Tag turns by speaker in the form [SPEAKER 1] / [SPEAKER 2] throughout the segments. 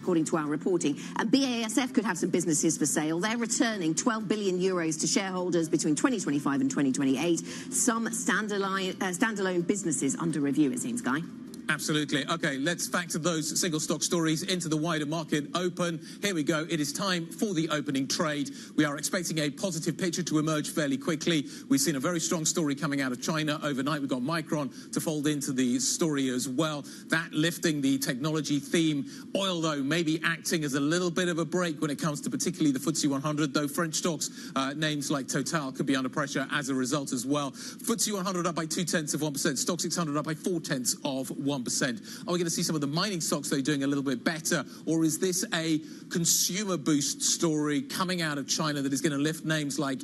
[SPEAKER 1] According to our reporting, BASF could have some businesses for sale. They're returning 12 billion euros to shareholders between 2025 and 2028. Some standalone businesses under review, it seems, Guy.
[SPEAKER 2] Absolutely. Okay, let's factor those single stock stories into the wider market open. Here we go. It is time for the opening trade. We are expecting a positive picture to emerge fairly quickly. We've seen a very strong story coming out of China overnight. We've got Micron to fold into the story as well. That lifting the technology theme. Oil, though, maybe acting as a little bit of a break when it comes to particularly the FTSE 100, though French stocks, names like Total, could be under pressure as a result as well. FTSE 100 up by 0.2%. Stock 600 up by 0.4%. Are we going to see some of the mining stocks, though, doing a little bit better? Or is this a consumer boost story coming out of China that is going to lift names like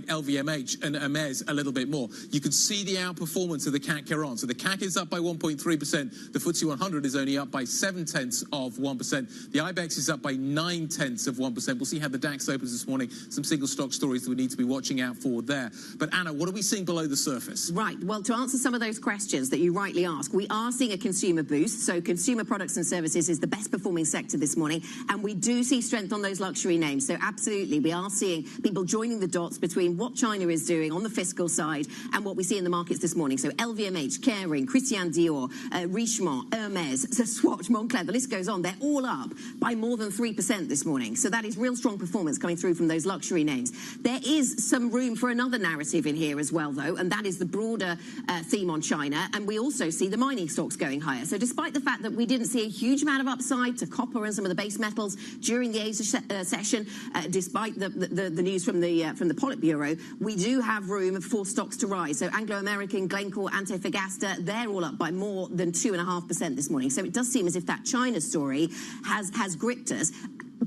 [SPEAKER 2] LVMH and Hermes a little bit more? You can see the outperformance of the CAC Iran. So the CAC is up by 1.3%. The FTSE 100 is only up by 0.7%. The IBEX is up by 0.9%. We'll see how the DAX opens this morning. Some single stock stories that we need to be watching out for there. But Anna, what are we seeing below the surface?
[SPEAKER 1] Right. Well, to answer some of those questions that you rightly ask, we are seeing a consumer boost. So consumer products and services is the best performing sector this morning, and we do see strength on those luxury names. So absolutely, we are seeing people joining the dots between what China is doing on the fiscal side and what we see in the markets this morning. So LVMH, Kering, Christian Dior, Richemont, Hermes, Swatch, Moncler, the list goes on. They're all up by more than 3% this morning. So that is real strong performance coming through from those luxury names. There is some room for another narrative in here as well, though, and that is the broader theme on China, and we also see the mining stocks going higher. So despite the fact that we didn't see a huge amount of upside to copper and some of the base metals during the Asia session, despite the news from the Politburo, we do have room for stocks to rise. So Anglo-American, Glencore, Antofagasta, they're all up by more than 2.5% this morning. So it does seem as if that China story has gripped us.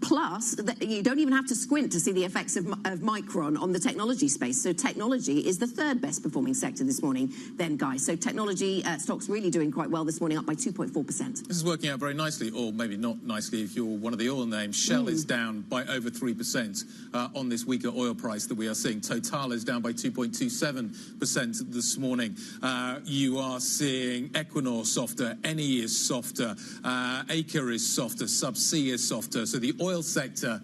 [SPEAKER 1] Plus, you don't even have to squint to see the effects of Micron on the technology space. So technology is the third best performing sector this morning then, guys. So technology stocks really doing quite well this morning, up by 2.4%.
[SPEAKER 2] This is working out very nicely, or maybe not nicely if you're one of the oil names. Shell is down by over 3% on this weaker oil price that we are seeing. Total is down by 2.27% this morning. You are seeing Equinor softer, Eni is softer, Aker is softer, Subsea is softer. So the oil sector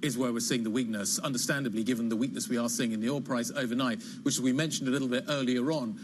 [SPEAKER 2] is where we're seeing the weakness, understandably, given the weakness we are seeing in the oil price overnight, which, as we mentioned a little bit earlier on,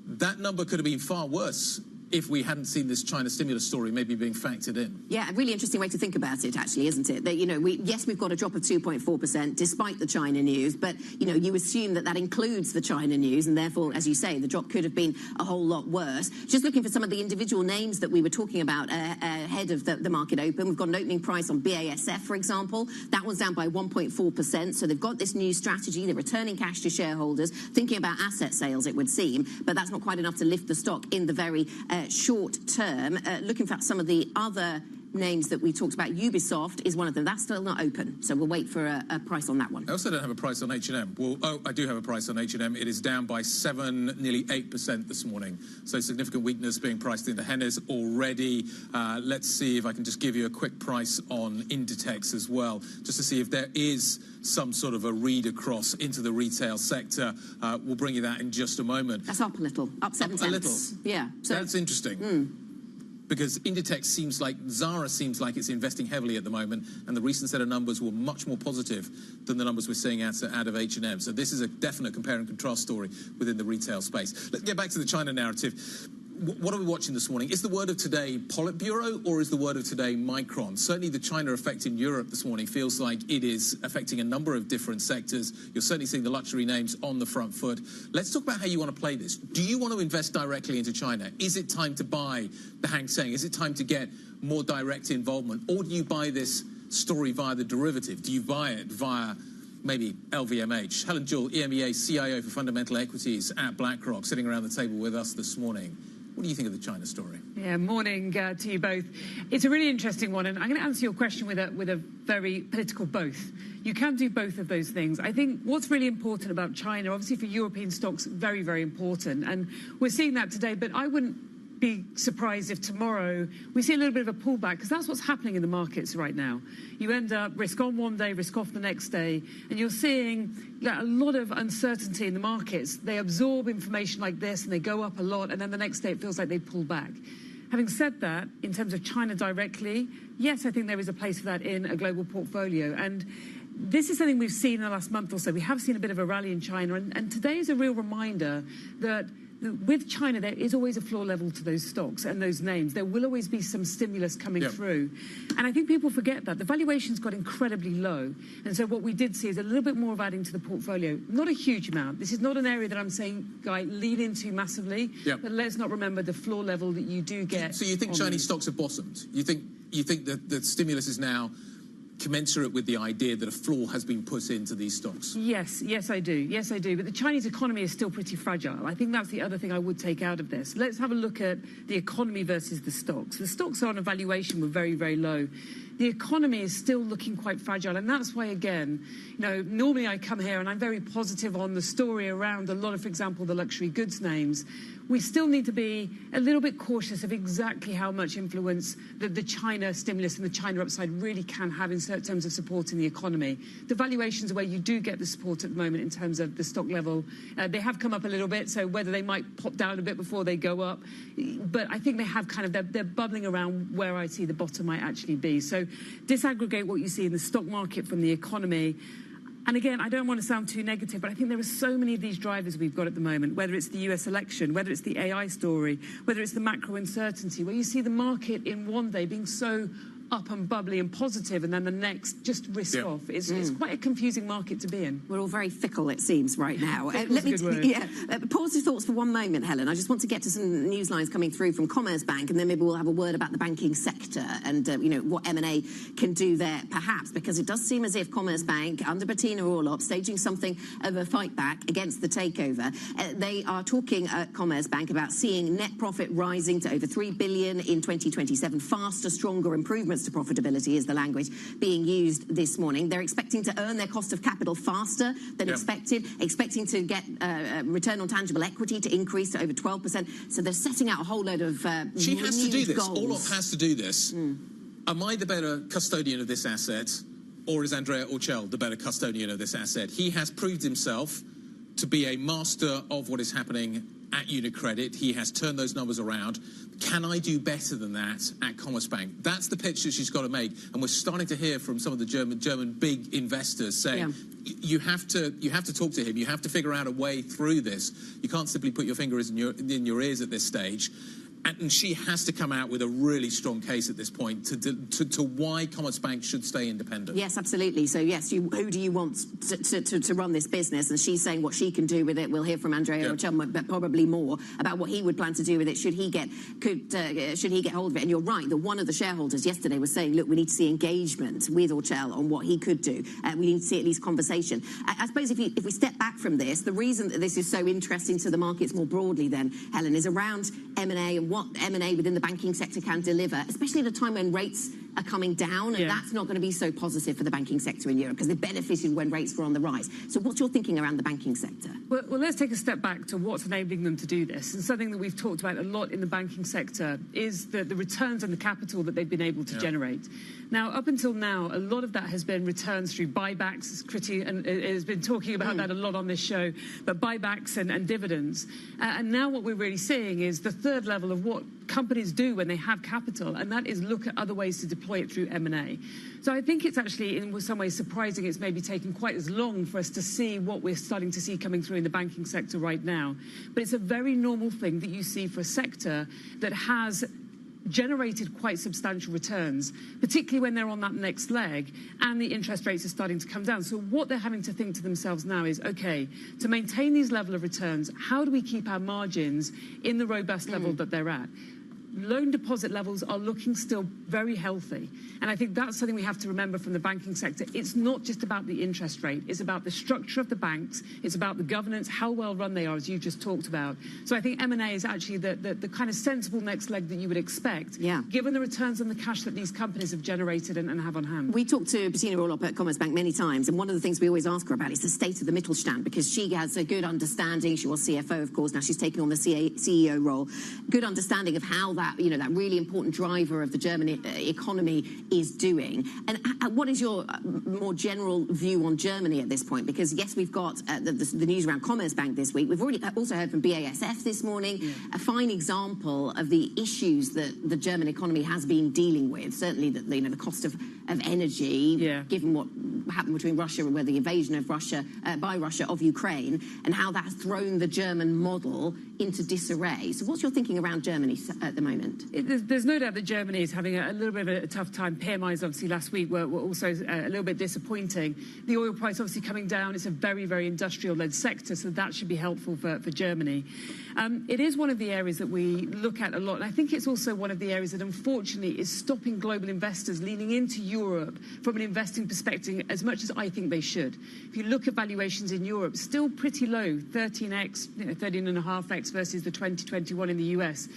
[SPEAKER 2] that number could have been far worse if we hadn't seen this China stimulus story maybe being factored in.
[SPEAKER 1] Yeah, a really interesting way to think about it, actually, isn't it? That, you know, yes, we've got a drop of 2.4% despite the China news, but, you know, you assume that that includes the China news, and therefore, as you say, the drop could have been a whole lot worse. Just looking for some of the individual names that we were talking about ahead of the market open, we've got an opening price on BASF, for example. That was down by 1.4%, so they've got this new strategy. They're returning cash to shareholders, thinking about asset sales, it would seem, but that's not quite enough to lift the stock in the very short term. Looking for some of the other names that we talked about, Ubisoft is one of them. That's still not open, so we'll wait for a price on that one.
[SPEAKER 2] I also don't have a price on H&M. Well, I do have a price on H&M. It is down by 7, nearly 8% this morning. So significant weakness being priced into Hennes already. Let's see if I can just give you a quick price on Inditex as well, just to see if there is some sort of a read across into the retail sector. We'll bring you that in just a moment.
[SPEAKER 1] That's up a little, up 7 cents.
[SPEAKER 2] A little?
[SPEAKER 1] Yeah. So
[SPEAKER 2] that's interesting. Because Inditex seems like, Zara seems like it's investing heavily at the moment, and the recent set of numbers were much more positive than the numbers we're seeing out of H&M. So this is a definite compare and contrast story within the retail space. Let's get back to the China narrative. what are we watching this morning? Is the word of today Politburo or is the word of today Micron? Certainly the China effect in Europe this morning feels like it is affecting a number of different sectors. You're certainly seeing the luxury names on the front foot. Let's talk about how you want to play this. Do you want to invest directly into China? Is it time to buy the Hang Seng? Is it time to get more direct involvement? Or do you buy this story via the derivative? Do you buy it via maybe LVMH? Helen Jewell, EMEA CIO for Fundamental Equities at BlackRock, sitting around the table with us this morning. What do you think of the China story?
[SPEAKER 3] Yeah, morning to you both. It's a really interesting one, and I'm going to answer your question with a very political both. You can do both of those things. I think what's really important about China, obviously for European stocks, very, very important, and we're seeing that today, but I wouldn't be surprised if tomorrow we see a little bit of a pullback, because that's what's happening in the markets right now. You end up risk on one day, risk off the next day, and you're seeing a lot of uncertainty in the markets. They absorb information like this and they go up a lot, and then the next day it feels like they pull back. Having said that, in terms of China directly, yes, I think there is a place for that in a global portfolio. And this is something we've seen in the last month or so. We have seen a bit of a rally in China, and today is a real reminder that with China, there is always a floor level to those stocks and those names. There will always be some stimulus coming through. And I think people forget that. The valuations got incredibly low. And so what we did see is a little bit more of adding to the portfolio. Not a huge amount. This is not an area that I'm saying, Guy, lean into massively. But let's not remember the floor level that you do get.
[SPEAKER 2] So you think Chinese stocks have bottomed? You think that the stimulus is now commensurate with the idea that a floor has been put into these stocks?
[SPEAKER 3] Yes, I do. Yes, I do. But the Chinese economy is still pretty fragile. I think that's the other thing I would take out of this. Let's have a look at the economy versus the stocks. The stocks on a valuation were very, very low. The economy is still looking quite fragile, and that's why, again, normally I come here and I'm very positive on the story around a lot of, for example, the luxury goods names. We still need to be a little bit cautious of exactly how much influence the China stimulus and the China upside really can have in terms of supporting the economy. The valuations are where you do get the support at the moment in terms of the stock level. They have come up a little bit, so whether they might pop down a bit before they go up. But I think they have they're bubbling around where I see the bottom might actually be. So disaggregate what you see in the stock market from the economy. And again, I don't want to sound too negative, but I think there are so many of these drivers we've got at the moment, whether it's the US election, whether it's the AI story, whether it's the macro uncertainty, where you see the market in one day being so up and bubbly and positive, and then the next just risk off. It's quite a confusing market to be in.
[SPEAKER 1] We're all very fickle, it seems, right now.
[SPEAKER 3] Let me
[SPEAKER 1] pause your thoughts for one moment, Helen. I just want to get to some news lines coming through from Commerzbank, and then maybe we'll have a word about the banking sector and what M&A can do there, perhaps, because it does seem as if Commerzbank, under Bettina Orlopp, staging something of a fight back against the takeover. They are talking at Commerzbank about seeing net profit rising to over 3 billion in 2027. Faster, stronger improvements to profitability is the language being used this morning. They're expecting to earn their cost of capital faster than expecting to get return on tangible equity to increase to over 12%. So they're setting out a whole load of
[SPEAKER 2] She has to do this.
[SPEAKER 1] goals.
[SPEAKER 2] Orlopp has to do this. Am I the better custodian of this asset, or is Andrea Orcel the better custodian of this asset? He has proved himself to be a master of what is happening at UniCredit. He has turned those numbers around. Can I do better than that at Commerzbank? That's the pitch that she's got to make. And we're starting to hear from some of the German big investors saying, you have to talk to him. You have to figure out a way through this. You can't simply put your fingers in your ears at this stage. And she has to come out with a really strong case at this point to why Commerzbank should stay independent.
[SPEAKER 1] Yes, absolutely. So, yes, who do you want to run this business? And she's saying what she can do with it. We'll hear from Andrea Orcel, but probably more about what he would plan to do with it should he get hold of it. And you're right, that one of the shareholders yesterday was saying, look, we need to see engagement with Orcel on what he could do. We need to see at least conversation. I suppose if we step back from this, the reason that this is so interesting to the markets more broadly then, Helen, is around M&A and what M&A within the banking sector can deliver, especially at a time when rates are coming down, and that's not going to be so positive for the banking sector in Europe because they benefited when rates were on the rise. So what's your thinking around the banking sector?
[SPEAKER 3] Well, let's take a step back to what's enabling them to do this. And something that we've talked about a lot in the banking sector is the returns on the capital that they've been able to generate. Now, up until now, a lot of that has been returns through buybacks. Kriti has been talking about that a lot on this show, but buybacks and dividends. And now what we're really seeing is the third level of what companies do when they have capital, and that is look at other ways to deploy it through M&A. So I think it's actually, in some ways, surprising it's maybe taken quite as long for us to see what we're starting to see coming through in the banking sector right now. But it's a very normal thing that you see for a sector that has generated quite substantial returns, particularly when they're on that next leg and the interest rates are starting to come down. So what they're having to think to themselves now is, okay, to maintain these level of returns, how do we keep our margins in the robust level that they're at? Loan deposit levels are looking still very healthy. And I think that's something we have to remember from the banking sector. It's not just about the interest rate. It's about the structure of the banks. It's about the governance, how well run they are, as you just talked about. So I think M&A is actually the kind of sensible next leg that you would expect, given the returns on the cash that these companies have generated and have on hand.
[SPEAKER 1] We talked to Bettina Orlop at Commerzbank many times, and one of the things we always ask her about is the state of the Mittelstand, because she has a good understanding. She was CFO, of course. Now she's taking on the CEO role. Good understanding of how that, that really important driver of the German economy is doing. And what is your more general view on Germany at this point? Because, yes, we've got the news around Commerzbank this week. We've already also heard from BASF this morning, a fine example of the issues that the German economy has been dealing with. Certainly, the cost of energy, given what happened between Russia and the invasion of Russia by Russia of Ukraine, and how that has thrown the German model into disarray. So what's your thinking around Germany at the moment?
[SPEAKER 3] There's no doubt that Germany is having a little bit of a tough time. PMIs, obviously, last week were also a little bit disappointing. The oil price obviously coming down. It's a very, very industrial-led sector, so that should be helpful for Germany. It is one of the areas that we look at a lot, and I think it's also one of the areas that, unfortunately, is stopping global investors leaning into Europe from an investing perspective as much as I think they should. If you look at valuations in Europe, still pretty low, 13x, 13.5x versus the 2021 in the US.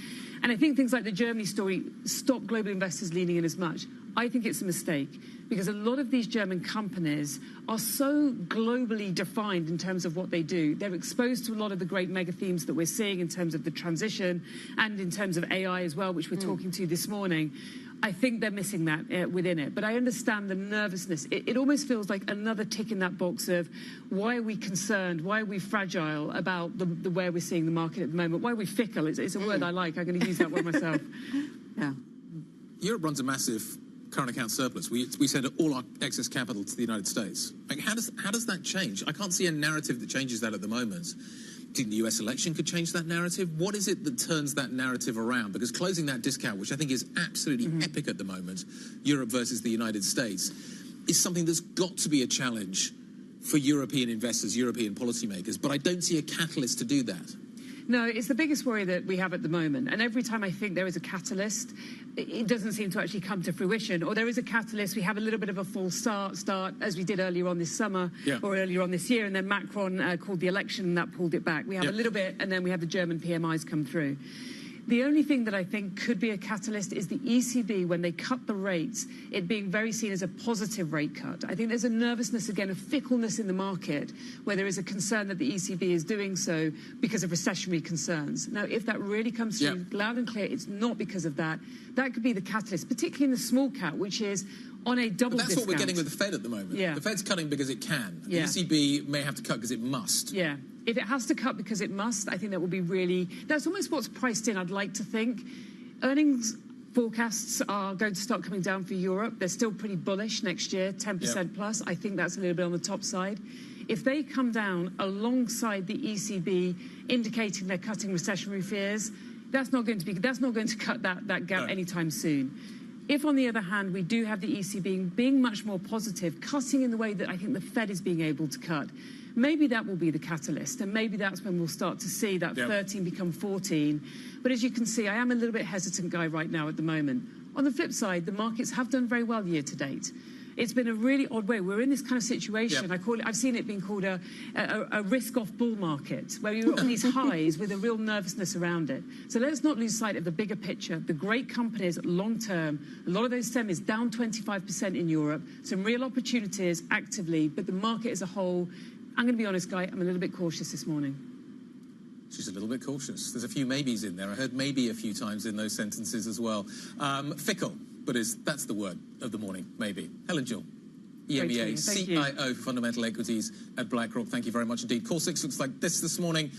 [SPEAKER 3] And I think things like the Germany story stop global investors leaning in as much. I think it's a mistake, because a lot of these German companies are so globally defined in terms of what they do. They're exposed to a lot of the great mega themes that we're seeing in terms of the transition and in terms of AI as well, which we're talking to this morning. I think they're missing that within it. But I understand the nervousness. It almost feels like another tick in that box of why are we concerned, why are we fragile about the where we're seeing the market at the moment, why are we fickle? It's a word I like. I'm going to use that word myself.
[SPEAKER 2] Europe runs a massive current account surplus. We send all our excess capital to the United States. Like, how does that change? I can't see a narrative that changes that at the moment. Do you think the US election could change that narrative? What is it that turns that narrative around? Because closing that discount, which I think is absolutely epic at the moment, Europe versus the United States, is something that's got to be a challenge for European investors, European policymakers. But I don't see a catalyst to do that.
[SPEAKER 3] No, it's the biggest worry that we have at the moment. And every time I think there is a catalyst, it doesn't seem to actually come to fruition. Or there is a catalyst, we have a little bit of a false start as we did earlier on this summer or earlier on this year. And then Macron called the election and that pulled it back. We have a little bit, and then we have the German PMIs come through. The only thing that I think could be a catalyst is the ECB, when they cut the rates, it being very seen as a positive rate cut. I think there's a nervousness, again, of fickleness in the market, where there is a concern that the ECB is doing so because of recessionary concerns. Now, if that really comes through loud and clear, it's not because of that. That could be the catalyst, particularly in the small cap, which is on a double discount.
[SPEAKER 2] That's what we're getting with the Fed at the moment. The Fed's cutting because it can. The ECB may have to cut because it must. If it has to cut because it must, I think that would be really... That's almost what's priced in, I'd like to think. Earnings forecasts are going to start coming down for Europe. They're still pretty bullish next year, 10% plus. I think that's a little bit on the top side. If they come down alongside the ECB indicating they're cutting recessionary fears, that's not going to cut that gap anytime soon. If, on the other hand, we do have the ECB being much more positive, cutting in the way that I think the Fed is being able to cut, maybe that will be the catalyst, and maybe that's when we'll start to see that 13 become 14. But as you can see, I am a little bit hesitant guy right now at the moment. On the flip side, the markets have done very well year to date. It's been a really odd way. We're in this kind of situation. I've seen it being called a risk-off bull market, where you're on these highs with a real nervousness around it. So let's not lose sight of the bigger picture. The great companies, long-term, a lot of those semis down 25% in Europe, some real opportunities actively, but the market as a whole, I'm going to be honest, Guy, I'm a little bit cautious this morning. She's a little bit cautious. There's a few maybes in there. I heard maybe a few times in those sentences as well. Fickle, but that's the word of the morning, maybe. Helen Jewell, EMEA, CIO for Fundamental Equities at BlackRock. Thank you very much indeed. Call 6 looks like this morning.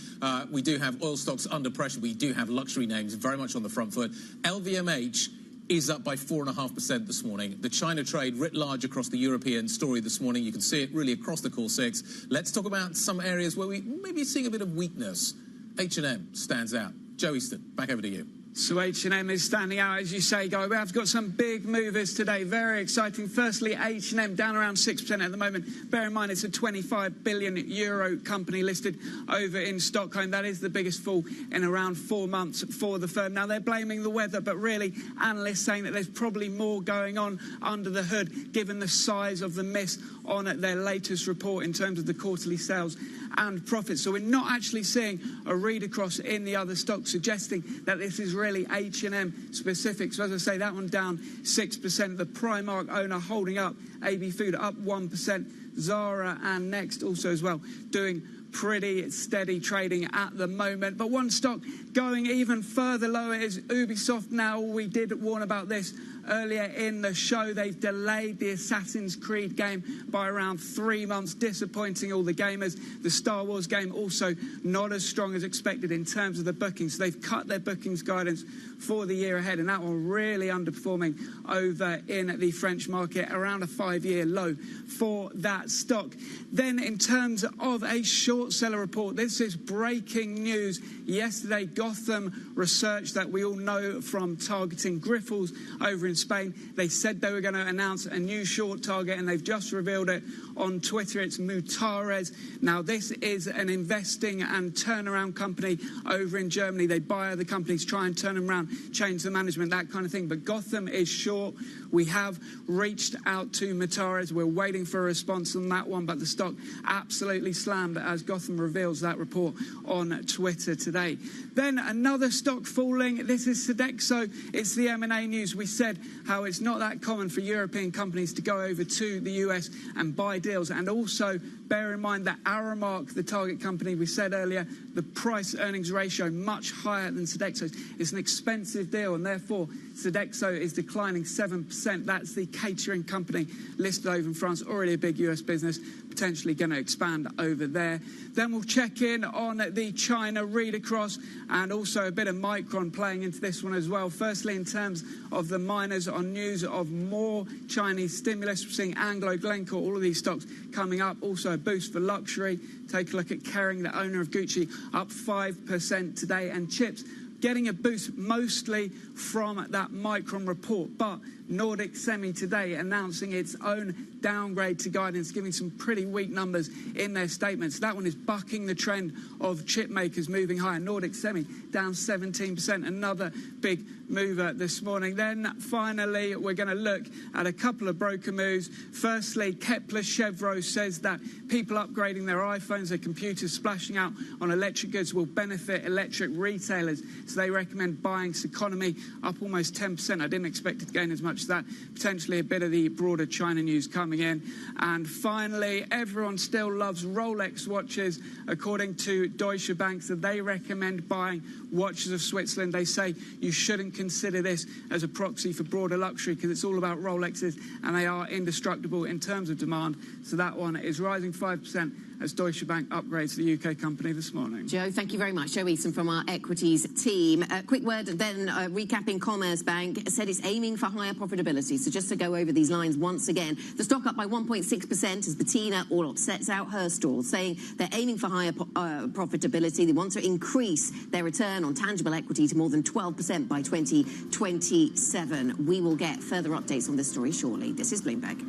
[SPEAKER 2] We do have oil stocks under pressure. We do have luxury names very much on the front foot. LVMH is up by 4.5% this morning. The China trade writ large across the European story this morning. You can see it really across the Call 6. Let's talk about some areas where we may be seeing a bit of weakness. H&M stands out. Joe Easton, back over to you.
[SPEAKER 4] So H&M is standing out, as you say, Guy. We have got some big movers today. Very exciting. Firstly, H&M down around 6% at the moment. Bear in mind, it's a 25 billion euro company listed over in Stockholm. That is the biggest fall in around 4 months for the firm. Now, they're blaming the weather, but really, analysts saying that there's probably more going on under the hood, given the size of the miss on their latest report in terms of the quarterly sales and profits. So we're not actually seeing a read across in the other stocks, suggesting that this is really H&M specific. So as I say, that one down 6%. The Primark owner holding up. AB Food up 1%. Zara and Next also as well doing pretty steady trading at the moment. But one stock going even further lower is Ubisoft. Now, we did warn about this earlier in the show. They've delayed the Assassin's Creed game by around 3 months, disappointing all the gamers. The Star Wars game also not as strong as expected in terms of the bookings. So they've cut their bookings guidance for the year ahead, and that one really underperforming over in the French market, around a 5-year low for that stock. Then in terms of a short seller report, this is breaking news. Yesterday, Gotham Research, that we all know from targeting Grifols over in Spain, they said they were going to announce a new short target, and they've just revealed it on Twitter. It's Mutares. Now, this is an investing and turnaround company over in Germany. They buy other companies, try and turn them around, change the management, that kind of thing. But Gotham is short. We have reached out to Mutares. We're waiting for a response on that one, but the stock absolutely slammed as Gotham reveals that report on Twitter today. Then another stock falling. This is Sodexo. It's the M&A news. We said how it's not that common for European companies to go over to the US and buy deals. And also bear in mind that Aramark, the target company we said earlier, the price-earnings ratio much higher than Sodexo's. It's an expensive deal, and therefore Sodexo is declining 7%. That's the catering company listed over in France, already a big US business, potentially going to expand over there. Then we'll check in on the China read across, and also a bit of Micron playing into this one as well. Firstly, in terms of the miners, on news of more Chinese stimulus, we're seeing Anglo, Glencore, all of these stocks coming up. Also a boost for luxury. Take a look at Kering, the owner of Gucci, up 5% today, and chips getting a boost mostly from that Micron report. But Nordic Semi today announcing its own downgrade to guidance, giving some pretty weak numbers in their statements. That one is bucking the trend of chip makers moving higher. Nordic Semi down 17%, another big mover this morning. Then finally, we're going to look at a couple of broker moves. Firstly, Kepler Chevreau says that people upgrading their iPhones, their computers, splashing out on electric goods will benefit electric retailers. So they recommend buying Seconomy, up almost 10%. I didn't expect it to gain as much as that. Potentially a bit of the broader China news coming in. And finally, everyone still loves Rolex watches, according to Deutsche Bank. So they recommend buying watches of Switzerland. They say you shouldn't consider this as a proxy for broader luxury, because it's all about Rolexes, and they are indestructible in terms of demand. So that one is rising 5% as Deutsche Bank upgrades the UK company this morning.
[SPEAKER 1] Joe, thank you very much. Joe Easton from our equities team. A quick word then, recapping Commerce Bank said it's aiming for higher profitability. So just to go over these lines once again, the stock up by 1.6% as Bettina all sets out her stall, saying they're aiming for higher profitability. They want to increase their return on tangible equity to more than 12% by 2027. We will get further updates on this story shortly. This is Bloomberg.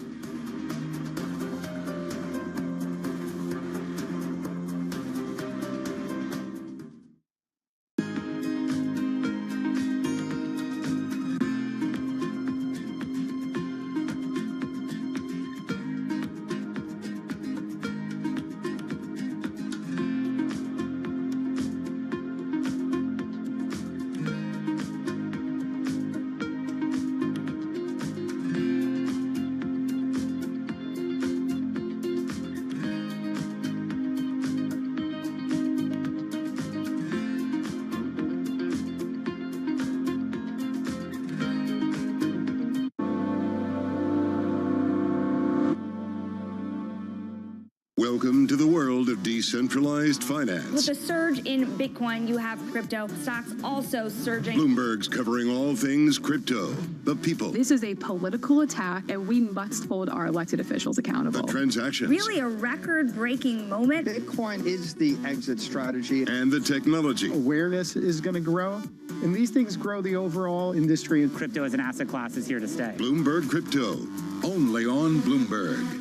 [SPEAKER 5] Welcome to the world of decentralized finance.
[SPEAKER 6] With the surge in Bitcoin, you have crypto stocks also surging.
[SPEAKER 5] Bloomberg's covering all things crypto, the people.
[SPEAKER 7] This is a political attack, and we must hold our elected officials accountable.
[SPEAKER 5] The transactions.
[SPEAKER 6] Really a record-breaking moment.
[SPEAKER 8] Bitcoin is the exit strategy.
[SPEAKER 5] And the technology.
[SPEAKER 8] Awareness is going to grow, and these things grow the overall industry.
[SPEAKER 9] Crypto as an asset class is here to stay.
[SPEAKER 5] Bloomberg Crypto, only on Bloomberg.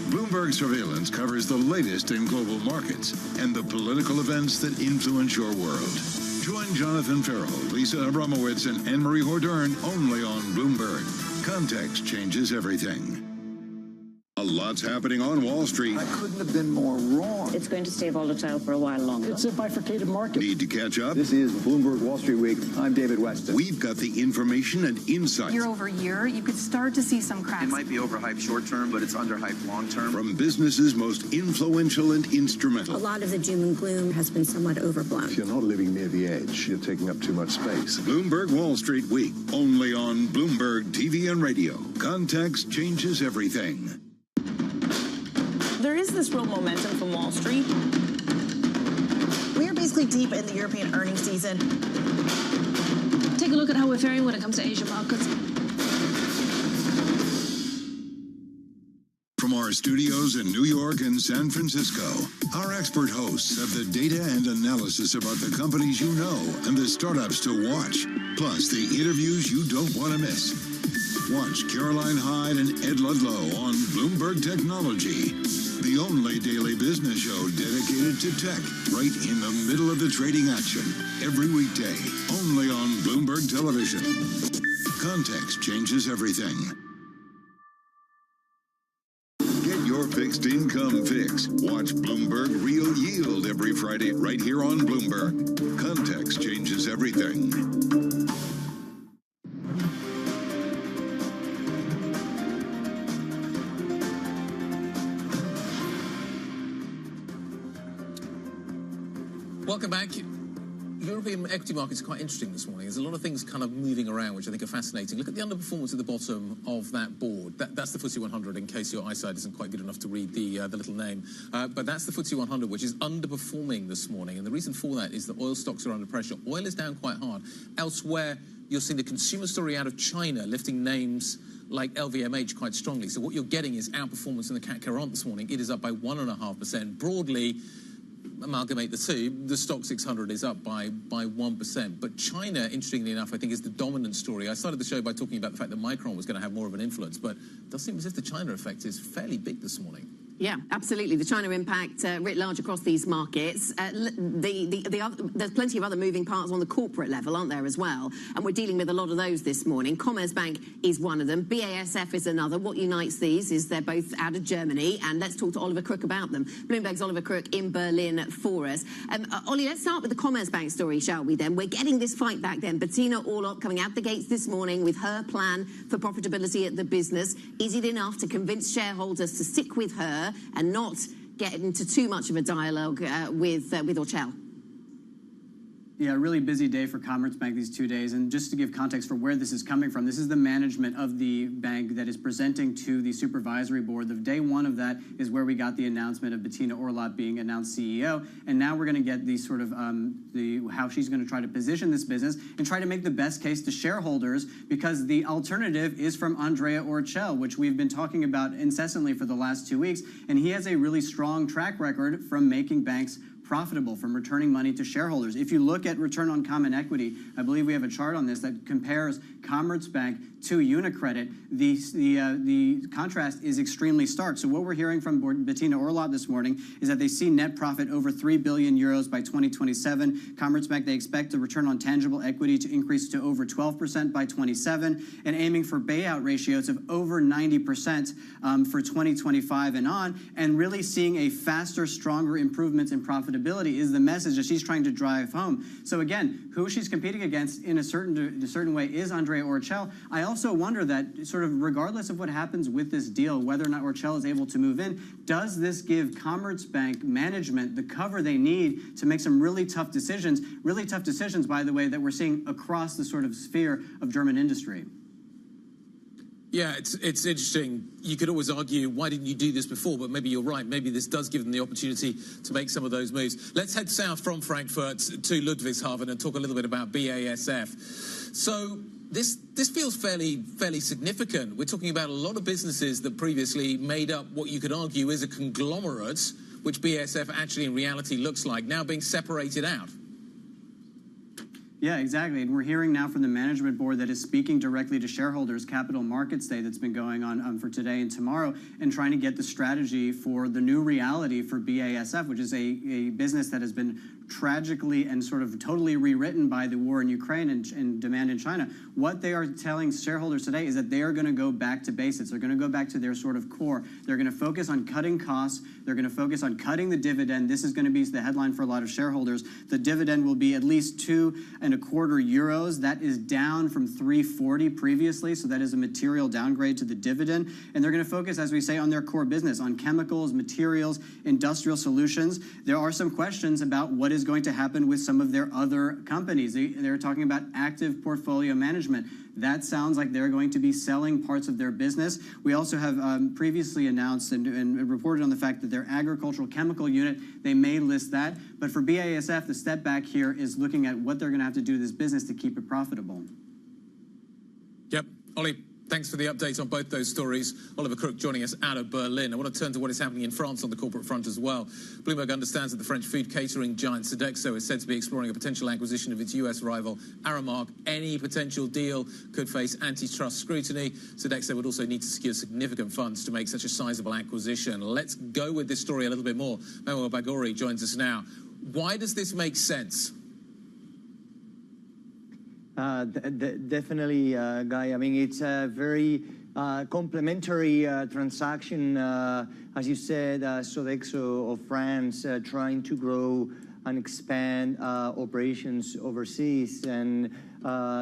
[SPEAKER 5] Bloomberg Surveillance covers the latest in global markets and the political events that influence your world. Join Jonathan Farrell, Lisa Abramowitz, and Anne-Marie Hordern only on Bloomberg. Context changes everything. A lot's happening on Wall Street.
[SPEAKER 10] I couldn't have been more wrong.
[SPEAKER 11] It's going to stay volatile for a while longer.
[SPEAKER 8] It's a bifurcated market.
[SPEAKER 5] Need to catch up?
[SPEAKER 10] This is Bloomberg Wall Street Week. I'm David Weston.
[SPEAKER 5] We've got the information and insight.
[SPEAKER 12] Year over year, you could start to see some cracks.
[SPEAKER 13] It might be overhyped short term, but it's underhyped long term.
[SPEAKER 5] From businesses most influential and instrumental.
[SPEAKER 14] A lot of the doom and gloom has been somewhat overblown.
[SPEAKER 15] If you're not living near the edge, you're taking up too much space.
[SPEAKER 5] Bloomberg Wall Street Week, only on Bloomberg TV and radio. Context changes everything.
[SPEAKER 16] There is this real momentum from Wall Street.
[SPEAKER 17] We are basically deep in the European earnings season.
[SPEAKER 18] Take a look at how we're faring when it comes to Asian markets.
[SPEAKER 5] From our studios in New York and San Francisco, our expert hosts have the data and analysis about the companies you know and the startups to watch, plus the interviews you don't want to miss. Watch Caroline Hyde and Ed Ludlow on Bloomberg Technology, the only daily business show dedicated to tech, right in the middle of the trading action, every weekday, only on Bloomberg Television. Context changes everything. Get your fixed income fix. Watch Bloomberg Real Yield every Friday, right here on Bloomberg. Context changes everything.
[SPEAKER 2] Welcome back. European equity markets are quite interesting this morning. There's a lot of things kind of moving around, which I think are fascinating. Look at the underperformance at the bottom of that board. That's the FTSE 100, in case your eyesight isn't quite good enough to read the little name. But that's the FTSE 100, which is underperforming this morning. And the reason for that is that oil stocks are under pressure. Oil is down quite hard. Elsewhere, you're seeing the consumer story out of China lifting names like LVMH quite strongly. So what you're getting is outperformance in the CAC 40 this morning. It is up by 1.5%. Broadly, amalgamate the two, the stock 600 is up by 1%. But China, interestingly enough, I think is the dominant story. I started the show by talking about the fact that Micron was going to have more of an influence, but it does seem as if the China effect is fairly big this morning.
[SPEAKER 1] Yeah, absolutely. The China impact writ large across these markets. There's plenty of other moving parts on the corporate level, aren't there, as well? And we're dealing with a lot of those this morning. Commerzbank is one of them. BASF is another. What unites these is they're both out of Germany. And let's talk to Oliver Crook about them. Bloomberg's Oliver Crook in Berlin for us. Ollie, let's start with the Commerzbank story, shall we then? We're getting this fight back then. Bettina Orlopp coming out the gates this morning with her plan for profitability at the business. Is it enough to convince shareholders to stick with her and not get into too much of a dialogue with Orchel?
[SPEAKER 19] Yeah, a really busy day for Commerzbank these 2 days. And just to give context for where this is coming from, this is the management of the bank that is presenting to the supervisory board. The day one of that is where we got the announcement of Bettina Orlopp being announced CEO. And now we're going to get the sort of how she's going to try to position this business and try to make the best case to shareholders, because the alternative is from Andrea Orchel, which we've been talking about incessantly for the last 2 weeks. And he has a really strong track record from making banks profitable, from returning money to shareholders. If you look at return on common equity, I believe we have a chart on this that compares Commerzbank to UniCredit. The contrast is extremely stark. So what we're hearing from Bettina Orlopp this morning is that they see net profit over 3 billion euros by 2027. Commerzbank, they expect the return on tangible equity to increase to over 12% by 27, and aiming for payout ratios of over 90% for 2025 and on, and really seeing a faster, stronger improvements in profitability profitability is the message that she's trying to drive home. So again, who she's competing against in a certain way is Andrea Orchel. I also wonder that sort of regardless of what happens with this deal, whether or not Orchel is able to move in, does this give Commerzbank management the cover they need to make some really tough decisions, by the way, that we're seeing across the sort of sphere of German industry?
[SPEAKER 2] Yeah, it's interesting. You could always argue, why didn't you do this before? But maybe you're right. Maybe this does give them the opportunity to make some of those moves. Let's head south from Frankfurt to Ludwigshafen and talk a little bit about BASF. So this feels fairly significant. We're talking about a lot of businesses that previously made up what you could argue is a conglomerate, which BASF actually in reality looks like, now being separated out.
[SPEAKER 19] Yeah, exactly. And we're hearing now from the management board that is speaking directly to shareholders, Capital Markets Day that's been going on for today and tomorrow, and trying to get the strategy for the new reality for BASF, which is a business that has been tragically and sort of totally rewritten by the war in Ukraine and demand in China. What they are telling shareholders today is that they are going to go back to basics. They're going to go back to their sort of core. They're going to focus on cutting costs. They're going to focus on cutting the dividend. This is going to be the headline for a lot of shareholders. The dividend will be at least €2.25. That is down from 340 previously, so that is a material downgrade to the dividend. And they're going to focus, as we say, on their core business, on chemicals, materials, industrial solutions. There are some questions about what is going to happen with some of their other companies. They're talking about active portfolio management. That sounds like they're going to be selling parts of their business. We also have previously announced and reported on the fact that their agricultural chemical unit, they may list that. But for BASF, the step back here is looking at what they're going to have to do to this business to keep it profitable.
[SPEAKER 2] Yep. Ollie, thanks for the update on both those stories. Oliver Crook joining us out of Berlin. I want to turn to what is happening in France on the corporate front as well. Bloomberg understands that the French food catering giant Sodexo is said to be exploring a potential acquisition of its US rival Aramark. Any potential deal could face antitrust scrutiny. Sodexo would also need to secure significant funds to make such a sizable acquisition. Let's go with this story a little bit more. Manuel Bagori joins us now. Why does this make sense?
[SPEAKER 20] Definitely, Guy. I mean, it's a very complementary transaction. As you said, Sodexo of France trying to grow and expand operations overseas and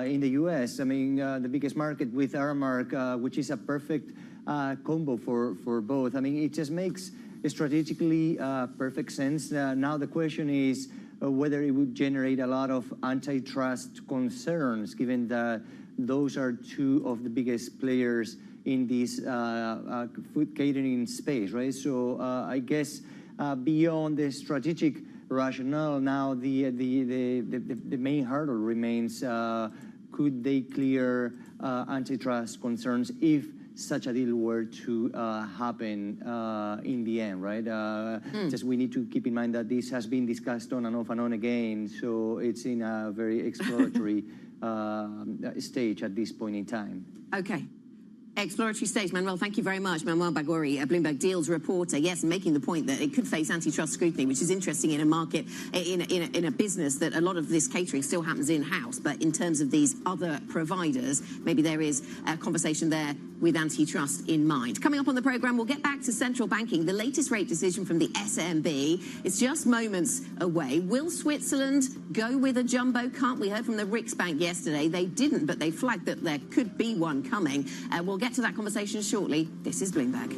[SPEAKER 20] in the U.S. I mean, the biggest market with Aramark, which is a perfect combo for both. I mean, it just makes strategically perfect sense. Now the question is, whether it would generate a lot of antitrust concerns, given that those are two of the biggest players in this food catering space, right? So I guess beyond the strategic rationale, now the main hurdle remains: could they clear antitrust concerns if such a deal were to happen in the end, right? Just we need to keep in mind that this has been discussed on and off and on again, so it's in a very exploratory stage at this point in time.
[SPEAKER 1] Okay. Exploratory stage. Manuel, thank you very much. Manuel Bagori, a Bloomberg Deals reporter. Yes, making the point that it could face antitrust scrutiny, which is interesting in a market, in a business that a lot of this catering still happens in-house. But in terms of these other providers, maybe there is a conversation there with antitrust in mind. Coming up on the programme, we'll get back to central banking. The latest rate decision from the SNB is just moments away. Will Switzerland go with a jumbo cut? We heard from the Riksbank yesterday. They didn't, but they flagged that there could be one coming. We'll get to that conversation shortly. This is Bloomberg.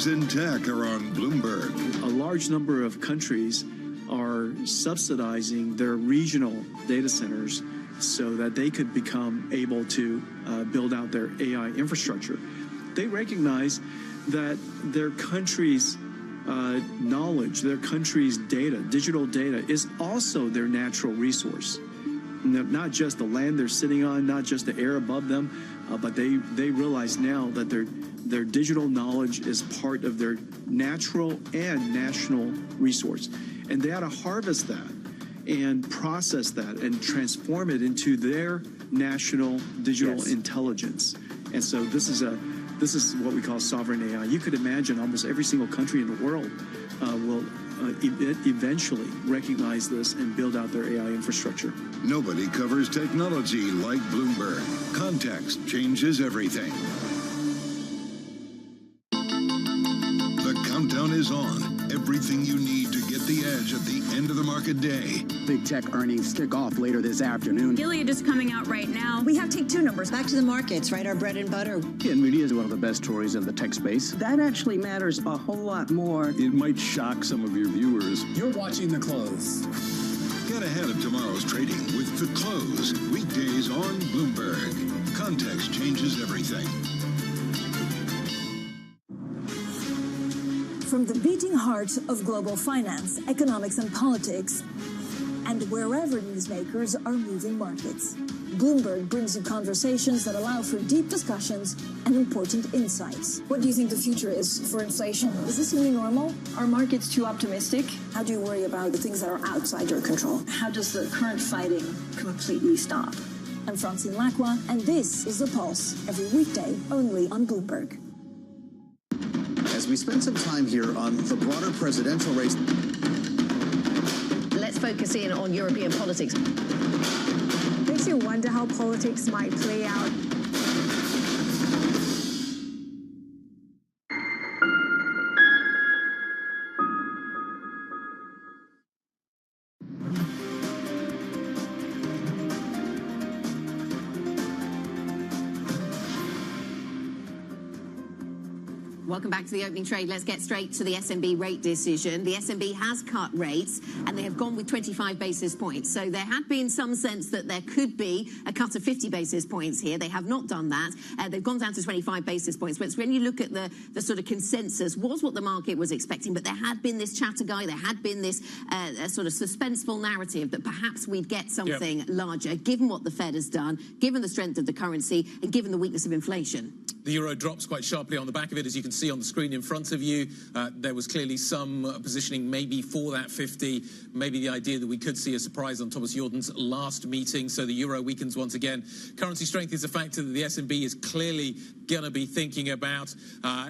[SPEAKER 5] In tech are on Bloomberg.
[SPEAKER 21] A large number of countries are subsidizing their regional data centers so that they could become able to build out their AI infrastructure. They recognize that their countries knowledge, their country's data, digital data, is also their natural resource. Not just the land they're sitting on, not just the air above them, but they realize now that their digital knowledge is part of their natural and national resource. And they ought to harvest that and process that and transform it into their national digital intelligence. And so this is what we call sovereign AI. You could imagine almost every single country in the world will eventually recognize this and build out their AI infrastructure.
[SPEAKER 5] Nobody covers technology like Bloomberg. Context changes everything. The countdown is on. Everything you need to get the edge at the end of the market day.
[SPEAKER 3] Big tech earnings kick off later this afternoon.
[SPEAKER 6] Gilead is coming out right now.
[SPEAKER 17] We have take two numbers. Back to the markets, right? Our bread and butter.
[SPEAKER 3] NVIDIA is one of the best stories in the tech space. That actually matters a whole lot more.
[SPEAKER 15] It might shock some of your viewers.
[SPEAKER 3] You're watching The Close.
[SPEAKER 5] Get ahead of tomorrow's trading with The Close. Weekdays on Bloomberg. Context changes everything.
[SPEAKER 22] From the beating heart of global finance, economics, and politics, and wherever newsmakers are moving markets, Bloomberg brings you conversations that allow for deep discussions and important insights. What do you think the future is for inflation? Is this a new normal? Are markets too optimistic? How do you worry about the things that are outside your control? How does the current fighting completely stop? I'm Francine Lacqua, and this is The Pulse, every weekday only on Bloomberg.
[SPEAKER 23] As we spend some time here on the broader presidential race.
[SPEAKER 1] Let's focus in on European politics.
[SPEAKER 6] Makes you wonder how politics might play out.
[SPEAKER 1] Welcome back to the opening trade. Let's get straight to the SNB rate decision. The SNB has cut rates, and they have gone with 25 basis points. So there had been some sense that there could be a cut of 50 basis points here. They have not done that. They've gone down to 25 basis points. But when you look at the sort of consensus, was what the market was expecting. But there had been this chatter guy. There had been this sort of suspenseful narrative that perhaps we'd get something larger, given what the Fed has done, given the strength of the currency, and given the weakness of inflation.
[SPEAKER 2] The euro drops quite sharply on the back of it, as you can see on the screen in front of you. There was clearly some positioning maybe for that 50, maybe the idea that we could see a surprise on Thomas Jordan's last meeting, so the euro weakens once again. Currency strength is a factor that the SNB is clearly going to be thinking about.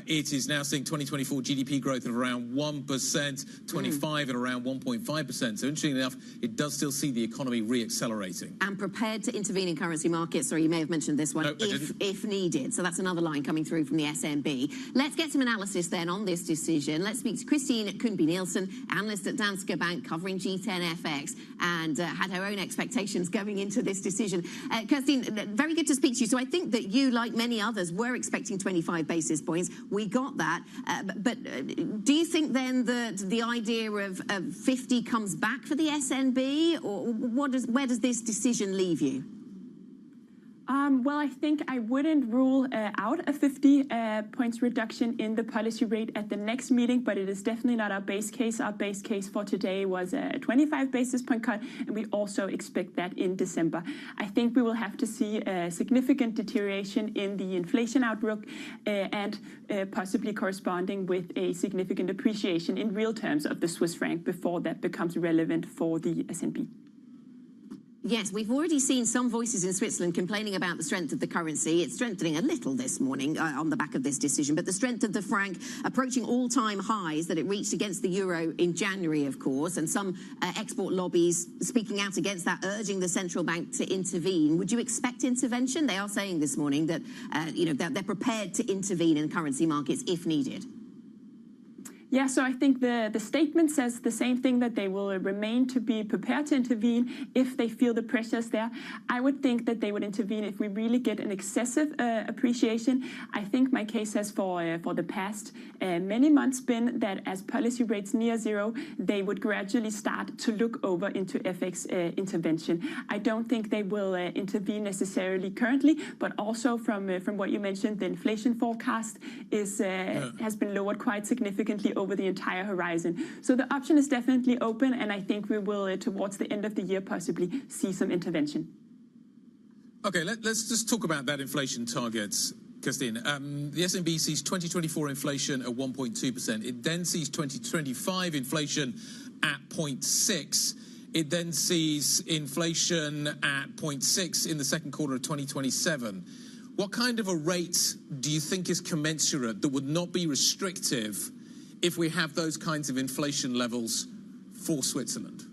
[SPEAKER 2] It is now seeing 2024 GDP growth of around 1%, 25 at around 1.5%. So interestingly enough, it does still see the economy re-accelerating.
[SPEAKER 1] And prepared to intervene in currency markets. Sorry, you may have mentioned this one, if needed. So that's another line coming through from the SNB. Let's get some analysis then on this decision. Let's speak to Christine Kuhnby-Nielsen, analyst at Danske Bank, covering G10FX, and had her own expectations going into this decision. Christine, very good to speak to you. So I think that you, like many others, were expecting 25 basis points. We got that. But do you think then that the idea of 50 comes back for the SNB, or where does this decision leave you?
[SPEAKER 7] Well, I think I wouldn't rule out a 50 points reduction in the policy rate at the next meeting, but it is definitely not our base case. Our base case for today was a 25 basis point cut, and we also expect that in December. I think we will have to see a significant deterioration in the inflation outlook and possibly corresponding with a significant appreciation in real terms of the Swiss franc before that becomes relevant for the S&P.
[SPEAKER 1] Yes, we've already seen some voices in Switzerland complaining about the strength of the currency. It's strengthening a little this morning on the back of this decision, but the strength of the franc approaching all-time highs that it reached against the euro in January, of course, and some export lobbies speaking out against that, urging the central bank to intervene. Would you expect intervention? They are saying this morning that that they're prepared to intervene in currency markets if needed.
[SPEAKER 7] Yeah, so I think the statement says the same thing, that they will remain to be prepared to intervene if they feel the pressures there. I would think that they would intervene if we really get an excessive appreciation. I think my case has for the past many months been that as policy rates near zero, they would gradually start to look over into FX intervention. I don't think they will intervene necessarily currently, but also from what you mentioned, the inflation forecast has been lowered quite significantly over the entire horizon. So the option is definitely open, and I think we will, towards the end of the year, possibly see some intervention.
[SPEAKER 2] Okay, let's just talk about that inflation target, Kirstine. The SNB sees 2024 inflation at 1.2%. It then sees 2025 inflation at 0.6%. It then sees inflation at 0.6% in the second quarter of 2027. What kind of a rate do you think is commensurate that would not be restrictive if we have those kinds of inflation levels for Switzerland?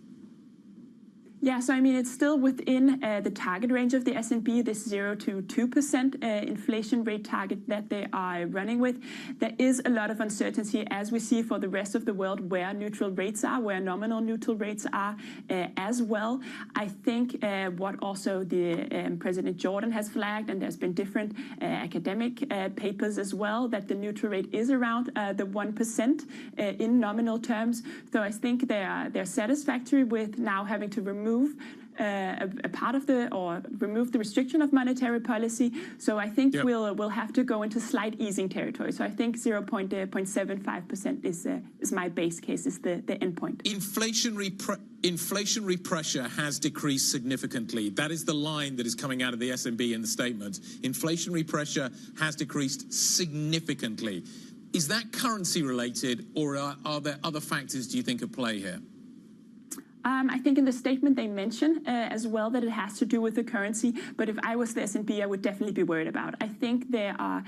[SPEAKER 7] Yeah, so I mean, it's still within the target range of the S&P, this 0 to 2% inflation rate target that they are running with. There is a lot of uncertainty, as we see for the rest of the world, where neutral rates are, where nominal neutral rates are as well. I think what also the President Jordan has flagged, and there's been different academic papers as well, that the neutral rate is around the 1% in nominal terms. So I think they're satisfactory with now having to remove a part of remove the restriction of monetary policy. So I think we'll have to go into slight easing territory. So I think 0.75% is my base case, is the endpoint.
[SPEAKER 2] Inflationary pressure has decreased significantly. That is the line that is coming out of the SNB in the statement. Inflationary pressure has decreased significantly. Is that currency related, or are there other factors, do you think, at play here?
[SPEAKER 7] I think in the statement they mention as well that it has to do with the currency, but if I was the S&P, I would definitely be worried about. I think there are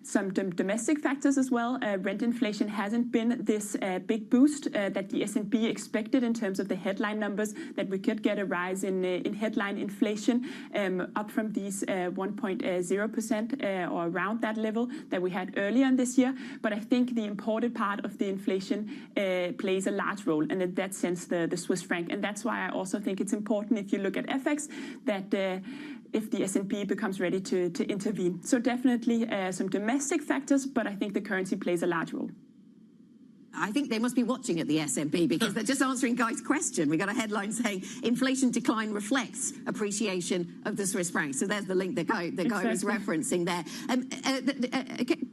[SPEAKER 7] some domestic factors as well. Rent inflation hasn't been this big boost that the S&P expected in terms of the headline numbers, that we could get a rise in headline inflation up from these 1.0% or around that level that we had earlier in this year. But I think the imported part of the inflation plays a large role, and in that sense the Swiss franc. And that's why I also think it's important, if you look at FX, that if the S&P becomes ready to intervene. So definitely some domestic factors, but I think the currency plays a large role.
[SPEAKER 1] I think they must be watching at the S&P, because they're just answering Guy's question. We got a headline saying inflation decline reflects appreciation of the Swiss franc. So there's the link that Guy was referencing there.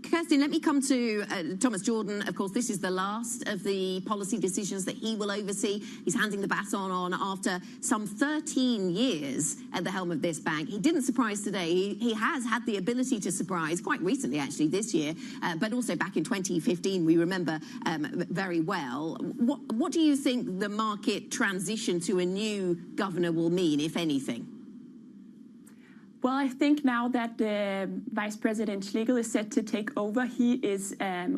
[SPEAKER 1] Kirstine, let me come to Thomas Jordan. Of course, this is the last of the policy decisions that he will oversee. He's handing the baton on after some 13 years at the helm of this bank. He didn't surprise today. He has had the ability to surprise quite recently, actually, this year, but also back in 2015, we remember very well. What do you think the market transition to a new governor will mean, if anything?
[SPEAKER 7] Well, I think now that Vice President Schlegel is set to take over, he is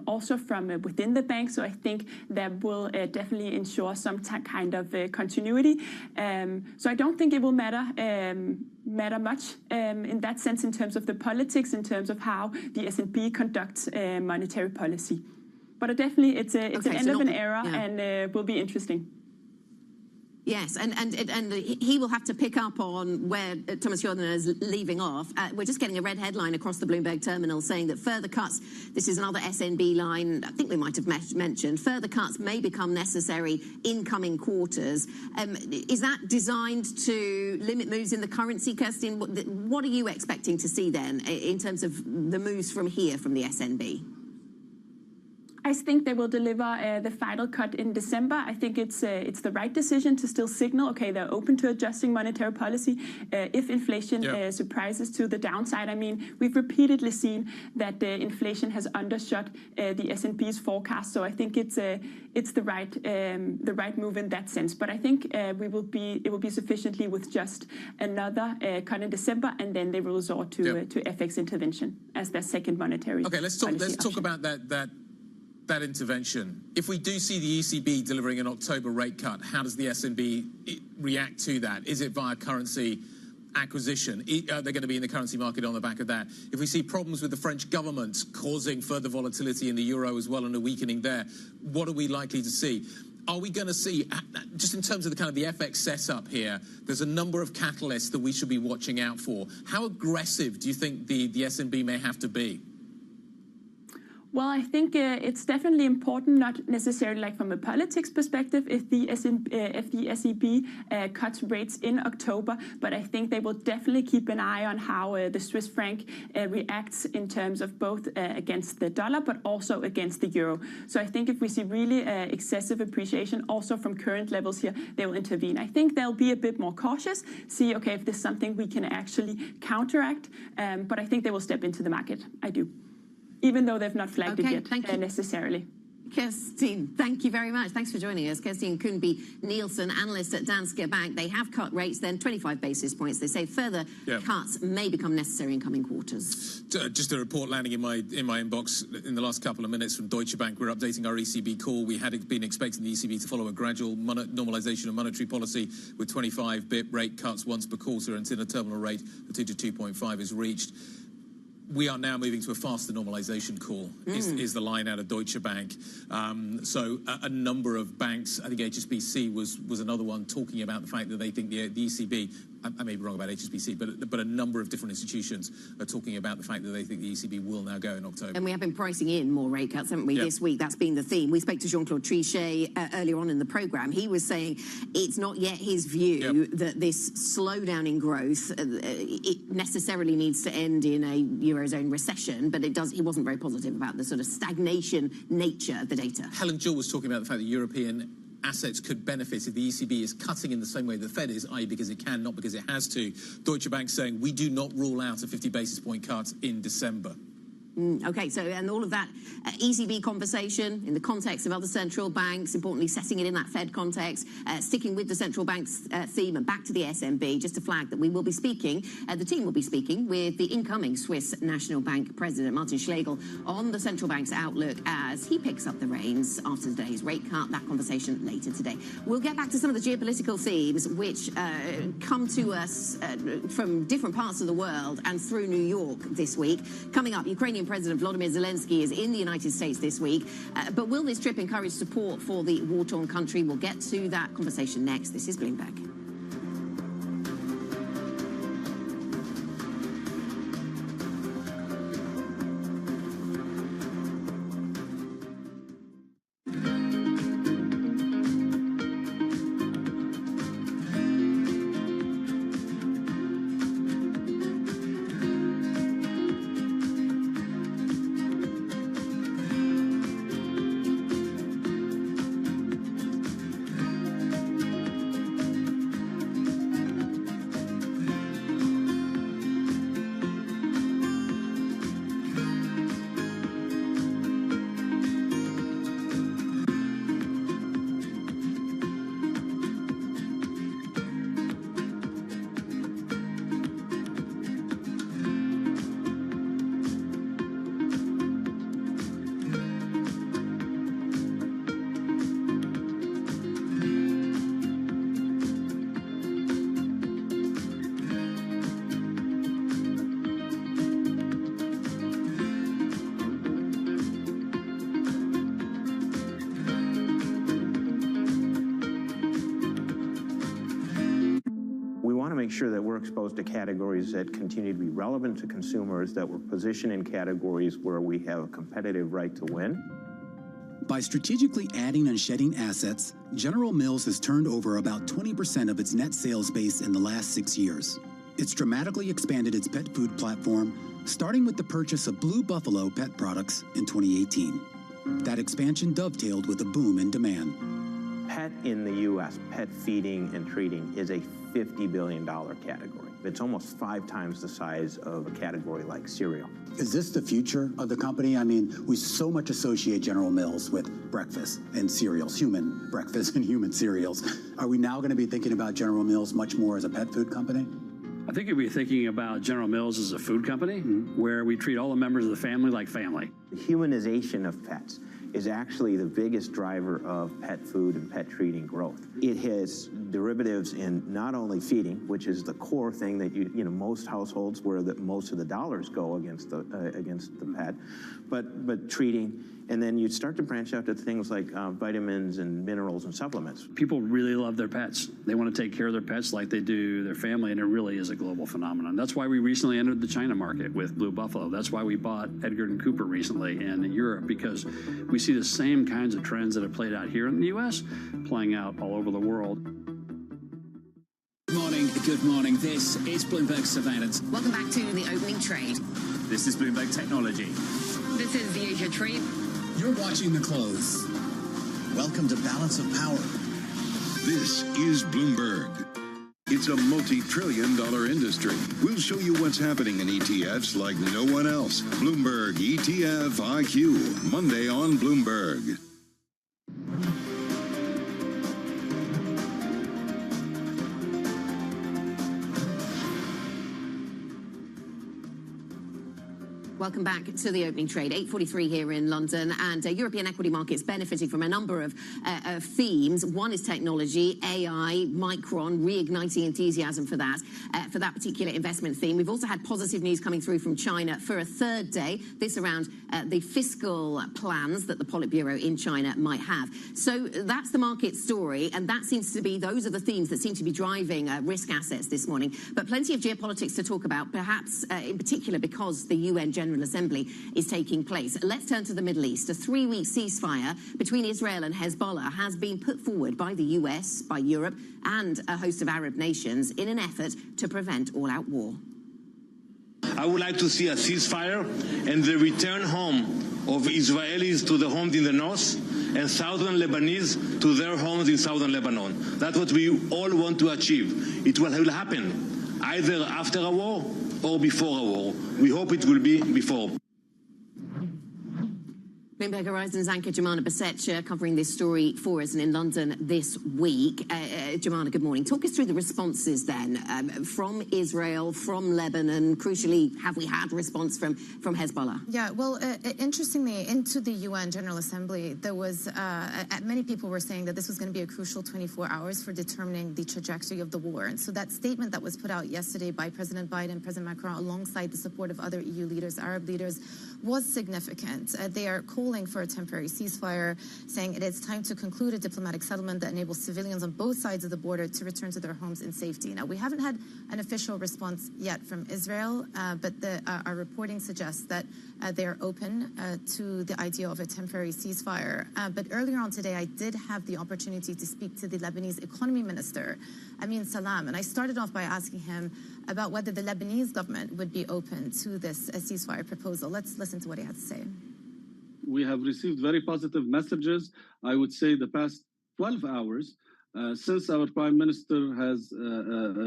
[SPEAKER 7] also from within the bank. So I think that will definitely ensure some kind of continuity. So I don't think it will matter much in that sense, in terms of the politics, in terms of how the S&P conducts monetary policy. But definitely, it's an end of an era, and will be interesting.
[SPEAKER 1] Yes, and he will have to pick up on where Thomas Jordan is leaving off. We're just getting a red headline across the Bloomberg terminal saying that further cuts, this is another SNB line, I think we might have mentioned, further cuts may become necessary in coming quarters. Is that designed to limit moves in the currency, Kirstine? What are you expecting to see then in terms of the moves from here from the SNB?
[SPEAKER 7] I think they will deliver the final cut in December. I think it's the right decision to still signal, okay, they're open to adjusting monetary policy if inflation surprises to the downside. I mean, we've repeatedly seen that inflation has undershot the S&P's forecast. So I think it's the right move in that sense. But I think it will be sufficiently with just another cut in December, and then they will resort to FX intervention as their second monetary.
[SPEAKER 2] Okay, let's talk about that intervention. If we do see the ECB delivering an October rate cut, how does the SNB react to that? Is it via currency acquisition? Are they going to be in the currency market on the back of that? If we see problems with the French government causing further volatility in the euro as well and a weakening there, what are we likely to see? Are we going to see, just in terms of the kind of the FX setup here, there's a number of catalysts that we should be watching out for. How aggressive do you think the SNB may have to be?
[SPEAKER 7] Well, I think it's definitely important, not necessarily like from a politics perspective, if the ECB cuts rates in October, but I think they will definitely keep an eye on how the Swiss franc reacts in terms of both against the dollar, but also against the euro. So I think if we see really excessive appreciation also from current levels here, they will intervene. I think they'll be a bit more cautious, see, okay, if there's something we can actually counteract, but I think they will step into the market. I do. Even though they've not flagged it yet necessarily.
[SPEAKER 1] Kerstin, thank you very much. Thanks for joining us. Kerstin Kuhnby Nielsen, analyst at Danske Bank. They have cut rates then 25 basis points. They say further cuts may become necessary in coming quarters.
[SPEAKER 2] Just a report landing in my inbox in the last couple of minutes from Deutsche Bank. We're updating our ECB call. We had been expecting the ECB to follow a gradual normalization of monetary policy with 25 BIP rate cuts once per quarter until a terminal rate of 2 to 2.5 is reached. We are now moving to a faster normalization call, is the line out of Deutsche Bank. So a number of banks, I think HSBC was another one, talking about the fact that they think the ECB, I may be wrong about HSBC, but a number of different institutions are talking about the fact that they think the ECB will now go in October.
[SPEAKER 1] And we have been pricing in more rate cuts, haven't we, this week? That's been the theme. We spoke to Jean-Claude Trichet earlier on in the programme. He was saying it's not yet his view that this slowdown in growth, it necessarily needs to end in a Eurozone recession, but he wasn't very positive about the sort of stagnation nature of the data.
[SPEAKER 2] Helen Jewell was talking about the fact that European assets could benefit if the ECB is cutting in the same way the Fed is, i.e. because it can, not because it has to. Deutsche Bank saying we do not rule out a 50 basis point cut in December.
[SPEAKER 1] Okay, so and all of that ECB conversation in the context of other central banks, importantly setting it in that Fed context, sticking with the central bank's theme and back to the SNB, just to flag that we will be speaking, the team will be speaking with the incoming Swiss National Bank President, Martin Schlegel, on the central bank's outlook as he picks up the reins after today's rate cut. That conversation later today. We'll get back to some of the geopolitical themes which come to us from different parts of the world and through New York this week. Coming up, Ukrainian President Volodymyr Zelensky is in the United States this week. But will this trip encourage support for the war-torn country? We'll get to that conversation next. This is Bloomberg.
[SPEAKER 4] Make sure that we're exposed to categories that continue to be relevant to consumers, that we're positioned in categories where we have a competitive right to win.
[SPEAKER 9] By strategically adding and shedding assets, General Mills has turned over about 20% of its net sales base in the last 6 years. It's dramatically expanded its pet food platform, starting with the purchase of Blue Buffalo pet products in 2018. That expansion dovetailed with a boom in demand.
[SPEAKER 4] Pet in the U.S., pet feeding and treating, is a $50 billion category. It's almost 5 times the size of a category like cereal.
[SPEAKER 9] Is this the future of the company? I mean, we so much associate General Mills with breakfast and cereals, human breakfast and human cereals. Are we now going to be thinking about General Mills much more as a pet food company?
[SPEAKER 11] I think you'll be thinking about General Mills as a food company where we treat all the members of the family like family.
[SPEAKER 4] The humanization of pets is actually the biggest driver of pet food and pet treating growth. It has derivatives in not only feeding, which is the core thing that you know most households where most of the dollars go against the pet, but treating And then you start to branch out to things like vitamins and minerals and supplements.
[SPEAKER 11] People really love their pets. They want to take care of their pets like they do their family, and it really is a global phenomenon. That's why we recently entered the China market with Blue Buffalo. That's why we bought Edgar & Cooper recently in Europe, because we see the same kinds of trends that have played out here in the U.S. playing out all over the world.
[SPEAKER 8] Good morning. This is Bloomberg Surveillance.
[SPEAKER 1] Welcome back to the opening trade.
[SPEAKER 8] This is Bloomberg Technology.
[SPEAKER 18] This is the Asia Trade.
[SPEAKER 8] You're watching the close.
[SPEAKER 23] Welcome to Balance of Power.
[SPEAKER 5] This is Bloomberg. It's a multi-trillion-dollar industry. We'll show you what's happening in ETFs like no one else. Bloomberg ETF IQ, Monday on Bloomberg.
[SPEAKER 1] Welcome back to the opening trade. 8:43 here in London, and European equity markets benefiting from a number of themes. One is technology, AI, Micron, reigniting enthusiasm for that particular investment theme. We've also had positive news coming through from China for a third day, this around the fiscal plans that the Politburo in China might have. So that's the market story, and that seems to be, those are the themes that seem to be driving risk assets this morning. But plenty of geopolitics to talk about, perhaps in particular because the UN General Assembly is taking place. Let's turn to the Middle East. A 3-week ceasefire between Israel and Hezbollah has been put forward by the US, by Europe, and a host of Arab nations in an effort to prevent all-out war.
[SPEAKER 10] I would like to see a ceasefire and the return home of Israelis to the homes in the north and southern Lebanese to their homes in southern Lebanon. That's what we all want to achieve. It will happen either after a war or before a war. We hope it will be before.
[SPEAKER 1] Bloomberg Horizon's anchor Jemana Basech covering this story for us and in London this week. Jemana, good morning. Talk us through the responses then from Israel, from Lebanon. Crucially, have we had response from Hezbollah?
[SPEAKER 12] Yeah, well, interestingly, into the UN General Assembly, there was many people were saying that this was going to be a crucial 24 hours for determining the trajectory of the war. And so that statement that was put out yesterday by President Biden, President Macron, alongside the support of other EU leaders, Arab leaders, was significant. They are calling for a temporary ceasefire, saying it is time to conclude a diplomatic settlement that enables civilians on both sides of the border to return to their homes in safety. Now, we haven't had an official response yet from Israel, but our reporting suggests that they are open to the idea of a temporary ceasefire. But earlier on today, I did have the opportunity to speak to the Lebanese economy minister, Amin Salam, and I started off by asking him about whether the Lebanese government would be open to this ceasefire proposal. Let's listen to what he had to say.
[SPEAKER 21] We have received very positive messages, I would say, the past 12 hours since our Prime Minister has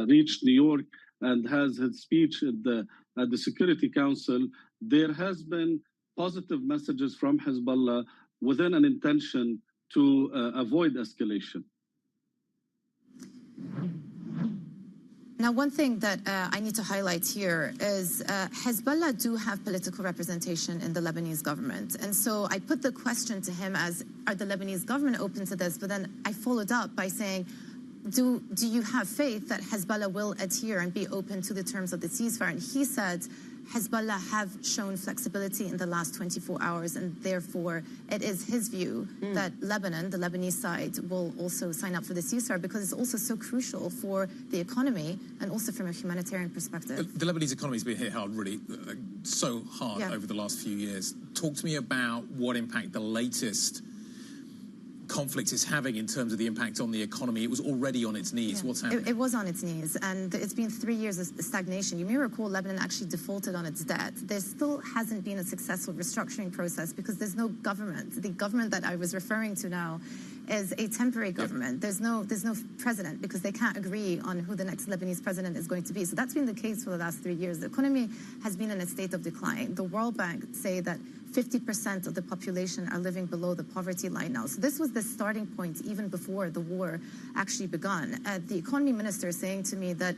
[SPEAKER 21] reached New York and has his speech at the Security Council. There has been positive messages from Hezbollah within an intention to avoid escalation.
[SPEAKER 12] Now, one thing that I need to highlight here is Hezbollah do have political representation in the Lebanese government. And so I put the question to him as, are the Lebanese government open to this? But then I followed up by saying, do you have faith that Hezbollah will adhere and be open to the terms of the ceasefire? And he said, Hezbollah have shown flexibility in the last 24 hours, and therefore it is his view that Lebanon, the Lebanese side, will also sign up for the ceasefire because it's also so crucial for the economy and also from a humanitarian perspective.
[SPEAKER 2] The Lebanese economy has been hit hard, really, so hard over the last few years. Talk to me about what impact the latest conflict is having in terms of the impact on the economy. It was already on its knees. What's happening?
[SPEAKER 12] It was on its knees, and it's been 3 years of stagnation. You may recall Lebanon actually defaulted on its debt. There still hasn't been a successful restructuring process because there's no government. The government that I was referring to now is a temporary government. There's no president because they can't agree on who the next Lebanese president is going to be. So that's been the case for the last 3 years. The economy has been in a state of decline. The World Bank say that 50% of the population are living below the poverty line now. So this was the starting point even before the war actually begun. The economy minister is saying to me that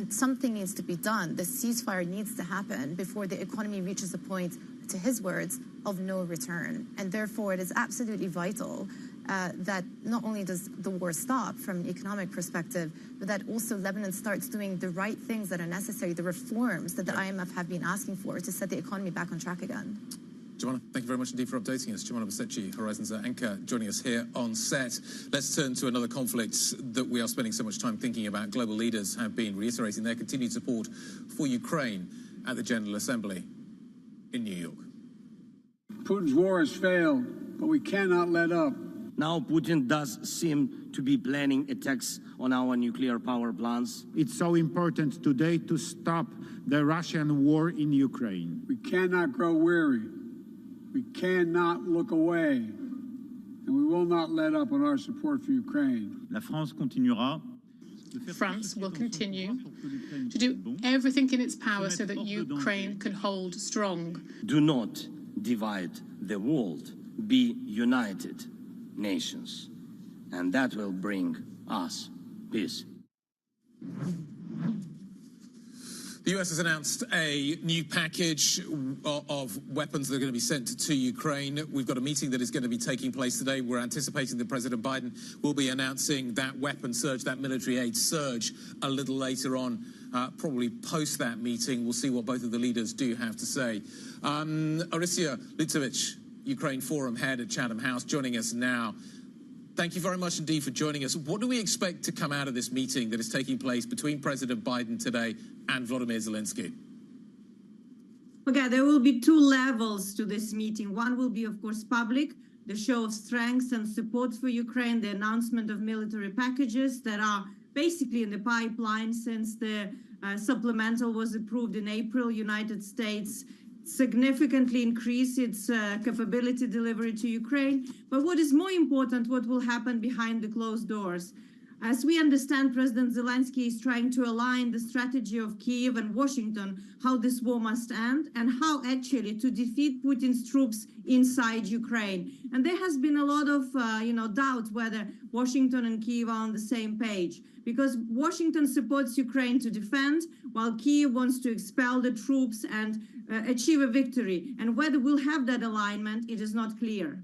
[SPEAKER 12] something needs to be done. The ceasefire needs to happen before the economy reaches a point, to his words, of no return. And therefore, it is absolutely vital that not only does the war stop from an economic perspective, but that also Lebanon starts doing the right things that are necessary, the reforms that the IMF have been asking for to set the economy back on track again.
[SPEAKER 2] Jemana, thank you very much indeed for updating us. Jemana Basetchi, Horizon's anchor, joining us here on set. Let's turn to another conflict that we are spending so much time thinking about. Global leaders have been reiterating their continued support for Ukraine at the General Assembly in New York.
[SPEAKER 13] Putin's war has failed, but we cannot let up.
[SPEAKER 14] Now Putin does seem to be planning attacks on our nuclear power plants.
[SPEAKER 16] It's so important today to stop the Russian war in Ukraine.
[SPEAKER 13] We cannot grow weary. We cannot look away. And we will not let up on our support for Ukraine.
[SPEAKER 24] La France continuera.
[SPEAKER 25] France will continue to do everything in its power so that Ukraine can hold strong.
[SPEAKER 14] Do not divide the world. Be united nations. And that will bring us peace.
[SPEAKER 2] The US has announced a new package of weapons that are going to be sent to Ukraine. We've got a meeting that is going to be taking place today. We're anticipating that President Biden will be announcing that weapon surge, that military aid surge, a little later on, probably post that meeting. We'll see what both of the leaders do have to say. Orysia Lutovic, Ukraine Forum head at Chatham House, joining us now. Thank you very much indeed for joining us. What do we expect to come out of this meeting that is taking place between President Biden today and Volodymyr Zelensky?
[SPEAKER 26] Okay, there will be two levels to this meeting. One will be, of course, public, the show of strength and support for Ukraine, the announcement of military packages that are basically in the pipeline since the supplemental was approved in April. United States significantly increase its capability delivery to Ukraine. But what is more important, what will happen behind the closed doors? As we understand, President Zelensky is trying to align the strategy of Kyiv and Washington, how this war must end, and how actually to defeat Putin's troops inside Ukraine. And there has been a lot of doubt whether Washington and Kyiv are on the same page, because Washington supports Ukraine to defend, while Kyiv wants to expel the troops and achieve a victory. And whether we'll have that alignment, it is not clear.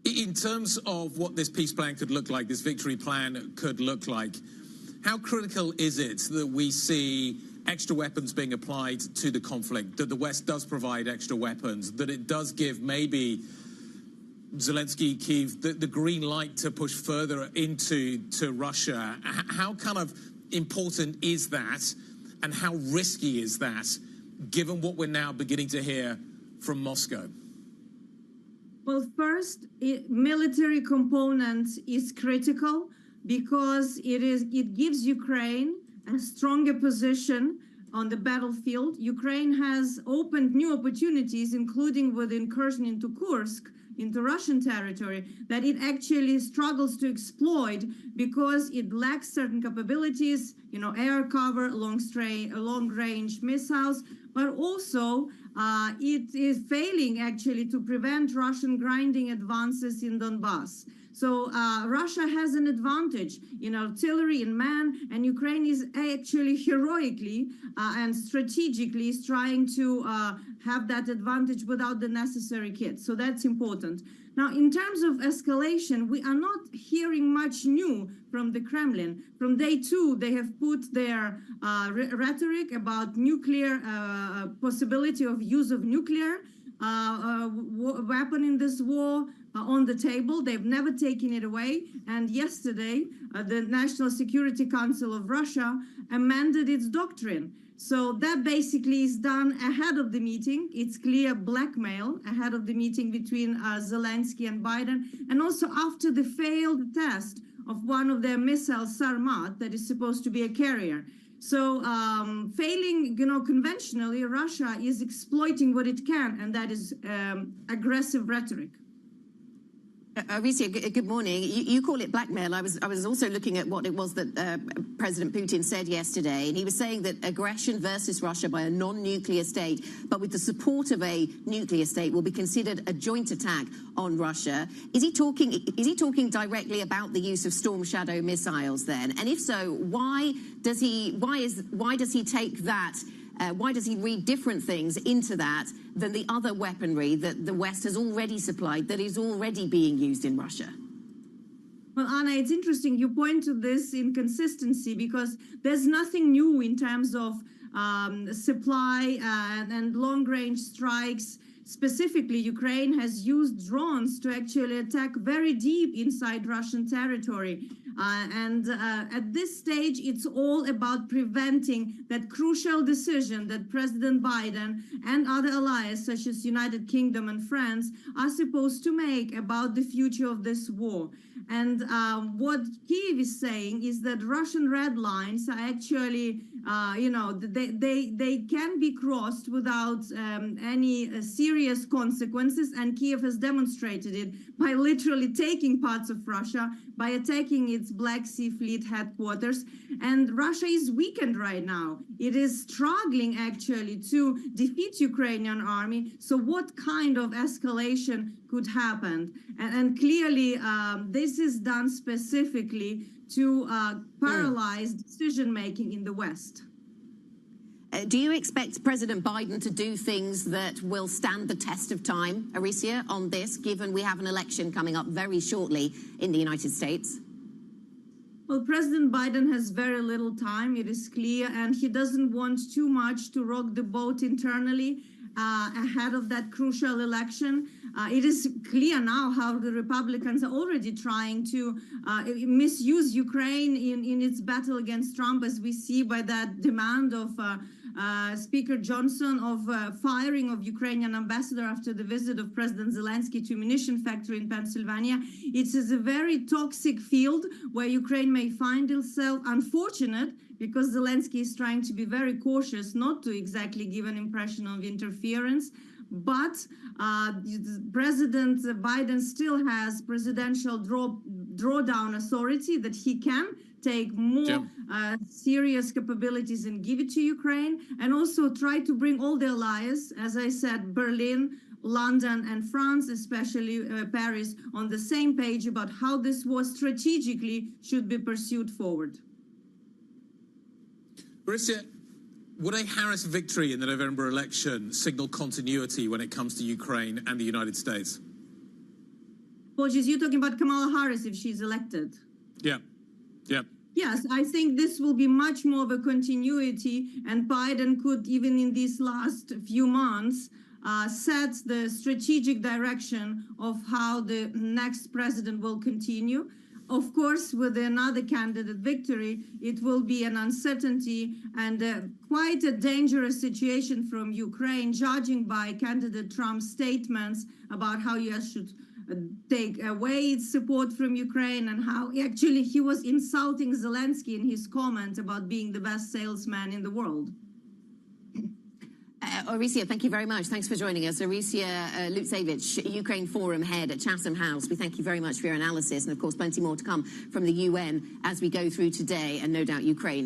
[SPEAKER 2] In terms of what this peace plan could look like, this victory plan could look like, how critical is it that we see extra weapons being applied to the conflict, that the West does provide extra weapons, that it does give maybe Zelensky, Kyiv, the green light to push further into Russia? How kind of important is that, and how risky is that, given what we're now beginning to hear from Moscow?
[SPEAKER 26] Well, first, military component is critical because it gives Ukraine a stronger position on the battlefield. Ukraine has opened new opportunities, including with incursion into Kursk, into Russian territory, that it actually struggles to exploit because it lacks certain capabilities, air cover, long-range missiles, but also it is failing actually to prevent Russian grinding advances in Donbass. So Russia has an advantage in artillery, in man, and Ukraine is actually heroically and strategically is trying to have that advantage without the necessary kits. So that's important. Now, in terms of escalation, we are not hearing much new from the Kremlin. From day two, they have put their rhetoric about nuclear possibility of use of nuclear weapon in this war on the table. They've never taken it away. And yesterday, the National Security Council of Russia amended its doctrine. So that basically is done ahead of the meeting. It's clear blackmail ahead of the meeting between Zelensky and Biden, and also after the failed test of one of their missiles, Sarmat, that is supposed to be a carrier. So failing, conventionally, Russia is exploiting what it can, and that is aggressive rhetoric.
[SPEAKER 1] Orysia, good morning. You call it blackmail. I was also looking at what it was that President Putin said yesterday, and he was saying that aggression versus Russia by a non-nuclear state, but with the support of a nuclear state, will be considered a joint attack on Russia. Is he talking directly about the use of Storm Shadow missiles then? And if so, why does he take that? Why does he read different things into that than the other weaponry that the West has already supplied, that is already being used in Russia?
[SPEAKER 26] Well, Anna, it's interesting you point to this inconsistency because there's nothing new in terms of supply and long-range strikes. Specifically, Ukraine has used drones to actually attack very deep inside Russian territory. At this stage, it's all about preventing that crucial decision that President Biden and other allies, such as United Kingdom and France, are supposed to make about the future of this war. And what Kyiv is saying is that Russian red lines are actually, they can be crossed without any serious consequences. And Kyiv has demonstrated it by literally taking parts of Russia, by attacking its Black Sea Fleet headquarters. And Russia is weakened right now. It is struggling actually to defeat Ukrainian army. So what kind of escalation could happen? And clearly, this is done specifically to paralyze decision-making in the West.
[SPEAKER 1] Do you expect President Biden to do things that will stand the test of time, Aricia, on this, given we have an election coming up very shortly in the United States?
[SPEAKER 26] Well, President Biden has very little time, it is clear, and he doesn't want too much to rock the boat internally ahead of that crucial election. It is clear now how the Republicans are already trying to misuse Ukraine in its battle against Trump, as we see by that demand of Speaker Johnson of firing of Ukrainian ambassador after the visit of President Zelensky to a munition factory in Pennsylvania. It is a very toxic field where Ukraine may find itself. Unfortunate, because Zelensky is trying to be very cautious not to exactly give an impression of interference. But President Biden still has presidential drawdown authority that he can take more serious capabilities and give it to Ukraine, and also try to bring all the allies, as I said, Berlin, London and France, especially Paris, on the same page about how this war strategically should be pursued forward.
[SPEAKER 2] Marissa, would a Harris victory in the November election signal continuity when it comes to Ukraine and the United States?
[SPEAKER 26] Apologies, you're talking about Kamala Harris if she's elected?
[SPEAKER 2] Yeah. Yeah.
[SPEAKER 26] Yes, I think this will be much more of a continuity, and Biden could, even in these last few months, set the strategic direction of how the next president will continue. Of course, with another candidate victory, it will be an uncertainty and quite a dangerous situation from Ukraine, judging by candidate Trump's statements about how U.S. should take away its support from Ukraine, and how actually he was insulting Zelensky in his comment about being the best salesman in the world.
[SPEAKER 1] Aricia, thank you very much. Thanks for joining us. Aricia Lutsevich, Ukraine Forum Head at Chatham House. We thank you very much for your analysis, and of course plenty more to come from the UN as we go through today, and no doubt Ukraine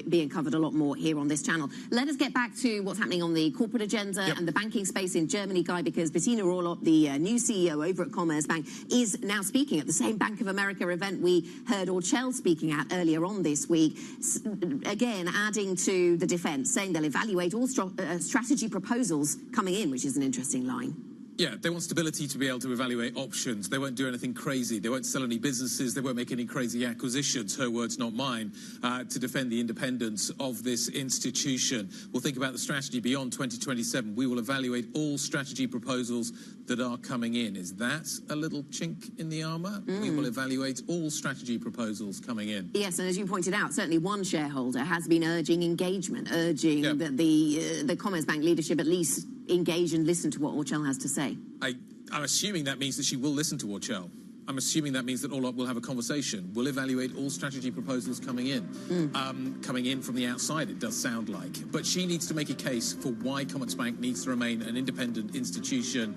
[SPEAKER 1] being covered a lot more here on this channel. Let us get back to what's happening on the corporate agenda and the banking space in Germany, Guy, because Bettina Orlop, the new CEO over at Commerzbank, is now speaking at the same Bank of America event we heard Orchel speaking at earlier on this week, again adding to the defence, saying they'll evaluate all strategy proposals coming in, which is an interesting line.
[SPEAKER 2] Yeah, they want stability to be able to evaluate options. They won't do anything crazy. They won't sell any businesses. They won't make any crazy acquisitions, her words, not mine, to defend the independence of this institution. We'll think about the strategy beyond 2027. We will evaluate all strategy proposals that are coming in. Is that a little chink in the armour? We will evaluate all strategy proposals coming in.
[SPEAKER 1] Yes, and as you pointed out, certainly one shareholder has been urging engagement, urging that the Commerzbank leadership at least engage and listen to what Orchel has to say.
[SPEAKER 2] I'm assuming that means that she will listen to Orchel. I'm assuming that means that Orlop will have a conversation. We'll evaluate all strategy proposals coming in. Coming in from the outside, it does sound like. But she needs to make a case for why Commerzbank needs to remain an independent institution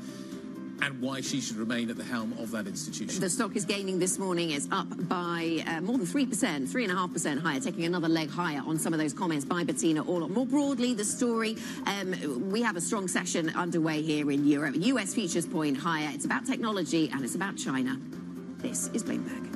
[SPEAKER 2] and why she should remain at the helm of that institution.
[SPEAKER 1] The stock is gaining this morning. It's up by more than 3%, 3.5% higher, taking another leg higher on some of those comments by Bettina Orlop. More broadly, the story, we have a strong session underway here in Europe. US futures point higher. It's about technology and it's about China. This is Bloomberg.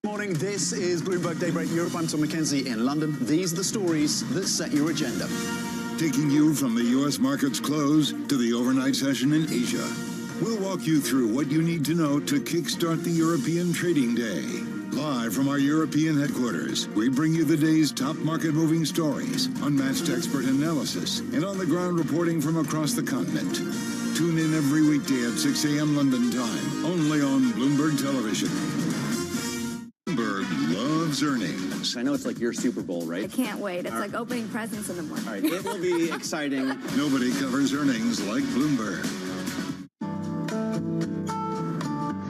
[SPEAKER 23] Morning, this is Bloomberg Daybreak Europe. I'm Tom McKenzie in London. These are the stories that set your agenda.
[SPEAKER 5] Taking you from the U.S. market's close to the overnight session in Asia. We'll walk you through what you need to know to kickstart the European trading day. Live from our European headquarters, we bring you the day's top market-moving stories, unmatched expert analysis, and on-the-ground reporting from across the continent. Tune in every weekday at 6 a.m. London time, only on Bloomberg Television. Bloomberg loves earnings.
[SPEAKER 23] I know it's like your Super Bowl, right?
[SPEAKER 6] I can't wait. It's like opening presents in the morning.
[SPEAKER 23] All right, it will be exciting.
[SPEAKER 5] Nobody covers earnings like Bloomberg.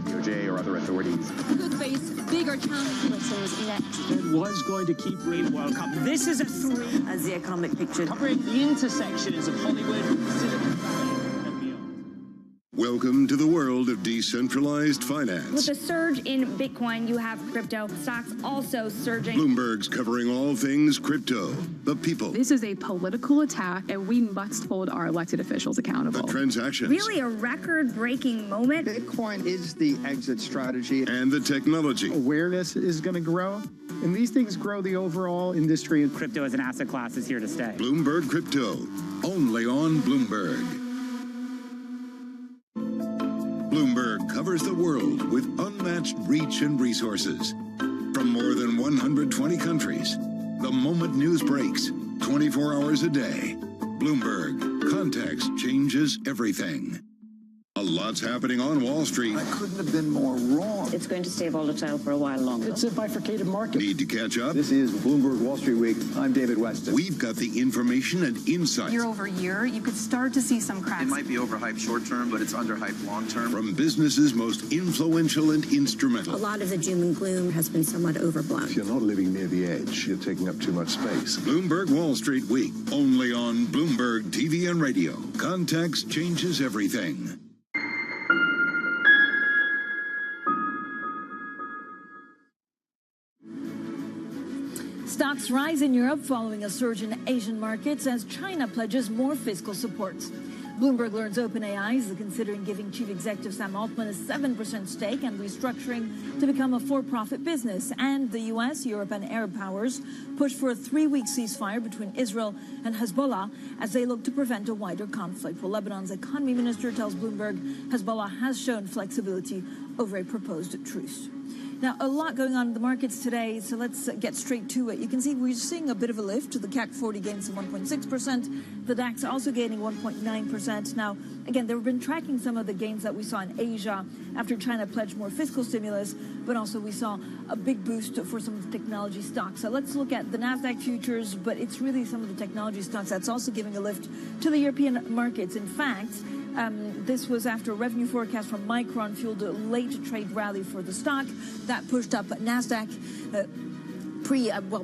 [SPEAKER 23] DOJ or other authorities.
[SPEAKER 18] Could face bigger challenges next.
[SPEAKER 21] It was going to keep reading World Cup. This is a 3
[SPEAKER 3] as the economic picture.
[SPEAKER 21] covering the intersections of Hollywood, Silicon Valley, and beyond.
[SPEAKER 5] Welcome to the world of decentralized finance.
[SPEAKER 6] With a surge in Bitcoin, you have crypto stocks also surging.
[SPEAKER 5] Bloomberg's covering all things crypto, the people,
[SPEAKER 15] This is a political attack, and we must hold our elected officials accountable.
[SPEAKER 5] the transactions,
[SPEAKER 6] Really a record-breaking moment.
[SPEAKER 17] Bitcoin is the exit strategy.
[SPEAKER 5] and the technology.
[SPEAKER 17] Awareness is going to grow, and these things grow the overall industry.
[SPEAKER 19] Crypto as an asset class is here to stay.
[SPEAKER 5] Bloomberg Crypto, only on Bloomberg. Bloomberg covers the world with unmatched reach and resources. From more than 120 countries, the moment news breaks, 24 hours a day. Bloomberg, context changes everything. A lot's happening on Wall Street.
[SPEAKER 3] I couldn't have been more wrong.
[SPEAKER 20] It's going to stay volatile for a while longer.
[SPEAKER 21] It's a bifurcated market.
[SPEAKER 5] Need to catch up?
[SPEAKER 17] This is Bloomberg Wall Street Week. I'm David Weston.
[SPEAKER 5] We've got the information and insight.
[SPEAKER 24] Year over year, you could start to see some cracks.
[SPEAKER 23] It might be overhyped short term, but it's underhyped long term.
[SPEAKER 5] From businesses most influential and instrumental.
[SPEAKER 20] A lot of the doom and gloom has been somewhat overblown.
[SPEAKER 27] If you're not living near the edge, you're taking up too much space.
[SPEAKER 5] Bloomberg Wall Street Week, only on Bloomberg TV and radio. Context changes everything.
[SPEAKER 22] Stocks rise in Europe following a surge in Asian markets as China pledges more fiscal support. Bloomberg learns OpenAI is considering giving Chief Executive Sam Altman a 7% stake and restructuring to become a for-profit business. And the U.S., Europe, and Arab powers push for a 3-week ceasefire between Israel and Hezbollah as they look to prevent a wider conflict. Well, Lebanon's economy minister tells Bloomberg Hezbollah has shown flexibility over a proposed truce. Now, a lot going on in the markets today, so let's get straight to it. You can see we're seeing a bit of a lift. The CAC 40 gains some 1.6%. The DAX also gaining 1.9%. Now, again, they've been tracking some of the gains that we saw in Asia after China pledged more fiscal stimulus, but also we saw a big boost for some of the technology stocks. So let's look at the NASDAQ futures, but it's really some of the technology stocks that's also giving a lift to the European markets. In fact, this was after a revenue forecast from Micron fueled a late trade rally for the stock that pushed up NASDAQ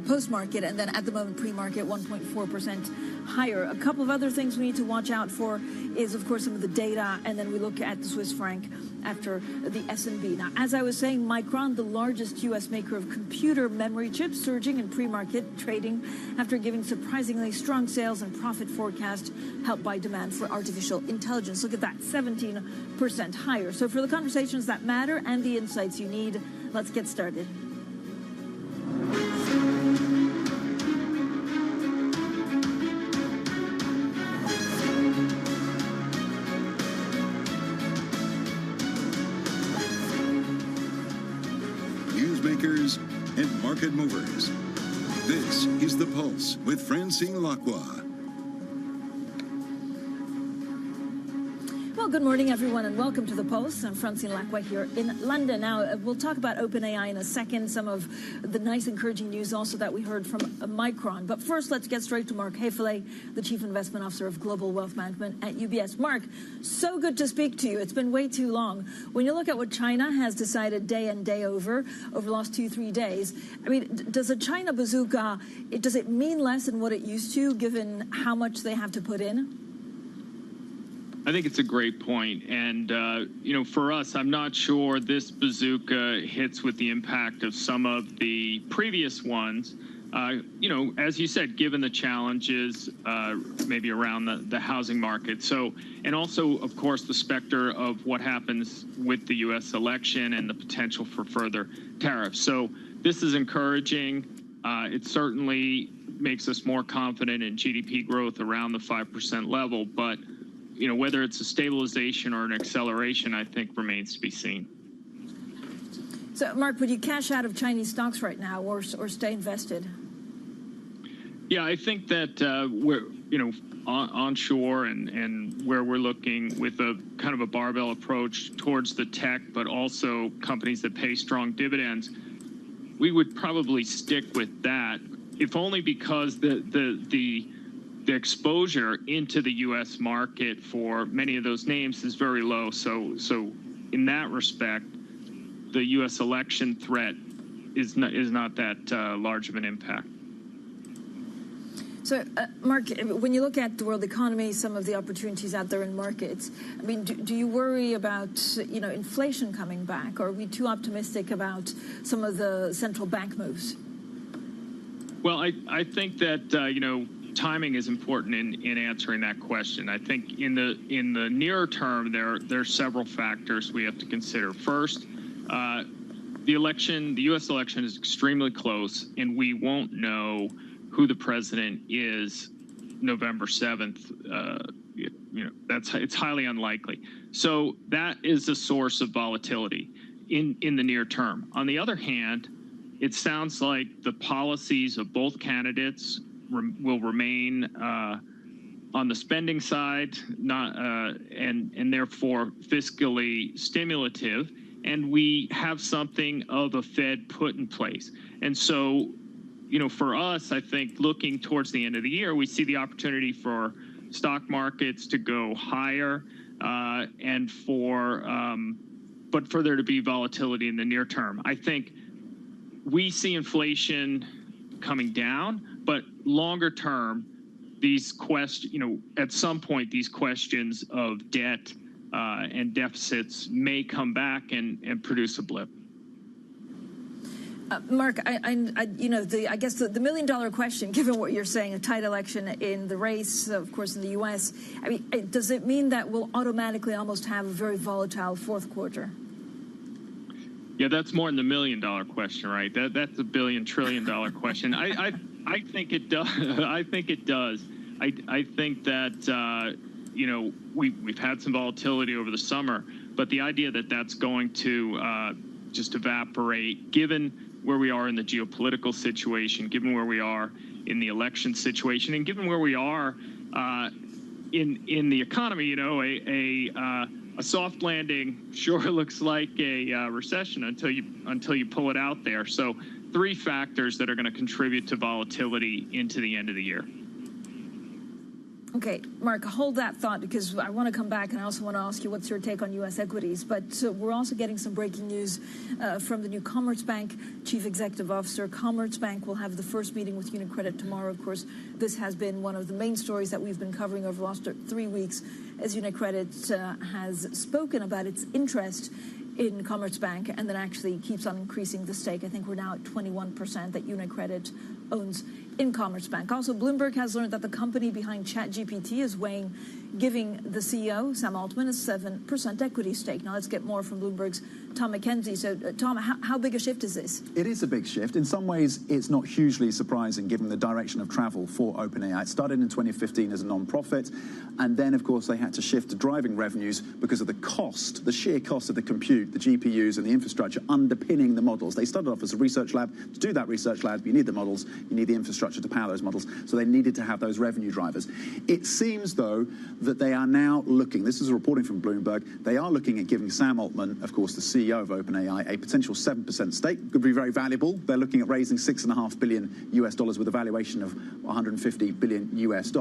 [SPEAKER 22] post-market, and then at the moment pre-market 1.4% higher. A couple of other things we need to watch out for is, of course, some of the data, and then we look at the Swiss franc after the S&P. Now, as I was saying, Micron, the largest U.S. maker of computer memory chips, surging in pre-market trading after giving surprisingly strong sales and profit forecast helped by demand for artificial intelligence. Look at that, 17% higher. So for the conversations that matter and the insights you need, let's get started.
[SPEAKER 5] Newsmakers and market movers. This is The Pulse with Francine Lacqua.
[SPEAKER 22] Well, good morning, everyone, and welcome to The Pulse. I'm Francine Lacqua here in London. Now, we'll talk about OpenAI in a second, some of the nice, encouraging news also that we heard from Micron. But first, let's get straight to Mark Hefele, the Chief Investment Officer of Global Wealth Management at UBS. Mark, so good to speak to you. It's been way too long. When you look at what China has decided day and day over the last 2-3 days, I mean, does a China bazooka, does it mean less than what it used to, given how much they have to put in?
[SPEAKER 28] I think it's a great point. And, for us, I'm not sure this bazooka hits with the impact of some of the previous ones. you know, as you said, given the challenges maybe around the housing market. So, and also, of course, the specter of what happens with the U.S. election and the potential for further tariffs. So this is encouraging. It certainly makes us more confident in GDP growth around the 5% level. But, you know, whether it's a stabilization or an acceleration, I think remains to be seen.
[SPEAKER 22] So, Mark, would you cash out of Chinese stocks right now or stay invested?
[SPEAKER 28] Yeah, I think that we're, you know, onshore and where we're looking with a kind of a barbell approach towards the tech, but also companies that pay strong dividends, we would probably stick with that, if only because the exposure into the U.S. market for many of those names is very low. So in that respect, the U.S. election threat is not that large of an impact.
[SPEAKER 22] So, Mark, when you look at the world economy, some of the opportunities out there in markets, I mean, do you worry about, you know, inflation coming back? Or are we too optimistic about some of the central bank moves?
[SPEAKER 28] Well, I think that, you know, timing is important in answering that question. I think in the nearer term, there are several factors we have to consider. First, the U.S. election is extremely close, and we won't know who the president is November 7th. You know, it's highly unlikely. So that is a source of volatility in the near term. On the other hand, it sounds like the policies of both candidates will remain on the spending side, and therefore fiscally stimulative. And we have something of a Fed put in place. And so, you know, for us, I think looking towards the end of the year, we see the opportunity for stock markets to go higher and but for there to be volatility in the near term. I think we see inflation coming down, but longer term, you know, at some point, these questions of debt and deficits may come back and produce a blip.
[SPEAKER 22] Mark, you know, I guess the million-dollar question, given what you're saying, a tight election in the race, of course, in the U.S., I mean, does it mean that we'll automatically almost have a very volatile fourth quarter?
[SPEAKER 28] Yeah, that's more than the million-dollar question, right? That's a billion-trillion-dollar question. I think it does. I think it does. I think that you know, we've had some volatility over the summer, but the idea that that's going to just evaporate, given where we are in the geopolitical situation, given where we are in the election situation, and given where we are in the economy, you know, a soft landing sure looks like a recession until you pull it out there. So 3 factors that are going to contribute to volatility into the end of the year.
[SPEAKER 22] Okay, Mark, hold that thought because I want to come back and I also want to ask you what's your take on U.S. equities. But we're also getting some breaking news from the new Commerzbank Chief Executive Officer. Commerzbank will have the first meeting with UniCredit tomorrow. Of course, this has been one of the main stories that we've been covering over the last 3 weeks as UniCredit has spoken about its interest in Commerzbank and then actually keeps on increasing the stake. I think we're now at 21% that UniCredit owns in Commerzbank. Also, Bloomberg has learned that the company behind ChatGPT is weighing giving the CEO, Sam Altman, a 7% equity stake. Now let's get more from Bloomberg's Tom McKenzie. So, Tom, how big a shift is this?
[SPEAKER 4] It is a big shift. In some ways, it's not hugely surprising given the direction of travel for OpenAI. It started in 2015 as a non-profit, and then, of course, they had to shift to driving revenues because of the cost, the sheer cost of the compute, the GPUs and the infrastructure underpinning the models. They started off as a research lab. To do that research lab, you need the models, you need the infrastructure to power those models, so they needed to have those revenue drivers. It seems, though, that they are now looking, this is a reporting from Bloomberg, they are looking at giving Sam Altman, of course, the CEO of OpenAI, a potential 7% stake. Could be very valuable. They're looking at raising $6.5 billion US with a valuation of $150 billion US.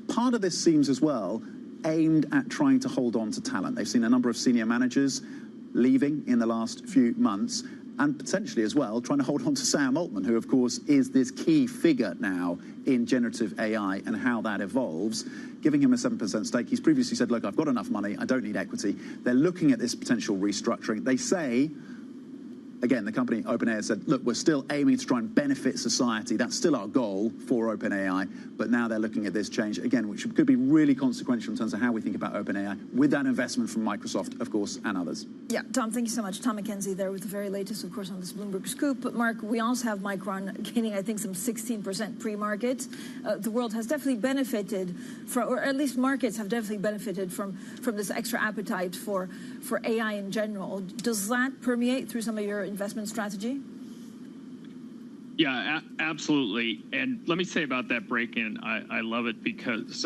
[SPEAKER 4] Part of this seems as well aimed at trying to hold on to talent. They've seen a number of senior managers leaving in the last few months, and potentially as well trying to hold on to Sam Altman, who, of course, is this key figure now in generative AI and how that evolves, giving him a 7% stake. He's previously said, look, I've got enough money, I don't need equity. They're looking at this potential restructuring. They say again, the company OpenAI said, look, we're still aiming to try and benefit society. That's still our goal for OpenAI. But now they're looking at this change, again, which could be really consequential in terms of how we think about OpenAI with that investment from Microsoft, of course, and others.
[SPEAKER 22] Yeah, Tom, thank you so much. Tom McKenzie there with the very latest, of course, on this Bloomberg Scoop. But Mark, we also have Micron gaining, I think, some 16% pre-market. The world has definitely benefited from, or at least markets have definitely benefited from this extra appetite for AI in general. Does that permeate through some of your investment strategy?
[SPEAKER 28] Yeah, absolutely. And let me say about that break-in, I love it because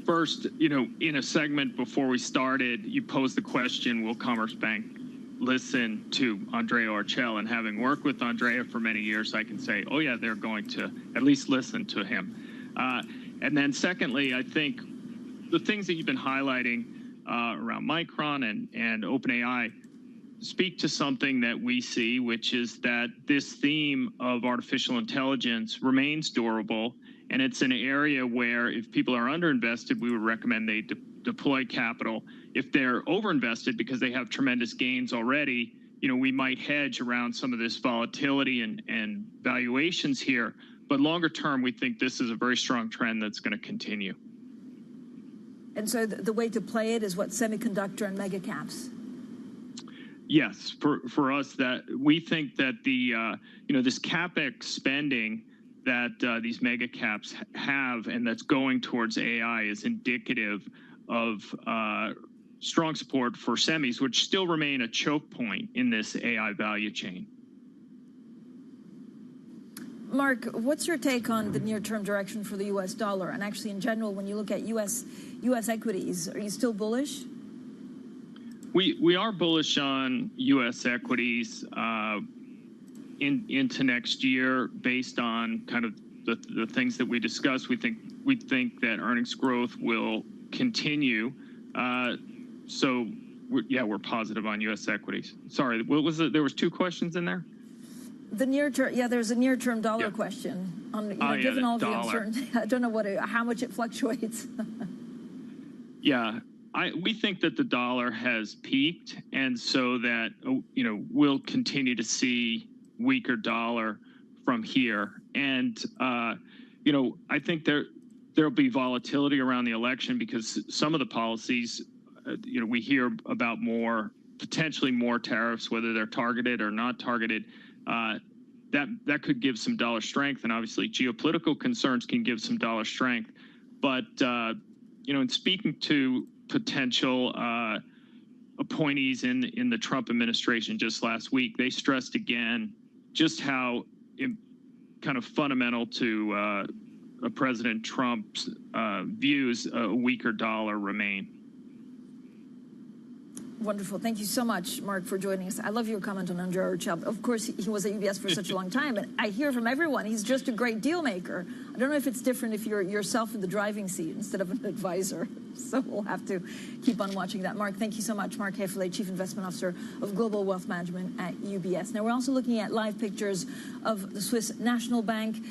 [SPEAKER 28] first, in a segment before we started, you posed the question, will Commerce Bank listen to Andrea Orcel? And having worked with Andrea for many years, I can say, oh yeah, they're going to at least listen to him. And then secondly, I think the things that you've been highlighting around Micron and OpenAI speak to something that we see, which is that this theme of artificial intelligence remains durable, and it's an area where if people are underinvested, we would recommend they deploy capital. If they're overinvested because they have tremendous gains already, we might hedge around some of this volatility and valuations here. But longer term, we think this is a very strong trend that's going to continue.
[SPEAKER 22] And so the way to play it is what, semiconductor and mega caps?
[SPEAKER 28] Yes, for us, that we think that the this CapEx spending that these mega caps have and that's going towards AI is indicative of strong support for semis, which still remain a choke point in this AI value chain.
[SPEAKER 22] Mark, what's your take on the near-term direction for the U.S. dollar? And actually, in general, when you look at U.S. equities, are you still bullish?
[SPEAKER 28] We are bullish on U.S. equities into next year based on kind of the things that we discussed. We think that earnings growth will continue. So we're positive on U.S. equities. Sorry, what was it? There was two questions in there.
[SPEAKER 22] The near term, there's a near-term dollar question. Given all the uncertainty, I don't know how much it fluctuates.
[SPEAKER 28] Yeah. We think that the dollar has peaked, and so that we'll continue to see weaker dollar from here. And I think there'll be volatility around the election because some of the policies, we hear about potentially more tariffs, whether they're targeted or not targeted. That could give some dollar strength, and obviously geopolitical concerns can give some dollar strength. But in speaking to potential appointees in the Trump administration just last week, they stressed again just how kind of fundamental to President Trump's views a weaker dollar remain.
[SPEAKER 22] Wonderful. Thank you so much, Mark, for joining us. I love your comment on Andrea Orcel. Of course, he was at UBS for such a long time, and I hear from everyone he's just a great deal maker. I don't know if it's different if you're yourself in the driving seat instead of an advisor. So we'll have to keep on watching that. Mark, thank you so much. Mark Hefele, Chief Investment Officer of Global Wealth Management at UBS. Now, we're also looking at live pictures of the Swiss National Bank,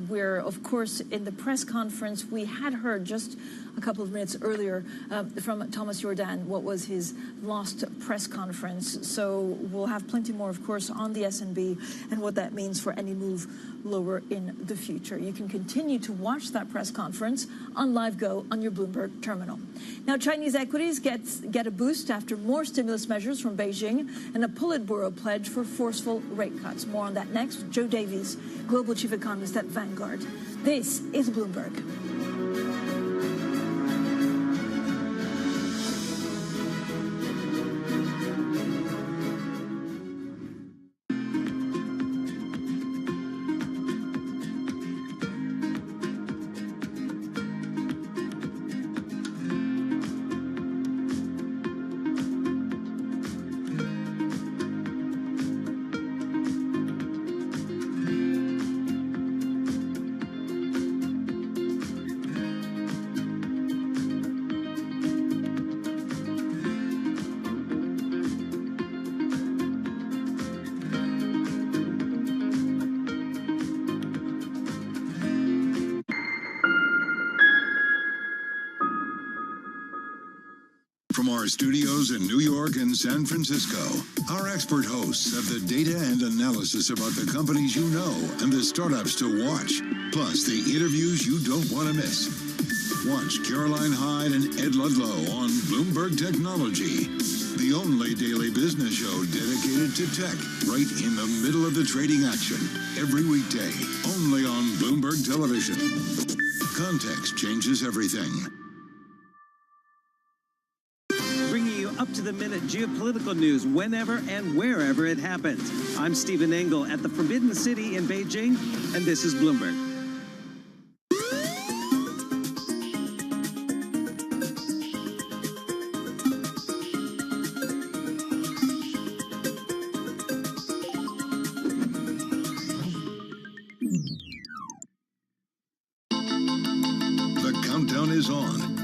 [SPEAKER 22] where, of course, in the press conference, we had heard just a couple of minutes earlier from Thomas Jordan what was his last press conference. So we'll have plenty more, of course, on the S&B and what that means for any move lower in the future. You can continue to watch that press conference on LiveGo on your Bloomberg terminal. Now, Chinese equities get a boost after more stimulus measures from Beijing and a Politburo pledge for forceful rate cuts. More on that next with Joe Davies, Global Chief Economist at Vanguard. This is Bloomberg.
[SPEAKER 5] our studios in New York and San Francisco, our expert hosts have the data and analysis about the companies you know and the startups to watch, plus the interviews you don't want to miss. Watch Caroline Hyde and Ed Ludlow on Bloomberg Technology, the only daily business show dedicated to tech, right in the middle of the trading action, every weekday, only on Bloomberg Television. Context changes everything.
[SPEAKER 7] Bringing you up-to-the-minute geopolitical news whenever and wherever it happens. I'm Stephen Engel at the Forbidden City in Beijing, and this is Bloomberg.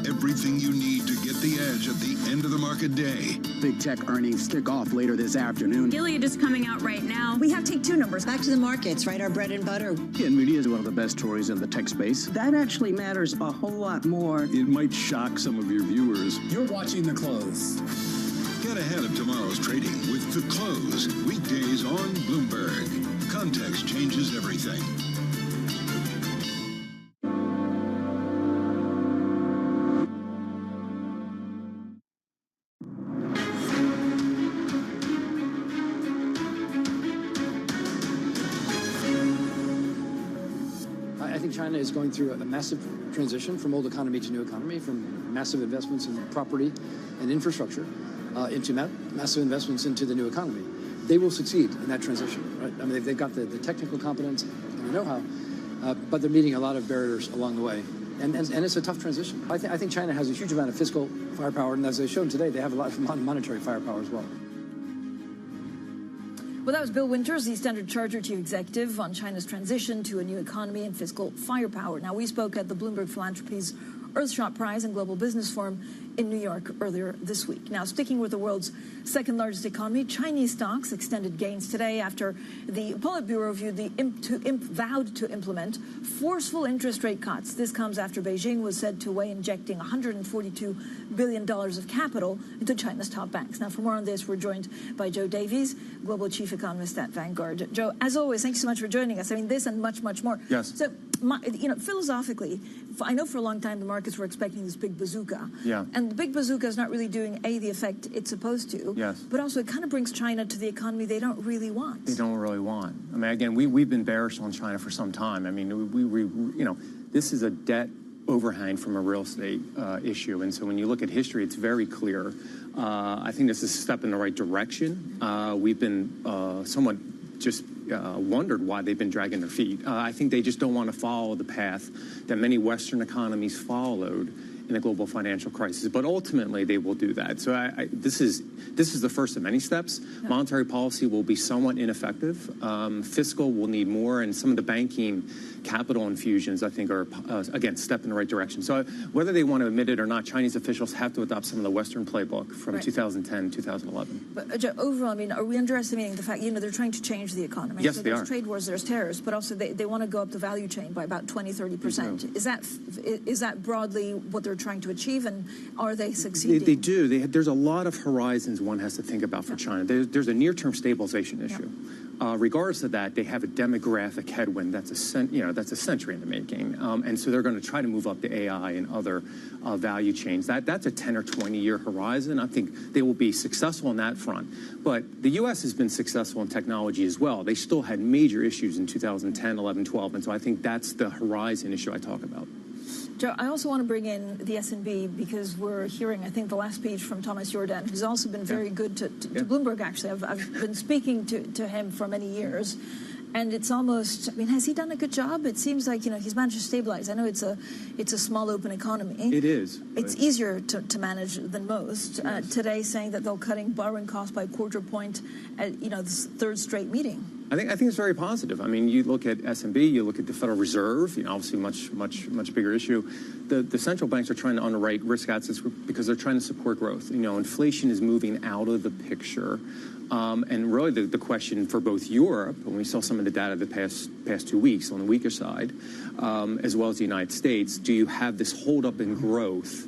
[SPEAKER 5] Everything you need to get the edge at the end of the market day.
[SPEAKER 23] Big tech earnings kick off later this afternoon.
[SPEAKER 6] Gilead is coming out right now.
[SPEAKER 8] We have take two numbers. Back to the markets, right? Our bread and butter.
[SPEAKER 23] NVIDIA is one of the best stories in the tech space.
[SPEAKER 9] That actually matters a whole lot more.
[SPEAKER 23] It might shock some of your viewers.
[SPEAKER 10] You're watching The Close.
[SPEAKER 5] Get ahead of tomorrow's trading with The Close. Weekdays on Bloomberg. Context changes everything.
[SPEAKER 11] China is going through a massive transition from old economy to new economy, from massive investments in property and infrastructure into massive investments into the new economy. They will succeed in that transition, right? I mean, they've got the technical competence and the know-how, but they're meeting a lot of barriers along the way. And it's a tough transition. I think China has a huge amount of fiscal firepower, and as they've shown today, they have a lot of monetary firepower as well.
[SPEAKER 22] Well, that was Bill Winters, the Standard Chartered Chief Executive, on China's transition to a new economy and fiscal firepower. Now, we spoke at the Bloomberg Philanthropies Earthshot Prize and Global Business Forum in New York earlier this week. Now, sticking with the world's second largest economy, Chinese stocks extended gains today after the Politburo vowed to implement forceful interest rate cuts. This comes after Beijing was said to weigh injecting $142 billion of capital into China's top banks. Now, for more on this, we're joined by Joe Davies, Global Chief Economist at Vanguard. Joe, as always, thanks so much for joining us. I mean, this and much, much more.
[SPEAKER 4] Yes.
[SPEAKER 22] So, philosophically, I know for a long time the markets were expecting this big bazooka.
[SPEAKER 4] Yeah.
[SPEAKER 22] And the big bazooka is not really doing, the effect it's supposed to.
[SPEAKER 4] Yes.
[SPEAKER 22] But also it kind of brings China to the economy they don't really want.
[SPEAKER 4] They don't really want. I mean, again, we've been bearish on China for some time. I mean, this is a debt overhang from a real estate issue. And so when you look at history, it's very clear. I think this is a step in the right direction. We've been somewhat just wondered why they've been dragging their feet. I think they just don't want to follow the path that many Western economies followed in the global financial crisis, but ultimately they will do that. So this is the first of many steps. Yeah. Monetary policy will be somewhat ineffective. Fiscal will need more, and some of the banking capital infusions, I think, are, again, step in the right direction. So whether they want to admit it or not, Chinese officials have to adopt some of the Western playbook from 2010, 2011.
[SPEAKER 22] But Joe, overall, I mean, are we underestimating the fact, they're trying to change the economy?
[SPEAKER 4] Yes,
[SPEAKER 22] so
[SPEAKER 4] they are.
[SPEAKER 22] There's trade wars, there's tariffs, but also they want to go up the value chain by about 20-30%. Is that broadly what they're trying to achieve, and are they succeeding?
[SPEAKER 4] They do. There's a lot of horizons one has to think about for China. There's a near-term stabilization issue. Regardless of that, they have a demographic headwind that's a century in the making, and so they're going to try to move up to AI and other value chains. That's a 10 or 20-year horizon. I think they will be successful on that front. But the U.S. has been successful in technology as well. They still had major issues in 2010, 11, 12, and so I think that's the horizon issue I talk about.
[SPEAKER 22] Joe, I also want to bring in the S&P because we're hearing, I think, the last speech from Thomas Jordan, who's also been very good to Bloomberg, actually. I've been speaking to him for many years. And it's almost, has he done a good job? It seems like, he's managed to stabilize. I know it's a small open economy.
[SPEAKER 4] It is.
[SPEAKER 22] It's easier to manage than most. Yes. Today saying that they're cutting borrowing costs by a quarter point at, this third straight meeting.
[SPEAKER 4] I think it's very positive. I mean, you look at S&P, you look at the Federal Reserve, obviously much bigger issue. The central banks are trying to underwrite risk assets because they're trying to support growth. Inflation is moving out of the picture. And really the question for both Europe, and we saw some of the data the past 2 weeks on the weaker side, as well as the United States, do you have this hold up in growth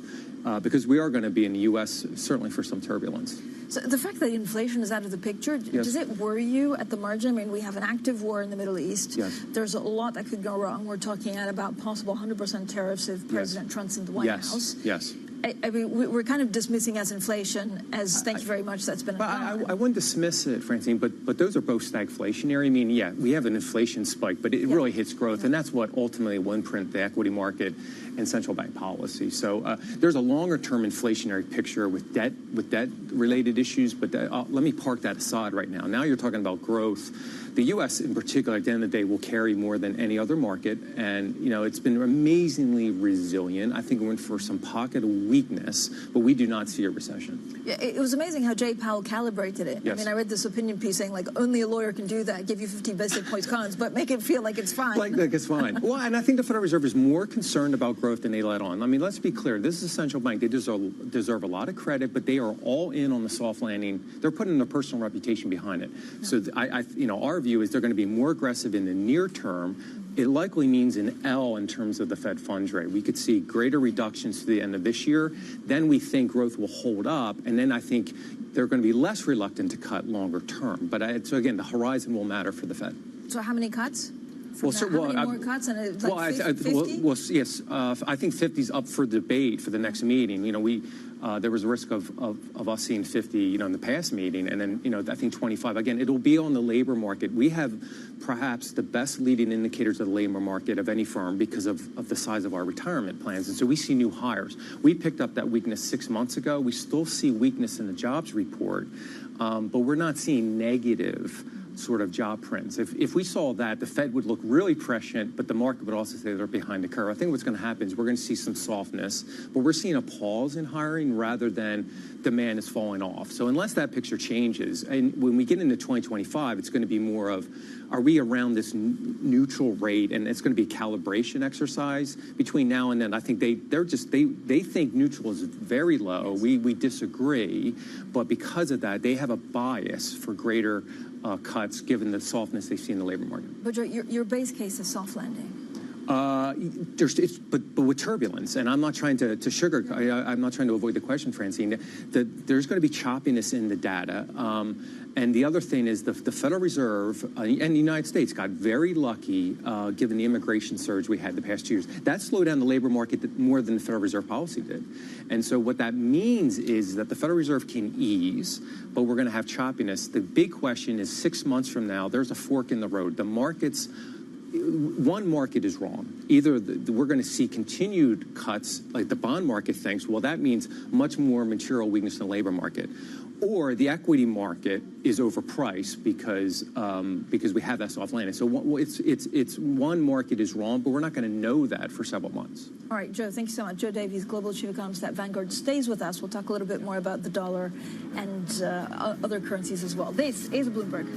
[SPEAKER 2] because we are going to be in the U.S. certainly for some turbulence.
[SPEAKER 22] So the fact that inflation is out of the picture, does it worry you at the margin? I mean, we have an active war in the Middle East.
[SPEAKER 2] Yes.
[SPEAKER 22] There's a lot that could go wrong. We're talking about possible 100% tariffs if President Trump's in the White House.
[SPEAKER 2] Yes.
[SPEAKER 22] I mean, we're kind of dismissing as inflation as thank you very much. That's been.
[SPEAKER 2] I wouldn't dismiss it, Francine, but those are both stagflationary. I mean, yeah, we have an inflation spike, but it really hits growth, and that's what ultimately will imprint the equity market and central bank policy. So there's a longer-term inflationary picture with debt-related issues, but let me park that aside right now. Now you're talking about growth. The U.S. in particular, at the end of the day, will carry more than any other market, and it's been amazingly resilient. I think we're in for some pocket of weakness, but we do not see a recession.
[SPEAKER 22] Yeah, it was amazing how Jay Powell calibrated it.
[SPEAKER 2] Yes.
[SPEAKER 22] I mean, I read this opinion piece saying like only a lawyer can do that, give you 50 basis points cons, but make it feel like it's fine.
[SPEAKER 2] Like it's fine. Well, and I think the Federal Reserve is more concerned about growth than they let on. I mean, let's be clear. This is a central bank. They deserve a lot of credit, but they are all in on the soft landing. They're putting their personal reputation behind it. So our view is they're going to be more aggressive in the near term. It likely means an L in terms of the Fed funds rate. We could see greater reductions to the end of this year. Then we think growth will hold up, and then I think they're going to be less reluctant to cut longer term. But so again, the horizon will matter for the Fed.
[SPEAKER 22] So how many cuts?
[SPEAKER 2] How
[SPEAKER 22] many more cuts? And like 50?
[SPEAKER 2] Yes. I think 50 is up for debate for the next meeting. There was a risk of us seeing 50, in the past meeting, and then I think 25. Again, it'll be on the labor market. We have perhaps the best leading indicators of the labor market of any firm because of the size of our retirement plans, and so we see new hires. We picked up that weakness 6 months ago. We still see weakness in the jobs report, but we're not seeing negative sort of job prints. If we saw that, the Fed would look really prescient, but the market would also say they're behind the curve. I think what's going to happen is we're going to see some softness, but we're seeing a pause in hiring rather than demand is falling off. So unless that picture changes, and when we get into 2025, it's going to be more of, are we around this neutral rate? And it's going to be a calibration exercise between now and then. I think they think neutral is very low. We disagree, but because of that, they have a bias for greater cuts given the softness they see in the labor market.
[SPEAKER 22] But your base case is soft landing.
[SPEAKER 2] But with turbulence, and I'm not trying to I'm not trying to avoid the question, Francine. There's going to be choppiness in the data, and the other thing is the Federal Reserve and the United States got very lucky given the immigration surge we had the past 2 years. That slowed down the labor market more than the Federal Reserve policy did, and so what that means is that the Federal Reserve can ease, but we're going to have choppiness. The big question is 6 months from now, there's a fork in the road. The markets. One market is wrong. Either we're going to see continued cuts like the bond market thinks, well, that means much more material weakness in the labor market. Or the equity market is overpriced because we have that soft landing. So it's one market is wrong, but we're not going to know that for several months.
[SPEAKER 22] All right, Joe, thank you so much. Joe Davies, Global Chief Economist at Vanguard, stays with us. We'll talk a little bit more about the dollar and other currencies as well. This is Bloomberg.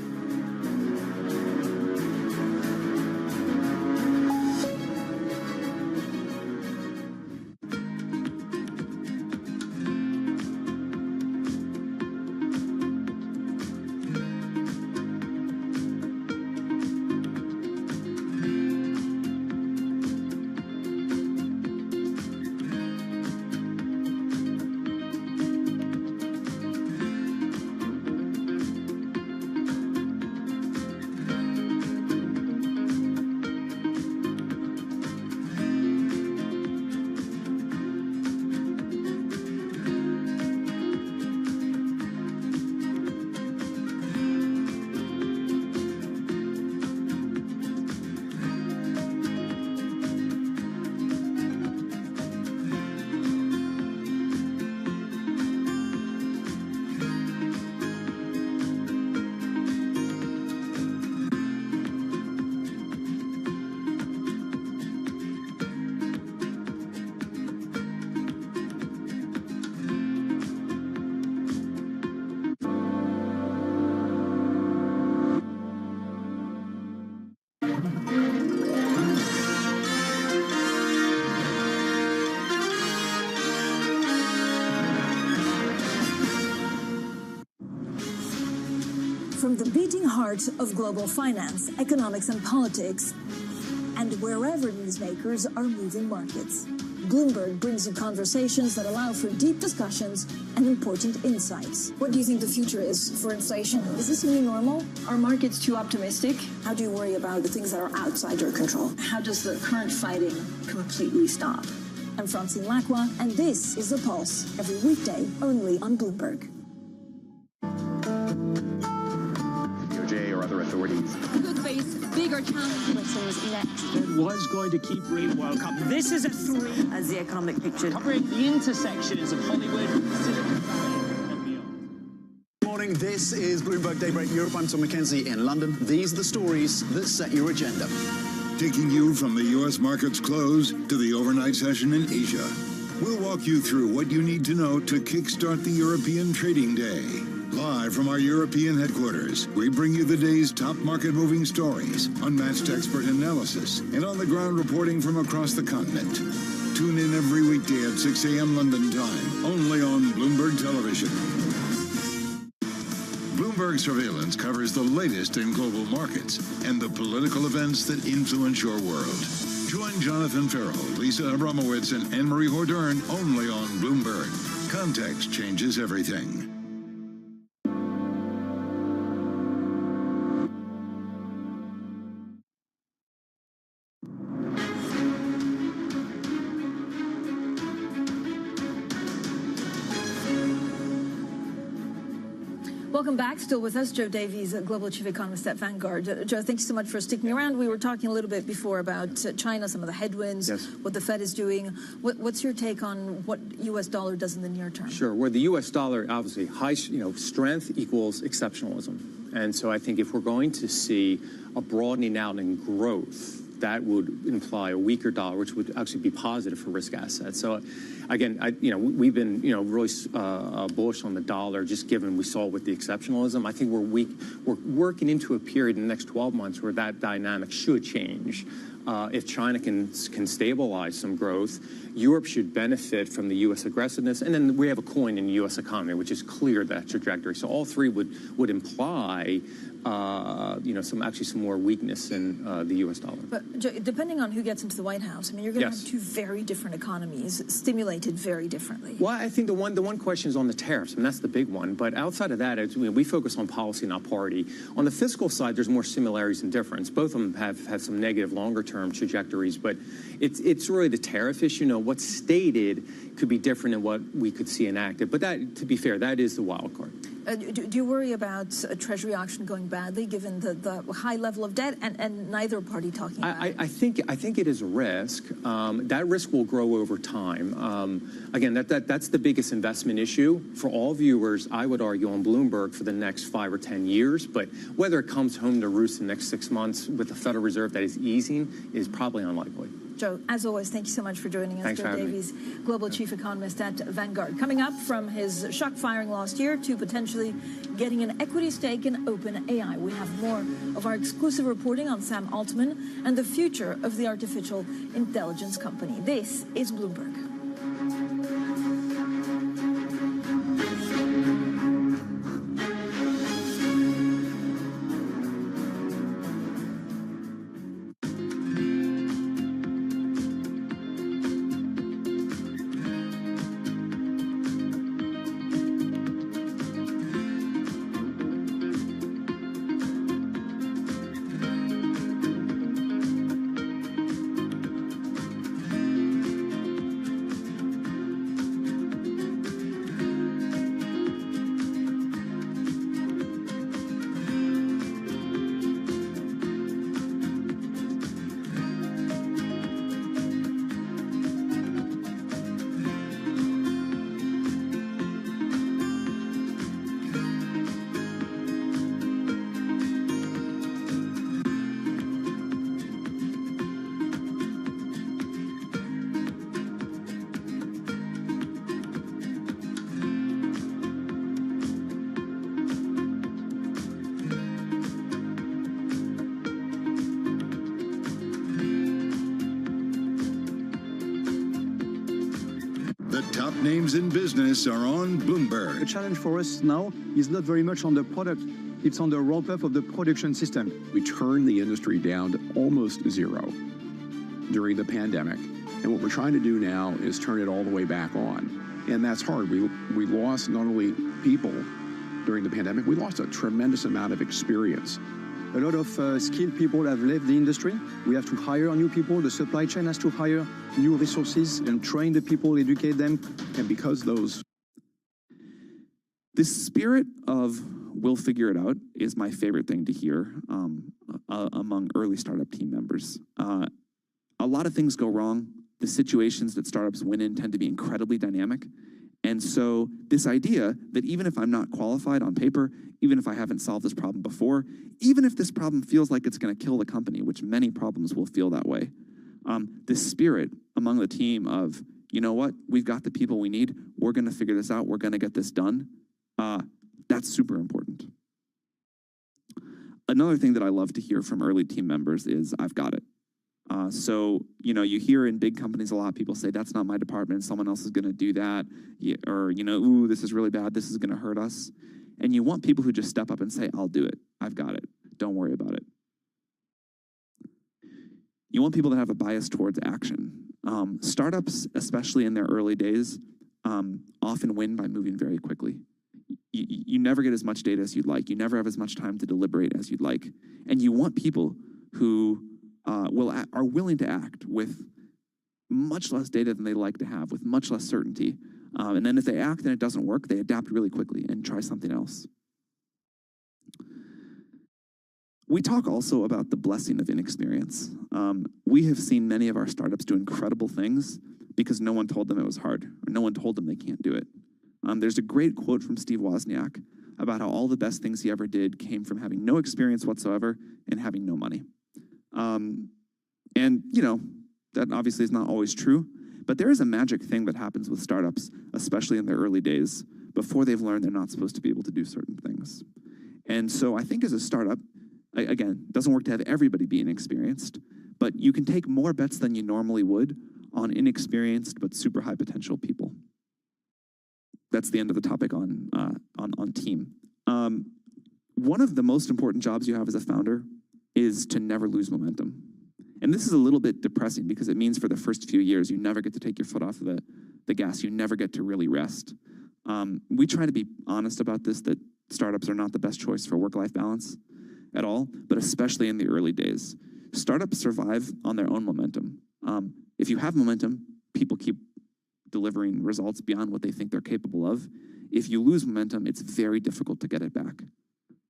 [SPEAKER 22] From the beating heart of global finance, economics and politics, and wherever newsmakers are moving markets, Bloomberg brings you conversations that allow for deep discussions and important insights. What do you think the future is for inflation? Is this a new normal?
[SPEAKER 8] Are markets too optimistic?
[SPEAKER 22] How do you worry about the things that are outside your control?
[SPEAKER 8] How does the current fighting completely stop?
[SPEAKER 22] I'm Francine Lacroix, and this is The Pulse, every weekday only on Bloomberg.
[SPEAKER 1] DOJ or other authorities
[SPEAKER 10] could face bigger challenges. What's next?
[SPEAKER 7] It was going to keep Green World Cup. This is a 3
[SPEAKER 8] as the economic picture
[SPEAKER 7] covering the intersections of Hollywood, Silicon Valley, and beyond.
[SPEAKER 23] Morning, this is Bloomberg Daybreak Europe. I'm Tom McKenzie in London. These are the stories that set your agenda.
[SPEAKER 5] Taking you from the U.S. market's close to the overnight session in Asia. We'll walk you through what you need to know to kickstart the European trading day. Live from our European headquarters, we bring you the day's top market-moving stories, unmatched expert analysis, and on-the-ground reporting from across the continent. Tune in every weekday at 6 a.m. London time, only on Bloomberg Television. Bloomberg Surveillance covers the latest in global markets and the political events that influence your world. Join Jonathan Farrell, Lisa Abramowitz, and Anne-Marie Hordern only on Bloomberg. Context changes everything.
[SPEAKER 22] Welcome back. Still with us, Joe Davies, Global Chief Economist at Vanguard. Joe, thank you so much for sticking around. We were talking a little bit before about China, some of the headwinds, what the Fed is doing. What's your take on what U.S. dollar does in the near term?
[SPEAKER 2] Sure. Where the U.S. dollar, obviously, strength equals exceptionalism. And so I think if we're going to see a broadening out in growth, that would imply a weaker dollar, which would actually be positive for risk assets. So, again, we've been, really bullish on the dollar, just given we saw with the exceptionalism. I think we're working into a period in the next 12 months where that dynamic should change. If China can stabilize some growth, Europe should benefit from the U.S. aggressiveness, and then we have a coin in the U.S. economy, which is clear that trajectory. So all three would imply, some more weakness in the U.S. dollar.
[SPEAKER 22] But Joe, depending on who gets into the White House, you're going to have two very different economies stimulated very differently.
[SPEAKER 2] Well, I think the one question is on the tariffs, and that's the big one. But outside of that, we focus on policy, not party. On the fiscal side, there's more similarities and difference. Both of them have some negative longer-term trajectories, but it's really the tariff issue. What's stated could be different than what we could see enacted. But that, to be fair, that is the wild card.
[SPEAKER 22] Do you worry about a Treasury auction going badly, given the high level of debt and neither party talking about it?
[SPEAKER 2] I think it is a risk. That risk will grow over time. Again, that's the biggest investment issue for all viewers, I would argue, on Bloomberg for the next 5 or 10 years. But whether it comes home to roost in the next 6 months with the Federal Reserve that is easing is probably unlikely.
[SPEAKER 22] Joe, as always, thank you so much for joining us.
[SPEAKER 2] Thanks
[SPEAKER 22] Joe Davies, Global Chief Economist at Vanguard. Coming up, from his shock firing last year to potentially getting an equity stake in OpenAI. We have more of our exclusive reporting on Sam Altman and the future of the artificial intelligence company. This is Bloomberg.
[SPEAKER 5] Top names in business are on Bloomberg.
[SPEAKER 17] The challenge for us now is not very much on the product, it's on the ramp-up of the production system.
[SPEAKER 1] We turned the industry down to almost zero during the pandemic.
[SPEAKER 12] And what we're trying to do now is turn it all the way back on. And that's hard. We lost not only people during the pandemic, we lost a tremendous amount of experience.
[SPEAKER 13] A lot of skilled people have left the industry. We have to hire new people. The supply chain has to hire new resources and train the people, educate them.
[SPEAKER 12] And because those...
[SPEAKER 14] This spirit of we'll figure it out is my favorite thing to hear among early startup team members. A lot of things go wrong. The situations that startups win in tend to be incredibly dynamic. And so this idea that even if I'm not qualified on paper, even if I haven't solved this problem before, even if this problem feels like it's going to kill the company, which many problems will feel that way, this spirit among the team of, you know what, we've got the people we need, we're going to figure this out, we're going to get this done, that's super important. Another thing that I love to hear from early team members is, I've got it. So, you know, you hear in big companies a lot, people say, that's not my department, someone else is going to do that, or, you know, ooh, this is really bad, this is going to hurt us. And you want people who just step up and say, I'll do it, I've got it, don't worry about it. You want people that have a bias towards action. Startups, especially in their early days, often win by moving very quickly. You never get as much data as you'd like. You never have as much time to deliberate as you'd like. And you want people who are willing to act with much less data than they like to have, with much less certainty. And then if they act and it doesn't work, they adapt really quickly and try something else. We talk also about the blessing of inexperience. We have seen many of our startups do incredible things because no one told them it was hard, or no one told them they can't do it. There's a great quote from Steve Wozniak about how all the best things he ever did came from having no experience whatsoever and having no money. And, you know, that obviously is not always true, but there is a magic thing that happens with startups, especially in their early days, before they've learned they're not supposed to be able to do certain things. And so I think as a startup, again, it doesn't work to have everybody be inexperienced, but you can take more bets than you normally would on inexperienced but super high potential people. That's the end of the topic on team. One of the most important jobs you have as a founder is to never lose momentum. And this is a little bit depressing because it means for the first few years, you never get to take your foot off the gas. You never get to really rest. We try to be honest about this, that startups are not the best choice for work-life balance at all, but especially in the early days. Startups survive on their own momentum. If you have momentum, people keep delivering results beyond what they think they're capable of. If you lose momentum, it's very difficult to get it back.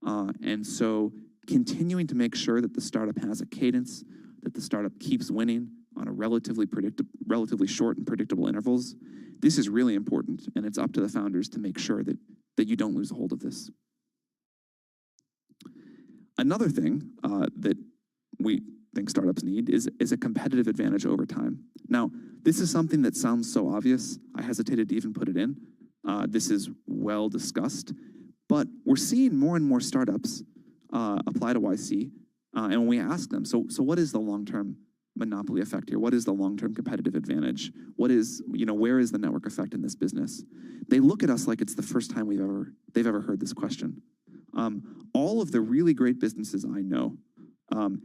[SPEAKER 14] And so continuing to make sure that the startup has a cadence, that the startup keeps winning on a relatively short and predictable intervals, this is really important, and it's up to the founders to make sure that you don't lose a hold of this. Another thing that we think startups need is a competitive advantage over time. Now, this is something that sounds so obvious, I hesitated to even put it in. This is well discussed, but we're seeing more and more startups apply to YC, and when we ask them, so what is the long-term monopoly effect here? What is the long-term competitive advantage? What is, you know, where is the network effect in this business? They look at us like it's the first time they've ever heard this question. All of the really great businesses I know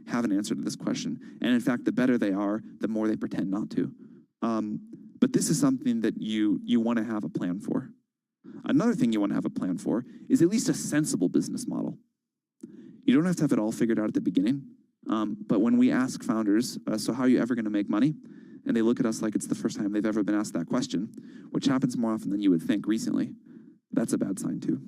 [SPEAKER 14] have an answer to this question. And in fact, the better they are, the more they pretend not to. But this is something that you want to have a plan for. Another thing you want to have a plan for is at least a sensible business model. You don't have to have it all figured out at the beginning. But when we ask founders, so how are you ever going to make money? And they look at us like it's the first time they've ever been asked that question, which happens more often than you would think recently. That's a bad sign too.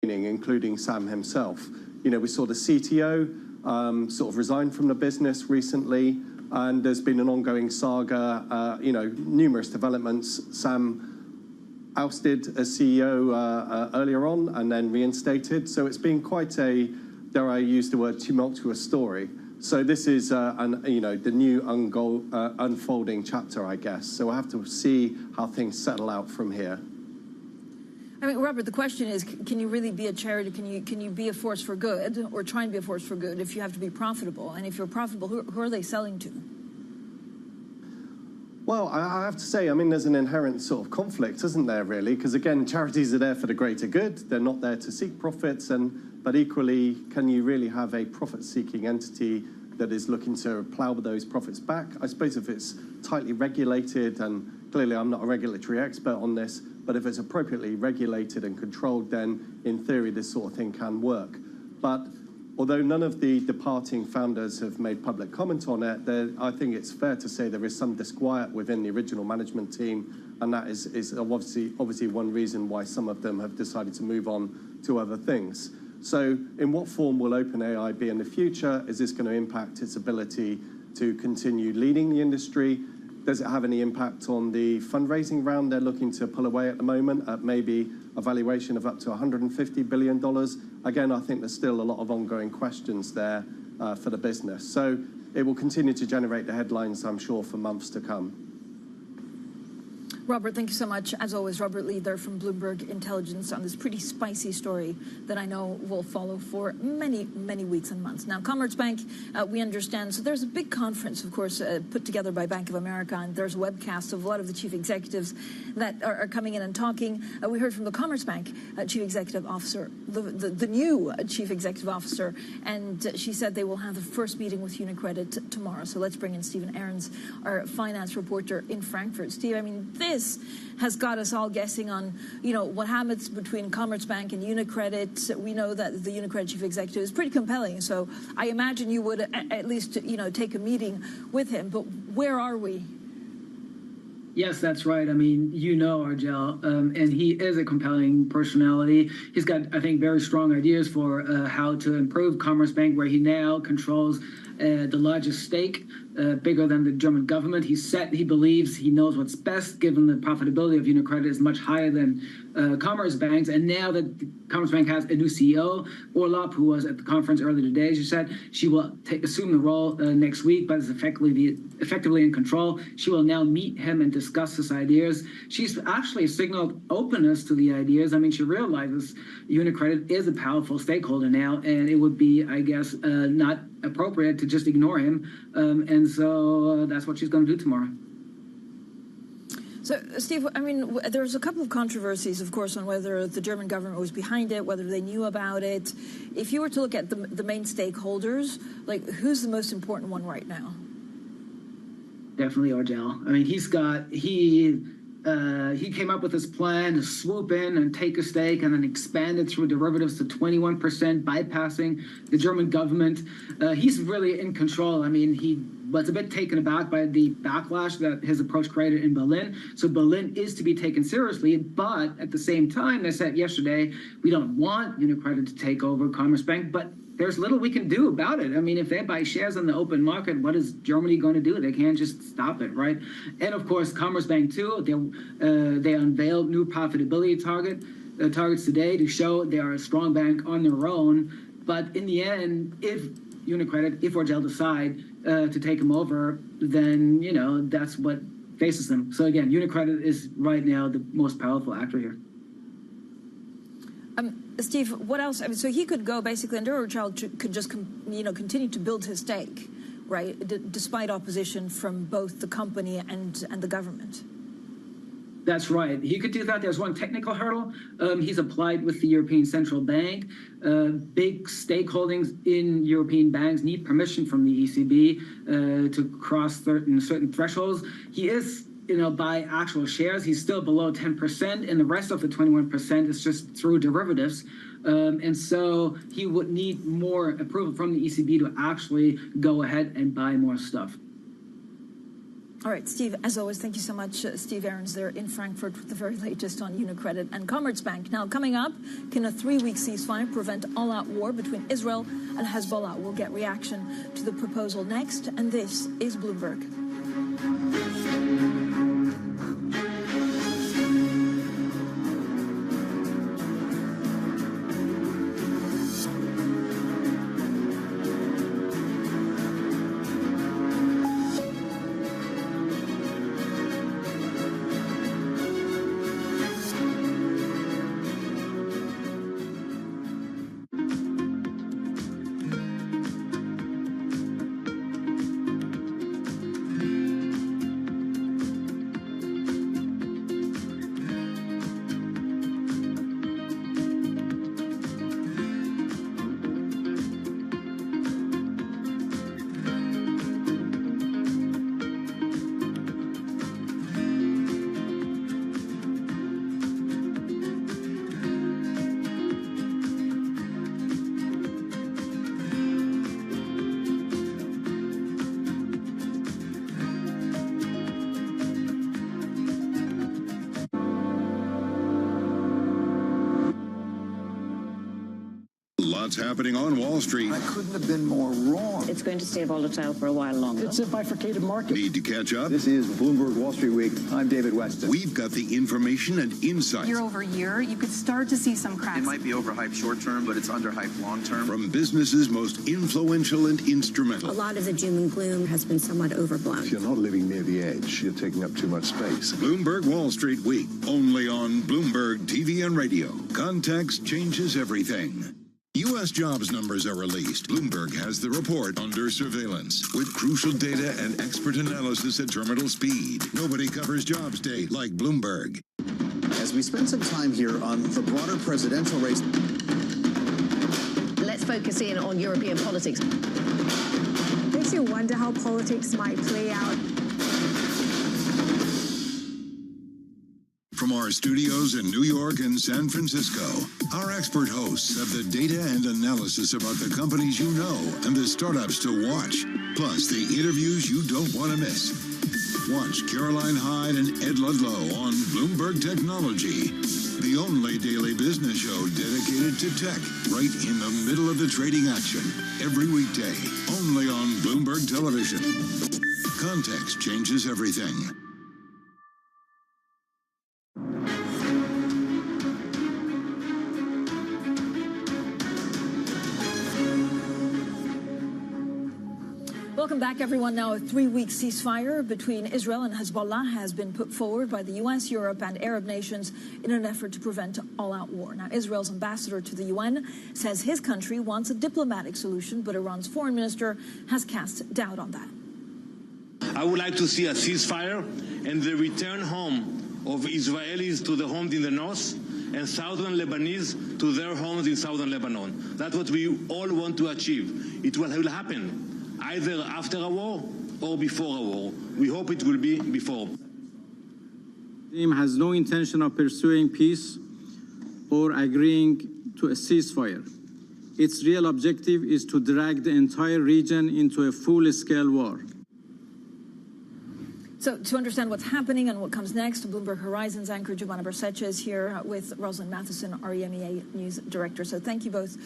[SPEAKER 15] Including Sam himself. You know, we saw the CTO sort of resign from the business recently, and there's been an ongoing saga, you know, numerous developments. Sam ousted as CEO earlier on and then reinstated. So it's been quite a, dare I use the word, tumultuous story. So this is, you know, the new unfolding chapter, I guess. So we'll have to see how things settle out from here.
[SPEAKER 22] I mean, Robert, the question is, can you really be a charity? Can you be a force for good, or try and be a force for good, if you have to be profitable? And if you're profitable, who are they selling to?
[SPEAKER 15] Well, I have to say, I mean, there's an inherent sort of conflict, isn't there, really? Because, again, charities are there for the greater good. They're not there to seek profits. But equally, can you really have a profit-seeking entity that is looking to plough those profits back. I suppose if it's tightly regulated, and clearly I'm not a regulatory expert on this, but if it's appropriately regulated and controlled, then in theory this sort of thing can work. But although none of the departing founders have made public comment on it, I think it's fair to say there is some disquiet within the original management team, and that is obviously one reason why some of them have decided to move on to other things. So in what form will OpenAI be in the future? Is this going to impact its ability to continue leading the industry? Does it have any impact on the fundraising round they're looking to pull away at the moment at maybe a valuation of up to $150 billion? Again, I think there's still a lot of ongoing questions there for the business. So it will continue to generate the headlines, I'm sure, for months to come.
[SPEAKER 22] Robert, thank you so much. As always, Robert Lee there from Bloomberg Intelligence on this pretty spicy story that I know will follow for many, many weeks and months. Now, Commerzbank, we understand, so there's a big conference, of course, put together by Bank of America, and there's webcasts of a lot of the chief executives that are coming in and talking. We heard from the Commerzbank chief executive officer, the new chief executive officer, and she said they will have the first meeting with UniCredit tomorrow. So let's bring in Stephen Ahrens, our finance reporter in Frankfurt. Steve, I mean, this has got us all guessing on, what happens between Commerzbank and UniCredit. We know that the UniCredit chief executive is pretty compelling, so I imagine you would at least, take a meeting with him. But where are we?
[SPEAKER 3] Yes, that's right. I mean, Argel, and he is a compelling personality. He's got, I think, very strong ideas for how to improve Commerzbank, where he now controls the largest stake, bigger than the German government. He believes he knows what's best, given the profitability of UniCredit is much higher than Commerzbank's. And now that Commerzbank has a new CEO, Orlop, who was at the conference earlier today, she said she will assume the role next week, but is effectively in control. She will now meet him and discuss his ideas. She's actually signaled openness to the ideas. I mean, she realizes UniCredit is a powerful stakeholder now, and it would be, I guess, not appropriate to just ignore him. And so that's what she's going to do tomorrow.
[SPEAKER 22] So, Steve, I mean, there's a couple of controversies, of course, on whether the German government was behind it, whether they knew about it. If you were to look at the main stakeholders, like, who's the most important one right now?
[SPEAKER 3] Definitely Argel. I mean, he came up with this plan to swoop in and take a stake and then expand it through derivatives to 21%, bypassing the German government. He's really in control. I mean, he was a bit taken aback by the backlash that his approach created in Berlin. So Berlin is to be taken seriously, but at the same time, they said yesterday, we don't want UniCredit to take over Commerzbank, but there's little we can do about it. I mean, if they buy shares on the open market, what is Germany going to do? They can't just stop it, right? And of course, Commerzbank too, they unveiled new profitability targets today to show they are a strong bank on their own. But in the end, if Argel decide to take them over, then, that's what faces them. So again, UniCredit is right now the most powerful actor here.
[SPEAKER 22] Steve, what else? I mean, so he could go basically, and Argel could just, continue to build his stake, right? Despite opposition from both the company and the government.
[SPEAKER 3] That's right. He could do that. There's one technical hurdle. He's applied with the European Central Bank. Big stakeholdings in European banks need permission from the ECB to cross certain thresholds. He is, by actual shares, he's still below 10%, and the rest of the 21% is just through derivatives. And so he would need more approval from the ECB to actually go ahead and buy more stuff.
[SPEAKER 22] All right, Steve, as always, thank you so much. Steve Ahrens there in Frankfurt with the very latest on UniCredit and Commerzbank. Now, coming up, can a 3-week ceasefire prevent all-out war between Israel and Hezbollah? We'll get reaction to the proposal next, and this is Bloomberg.
[SPEAKER 5] Lots happening on Wall Street.
[SPEAKER 23] I couldn't have been more wrong.
[SPEAKER 8] It's going to stay volatile for a while longer.
[SPEAKER 11] It's a bifurcated market.
[SPEAKER 5] Need to catch up?
[SPEAKER 23] This is Bloomberg Wall Street Week. I'm David Weston.
[SPEAKER 5] We've got the information and insight.
[SPEAKER 10] Year over year, you could start to see some cracks.
[SPEAKER 23] It might be overhyped short term, but it's underhyped long term.
[SPEAKER 5] From businesses most influential and instrumental.
[SPEAKER 8] A lot of the doom and gloom has been somewhat overblown.
[SPEAKER 27] If you're not living near the edge, you're taking up too much space.
[SPEAKER 5] Bloomberg Wall Street Week, only on Bloomberg TV and radio. Context changes everything. U.S. jobs numbers are released. Bloomberg has the report under surveillance with crucial data and expert analysis at terminal speed. Nobody covers jobs day like Bloomberg.
[SPEAKER 23] As we spend some time here on the broader presidential race,
[SPEAKER 8] Let's focus in on European politics.
[SPEAKER 10] Makes you wonder how politics might play out.
[SPEAKER 5] From our studios in New York and San Francisco, our expert hosts have the data and analysis about the companies you know and the startups to watch, plus the interviews you don't want to miss. Watch Caroline Hyde and Ed Ludlow on Bloomberg Technology, the only daily business show dedicated to tech, right in the middle of the trading action, every weekday, only on Bloomberg Television. Context changes everything.
[SPEAKER 22] Welcome back, everyone. Now, a 3-week ceasefire between Israel and Hezbollah has been put forward by the U.S., Europe, and Arab nations in an effort to prevent all-out war. Now, Israel's ambassador to the UN says his country wants a diplomatic solution, but Iran's foreign minister has cast doubt on that.
[SPEAKER 16] I would like to see a ceasefire and the return home of Israelis to their homes in the north and southern Lebanese to their homes in southern Lebanon. That's what we all want to achieve. It will happen either after a war or before a war. We hope it will be before.
[SPEAKER 18] The team has no intention of pursuing peace or agreeing to a ceasefire. Its real objective is to drag the entire region into a full-scale war.
[SPEAKER 22] So to understand what's happening and what comes next, Bloomberg Horizons anchor Giovanna Berceccia is here with Rosalind Matheson, our EMEA News Director. So thank you both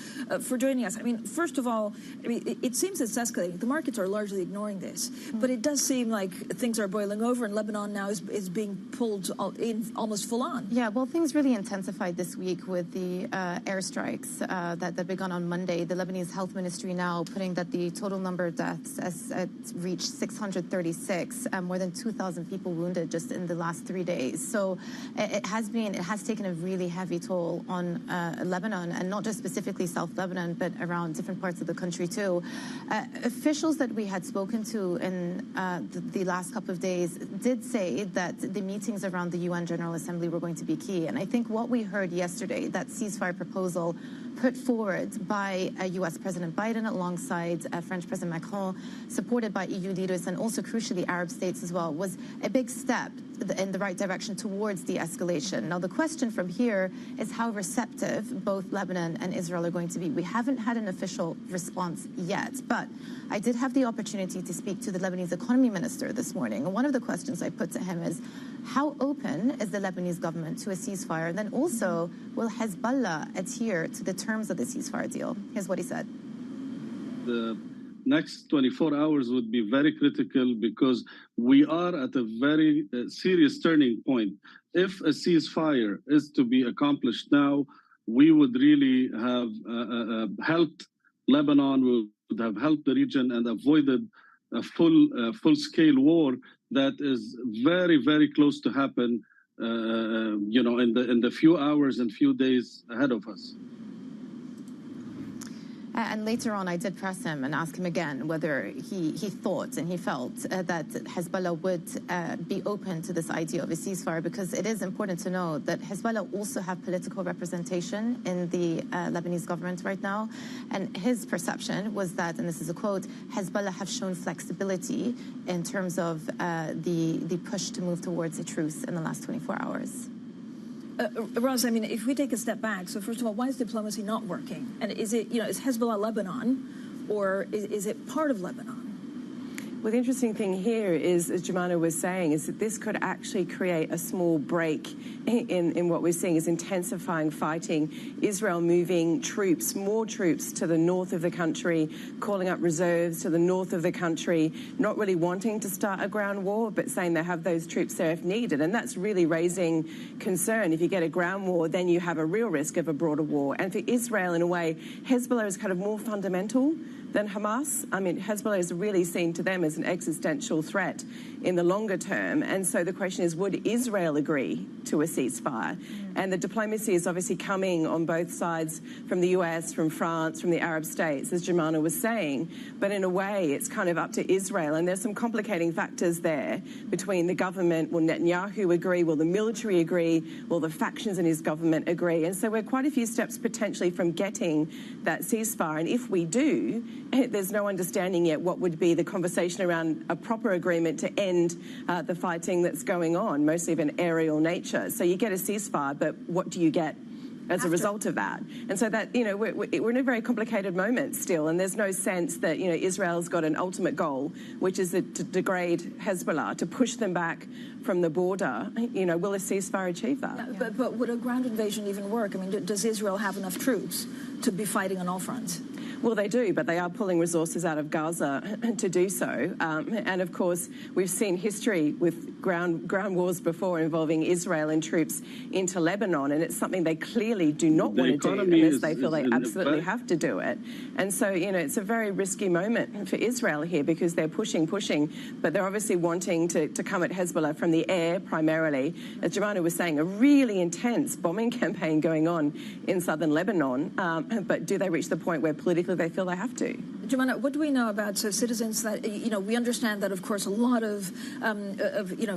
[SPEAKER 22] for joining us. I mean, first of all, it seems it's escalating. The markets are largely ignoring this, but it does seem like things are boiling over, and Lebanon now is being pulled in almost full on.
[SPEAKER 19] Yeah, well, things really intensified this week with the airstrikes that began on Monday. The Lebanese Health Ministry now putting that the total number of deaths has reached 636, more than 2,000 people wounded just in the last 3 days. So it has taken a really heavy toll on Lebanon, and not just specifically South Lebanon, but around different parts of the country too. Officials that we had spoken to in the last couple of days did say that the meetings around the UN General Assembly were going to be key. And I think what we heard yesterday, that ceasefire proposal put forward by U.S. President Biden alongside French President Macron, supported by EU leaders and also crucially Arab states as well, was a big step in the right direction towards de-escalation. Now, the question from here is how receptive both Lebanon and Israel are going to be. We haven't had an official response yet, but I did have the opportunity to speak to the Lebanese economy minister this morning. And one of the questions I put to him is, how open is the Lebanese government to a ceasefire? And then also, will Hezbollah adhere to the terms of the ceasefire deal? Here's what he said.
[SPEAKER 18] The next 24 hours would be very critical because we are at a very serious turning point. If a ceasefire is to be accomplished now, we would really have helped Lebanon, we would have helped the region and avoided a full-scale war that is very, very close to happen, in the few hours and few days ahead of us.
[SPEAKER 19] And later on, I did press him and ask him again whether he thought and he felt that Hezbollah would be open to this idea of a ceasefire, because it is important to know that Hezbollah also have political representation in the Lebanese government right now. And his perception was that, and this is a quote, Hezbollah have shown flexibility in terms of the push to move towards a truce in the last 24 hours.
[SPEAKER 22] Roz, I mean, if we take a step back, so first of all, why is diplomacy not working? And is it, is Hezbollah Lebanon, or is it part of Lebanon?
[SPEAKER 6] Well, the interesting thing here is, as Jemana was saying, is that this could actually create a small break in what we're seeing is intensifying fighting, Israel moving troops, more troops to the north of the country, calling up reserves to the north of the country, not really wanting to start a ground war, but saying they have those troops there if needed. And that's really raising concern. If you get a ground war, then you have a real risk of a broader war. And for Israel, in a way, Hezbollah is kind of more fundamental than Hamas. I mean, Hezbollah is really seen to them as an existential threat in the longer term. And so the question is, would Israel agree to a ceasefire? And the diplomacy is obviously coming on both sides, from the US, from France, from the Arab states, as Jemana was saying. But in a way, it's kind of up to Israel. And there's some complicating factors there between the government. Will Netanyahu agree? Will the military agree? Will the factions in his government agree? And so we're quite a few steps potentially from getting that ceasefire. And if we do, there's no understanding yet what would be the conversation around a proper agreement to end the fighting that's going on, mostly of an aerial nature. So you get a ceasefire, but what do you get as a result of that? And so that, we're in a very complicated moment still, and there's no sense that, Israel's got an ultimate goal, which is to degrade Hezbollah, to push them back from the border. Will a ceasefire achieve that?
[SPEAKER 22] Yeah, but would a ground invasion even work? I mean, does Israel have enough troops to be fighting on all fronts?
[SPEAKER 6] Well, they do, but they are pulling resources out of Gaza to do so. And, of course, we've seen history with ground wars before involving Israel and troops into Lebanon, and it's something they clearly do not want to do unless they feel they absolutely have to do it. And so, it's a very risky moment for Israel here because they're pushing, but they're obviously wanting to come at Hezbollah from the air primarily. As Jemana was saying, a really intense bombing campaign going on in southern Lebanon, but do they reach the point where politically they feel they have to?
[SPEAKER 22] Jemana, what do we know about citizens that, we understand that, of course, a lot of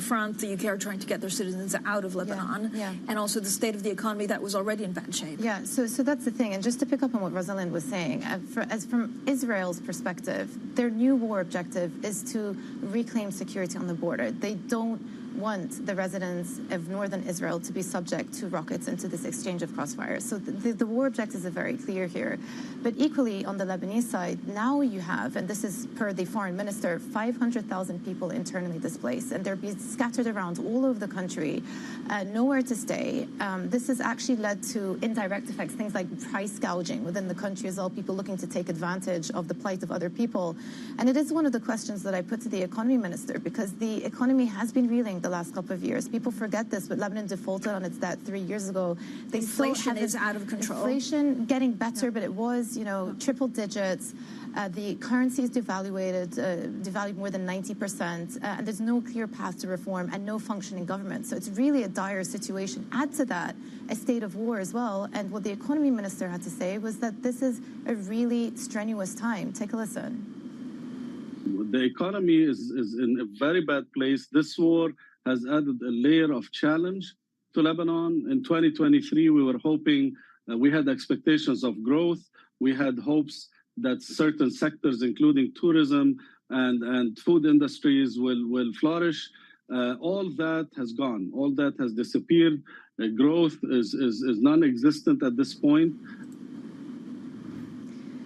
[SPEAKER 22] France, the UK are trying to get their citizens out of Lebanon, and also the state of the economy that was already in bad shape.
[SPEAKER 19] Yeah, so that's the thing. And just to pick up on what Rosalind was saying, from Israel's perspective, their new war objective is to reclaim security on the border. They don't want the residents of northern Israel to be subject to rockets and to this exchange of crossfires. So the war objectives are very clear here. But equally, on the Lebanese side, now you have, and this is per the foreign minister, 500,000 people internally displaced, and they're being scattered around all over the country, nowhere to stay. This has actually led to indirect effects, things like price gouging within the country as well, people looking to take advantage of the plight of other people. And it is one of the questions that I put to the economy minister, because the economy has been reeling the last couple of years. People forget this, but Lebanon defaulted on its debt 3 years ago.
[SPEAKER 22] Inflation is out of control.
[SPEAKER 19] Inflation getting better, but it was, triple digits. The currency is devalued more than 90%, and there's no clear path to reform and no functioning government. So it's really a dire situation. Add to that a state of war as well. And what the economy minister had to say was that this is a really strenuous time. Take a listen.
[SPEAKER 18] The economy is in a very bad place. This war has added a layer of challenge to Lebanon. In 2023, we were hoping, we had expectations of growth. We had hopes that certain sectors, including tourism and food industries, will flourish. All that has gone. All that has disappeared. Growth is non-existent at this point.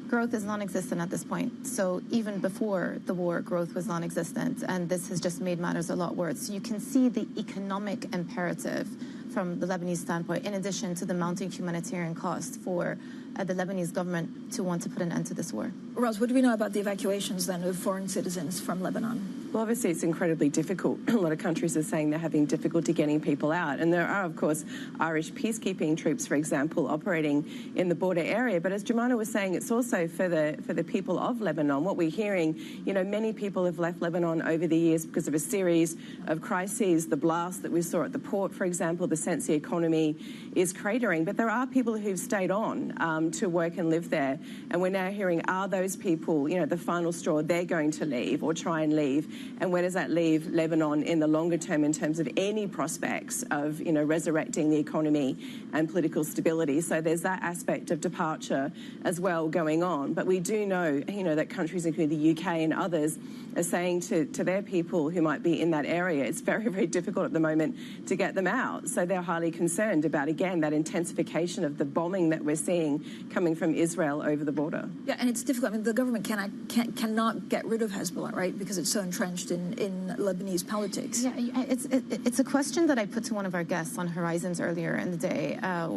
[SPEAKER 19] Growth is non-existent at this point. So even before the war, growth was non-existent, and this has just made matters a lot worse. You can see the economic imperative from the Lebanese standpoint, in addition to the mounting humanitarian cost for the Lebanese government to want to put an end to this war.
[SPEAKER 22] Ros, what do we know about the evacuations then of foreign citizens from Lebanon?
[SPEAKER 6] Well, obviously it's incredibly difficult. A lot of countries are saying they're having difficulty getting people out. And there are, of course, Irish peacekeeping troops, for example, operating in the border area. But as Jemana was saying, it's also for the people of Lebanon. What we're hearing, many people have left Lebanon over the years because of a series of crises, the blast that we saw at the port, for example, the sense the economy is cratering. But there are people who've stayed on to work and live there. And we're now hearing, are those people, the final straw, they're going to leave or try and leave? And where does that leave Lebanon in the longer term in terms of any prospects of, resurrecting the economy and political stability? So there's that aspect of departure as well going on. But we do know, that countries, including the UK and others, are saying to their people who might be in that area, it's very, very difficult at the moment to get them out. So they're highly concerned about, again, that intensification of the bombing that we're seeing coming from Israel over the border.
[SPEAKER 22] Yeah, and it's difficult. I mean, the government cannot get rid of Hezbollah, right? Because it's so entrenched in Lebanese politics.
[SPEAKER 19] Yeah, it's a question that I put to one of our guests on Horizons earlier in the day, a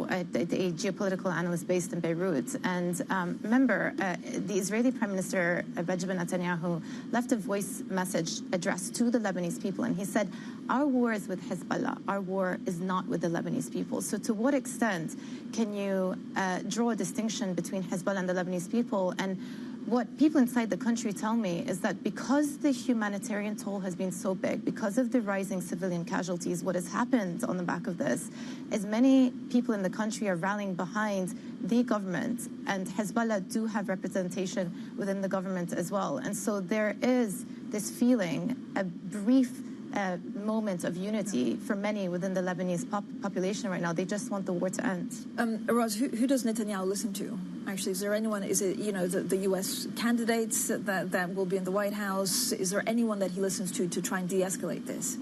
[SPEAKER 19] geopolitical analyst based in Beirut. And remember, the Israeli Prime Minister Benjamin Netanyahu left a voice message addressed to the Lebanese people, and he said, our war is with Hezbollah. Our war is not with the Lebanese people. So to what extent can you draw a distinction between Hezbollah and the Lebanese people? And what people inside the country tell me is that because the humanitarian toll has been so big, because of the rising civilian casualties, what has happened on the back of this is many people in the country are rallying behind the government, and Hezbollah do have representation within the government as well. And so there is this feeling, a brief moment of unity for many within the Lebanese population right now. They just want the war to end.
[SPEAKER 22] Roz, who does Netanyahu listen to? Actually, is there anyone? Is it the U.S. candidates that will be in the White House? Is there anyone that he listens to try and de-escalate this?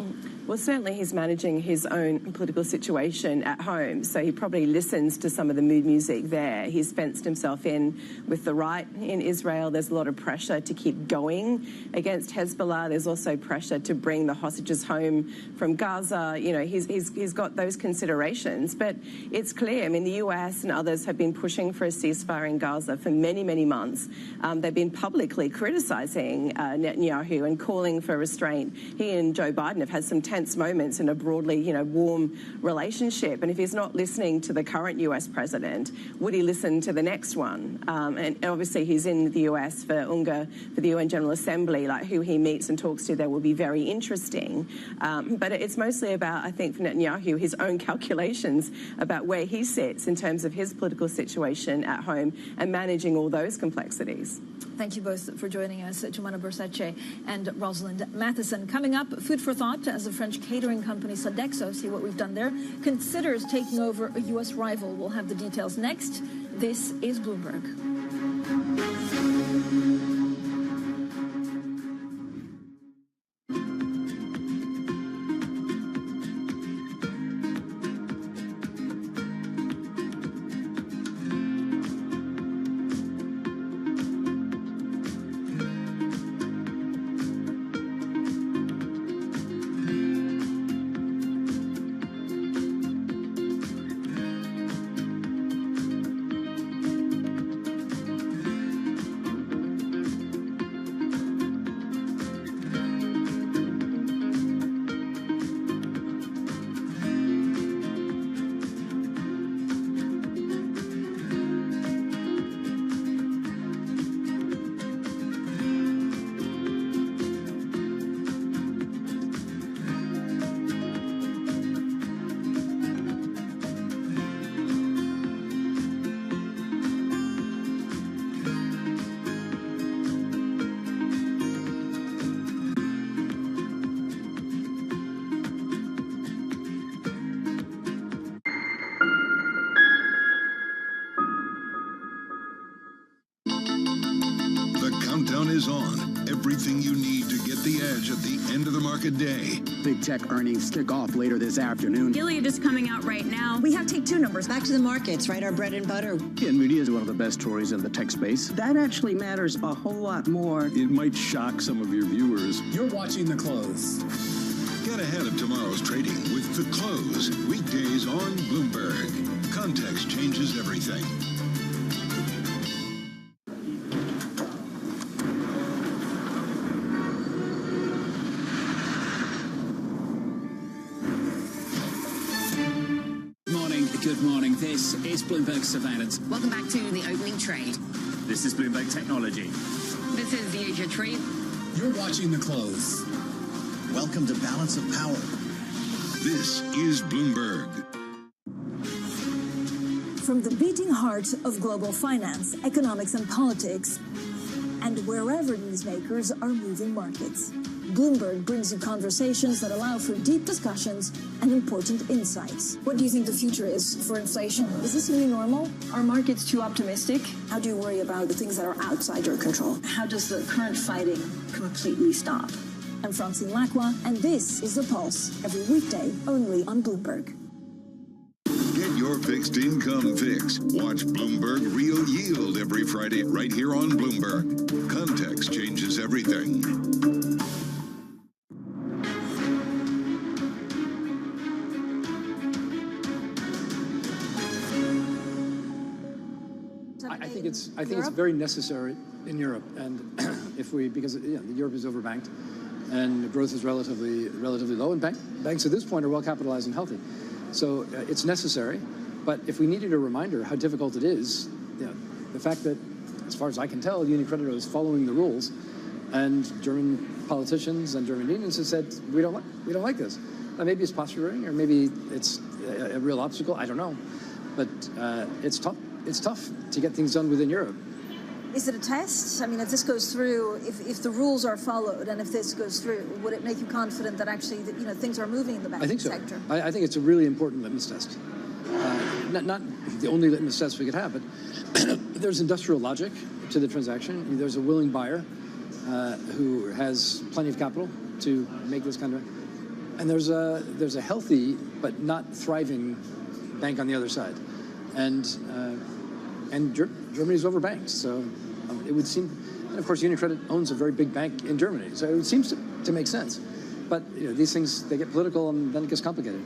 [SPEAKER 6] Well, certainly he's managing his own political situation at home, so he probably listens to some of the mood music there. He's fenced himself in with the right in Israel. There's a lot of pressure to keep going against Hezbollah. There's also pressure to bring the hostages home from Gaza. He's got those considerations, but it's clear. I mean, the US and others have been pushing for a ceasefire in Gaza for many, many months. They've been publicly criticizing Netanyahu and calling for restraint. He and Joe Biden have had some tense moments in a broadly, warm relationship. And if he's not listening to the current US president, would he listen to the next one? And obviously he's in the US for UNGA, for the UN General Assembly. Like who he meets and talks to there will be very interesting. But it's mostly about, I think, for Netanyahu, his own calculations about where he sits in terms of his political situation at home and managing all those complexities.
[SPEAKER 22] Thank you both for joining us, Jumana Borsace and Rosalind Matheson. Coming up, food for thought as the French catering company Sodexo, see what we've done there, considers taking over a U.S. rival. We'll have the details next. This is Bloomberg.
[SPEAKER 5] Is on. Everything you need to get the edge at the end of the market day.
[SPEAKER 4] Big tech earnings kick off later this afternoon.
[SPEAKER 9] Gilead is coming out right now.
[SPEAKER 20] We have take two numbers. Back to the markets, right? Our bread and butter.
[SPEAKER 4] NVIDIA is one of the best stories in the tech space.
[SPEAKER 9] That actually matters a whole lot more.
[SPEAKER 21] It might shock some of your viewers.
[SPEAKER 24] You're watching The Close.
[SPEAKER 5] Get ahead of tomorrow's trading with The Close. Weekdays on Bloomberg. Context changes everything.
[SPEAKER 25] Good morning. This is Bloomberg Surveillance.
[SPEAKER 20] Welcome back to the opening trade.
[SPEAKER 25] This is Bloomberg Technology.
[SPEAKER 20] This is the Asia Trade.
[SPEAKER 24] You're watching The Close.
[SPEAKER 23] Welcome to Balance of Power.
[SPEAKER 5] This is Bloomberg.
[SPEAKER 22] From the beating heart of global finance, economics and politics, and wherever newsmakers are moving markets, Bloomberg brings you conversations that allow for deep discussions and important insights. What do you think the future is for inflation? Is this a new normal? Are markets too optimistic? How do you worry about the things that are outside your control? How does the current fighting completely stop? I'm Francine Lacroix, and this is The Pulse, every weekday only on Bloomberg.
[SPEAKER 5] Get your your fixed income fix. Watch Bloomberg Real Yield every Friday right here on Bloomberg. Context changes everything.
[SPEAKER 11] I think it's very necessary in Europe, and because Europe is overbanked, and growth is relatively low, and banks at this point are well capitalized and healthy, so it's necessary. But if we needed a reminder how difficult it is, the fact that, as far as I can tell, UniCredit is following the rules, and German politicians and German unions have said we don't like this. Maybe it's posturing, or maybe it's a real obstacle. I don't know, but it's tough. It's tough to get things done within Europe.
[SPEAKER 22] Is it a test? I mean, if this goes through, if the rules are followed, and if this goes through, would it make you confident that actually things are moving in the banking sector?
[SPEAKER 11] I think it's a really important litmus test. Not the only litmus test we could have, but there's industrial logic to the transaction. There's a willing buyer who has plenty of capital to make this kind of, and there's a healthy but not thriving bank on the other side, and Germany's overbanked, so it would seem, and of course UniCredit owns a very big bank in Germany, so it seems to make sense. But these things, they get political and then it gets complicated.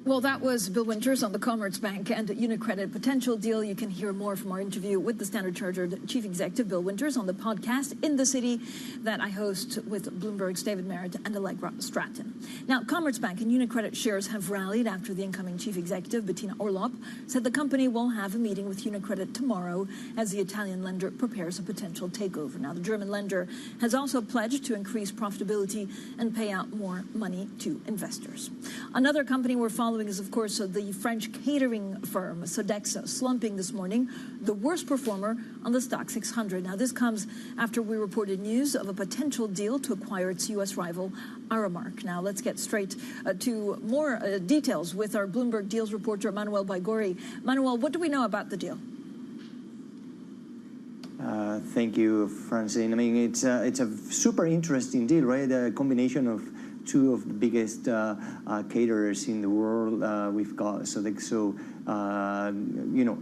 [SPEAKER 22] Well, that was Bill Winters on the Commerzbank and UniCredit potential deal. You can hear more from our interview with the Standard Chartered Chief Executive Bill Winters on the podcast In the City that I host with Bloomberg's David Merritt and Allegra Stratton. Now, Commerzbank and UniCredit shares have rallied after the incoming Chief Executive, Bettina Orlopp, said the company will have a meeting with UniCredit tomorrow as the Italian lender prepares a potential takeover. Now, the German lender has also pledged to increase profitability and pay out more money to investors. Another company we're following is, of course, the French catering firm Sodexo, slumping this morning, the worst performer on the Stock 600. Now, this comes after we reported news of a potential deal to acquire its U.S. rival, Aramark. Now, let's get straight to more details with our Bloomberg Deals reporter, Manuel Baigorri. Manuel, what do we know about the deal?
[SPEAKER 1] Thank you, Francine. I mean, it's a super interesting deal, right? A combination of two of the biggest caterers in the world. We've got Sodexo,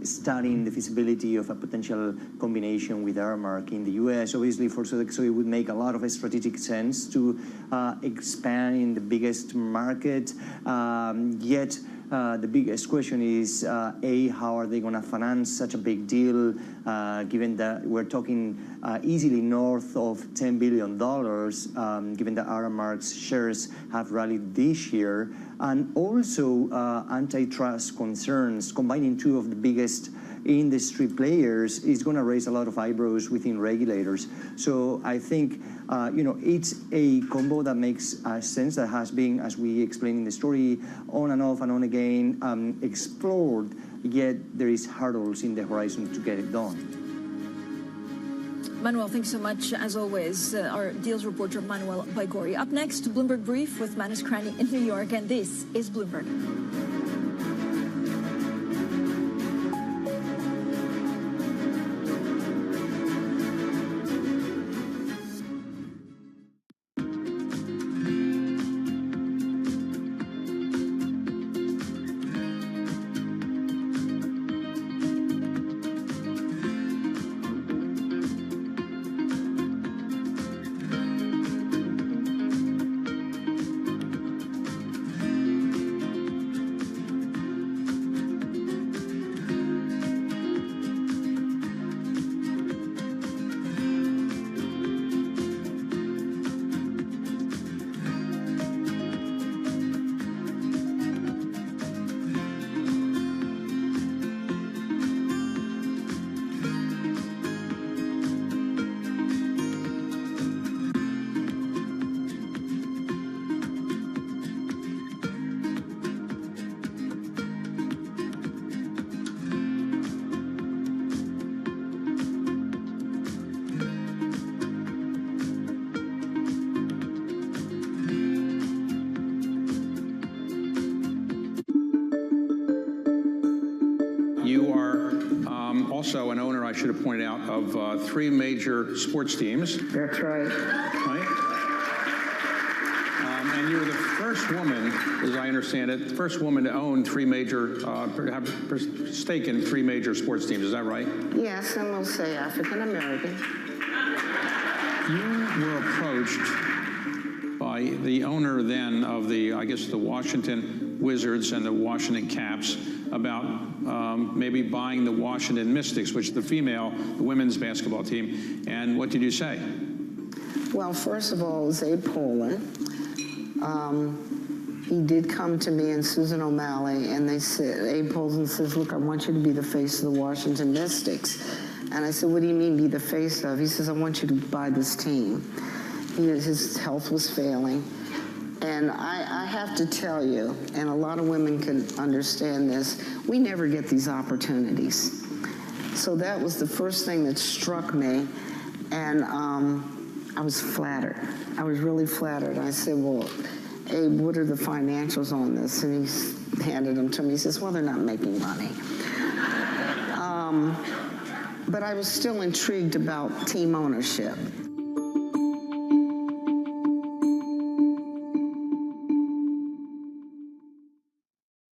[SPEAKER 1] studying the feasibility of a potential combination with Aramark in the U.S. Obviously, for Sodexo, it would make a lot of strategic sense to expand in the biggest market. Yet, the biggest question is, how are they going to finance such a big deal, given that we're talking easily north of $10 billion, given that Aramark's shares have rallied this year, and also antitrust concerns, combining two of the biggest industry players, is going to raise a lot of eyebrows within regulators. So I think, it's a combo that makes sense, that has been, as we explained in the story, on and off and on again, explored, yet there is hurdles in the horizon to get it done.
[SPEAKER 22] Manuel, thanks so much, as always. Our deals reporter, Manuel Baigorri. Up next, Bloomberg Brief with Manus Cranny in New York, and this is Bloomberg.
[SPEAKER 2] You are also an owner, I should have pointed out, of three major sports teams.
[SPEAKER 7] That's right.
[SPEAKER 2] And you're the first woman, as I understand it, first woman to own three major, have a stake in three major sports teams. Is that right?
[SPEAKER 7] Yes, and we'll say African American.
[SPEAKER 2] You were approached by the owner then of the, I guess, the Washington Wizards and the Washington Caps about maybe buying the Washington Mystics, which is the women's basketball team. And what did you say?
[SPEAKER 7] Well, first of all, it was Abe Pollin. He did come to me and Susan O'Malley, and they said, Abe Pollin says, look, I want you to be the face of the Washington Mystics. And I said, what do you mean be the face of? He says, I want you to buy this team. His health was failing. And I have to tell you, and a lot of women can understand this, we never get these opportunities. So that was the first thing that struck me. And I was flattered. I was really flattered. I said, well, Abe, what are the financials on this? And he handed them to me. He says, well, they're not making money. But I was still intrigued about team ownership.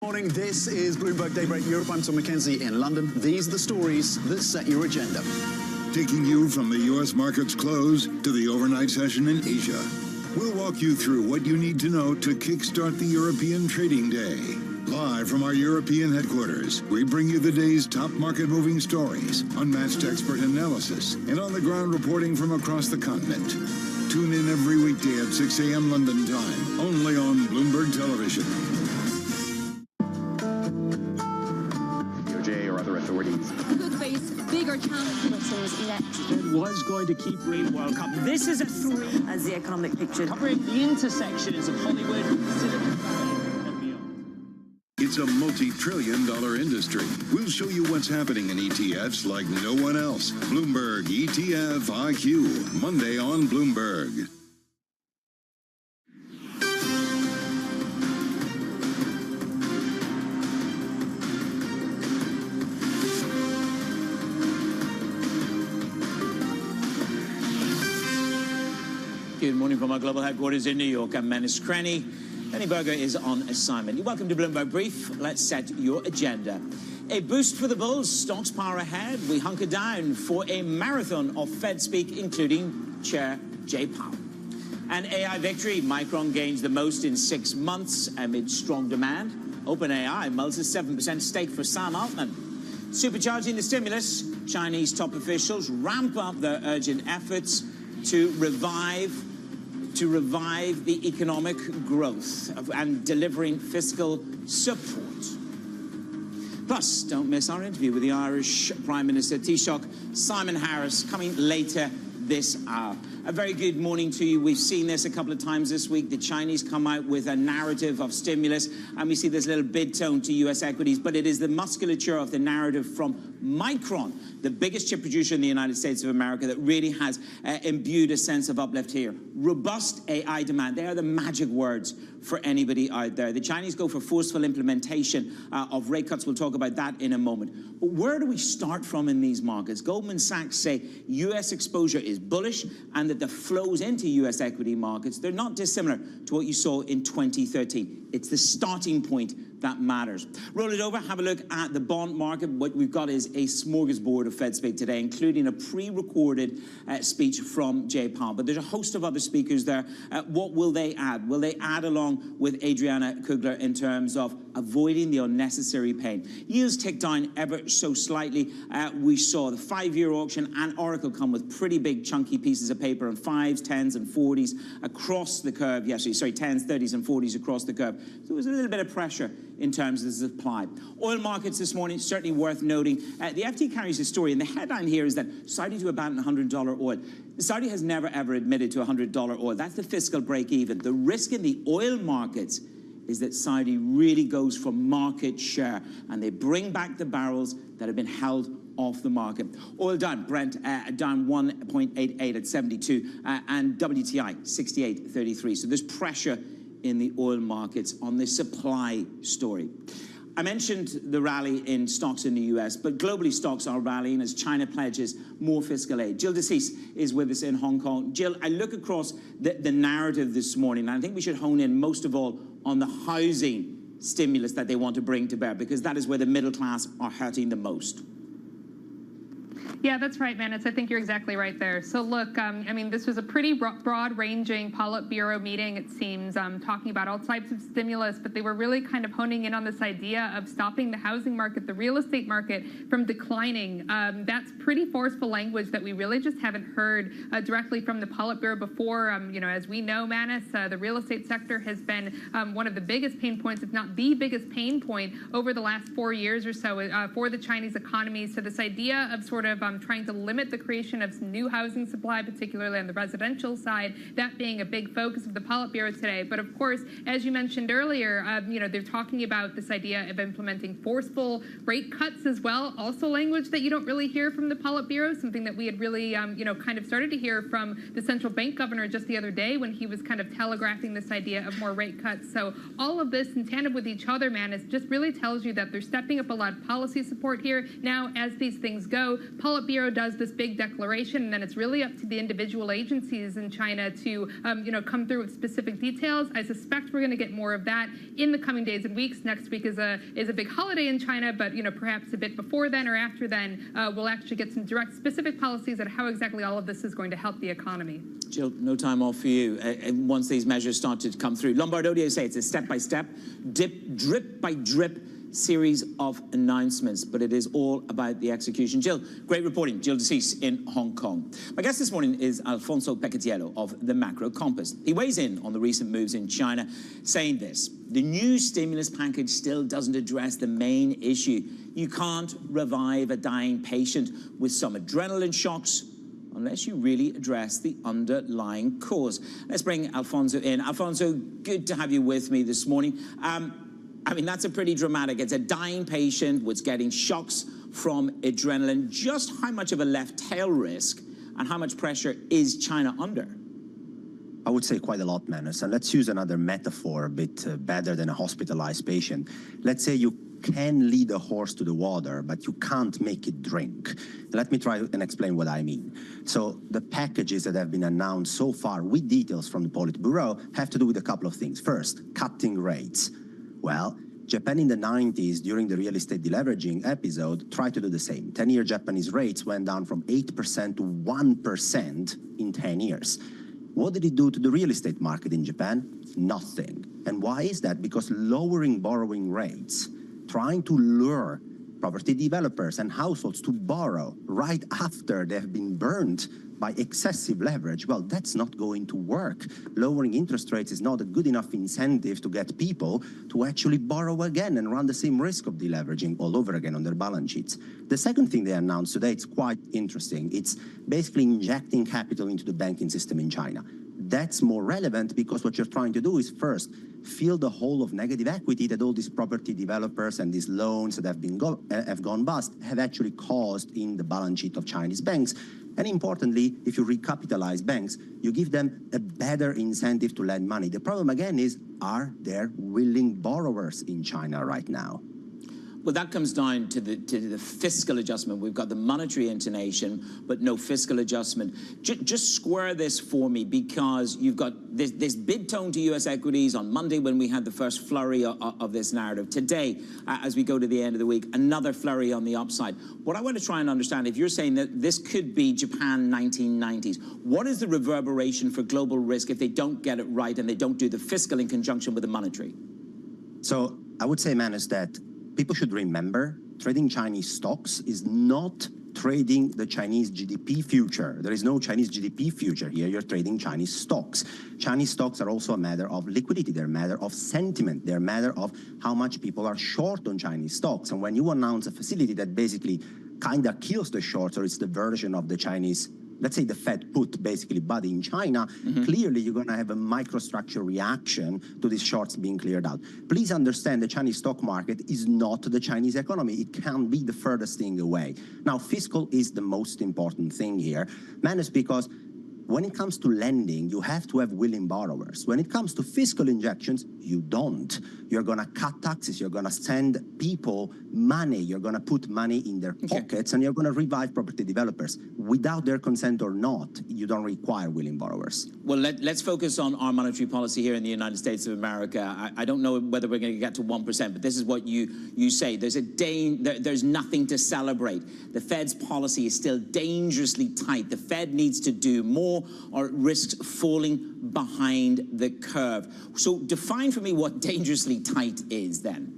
[SPEAKER 23] Morning, this is Bloomberg Daybreak Europe. I'm Tom McKenzie in London. These are the stories that set your agenda.
[SPEAKER 5] Taking you from the U.S. market's close to the overnight session in Asia. We'll walk you through what you need to know to kickstart the European trading day. Live from our European headquarters, we bring you the day's top market-moving stories, unmatched expert analysis, and on-the-ground reporting from across the continent. Tune in every weekday at 6 a.m. London time, only on Bloomberg Television.
[SPEAKER 4] DOJ or other authorities
[SPEAKER 12] could face bigger challenges next.
[SPEAKER 13] It was going to keep Green World Cup. This is a three
[SPEAKER 14] as the economic picture
[SPEAKER 13] covering the intersections of Hollywood, Silicon Valley, and beyond.
[SPEAKER 5] It's a multi-trillion-dollar industry. We'll show you what's happening in ETFs like no one else. Bloomberg ETF IQ, Monday on Bloomberg.
[SPEAKER 13] Good morning from our global headquarters in New York. I'm Menace Cranny. Penny Berger is on assignment. Welcome to Bloomberg Brief. Let's set your agenda. A boost for the bulls. Stocks power ahead. We hunker down for a marathon of Fed speak, including Chair Jay Powell. An AI victory. Micron gains the most in 6 months amid strong demand. OpenAI melts a 7% stake for Sam Altman. Supercharging the stimulus, Chinese top officials ramp up their urgent efforts to revive the economic growth and delivering fiscal support. Plus, don't miss our interview with the Irish Prime Minister Taoiseach Simon Harris coming later this hour. A very good morning to you. We've seen this a couple of times this week. The Chinese come out with a narrative of stimulus, and we see this little bid tone to U.S. equities, but it is the musculature of the narrative from Micron, the biggest chip producer in the United States of America, that really has imbued a sense of uplift here. Robust AI demand. They are the magic words for anybody out there. The Chinese go for forceful implementation of rate cuts. We'll talk about that in a moment. But where do we start from in these markets? Goldman Sachs say U.S. exposure is bullish and that the flows into U.S. equity markets, they're not dissimilar to what you saw in 2013. It's the starting point that matters. Roll it over, have a look at the bond market. What we've got is a smorgasbord of Fed speak today, including a pre-recorded speech from Jay Powell. But there's a host of other speakers there. What will they add? Will they add along with Adriana Kugler in terms of avoiding the unnecessary pain? Yields ticked down ever so slightly. We saw the 5-year auction and Oracle come with pretty big chunky pieces of paper on 5s, 10s and 40s across the curve. Yes, sorry, 10s, 30s and 40s across the curve. So there was a little bit of pressure in terms of the supply. Oil markets this morning, certainly worth noting. The FT carries a story, and the headline here is that Saudi to abandon $100 oil. Saudi has never, ever admitted to $100 oil. That's the fiscal break-even. The risk in the oil markets is that Saudi really goes for market share, and they bring back the barrels that have been held off the market. Oil down, Brent down 1.88 at 72, and WTI 68.33. So there's pressure in the oil markets on the supply story. I mentioned the rally in stocks in the US, but globally stocks are rallying as China pledges more fiscal aid. Jill DeCease is with us in Hong Kong. Jill, I look across the narrative this morning, and I think we should hone in most of all on the housing stimulus that they want to bring to bear, because that is where the middle class are hurting the most.
[SPEAKER 3] Yeah, that's right, Manus. I think you're exactly right there. So look, I mean, this was a pretty broad-ranging Politburo meeting, it seems, talking about all types of stimulus, but they were really kind of honing in on this idea of stopping the housing market, the real estate market, from declining. That's pretty forceful language that we really just haven't heard directly from the Politburo before. You know, as we know, Manus, the real estate sector has been one of the biggest pain points, if not the biggest pain point, over the last 4 years or so for the Chinese economy. So this idea of sort of trying to limit the creation of new housing supply, particularly on the residential side, that being a big focus of the Politburo today. But of course, as you mentioned earlier, you know, they're talking about this idea of implementing forceful rate cuts as well, also language that you don't really hear from the Politburo, something that we had really, you know, kind of started to hear from the central bank governor just the other day when he was kind of telegraphing this idea of more rate cuts. So all of this in tandem with each other, man, it just really tells you that they're stepping up a lot of policy support here. Now, as these things go, Politburo does this big declaration, and then it's really up to the individual agencies in China to, you know, come through with specific details. I suspect we're going to get more of that in the coming days and weeks. Next week is a big holiday in China, but, you know, perhaps a bit before then or after then, we'll actually get some direct specific policies on how exactly all of this is going to help the economy.
[SPEAKER 13] Jill, no time off for you. Once these measures start to come through, Lombard Odier say it's a step-by-step, drip-by-drip series of announcements, but it is all about the execution. Jill, great reporting. Jill DeCease in Hong Kong. My guest this morning is Alfonso Peccatiello of the Macro Compass. He weighs in on the recent moves in China, saying this: the new stimulus package still doesn't address the main issue. You can't revive a dying patient with some adrenaline shocks unless you really address the underlying cause. Let's bring Alfonso in. Alfonso, good to have you with me this morning. I mean, that's a pretty dramatic. It's a dying patient who's getting shocks from adrenaline. Just how much of a left tail risk and how much pressure is China under?
[SPEAKER 8] I would say quite a lot, Manus. And let's use another metaphor a bit better than a hospitalized patient. Let's say you can lead a horse to the water, but you can't make it drink. Let me try and explain what I mean. So the packages that have been announced so far with details from the Politburo have to do with a couple of things. First, cutting rates. Well, Japan in the 90s, during the real estate deleveraging episode, tried to do the same. 10-year Japanese rates went down from 8% to 1% in 10 years. What did it do to the real estate market in Japan? Nothing. And why is that? Because lowering borrowing rates, trying to lure property developers and households to borrow right after they've been burned by excessive leverage, well, that's not going to work. Lowering interest rates is not a good enough incentive to get people to actually borrow again and run the same risk of deleveraging all over again on their balance sheets. The second thing they announced today, it's quite interesting. It's basically injecting capital into the banking system in China. That's more relevant because what you're trying to do is first fill the hole of negative equity that all these property developers and these loans that have gone bust have actually caused in the balance sheet of Chinese banks. And importantly, if you recapitalize banks, you give them a better incentive to lend money. The problem again is, are there willing borrowers in China right now?
[SPEAKER 13] Well, that comes down to the fiscal adjustment. We've got the monetary intonation, but no fiscal adjustment. Just square this for me, because you've got this big tone to U.S. equities on Monday when we had the first flurry of this narrative. Today, as we go to the end of the week, another flurry on the upside. What I want to try and understand, if you're saying that this could be Japan 1990s, what is the reverberation for global risk if they don't get it right and they don't do the fiscal in conjunction with the monetary?
[SPEAKER 8] So I would say, Manus, that people should remember trading Chinese stocks is not trading the Chinese GDP future. There is no Chinese GDP future here. You're trading Chinese stocks. Chinese stocks are also a matter of liquidity. They're a matter of sentiment. They're a matter of how much people are short on Chinese stocks. And when you announce a facility that basically kind of kills the shorts, or it's the version of the Chinese, let's say the Fed put basically body in China, clearly you're going to have a microstructure reaction to these shorts being cleared out. Please understand the Chinese stock market is not the Chinese economy. It can be the furthest thing away. Now, fiscal is the most important thing here, Manus, because when it comes to lending, you have to have willing borrowers. When it comes to fiscal injections, you don't. You're going to cut taxes. You're going to send people money. You're going to put money in their pockets, and you're going to revive property developers. Without their consent or not, you don't require willing borrowers.
[SPEAKER 13] Well, let's focus on our monetary policy here in the United States of America. I don't know whether we're going to get to 1%, but this is what you say. There's nothing to celebrate. The Fed's policy is still dangerously tight. The Fed needs to do more or it risks falling behind the curve. So define for me what dangerously tight is then.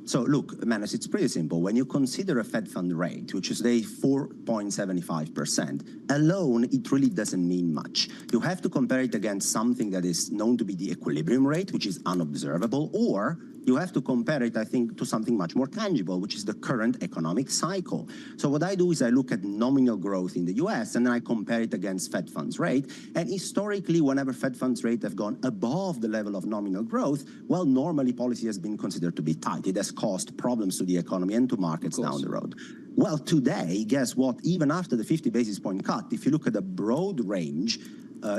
[SPEAKER 8] So look, Manus, it's pretty simple. When you consider a Fed fund rate, which is today 4.75%, alone, it really doesn't mean much. You have to compare it against something that is known to be the equilibrium rate, which is unobservable, or you have to compare it, I think, to something much more tangible, which is the current economic cycle. So what I do is I look at nominal growth in the US, and then I compare it against Fed funds rate. And historically, whenever Fed funds rate have gone above the level of nominal growth, well, normally policy has been considered to be tight. It has caused problems to the economy and to markets down the road. Well, today, guess what? Even after the 50 basis point cut, if you look at a broad range,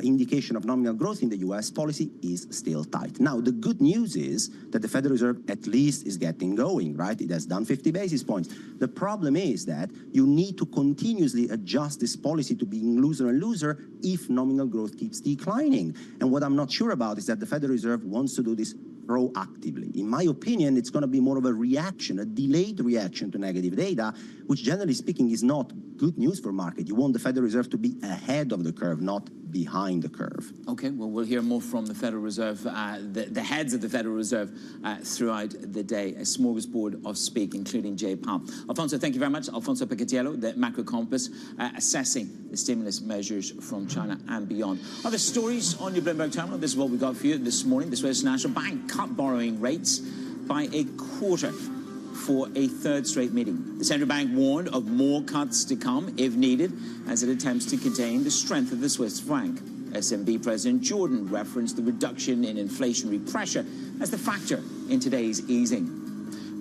[SPEAKER 8] indication of nominal growth in the US, policy is still tight. Now, the good news is that the Federal Reserve at least is getting going, right? It has done 50 basis points. The problem is that you need to continuously adjust this policy to being looser and looser if nominal growth keeps declining. And what I'm not sure about is that the Federal Reserve wants to do this proactively. In my opinion, it's going to be more of a reaction, a delayed reaction to negative data, which generally speaking is not good news for market. You want the Federal Reserve to be ahead of the curve, not behind the curve.
[SPEAKER 13] Okay, well, we'll hear more from the Federal Reserve, the heads of the Federal Reserve throughout the day. A smorgasbord of speak, including Jay Powell. Alfonso, thank you very much. Alfonso Picatiello, the Macro Compass, assessing the stimulus measures from China and beyond. Other stories on your Bloomberg terminal. This is what we got for you this morning. The Swiss National Bank cut borrowing rates by a quarter for a third straight meeting. The central bank warned of more cuts to come if needed as it attempts to contain the strength of the Swiss franc. SNB President Jordan referenced the reduction in inflationary pressure as the factor in today's easing.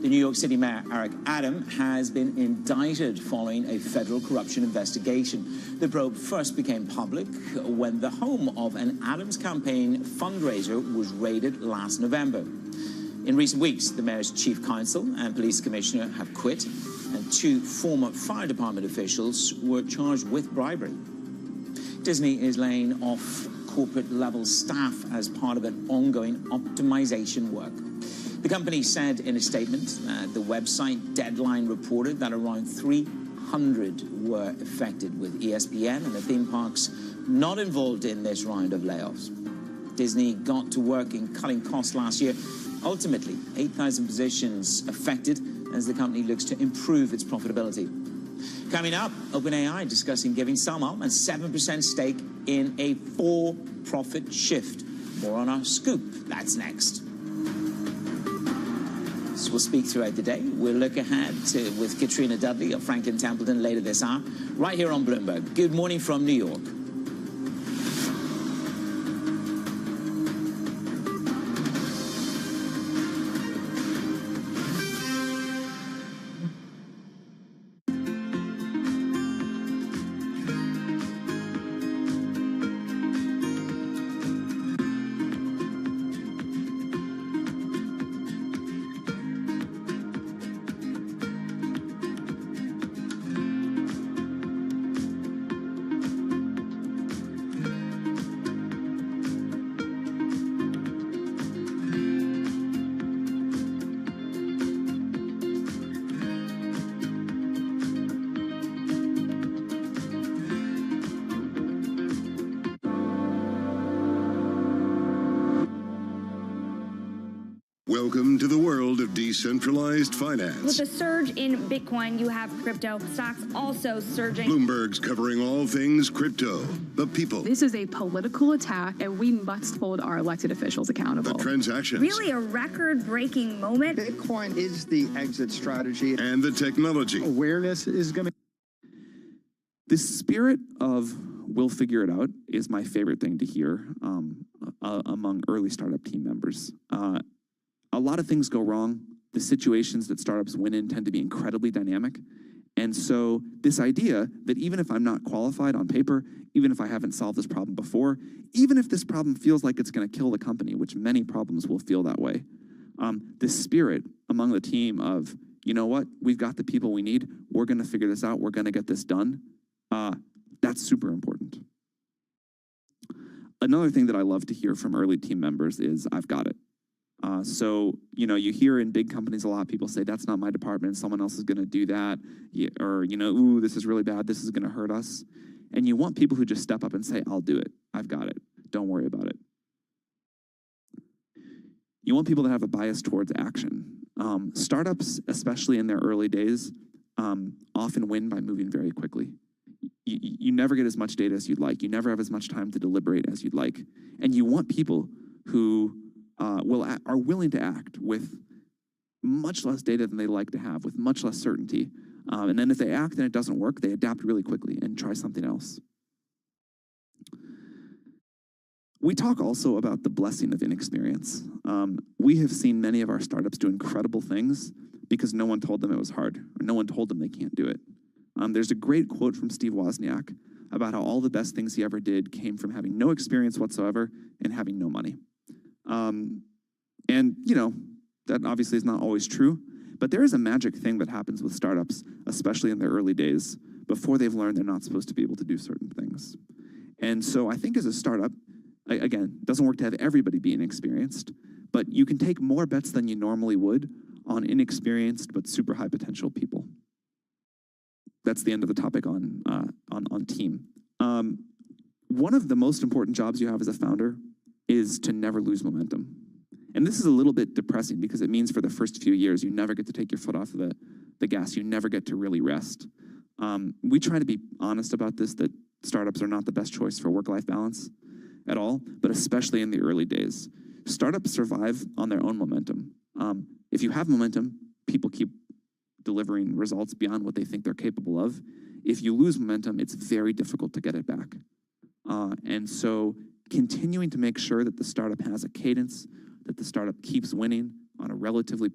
[SPEAKER 13] The New York City Mayor Eric Adams has been indicted following a federal corruption investigation. The probe first became public when the home of an Adams campaign fundraiser was raided last November. In recent weeks, the mayor's chief counsel and police commissioner have quit, and 2 former fire department officials were charged with bribery. Disney is laying off corporate-level staff as part of an ongoing optimization work. The company said in a statement that the website Deadline reported that around 300 were affected, with ESPN and the theme parks not involved in this round of layoffs. Disney got to work in cutting costs last year. Ultimately, 8,000 positions affected as the company looks to improve its profitability. Coming up, OpenAI discussing giving Salman a 7% stake in a for-profit shift. More on our scoop. That's next. So we'll speak throughout the day. We'll look ahead with Katrina Dudley of Franklin Templeton later this hour, right here on Bloomberg. Good morning from New York.
[SPEAKER 5] Welcome to the world of decentralized finance.
[SPEAKER 12] With a surge in Bitcoin, you have crypto stocks also surging.
[SPEAKER 5] Bloomberg's covering all things crypto, the people,
[SPEAKER 10] This is a political attack, and we must hold our elected officials accountable.
[SPEAKER 5] the transactions,
[SPEAKER 12] Really a record-breaking moment.
[SPEAKER 14] Bitcoin is the exit strategy.
[SPEAKER 5] and the technology.
[SPEAKER 14] Awareness is going to...
[SPEAKER 15] The spirit of "we'll figure it out" is my favorite thing to hear among early startup team members. A lot of things go wrong. The situations that startups win in tend to be incredibly dynamic. And so this idea that even if I'm not qualified on paper, even if I haven't solved this problem before, even if this problem feels like it's going to kill the company, which many problems will feel that way, this spirit among the team of, you know what, we've got the people we need, we're going to figure this out, we're going to get this done, that's super important. Another thing that I love to hear from early team members is, I've got it. So, you know, you hear in big companies a lot of people say, that's not my department, someone else is going to do that, or, you know, ooh, this is really bad, this is going to hurt us. And you want people who just step up and say, I'll do it, I've got it, don't worry about it. You want people that have a bias towards action. Startups, especially in their early days, often win by moving very quickly. You never get as much data as you'd like. You never have as much time to deliberate as you'd like. And you want people who are willing to act with much less data than they like to have, with much less certainty. And then if they act and it doesn't work, they adapt really quickly and try something else. We talk also about the blessing of inexperience. We have seen many of our startups do incredible things because no one told them it was hard, or no one told them they can't do it. There's a great quote from Steve Wozniak about how all the best things he ever did came from having no experience whatsoever and having no money. And, you know, that obviously is not always true, but there is a magic thing that happens with startups, especially in their early days, before they've learned they're not supposed to be able to do certain things. And so I think as a startup, again, it doesn't work to have everybody be inexperienced, but you can take more bets than you normally would on inexperienced but super high potential people. That's the end of the topic on team. One of the most important jobs you have as a founder is to never lose momentum. And this is a little bit depressing because it means for the first few years, you never get to take your foot off of the gas. You never get to really rest. We try to be honest about this, that startups are not the best choice for work-life balance at all, but especially in the early days. Startups survive on their own momentum. If you have momentum, people keep delivering results beyond what they think they're capable of. If you lose momentum, it's very difficult to get it back. And so continuing to make sure that the startup has a cadence, that the startup keeps winning on a relatively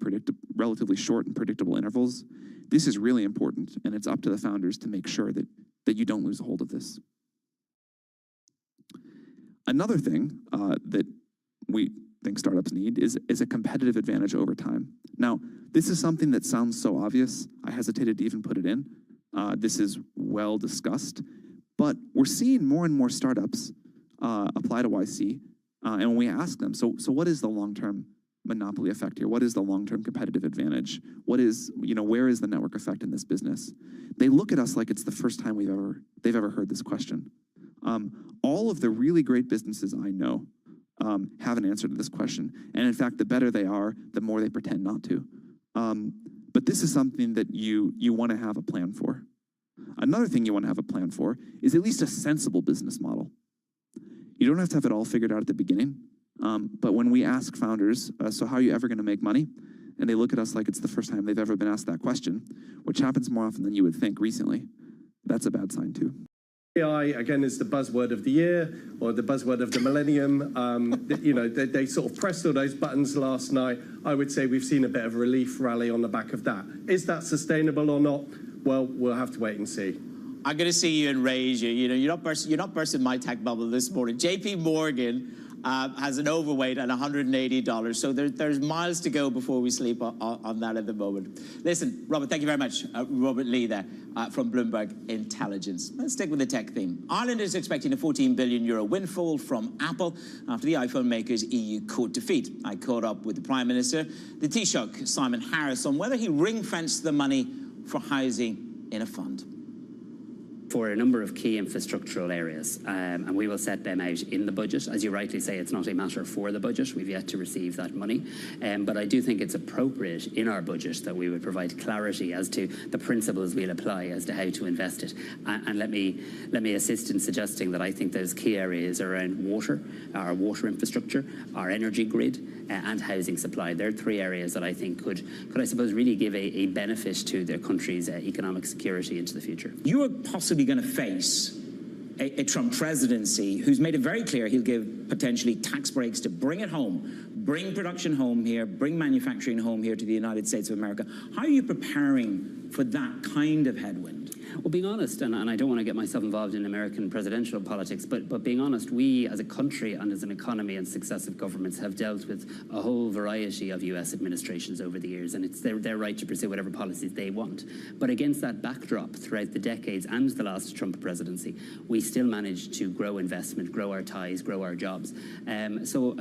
[SPEAKER 15] short and predictable intervals, this is really important, and it's up to the founders to make sure that you don't lose a hold of this. Another thing that we think startups need is a competitive advantage over time. Now, this is something that sounds so obvious, I hesitated to even put it in. This is well discussed, but we're seeing more and more startups apply to YC, and when we ask them, so what is the long-term monopoly effect here? What is the long-term competitive advantage? What is, you know, where is the network effect in this business? They look at us like it's the first time they've ever heard this question. All of the really great businesses I know have an answer to this question. And in fact, the better they are, the more they pretend not to. But this is something that you want to have a plan for. Another thing you want to have a plan for is at least a sensible business model. You don't have to have it all figured out at the beginning. But when we ask founders, so how are you ever going to make money? And they look at us like it's the first time they've ever been asked that question, which happens more often than you would think recently. That's a bad sign too.
[SPEAKER 6] AI, again, is the buzzword of the year, or the buzzword of the millennium. You know, they sort of pressed all those buttons last night. I would say we've seen a bit of a relief rally on the back of that. Is that sustainable or not? Well, we'll have to wait and see.
[SPEAKER 13] I'm going to see you enrage you. You know, you're not bursting my tech bubble this morning. JP Morgan has an overweight at $180. So there's miles to go before we sleep on that at the moment. Listen, Robert, thank you very much. Robert Lee there from Bloomberg Intelligence. Let's stick with the tech theme. Ireland is expecting a €14 billion windfall from Apple after the iPhone maker's EU court defeat. I caught up with the Prime Minister, the Taoiseach, Simon Harris, on whether he ring-fenced the money for housing in a fund.
[SPEAKER 16] For a number of key infrastructural areas, and we will set them out in the budget. As you rightly say, it's not a matter for the budget. We've yet to receive that money, but I do think it's appropriate in our budget that we would provide clarity as to the principles we'll apply as to how to invest it. And let me assist in suggesting that I think those key areas around water, our water infrastructure, our energy grid, and housing supply. They're three areas that I think could I suppose, really give a benefit to their country's economic security into the future.
[SPEAKER 13] You are possibly going to face a Trump presidency who's made it very clear he'll give potentially tax breaks to bring it home, bring production home here, bring manufacturing home here to the United States of America. How are you preparing for that kind of headwind?
[SPEAKER 16] Well, being honest, and I don't want to get myself involved in American presidential politics, but being honest, we as a country and as an economy and successive governments have dealt with a whole variety of US administrations over the years, and it's their right to pursue whatever policies they want. But against that backdrop, throughout the decades and the last Trump presidency, we still managed to grow investment, grow our ties, grow our jobs. So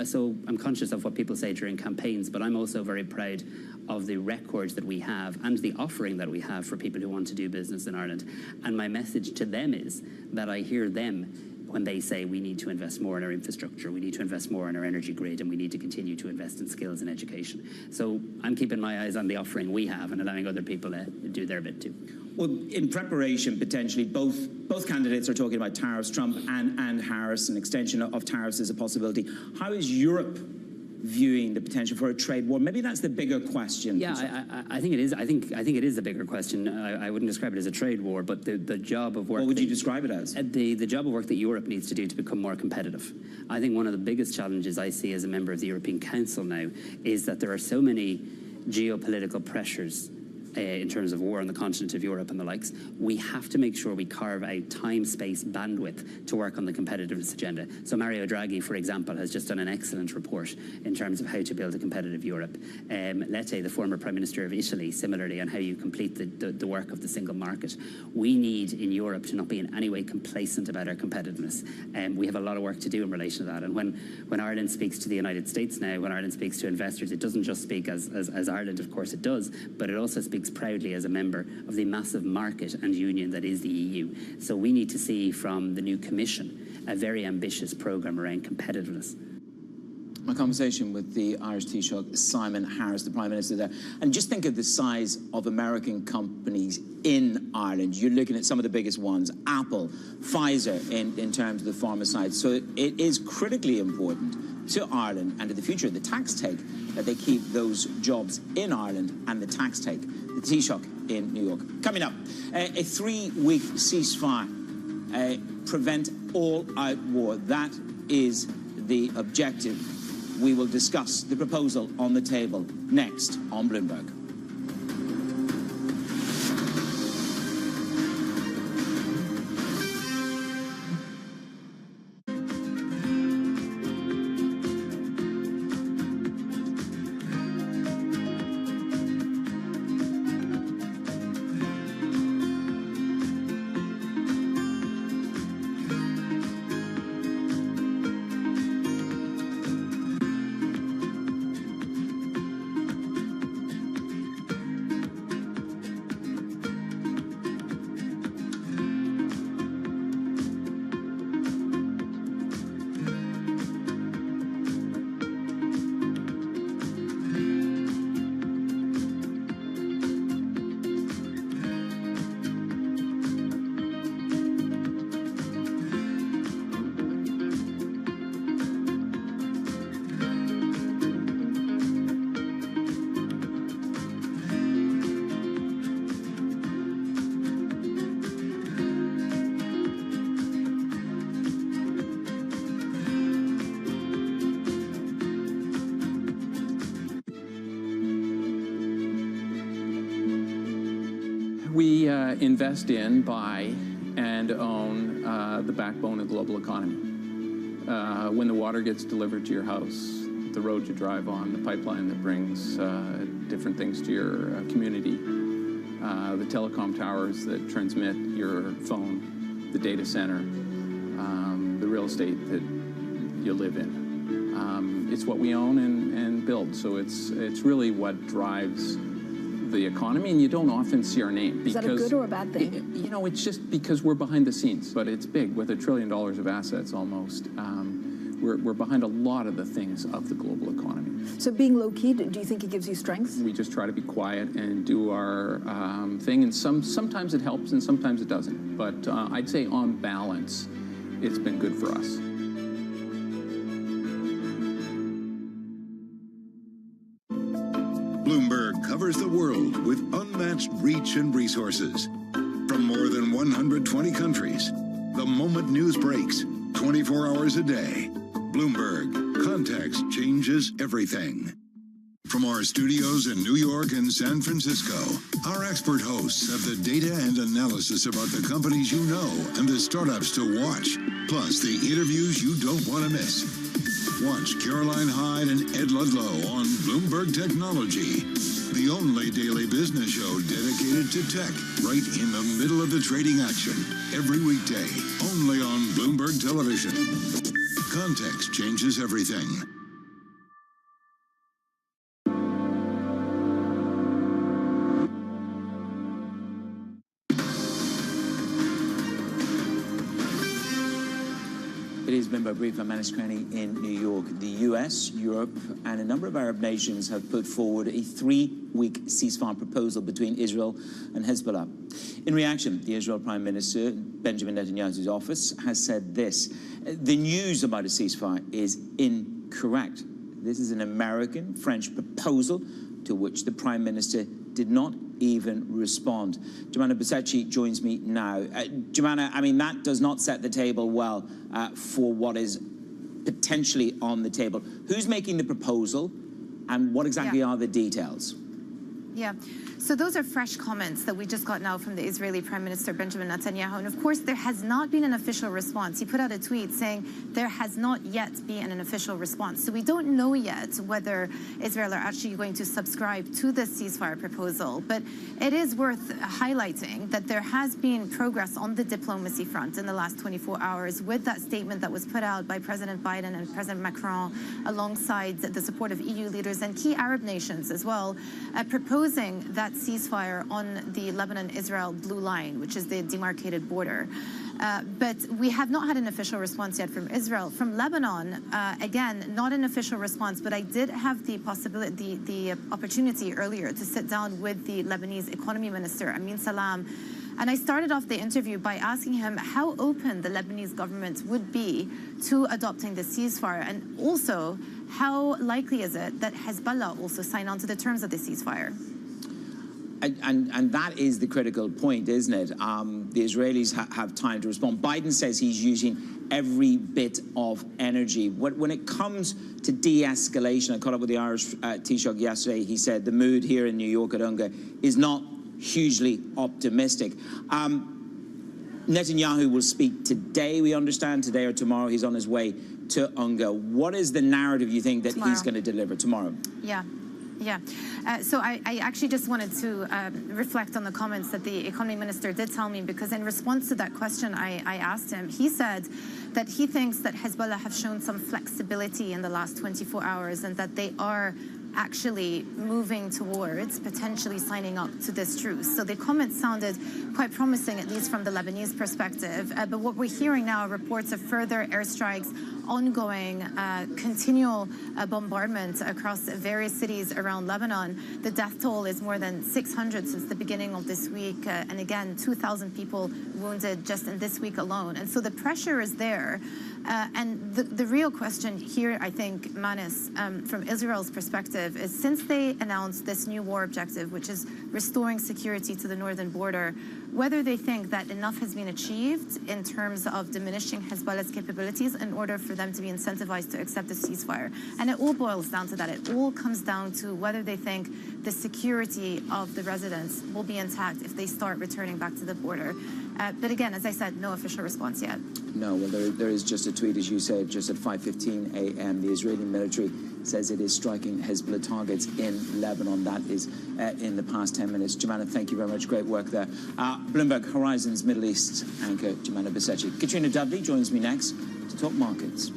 [SPEAKER 16] I'm conscious of what people say during campaigns, but I'm also very proud of the records that we have and the offering that we have for people who want to do business in Ireland. And my message to them is that I hear them when they say we need to invest more in our infrastructure, we need to invest more in our energy grid, and we need to continue to invest in skills and education. So I'm keeping my eyes on the offering we have and allowing other people to do their bit too.
[SPEAKER 13] Well, in preparation, potentially, both candidates are talking about tariffs, Trump and Harris, an extension of tariffs is a possibility. How is Europe viewing the potential for a trade war? Maybe that's the bigger question.
[SPEAKER 16] Yeah, I think it is. I think it is a bigger question. I wouldn't describe it as a trade war, but the job of work.
[SPEAKER 13] What would you describe it as?
[SPEAKER 16] The job of work that Europe needs to do to become more competitive. I think one of the biggest challenges I see as a member of the European Council now is that there are so many geopolitical pressures in terms of war on the continent of Europe and the likes. We have to make sure we carve out time, space, bandwidth to work on the competitiveness agenda. So Mario Draghi, for example, has just done an excellent report in terms of how to build a competitive Europe. Lette, the former Prime Minister of Italy, similarly, on how you complete the work of the single market. We need in Europe to not be in any way complacent about our competitiveness. We have a lot of work to do in relation to that. And when Ireland speaks to the United States now, when Ireland speaks to investors, it doesn't just speak as Ireland, of course it does, but it also speaks proudly as a member of the massive market and union that is the EU. So we need to see from the new Commission a very ambitious programme around competitiveness.
[SPEAKER 13] My conversation with the Irish Taoiseach, Simon Harris, the Prime Minister there. And just think of the size of American companies in Ireland. You're looking at some of the biggest ones, Apple, Pfizer in terms of the pharma side. So it is critically important to Ireland and to the future, the tax take, that they keep those jobs in Ireland and the tax take. The Taoiseach in New York. Coming up, a 3-week ceasefire, prevent all-out war. That is the objective. We will discuss the proposal on the table next on Bloomberg.
[SPEAKER 2] We invest in, buy, and own the backbone of the global economy. When the water gets delivered to your house, the road you drive on, the pipeline that brings different things to your community, the telecom towers that transmit your phone, the data center, the real estate that you live in. It's what we own and build, so it's really what drives the economy, and you don't often see our name.
[SPEAKER 22] Is that a good or a bad thing?
[SPEAKER 2] You know, it's just because we're behind the scenes, but it's big, with $1 trillion of assets almost. We're behind a lot of the things of the global economy.
[SPEAKER 22] So being low-key, do you think it gives you strength?
[SPEAKER 2] We just try to be quiet and do our thing, and sometimes it helps and sometimes it doesn't. But I'd say on balance, it's been good for us.
[SPEAKER 5] Bloomberg covers the world with unmatched reach and resources. From more than 120 countries, the moment news breaks, 24 hours a day. Bloomberg, context changes everything. From our studios in New York and San Francisco, our expert hosts have the data and analysis about the companies you know and the startups to watch, plus the interviews you don't want to miss. Watch Caroline Hyde and Ed Ludlow on Bloomberg Technology, the only daily business show dedicated to tech, right in the middle of the trading action, every weekday, only on Bloomberg Television. Context changes everything.
[SPEAKER 13] It is Bloomberg Brief. I'm Manus Cranny in New York. The US, Europe, and a number of Arab nations have put forward a 3-week ceasefire proposal between Israel and Hezbollah. In reaction, the Israel Prime Minister, Benjamin Netanyahu's office, has said this: the news about a ceasefire is incorrect. This is an American-French proposal to which the Prime Minister did not even respond. Jumana Basecci joins me now. Jumana, I mean, that does not set the table well for what is potentially on the table. Who's making the proposal, and what exactly are the details?
[SPEAKER 9] Yeah, so those are fresh comments that we just got now from the Israeli Prime Minister Benjamin Netanyahu. And of course, there has not been an official response. He put out a tweet saying there has not yet been an official response. So we don't know yet whether Israel are actually going to subscribe to this ceasefire proposal. But it is worth highlighting that there has been progress on the diplomacy front in the last 24 hours with that statement that was put out by President Biden and President Macron alongside the support of EU leaders and key Arab nations as well, proposing that ceasefire on the Lebanon-Israel blue line, which is the demarcated border. But we have not had an official response yet from Israel. From Lebanon, again, not an official response, but I did have the possibility, the opportunity earlier to sit down with the Lebanese economy minister, Amin Salam. And I started off the interview by asking him how open the Lebanese government would be to adopting the ceasefire, and also how likely is it that Hezbollah also sign on to the terms of the ceasefire?
[SPEAKER 13] And that is the critical point, isn't it? The Israelis have time to respond. Biden says he's using every bit of energy. When it comes to de-escalation, I caught up with the Irish Taoiseach yesterday. He said the mood here in New York at UNGA is not hugely optimistic. Netanyahu will speak today, we understand, today or tomorrow. He's on his way to UNGA. What is the narrative you think that he's going to deliver tomorrow?
[SPEAKER 9] Yeah. So I actually just wanted to reflect on the comments that the economy minister did tell me, because in response to that question I asked him, he said that he thinks that Hezbollah have shown some flexibility in the last 24 hours and that they are actually moving towards potentially signing up to this truce. So the comments sounded quite promising, at least from the Lebanese perspective. But what we're hearing now are reports of further airstrikes, ongoing, continual bombardment across various cities around Lebanon. The death toll is more than 600 since the beginning of this week. And again, 2,000 people wounded just in this week alone. And so the pressure is there. And the real question here, I think, Manus, from Israel's perspective, is since they announced this new war objective, which is restoring security to the northern border, whether they think that enough has been achieved in terms of diminishing Hezbollah's capabilities in order for them to be incentivized to accept the ceasefire. And it all boils down to that. It all comes down to whether they think the security of the residents will be intact if they start returning back to the border. But again, as I said, no official response yet.
[SPEAKER 13] No, well, there is just a tweet, as you said, just at 5:15 a.m. The Israeli military says it is striking Hezbollah targets in Lebanon. That is in the past 10 minutes. Jumana, thank you very much. Great work there. Bloomberg Horizon's Middle East anchor, Jumana Basecci. Katrina Dudley joins me next to talk markets.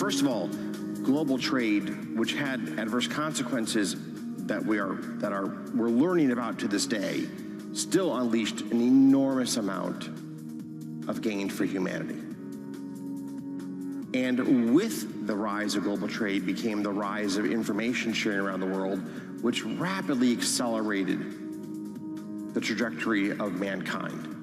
[SPEAKER 17] First of all, global trade, which had adverse consequences that we're learning about to this day, still unleashed an enormous amount of gain for humanity. And with the rise of global trade became the rise of information sharing around the world, which rapidly accelerated the trajectory of mankind.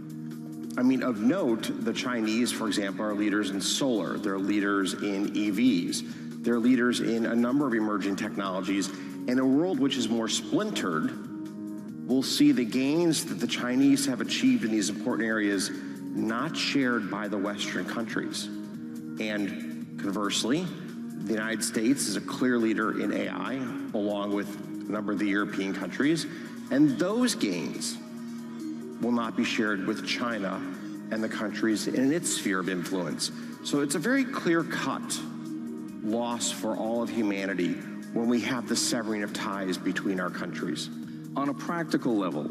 [SPEAKER 17] I mean, of note, the Chinese, for example, are leaders in solar. They're leaders in EVs. They're leaders in a number of emerging technologies. In a world which is more splintered, we'll see the gains that the Chinese have achieved in these important areas not shared by the Western countries. And conversely, the United States is a clear leader in AI, along with a number of the European countries. And those gains will not be shared with China and the countries in its sphere of influence. So it's a very clear-cut loss for all of humanity when we have the severing of ties between our countries.
[SPEAKER 18] On a practical level,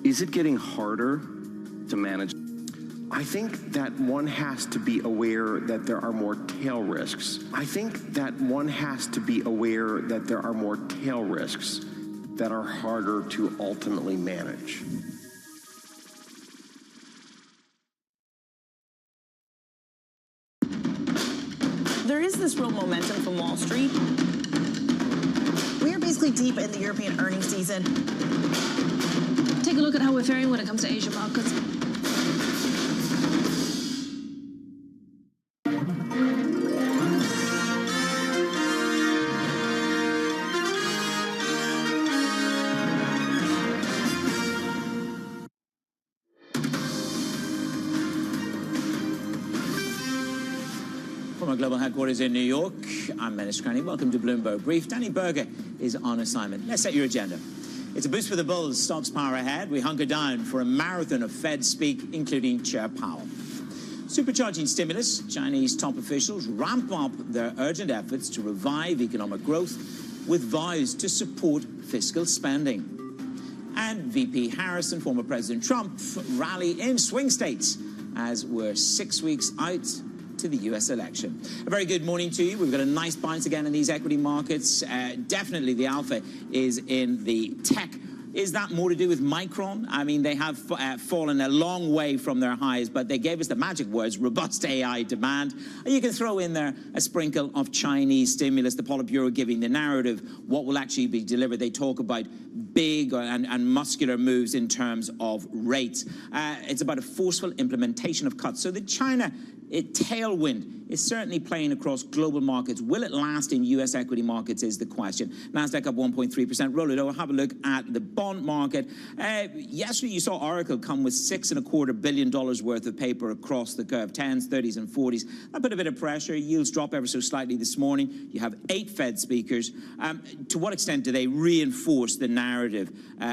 [SPEAKER 18] is it getting harder to manage?
[SPEAKER 17] I think that one has to be aware that there are more tail risks. That are harder to ultimately manage.
[SPEAKER 19] There is this real momentum from Wall Street. We are basically deep in the European earnings season.
[SPEAKER 22] Take a look at how we're faring when it comes to Asian markets.
[SPEAKER 13] From our global headquarters in New York, I'm Menace Cranny. Welcome to Bloomberg Brief. Danny Berger is on assignment. Let's set your agenda. It's a boost for the bulls. Stocks power ahead. We hunker down for a marathon of Fed speak, including Chair Powell. Supercharging stimulus, Chinese top officials ramp up their urgent efforts to revive economic growth with vows to support fiscal spending. And VP Harris and former President Trump rally in swing states as we're 6 weeks out to the U.S. election. A very good morning to you. We've got a nice bounce again in these equity markets. Definitely the alpha is in the tech. Is that more to do with Micron? I mean, they have fallen a long way from their highs, but they gave us the magic words, robust AI demand. You can throw in there a sprinkle of Chinese stimulus, the Politburo giving the narrative, what will actually be delivered. They talk about big and muscular moves in terms of rates. It's about a forceful implementation of cuts. So the China tailwind is certainly playing across global markets. Will it last in U.S. equity markets is the question. NASDAQ up 1.3%. Roll it over. Have a look at the bond market. Yesterday, you saw Oracle come with $6.25 billion worth of paper across the curve, 10s, 30s, and 40s. That put a bit of pressure. Yields drop ever so slightly this morning. You have 8 Fed speakers. To what extent do they reinforce the narrative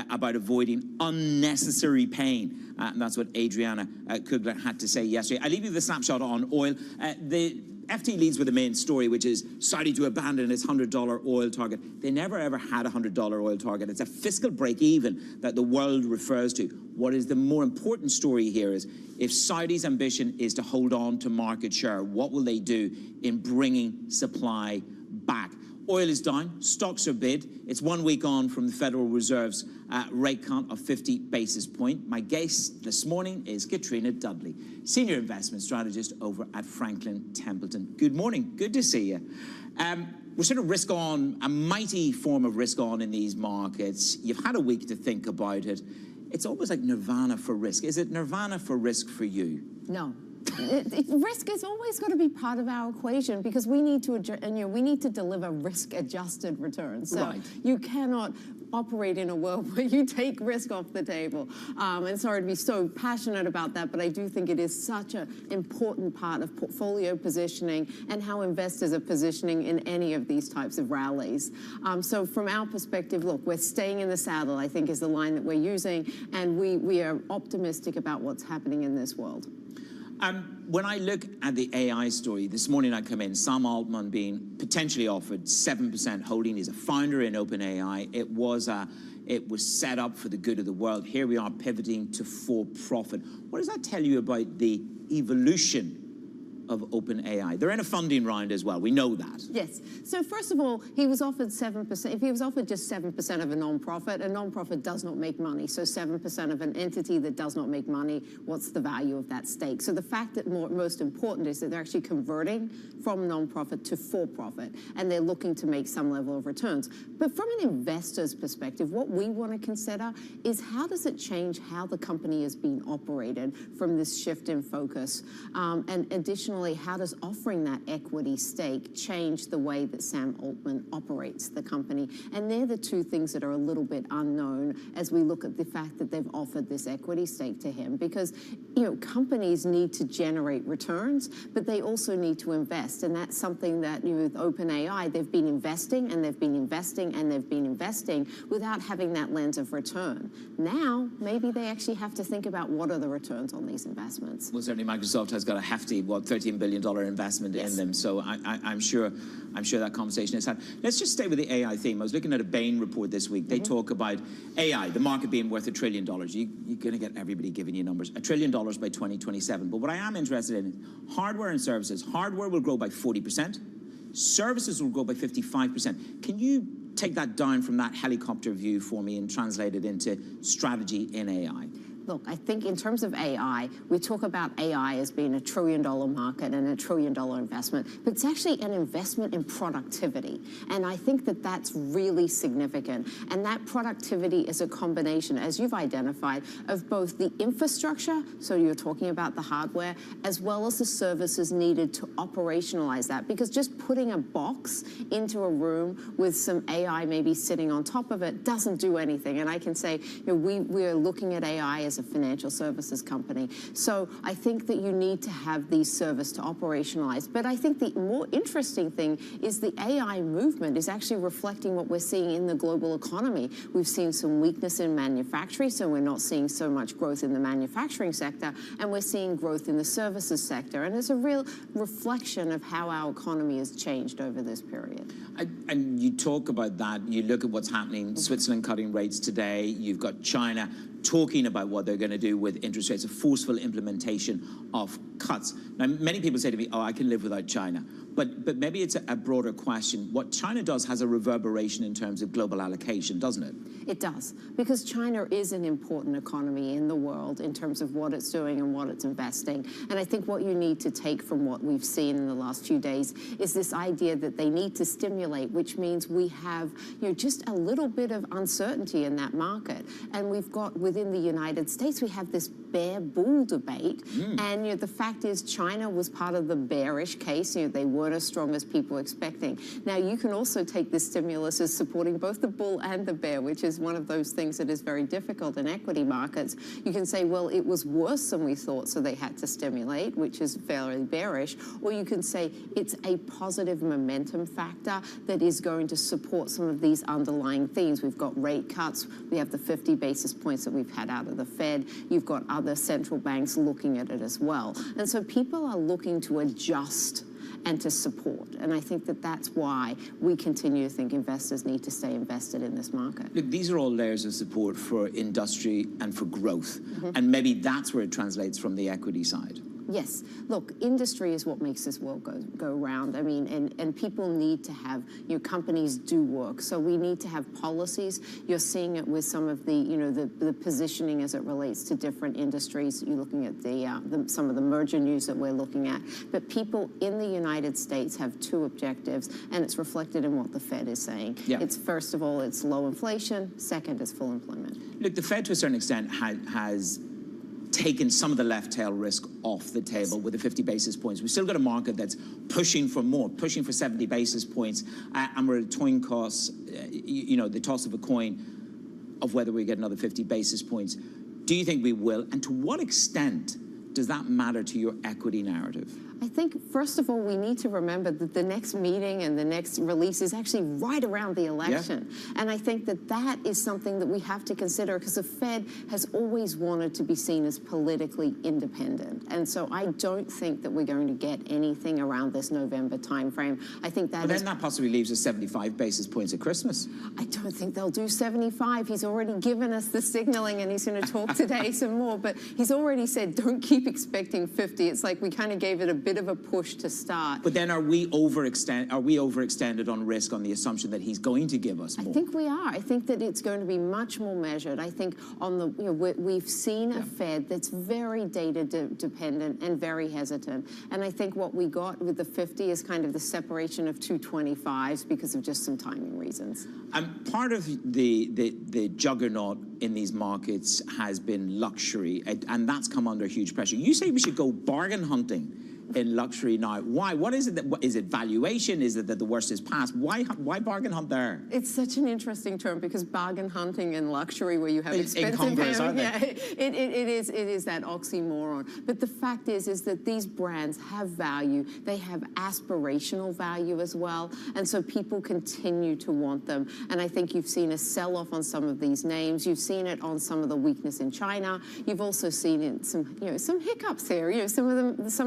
[SPEAKER 13] about avoiding unnecessary pain? And that's what Adriana Kugler had to say yesterday. I leave you with a snapshot on oil. The FT leads with the main story, which is Saudi to abandon its $100 oil target. They never, ever had a $100 oil target. It's a fiscal break-even that the world refers to. What is the more important story here is if Saudi's ambition is to hold on to market share, what will they do in bringing supply back? Oil is down, stocks are bid. It's 1 week on from the Federal Reserve's rate cut of 50 basis points. My guest this morning is Katrina Dudley, Senior Investment Strategist over at Franklin Templeton. Good morning, good to see you. We're sort of risk on, a mighty form of risk on in these markets. You've had a week to think about it. It's almost like nirvana for risk. Is it nirvana for risk for you?
[SPEAKER 21] No. Risk is always going to be part of our equation because we need to deliver risk-adjusted returns. So you cannot operate in a world where you take risk off the table. And sorry to be so passionate about that, but I do think it is such an important part of portfolio positioning and how investors are positioning in any of these types of rallies. So from our perspective, look, we're staying in the saddle, I think is the line that we're using, and we are optimistic about what's happening in this world.
[SPEAKER 13] When I look at the AI story, this morning I come in, Sam Altman being potentially offered 7% holding. He's a founder in OpenAI. It was set up for the good of the world. Here we are pivoting to for profit. What does that tell you about the evolution of OpenAI? They're in a funding round as well. We know that.
[SPEAKER 21] Yes. So first of all, he was offered 7%. If he was offered just 7% of a non-profit does not make money. So 7% of an entity that does not make money, what's the value of that stake? So the fact that most important is that they're actually converting from non-profit to for-profit, and they're looking to make some level of returns. But from an investor's perspective, what we want to consider is how does it change how the company is being operated from this shift in focus? And additionally, how does offering that equity stake change the way that Sam Altman operates the company? And they're the two things that are a little bit unknown as we look at the fact that they've offered this equity stake to him. Because, you know, companies need to generate returns, but they also need to invest. And that's something that, you know, with OpenAI, they've been investing and they've been investing and they've been investing without having that lens of return. Now, maybe they actually have to think about what are the returns on these investments.
[SPEAKER 13] Well, certainly Microsoft has got a hefty, $13 billion investment in them. So I'm sure that conversation is had. Let's just stay with the AI theme. I was looking at a Bain report this week. They talk about AI, the market being worth $1 trillion. You're going to get everybody giving you numbers. $1 trillion by 2027. But what I am interested in is hardware and services. Hardware will grow by 40%. Services will grow by 55%. Can you take that down from that helicopter view for me and translate it into strategy in AI?
[SPEAKER 21] Look, I think in terms of AI, we talk about AI as being $1 trillion market and $1 trillion investment, but it's actually an investment in productivity. And I think that that's really significant. And that productivity is a combination, as you've identified, of both the infrastructure, so you're talking about the hardware, as well as the services needed to operationalize that. Because just putting a box into a room with some AI maybe sitting on top of it doesn't do anything. And I can say, you know, we are looking at AI as a financial services company. So I think that you need to have these services to operationalize. But I think the more interesting thing is the AI movement is actually reflecting what we're seeing in the global economy. We've seen some weakness in manufacturing, so we're not seeing so much growth in the manufacturing sector, and we're seeing growth in the services sector. And it's a real reflection of how our economy has changed over this period.
[SPEAKER 13] And you talk about that, you look at what's happening, Switzerland cutting rates today, you've got China talking about what they're going to do with interest rates, a forceful implementation of cuts. Now, many people say to me, oh, I can live without China. But maybe it's a broader question. What China does has a reverberation in terms of global allocation, doesn't it?
[SPEAKER 21] It does, because China is an important economy in the world in terms of what it's doing and what it's investing. And I think what you need to take from what we've seen in the last few days is this idea that they need to stimulate, which means we have, you know, just a little bit of uncertainty in that market. And we've got within the United States, we have this bear-bull debate. And you know, the fact is China was part of the bearish case. You know, they weren't as strong as people were expecting. Now, you can also take this stimulus as supporting both the bull and the bear, which is one of those things that is very difficult in equity markets. You can say, well, it was worse than we thought, so they had to stimulate, which is fairly bearish. Or you can say it's a positive momentum factor that is going to support some of these underlying themes. We've got rate cuts. We have the 50 basis points that we've had out of the Fed. You've got other central banks looking at it as well. And so people are looking to adjust and to support. And I think that that's why we continue to think investors need to stay invested in this market.
[SPEAKER 13] Look, these are all layers of support for industry and for growth. And maybe that's where it translates from the equity side.
[SPEAKER 21] Yes. Look, industry is what makes this world go round. I mean, and people need to have, you know, companies do work. So we need to have policies. You're seeing it with some of the, you know, the positioning as it relates to different industries. You're looking at some of the merger news that we're looking at. But people in the United States have two objectives, and it's reflected in what the Fed is saying. It's, first of all, it's low inflation. Second is full employment.
[SPEAKER 13] Look, the Fed, to a certain extent, has taken some of the left tail risk off the table with the 50 basis points. We've still got a market that's pushing for more, pushing for 70 basis points, and we're at a coin toss, you know, the toss of a coin of whether we get another 50 basis points. Do you think we will? And to what extent does that matter to your equity narrative?
[SPEAKER 21] I think, first of all, we need to remember that the next meeting and the next release is actually right around the election. And I think that that is something that we have to consider, because the Fed has always wanted to be seen as politically independent. And so I don't think that we're going to get anything around this November timeframe. I think that
[SPEAKER 13] But then that possibly leaves us 75 basis points at Christmas.
[SPEAKER 21] I don't think they'll do 75. He's already given us the signaling, and he's going to talk today some more. But he's already said, don't keep expecting 50. It's like we kind of gave it a bit of a push to start.
[SPEAKER 13] But then are we overextended on risk on the assumption that he's going to give us more?
[SPEAKER 21] I think we are. I think that it's going to be much more measured. I think on the, we've seen a Fed that's very data dependent and very hesitant. And I think what we got with the 50 is kind of the separation of 225s because of just some timing reasons.
[SPEAKER 13] Part of the juggernaut in these markets has been luxury, and that's come under huge pressure. You say we should go bargain hunting in luxury now. Why? What is it? Is it valuation? Is it that the worst is past? Why bargain hunt there?
[SPEAKER 21] It's such an interesting term because bargain hunting and luxury, where you have expensive,
[SPEAKER 13] incongruous, aren't they?
[SPEAKER 21] Yeah, it is that oxymoron. But the fact is that these brands have value. They have aspirational value as well, and so people continue to want them. And I think you've seen a sell-off on some of these names. You've seen it on some of the weakness in China. You've also seen it some hiccups here. Some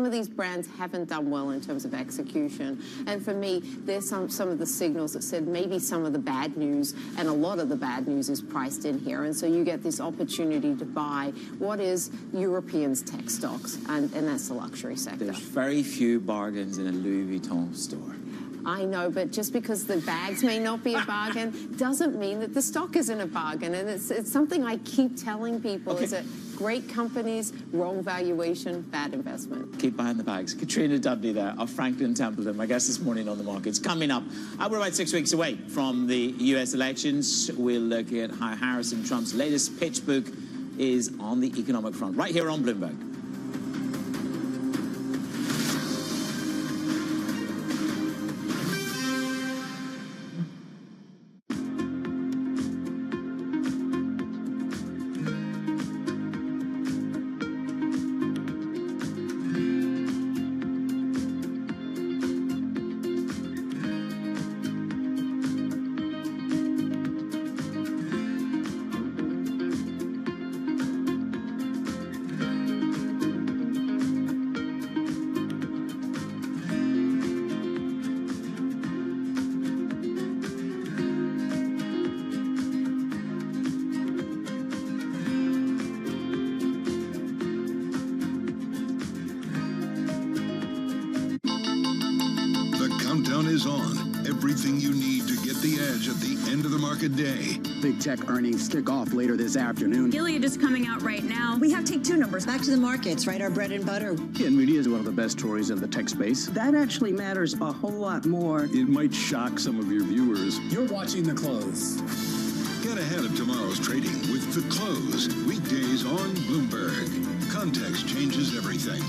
[SPEAKER 21] of these brands haven't done well in terms of execution. And for me, there's some of the signals that said maybe some of the bad news, and a lot of the bad news is priced in here. And so you get this opportunity to buy what is Europeans' tech stocks, and that's the luxury sector.
[SPEAKER 13] There's very few bargains in a Louis Vuitton store.
[SPEAKER 21] I know, but just because the bags may not be a bargain doesn't mean that the stock isn't a bargain. And it's something I keep telling people is that great companies, wrong valuation, bad investment.
[SPEAKER 13] Keep buying the bags. Katrina Dudley there of Franklin Templeton, my guest this morning on the markets. Coming up, we're about 6 weeks away from the US elections. We'll look at how Harris and Trump's latest pitch book is on the economic front, right here on Bloomberg.
[SPEAKER 5] Is on. Everything you need to get the edge at the end of the market day.
[SPEAKER 4] Big tech earnings kick off later this afternoon.
[SPEAKER 1] Gilead is coming out right now.
[SPEAKER 22] We have take two numbers. Back to the markets, right? Our bread and butter.
[SPEAKER 4] NVIDIA is one of the best stories in the tech space.
[SPEAKER 11] That actually matters a whole lot more.
[SPEAKER 20] It might shock some of your viewers.
[SPEAKER 11] You're watching The Close.
[SPEAKER 5] Get ahead of tomorrow's trading with The Close. Weekdays on Bloomberg. Context changes everything.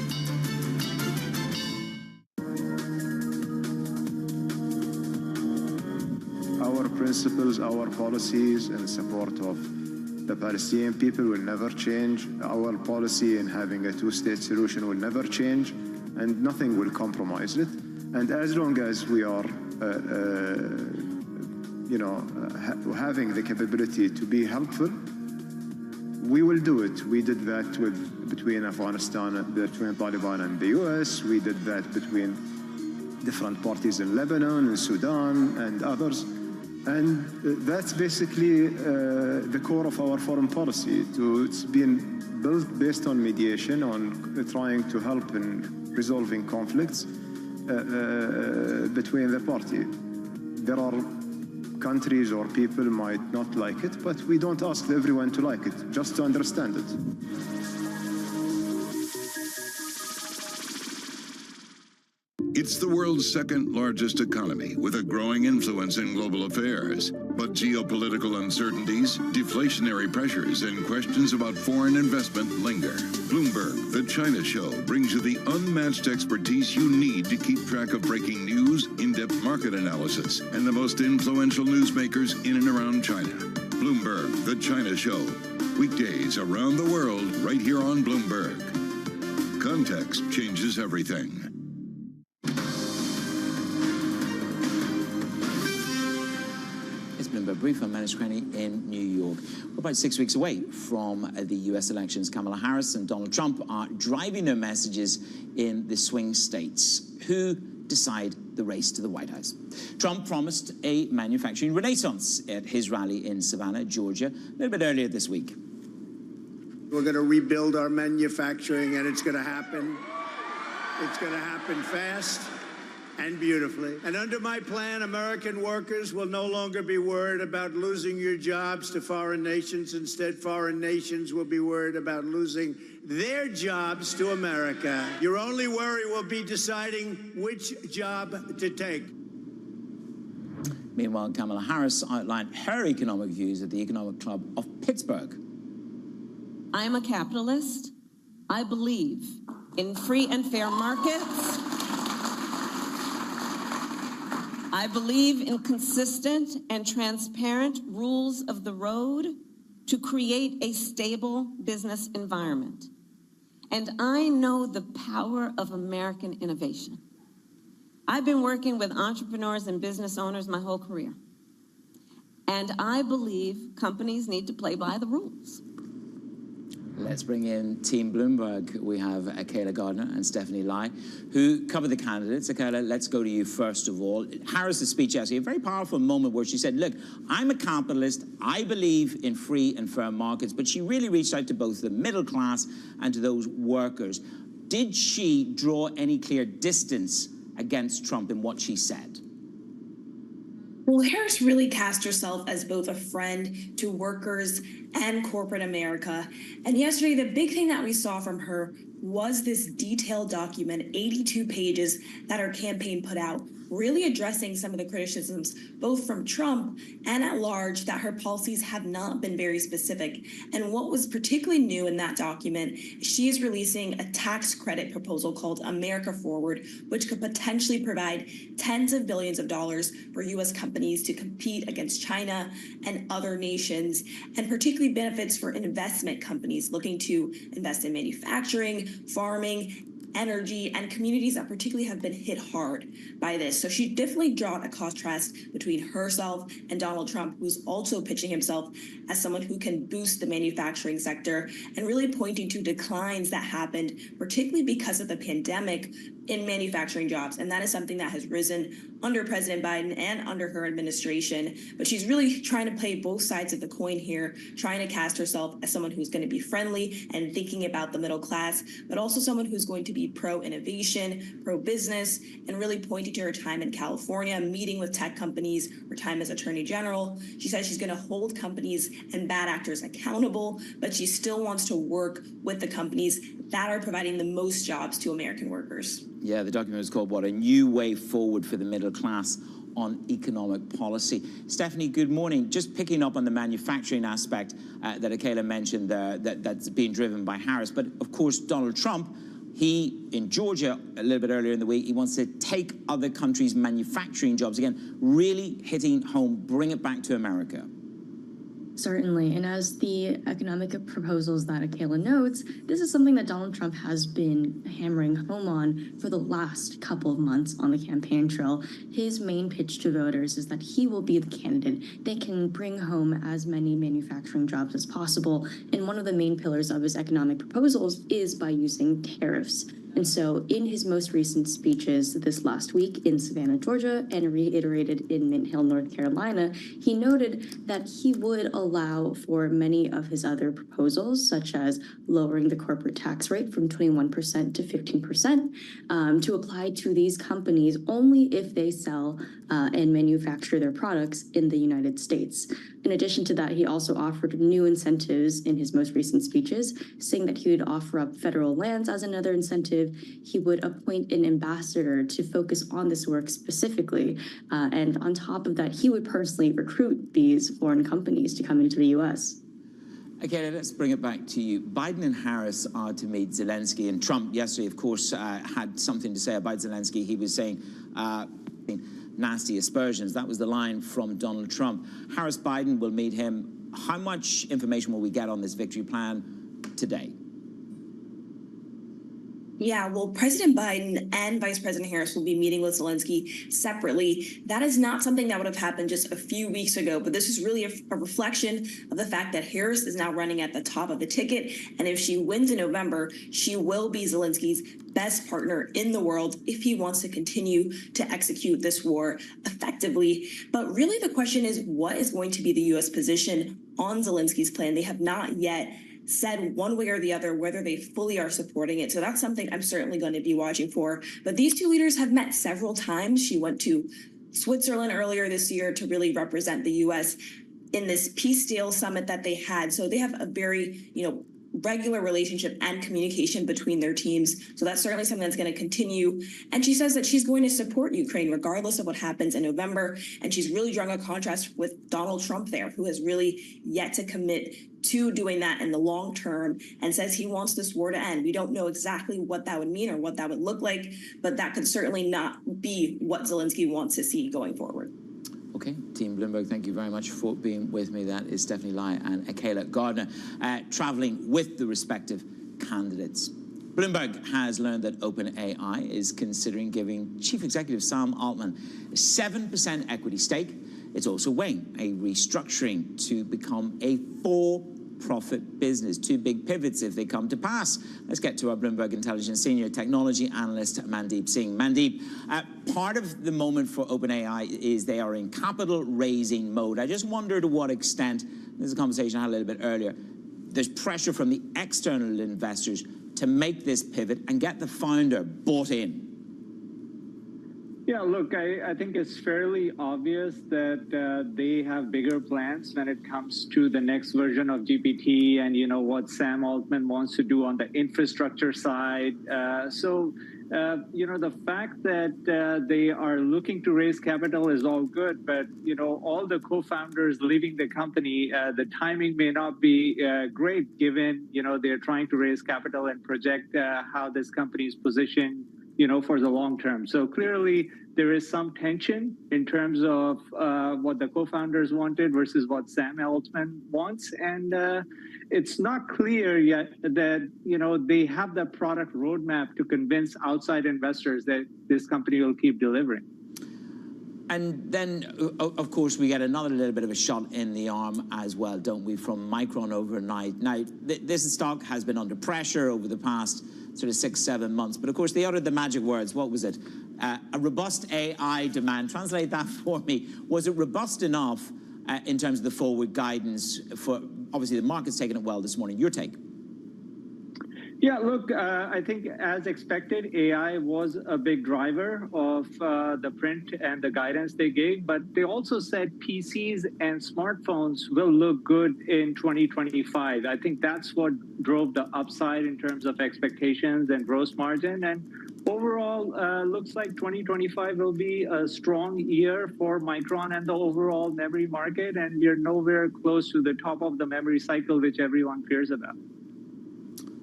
[SPEAKER 24] Our principles, our policies in support of the Palestinian people will never change. Our policy in having a two-state solution will never change, and nothing will compromise it. And as long as we are, having the capability to be helpful, we will do it. We did that between Afghanistan, between Taliban and the US. We did that between different parties in Lebanon and Sudan and others. And that's basically the core of our foreign policy. It's been built based on mediation, on trying to help in resolving conflicts between the party. There are countries or people might not like it, but we don't ask everyone to like it, just to understand it.
[SPEAKER 5] It's the world's second largest economy with a growing influence in global affairs. But geopolitical uncertainties, deflationary pressures, and questions about foreign investment linger. Bloomberg, the China Show, brings you the unmatched expertise you need to keep track of breaking news, in-depth market analysis, and the most influential newsmakers in and around China. Bloomberg, the China Show. Weekdays around the world, right here on Bloomberg. Context changes everything.
[SPEAKER 13] Bloomberg Brief. I'm Manus Cranny in New York. We're about 6 weeks away from the US elections. Kamala Harris and Donald Trump are driving their messages in the swing states. Who decide the race to the White House? Trump promised a manufacturing renaissance at his rally in Savannah, Georgia, a little bit earlier this week.
[SPEAKER 25] We're going to rebuild our manufacturing, and it's going to happen
[SPEAKER 3] It's going to happen fast and beautifully. And under my plan, American workers will no longer be worried about losing your jobs to foreign nations. Instead, foreign nations will be worried about losing their jobs to America. Your only worry will be deciding which job to take.
[SPEAKER 13] Meanwhile, Kamala Harris outlined her economic views at the Economic Club of Pittsburgh.
[SPEAKER 7] I am a capitalist. I believe in free and fair markets. I believe in consistent and transparent rules of the road to create a stable business environment. And I know the power of American innovation. I've been working with entrepreneurs and business owners my whole career. And I believe companies need to play by the rules.
[SPEAKER 13] Let's bring in Team Bloomberg. We have Kayla Gardner and Stephanie Lai, who cover the candidates. Kayla, let's go to you first of all. Harris's speech yesterday, a very powerful moment where she said, look, I'm a capitalist. I believe in free and fair markets. But she really reached out to both the middle class and to those workers. Did she draw any clear distance against Trump in what she said?
[SPEAKER 8] Well, Harris really cast herself as both a friend to workers and corporate America. And yesterday, the big thing that we saw from her was this detailed document, 82 pages, that her campaign put out, really addressing some of the criticisms, both from Trump and at large, that her policies have not been very specific. And what was particularly new in that document, she is releasing a tax credit proposal called America Forward, which could potentially provide tens of billions of dollars for U.S. companies to compete against China and other nations, and particularly benefits for investment companies looking to invest in manufacturing, farming, energy, and communities that particularly have been hit hard by this. So she definitely drawn a contrast between herself and Donald Trump, who's also pitching himself as someone who can boost the manufacturing sector and really pointing to declines that happened, particularly because of the pandemic, in manufacturing jobs. And that is something that has risen under President Biden and under her administration. But she's really trying to play both sides of the coin here, trying to cast herself as someone who's going to be friendly and thinking about the middle class, but also someone who's going to be pro-innovation, pro-business, and really pointing to her time in California, meeting with tech companies, her time as Attorney General. She says she's going to hold companies and bad actors accountable, but she still wants to work with the companies that are providing the most jobs to American workers.
[SPEAKER 13] Yeah, the document is called, what, A New Way Forward for the Middle Class on Economic Policy. Stephanie, good morning. Just picking up on the manufacturing aspect that Kayla mentioned there, that's being driven by Harris. But of course, Donald Trump, he, in Georgia, a little bit earlier in the week, he wants to take other countries' manufacturing jobs. Again, really hitting home, bring it back to America.
[SPEAKER 23] Certainly, and as the economic proposals that Kayla notes, this is something that Donald Trump has been hammering home on for the last couple of months on the campaign trail. His main pitch to voters is that he will be the candidate that can bring home as many manufacturing jobs as possible, and one of the main pillars of his economic proposals is by using tariffs. And so in his most recent speeches this last week in Savannah, Georgia, and reiterated in Mint Hill, North Carolina, he noted that he would allow for many of his other proposals, such as lowering the corporate tax rate from 21% to 15%, to apply to these companies only if they sell and manufacture their products in the United States. In addition to that, he also offered new incentives in his most recent speeches, saying that he would offer up federal lands as another incentive. He would appoint an ambassador to focus on this work specifically. And on top of that, he would personally recruit these foreign companies to come into the U.S.
[SPEAKER 13] Okay, let's bring it back to you. Biden and Harris are to meet Zelensky, and Trump yesterday, of course, had something to say about Zelensky. He was saying nasty aspersions. That was the line from Donald Trump. Harris-Biden will meet him. How much information will we get on this victory plan today?
[SPEAKER 8] Yeah, well, President Biden and Vice President Harris will be meeting with Zelensky separately. That is not something that would have happened just a few weeks ago, but this is really a reflection of the fact that Harris is now running at the top of the ticket. And if she wins in November, she will be Zelensky's best partner in the world if he wants to continue to execute this war effectively. But really the question is, what is going to be the U.S. position on Zelensky's plan? They have not yet said one way or the other whether they fully are supporting it. So that's something I'm certainly going to be watching for. But these two leaders have met several times. She went to Switzerland earlier this year to really represent the U.S. in this peace deal summit that they had. So they have a very, regular relationship and communication between their teams. So that's certainly something that's going to continue. And she says that she's going to support Ukraine regardless of what happens in November. And she's really drawing a contrast with Donald Trump there, who has really yet to commit to doing that in the long term and says he wants this war to end. We don't know exactly what that would mean or what that would look like, but that could certainly not be what Zelensky wants to see going forward.
[SPEAKER 13] Okay, Team Bloomberg, thank you very much for being with me. That is Stephanie Lai and Akela Gardner, traveling with the respective candidates. Bloomberg has learned that OpenAI is considering giving Chief Executive Sam Altman a 7% equity stake. It's also weighing a restructuring to become a for-profit business. Two big pivots if they come to pass. Let's get to our Bloomberg Intelligence Senior Technology Analyst, Mandeep Singh. Mandeep, part of the moment for OpenAI is they are in capital raising mode. I just wonder to what extent, this is a conversation I had a little bit earlier, there's pressure from the external investors to make this pivot and get the founder bought in.
[SPEAKER 10] Yeah, look, I think it's fairly obvious that they have bigger plans when it comes to the next version of GPT and, what Sam Altman wants to do on the infrastructure side. The fact that they are looking to raise capital is all good, but, all the co-founders leaving the company, the timing may not be great given, they're trying to raise capital and project how this company is positioned for the long term. So clearly there is some tension in terms of what the co-founders wanted versus what Sam Altman wants. And it's not clear yet that, they have the product roadmap to convince outside investors that this company will keep delivering.
[SPEAKER 13] And then, of course, we get another little bit of a shot in the arm as well, don't we, from Micron overnight. Now, this stock has been under pressure over the past sort of 6-7 months. But of course, they uttered the magic words. What was it? A robust AI demand. Translate that for me. Was it robust enough in terms of the forward guidance for, obviously, the market's taken it well this morning. Your take?
[SPEAKER 10] Yeah, look, I think as expected, AI was a big driver of the print and the guidance they gave, but they also said PCs and smartphones will look good in 2025. I think that's what drove the upside in terms of expectations and gross margin. And overall, looks like 2025 will be a strong year for Micron and the overall memory market, and we're nowhere close to the top of the memory cycle, which everyone fears about.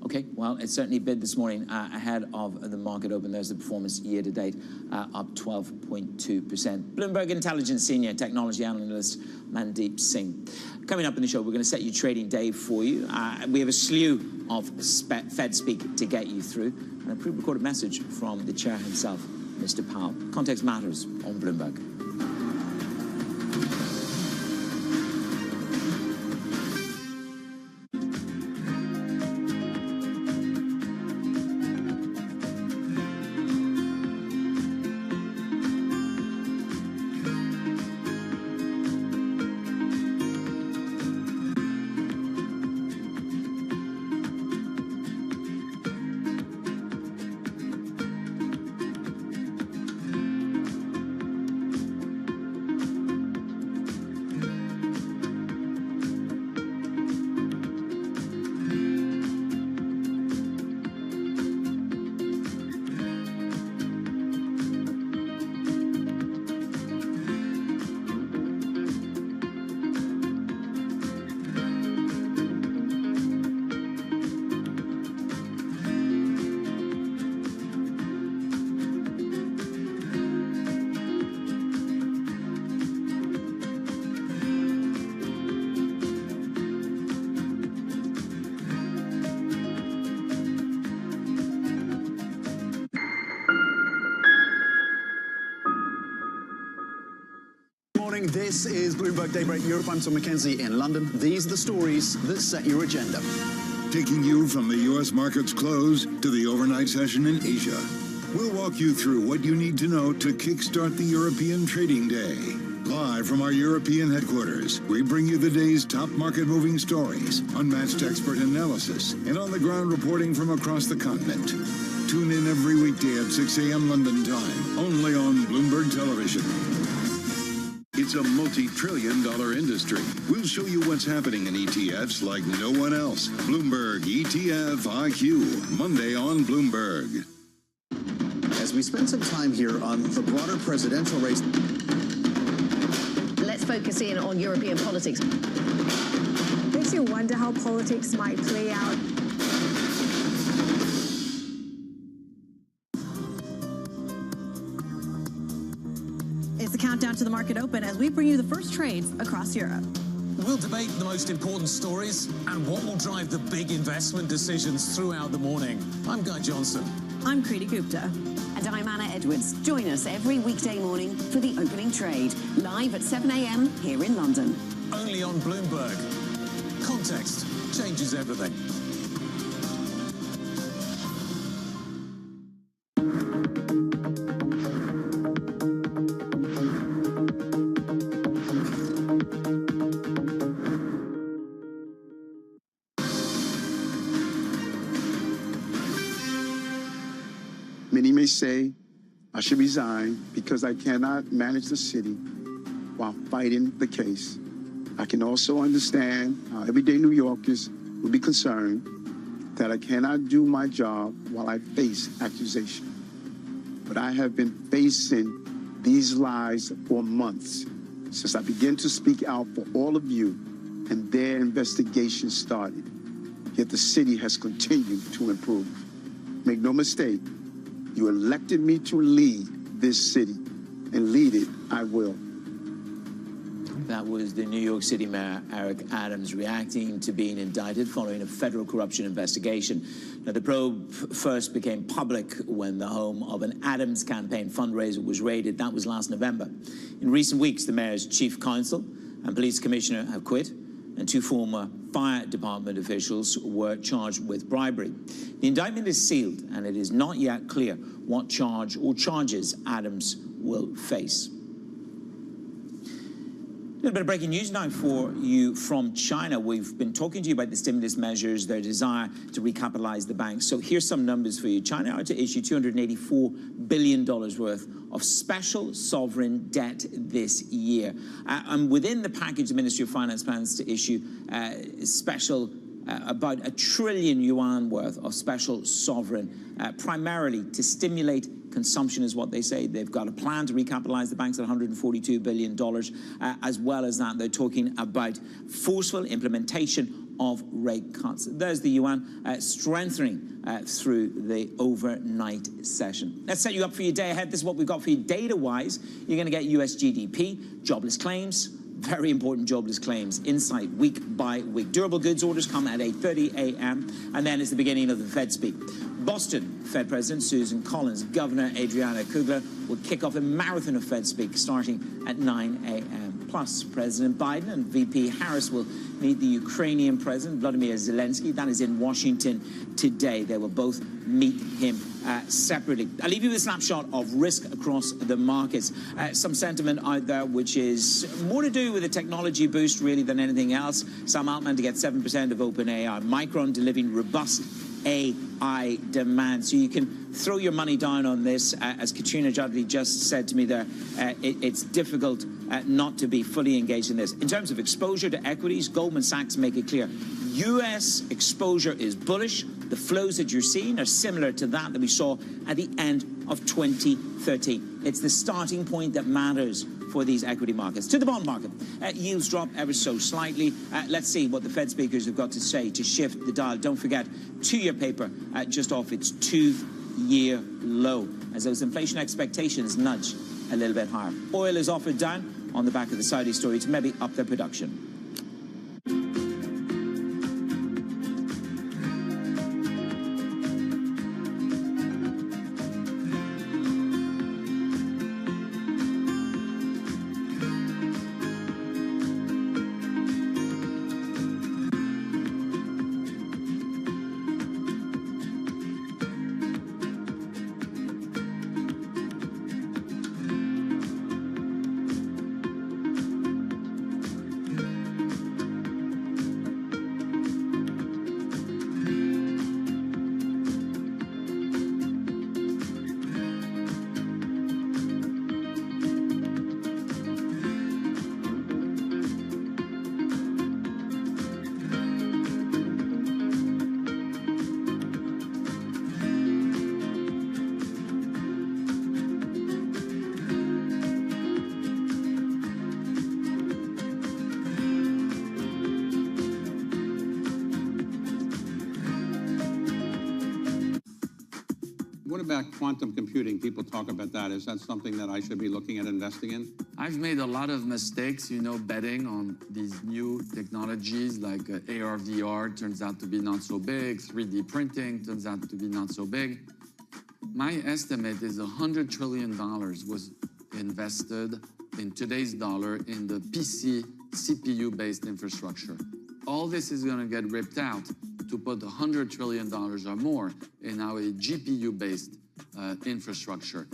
[SPEAKER 13] Okay, well, it certainly bid this morning ahead of the market open. There's the performance year to date, up 12.2%. Bloomberg Intelligence Senior Technology Analyst Mandeep Singh. Coming up in the show, we're going to set your trading day for you. We have a slew of Fed speak to get you through, and a pre-recorded message from the chair himself, Mr. Powell. Context matters on Bloomberg.
[SPEAKER 4] This is Bloomberg Daybreak Europe. I'm Tom McKenzie in London. These are the stories that set your agenda.
[SPEAKER 5] Taking you from the U.S. market's close to the overnight session in Asia. We'll walk you through what you need to know to kickstart the European trading day. Live from our European headquarters, we bring you the day's top market-moving stories, unmatched expert analysis, and on-the-ground reporting from across the continent. Tune in every weekday at 6 a.m. London time, only on Bloomberg Television. It's a multi-trillion-dollar industry. We'll show you what's happening in ETFs like no one else. Bloomberg ETF IQ, Monday on Bloomberg.
[SPEAKER 4] As we spend some time here on the broader presidential race,
[SPEAKER 6] let's focus in on European politics.
[SPEAKER 12] Makes you wonder how politics might play out.
[SPEAKER 22] It's the countdown to the market open as we bring you the first trades across Europe.
[SPEAKER 14] We'll debate the most important stories and what will drive the big investment decisions throughout the morning. I'm Guy Johnson.
[SPEAKER 22] I'm Kriti Gupta.
[SPEAKER 6] And I'm Anna Edwards. Join us every weekday morning for the opening trade, live at 7 a.m. here in London.
[SPEAKER 14] Only on Bloomberg. Context changes everything.
[SPEAKER 15] Many may say I should resign because I cannot manage the city while fighting the case. I can also understand how everyday New Yorkers will be concerned that I cannot do my job while I face accusation. But I have been facing these lies for months since I began to speak out for all of you and their investigation started. Yet the city has continued to improve. Make no mistake, you elected me to lead this city, and lead it I will.
[SPEAKER 13] That was the New York City Mayor, Eric Adams, reacting to being indicted following a federal corruption investigation. Now, the probe first became public when the home of an Adams campaign fundraiser was raided. That was last November. In recent weeks, the mayor's chief counsel and police commissioner have quit, and two former fire department officials were charged with bribery. The indictment is sealed, and it is not yet clear what charge or charges Adams will face. A little bit of breaking news now for you from China. We've been talking to you about the stimulus measures, their desire to recapitalize the banks. So here's some numbers for you. China are to issue $284 billion worth of special sovereign debt this year. And within the package, the Ministry of Finance plans to issue about $1 trillion yuan worth of special sovereign, primarily to stimulate consumption is what they say. They've got a plan to recapitalize the banks at $142 billion. As well as that, they're talking about forceful implementation of rate cuts. There's the yuan strengthening through the overnight session. Let's set you up for your day ahead. This is what we've got for you data-wise. You're going to get US GDP, jobless claims, very important jobless claims insight week by week. Durable goods orders come at 8:30 a.m. and then it's the beginning of the Fed speak. Boston Fed President Susan Collins, Governor Adriana Kugler will kick off a marathon of Fed speak starting at 9 a.m. Plus, President Biden and VP Harris will meet the Ukrainian President Vladimir Zelensky. That is in Washington today. They will both meet him separately. I'll leave you with a snapshot of risk across the markets. Some sentiment out there which is more to do with a technology boost really than anything else. Sam Altman to get 7% of OpenAI. Micron delivering robust AI demand. So you can throw your money down on this. As Katrina Judley just said to me there, it's difficult not to be fully engaged in this. In terms of exposure to equities, Goldman Sachs make it clear. U.S. exposure is bullish. The flows that you're seeing are similar to that we saw at the end of 2013. It's the starting point that matters for these equity markets. To the bond market, yields drop ever so slightly. Let's see what the Fed speakers have got to say to shift the dial. Don't forget, two-year paper just off its two-year low as those inflation expectations nudge a little bit higher. Oil is offered down on the back of the Saudi story to maybe up their production.
[SPEAKER 2] What about quantum computing? People talk about that. Is that something that I should be looking at investing in?
[SPEAKER 9] I've made a lot of mistakes, betting on these new technologies like AR, VR turns out to be not so big, 3D printing turns out to be not so big. My estimate is $100 trillion was invested in today's dollar in the PC, CPU-based infrastructure. All this is going to get ripped out to put $100 trillion or more in now a GPU-based infrastructure.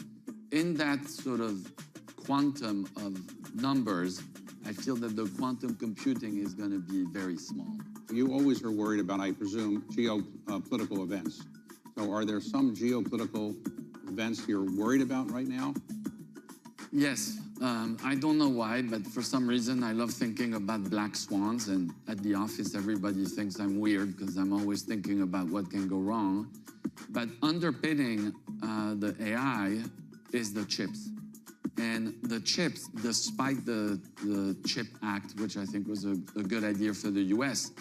[SPEAKER 9] In that sort of quantum of numbers, I feel that the quantum computing is going to be very small.
[SPEAKER 2] You always are worried about, I presume, geopolitical events. So are there some geopolitical events you're worried about right now?
[SPEAKER 9] Yes. I don't know why, but for some reason, I love thinking about black swans. And at the office, everybody thinks I'm weird because I'm always thinking about what can go wrong. But underpinning the AI is the chips. And the chips, despite the CHIP Act, which I think was a good idea for the US,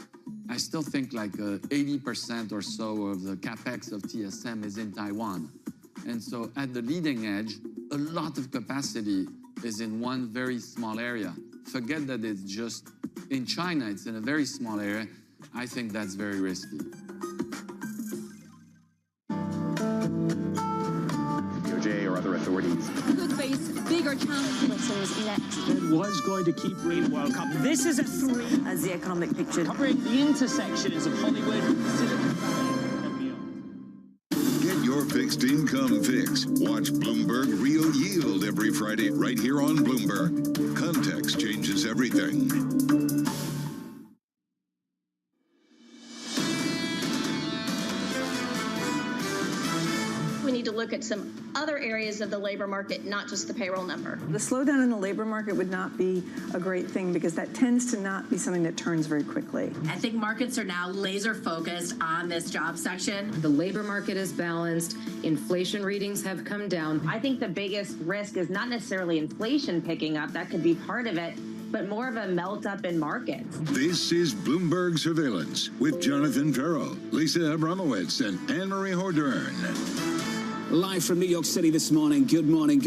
[SPEAKER 9] I still think like 80% or so of the capex of TSM is in Taiwan. And so at the leading edge, a lot of capacity is in one very small area. Forget that it's just in China, it's in a very small area. I think that's very risky.
[SPEAKER 17] DOJ or other authorities
[SPEAKER 1] could face bigger challenges next.
[SPEAKER 13] It was going to keep reading World Cup. This is a 3
[SPEAKER 11] as the economic picture.
[SPEAKER 13] covering the intersections of Hollywood, Silicon Valley, and beyond.
[SPEAKER 5] Get your fixed income fix. Watch Bloomberg Real Yield every Friday right here on Bloomberg. Context changes everything.
[SPEAKER 16] We need to look at some other areas of the labor market, not just the payroll number.
[SPEAKER 12] The slowdown in the labor market would not be a great thing because that tends to not be something that turns very quickly.
[SPEAKER 18] I think markets are now laser focused on this job section.
[SPEAKER 25] The labor market is balanced. Inflation readings have come down.
[SPEAKER 26] I think the biggest risk is not necessarily inflation picking up. That could be part of it, but more of a melt up in markets.
[SPEAKER 5] This is Bloomberg Surveillance with Jonathan Farrell, Lisa Abramowitz, and Anne-Marie Hordern.
[SPEAKER 27] Live from New York City this morning. Good morning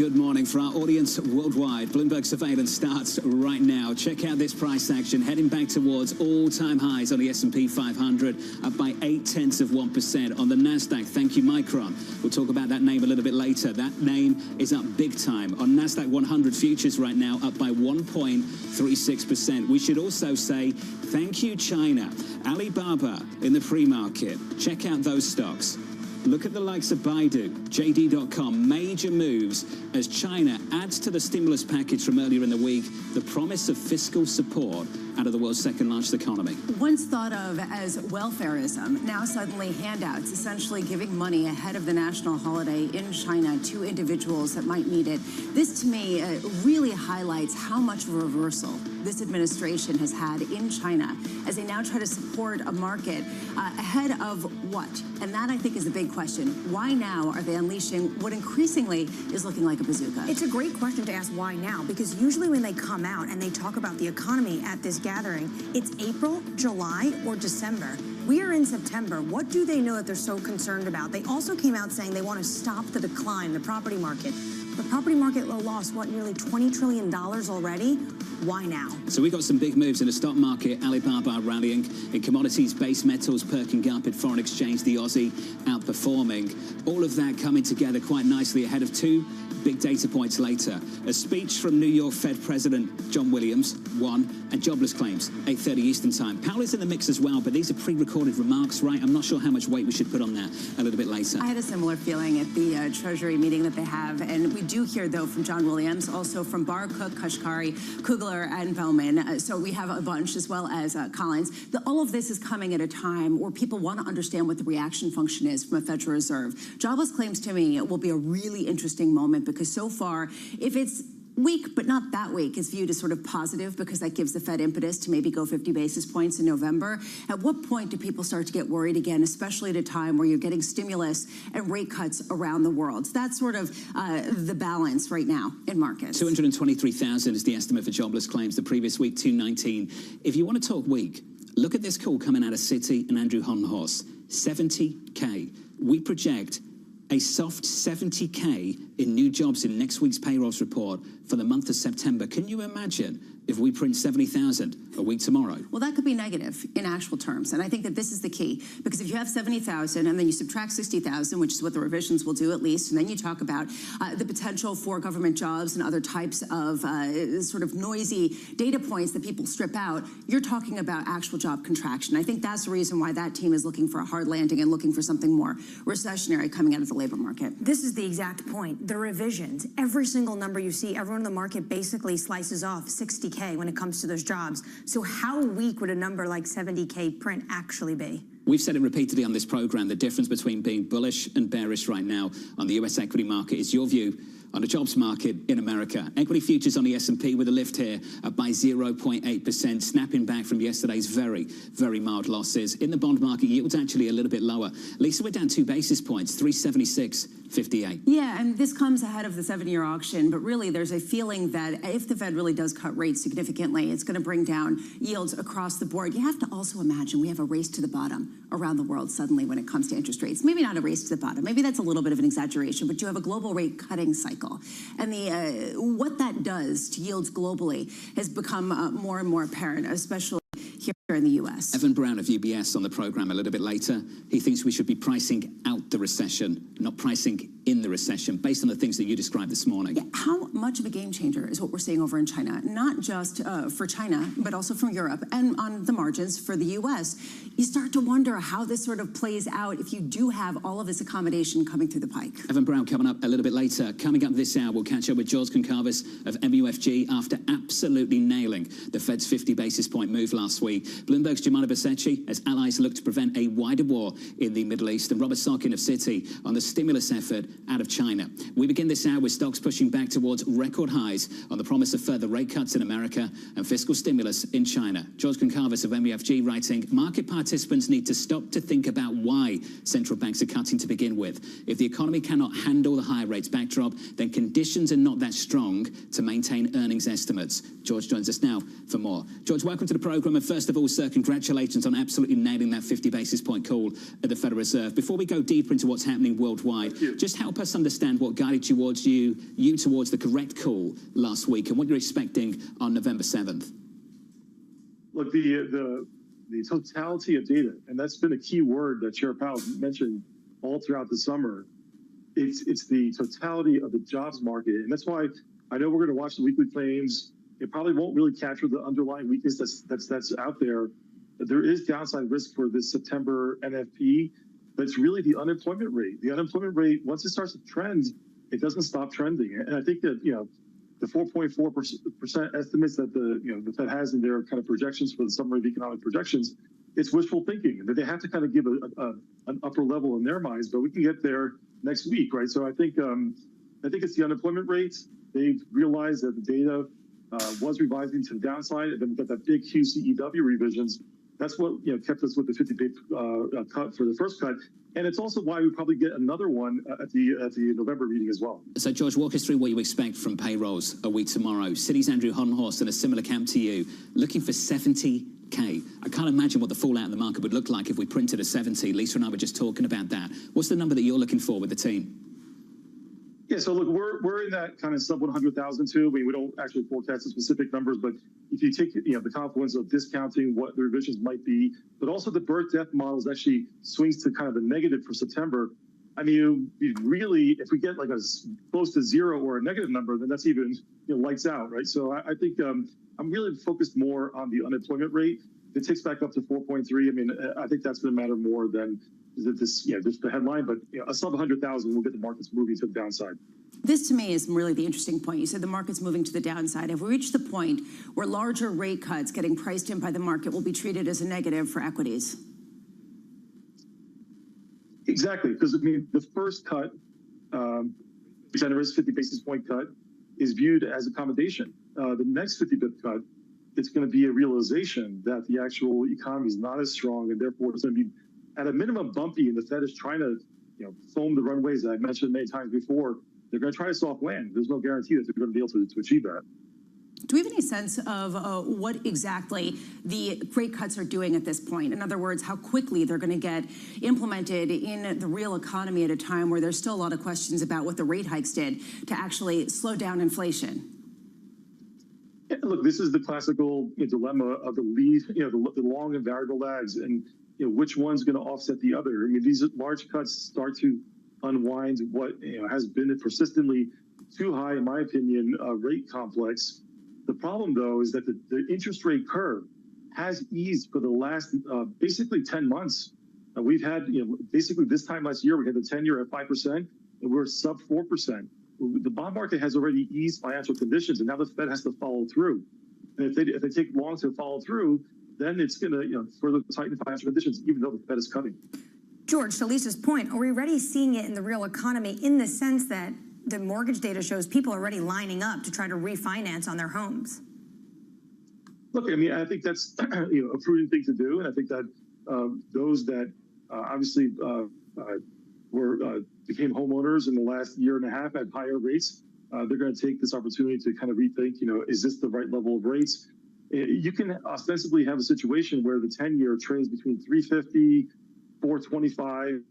[SPEAKER 27] for our audience worldwide. Bloomberg Surveillance starts right now. Check out this price action heading back towards all-time highs on the S&P 500, up by 0.8%. On the NASDAQ, thank you, Micron. We'll talk about that name a little bit later. That name is up big time. On NASDAQ 100 futures right now, up by 1.36%. We should also say thank you, China. Alibaba in the pre-market. Check out those stocks. Look at the likes of Baidu, JD.com, major moves as China adds to the stimulus package from earlier in the week the promise of fiscal support out of the world's second largest economy.
[SPEAKER 28] Once thought of as welfareism, now suddenly handouts, essentially giving money ahead of the national holiday in China to individuals that might need it. This, to me, really highlights how much of a reversal this administration has had in China as they now try to support a market ahead of what? And that, I think, is the big question. Why now are they unleashing what increasingly is looking like a bazooka?
[SPEAKER 12] It's a great question to ask why now, because usually when they come out and they talk about the economy at this gathering, it's April, July, or December. We are in September. What do they know that they're so concerned about? They also came out saying they want to stop the decline, the property market. The property market lost, what, nearly $20 trillion already? Why now?
[SPEAKER 27] So we got some big moves in the stock market. Alibaba rallying. In commodities, base metals perking up. In foreign exchange, the Aussie outperforming. All of that coming together quite nicely ahead of two big data points later. A speech from New York Fed President John Williams, and jobless claims, 8:30 Eastern Time. Powell is in the mix as well, but these are pre-recorded remarks, right? I'm not sure how much weight we should put on that a little bit later.
[SPEAKER 28] I had a similar feeling at the Treasury meeting that they have, and we do hear, though, from John Williams, also from Barr, Cook, Kashkari, Kugler, and Bowman. So we have a bunch, as well as Collins. All of this is coming at a time where people want to understand what the reaction function is from a Federal Reserve. Jobless claims, to me, will be a really interesting moment because so far, if it's weak, but not that weak, is viewed as sort of positive because that gives the Fed impetus to maybe go 50 basis points in November. At what point do people start to get worried again, especially at a time where you're getting stimulus and rate cuts around the world? So that's sort of the balance right now in markets.
[SPEAKER 27] 223,000 is the estimate for jobless claims. The previous week, 219. If you want to talk weak, look at this call coming out of Citi and Andrew Honhorst. 70K. We project A soft 70K in new jobs in next week's payrolls report for the month of September. Can you imagine if we print 70,000 a week tomorrow?
[SPEAKER 28] Well, that could be negative in actual terms. And I think that this is the key, because if you have 70,000 and then you subtract 60,000, which is what the revisions will do at least, and then you talk about the potential for government jobs and other types of sort of noisy data points that people strip out, you're talking about actual job contraction. I think that's the reason why that team is looking for a hard landing and looking for something more recessionary coming out of the labor market.
[SPEAKER 12] This is the exact point. The revisions, every single number you see, everyone in the market basically slices off 60K when it comes to those jobs. So how weak would a number like 70K print actually be?
[SPEAKER 27] We've said it repeatedly on this program, the difference between being bullish and bearish right now on the US equity market is your view on the jobs market in America. Equity futures on the S&P with a lift here up by 0.8%, snapping back from yesterday's very, very mild losses. In the bond market, yields actually a little bit lower. Lisa, we're down 2 basis points, 376.58.
[SPEAKER 28] Yeah, and this comes ahead of the 7-year auction, but really there's a feeling that if the Fed really does cut rates significantly, it's going to bring down yields across the board. You have to also imagine we have a race to the bottom around the world suddenly when it comes to interest rates. Maybe not a race to the bottom. Maybe that's a little bit of an exaggeration, but you have a global rate cutting cycle. And what that does to yields globally has become more and more apparent, especially here in the U.S.
[SPEAKER 27] Evan Brown of UBS on the program a little bit later. He thinks we should be pricing out the recession, not pricing in the recession, based on the things that you described this morning.
[SPEAKER 28] Yeah, how much of a game changer is what we're seeing over in China? Not just for China, but also from Europe and on the margins for the U.S. You start to wonder how this sort of plays out if you do have all of this accommodation coming through the pike.
[SPEAKER 27] Evan Brown coming up a little bit later. Coming up this hour, we'll catch up with George Concalves of MUFG after absolutely nailing the Fed's 50 basis point move last week. Bloomberg's Jemima Besetchi as allies look to prevent a wider war in the Middle East, and Robert Sarkin of Citi on the stimulus effort out of China. We begin this hour with stocks pushing back towards record highs on the promise of further rate cuts in America and fiscal stimulus in China. George Concalves of MUFG writing, market participants need to stop to think about why central banks are cutting to begin with. If the economy cannot handle the higher rates backdrop, then conditions are not that strong to maintain earnings estimates. George joins us now for more. George, welcome to the program. And first of all, sir, congratulations on absolutely nailing that 50 basis point call at the Federal Reserve. Before we go deeper into what's happening worldwide, just help us understand what guided towards you towards the correct call last week and what you're expecting on November 7th.
[SPEAKER 3] Look, the totality of data, and that's been a key word that Chair Powell mentioned all throughout the summer. It's the totality of the jobs market, and that's why I know we're going to watch the weekly claims. It probably won't really capture the underlying weakness that's out there. There is downside risk for this September NFP, but it's really the unemployment rate. The unemployment rate, once it starts to trend, it doesn't stop trending. And I think that, the 4.4% estimates that the Fed has in their kind of projections for the summary of economic projections, it's wishful thinking. That they have to kind of give an upper level in their minds, but we can get there next week, right? So I think it's the unemployment rate. They've realized that the data was revising to the downside, and then we've got that big QCEW revisions. That's what kept us with the 50 bip cut for the first cut, and it's also why we probably get another one at the November meeting as well.
[SPEAKER 27] So, George, walk us through what you expect from payrolls a week tomorrow. Citi's Andrew Honhorst in a similar camp to you, looking for 70K. I can't imagine what the fallout in the market would look like if we printed a 70. Lisa and I were just talking about that. What's the number that you're looking for with the team?
[SPEAKER 3] Yeah, so look, we're in that kind of sub 100,000 too. I mean, we don't actually forecast the specific numbers, but if you take the confluence of discounting what the revisions might be, but also the birth death models actually swings to kind of a negative for September. I mean, really, if we get like a close to zero or a negative number, then that's even lights out, right? So I think I'm really focused more on the unemployment rate. If it ticks back up to 4.3, I mean, I think that's going to matter more than just the headline, but a sub 100,000 will get the markets moving to the downside.
[SPEAKER 28] This, to me, is really the interesting point. You said the market's moving to the downside. Have we reached the point where larger rate cuts getting priced in by the market will be treated as a negative for equities?
[SPEAKER 3] Exactly, because I mean, the first cut, generous 50 basis point cut, is viewed as accommodation. The next 50 bip cut, it's going to be a realization that the actual economy is not as strong, and therefore it's going to be at a minimum bumpy, and the Fed is trying to foam the runways that I mentioned many times before. They're going to try to soft land. There's no guarantee that they're going to be able to achieve that.
[SPEAKER 28] Do we have any sense of what exactly the rate cuts are doing at this point? In other words, how quickly they're going to get implemented in the real economy at a time where there's still a lot of questions about what the rate hikes did to actually slow down inflation?
[SPEAKER 3] Yeah, look, this is the classical dilemma of the lead, the long and variable lags, and which one's going to offset the other. I mean, these large cuts start to unwind what has been a persistently too high, in my opinion, rate complex. The problem, though, is that the interest rate curve has eased for the last basically 10 months. We've had, basically this time last year, we had the 10-year at 5%, and we're sub 4%. The bond market has already eased financial conditions, and now the Fed has to follow through. And if they take long to follow through, then it's going to further tighten financial conditions, even though the Fed is cutting.
[SPEAKER 12] George, to Lisa's point, are we already seeing it in the real economy in the sense that the mortgage data shows people are already lining up to try to refinance on their homes?
[SPEAKER 3] Look, I mean, I think that's a prudent thing to do, and I think that those that obviously became homeowners in the last year and a half at higher rates, they're going to take this opportunity to kind of rethink, is this the right level of rates? You can ostensibly have a situation where the 10-year trades between 350, 425.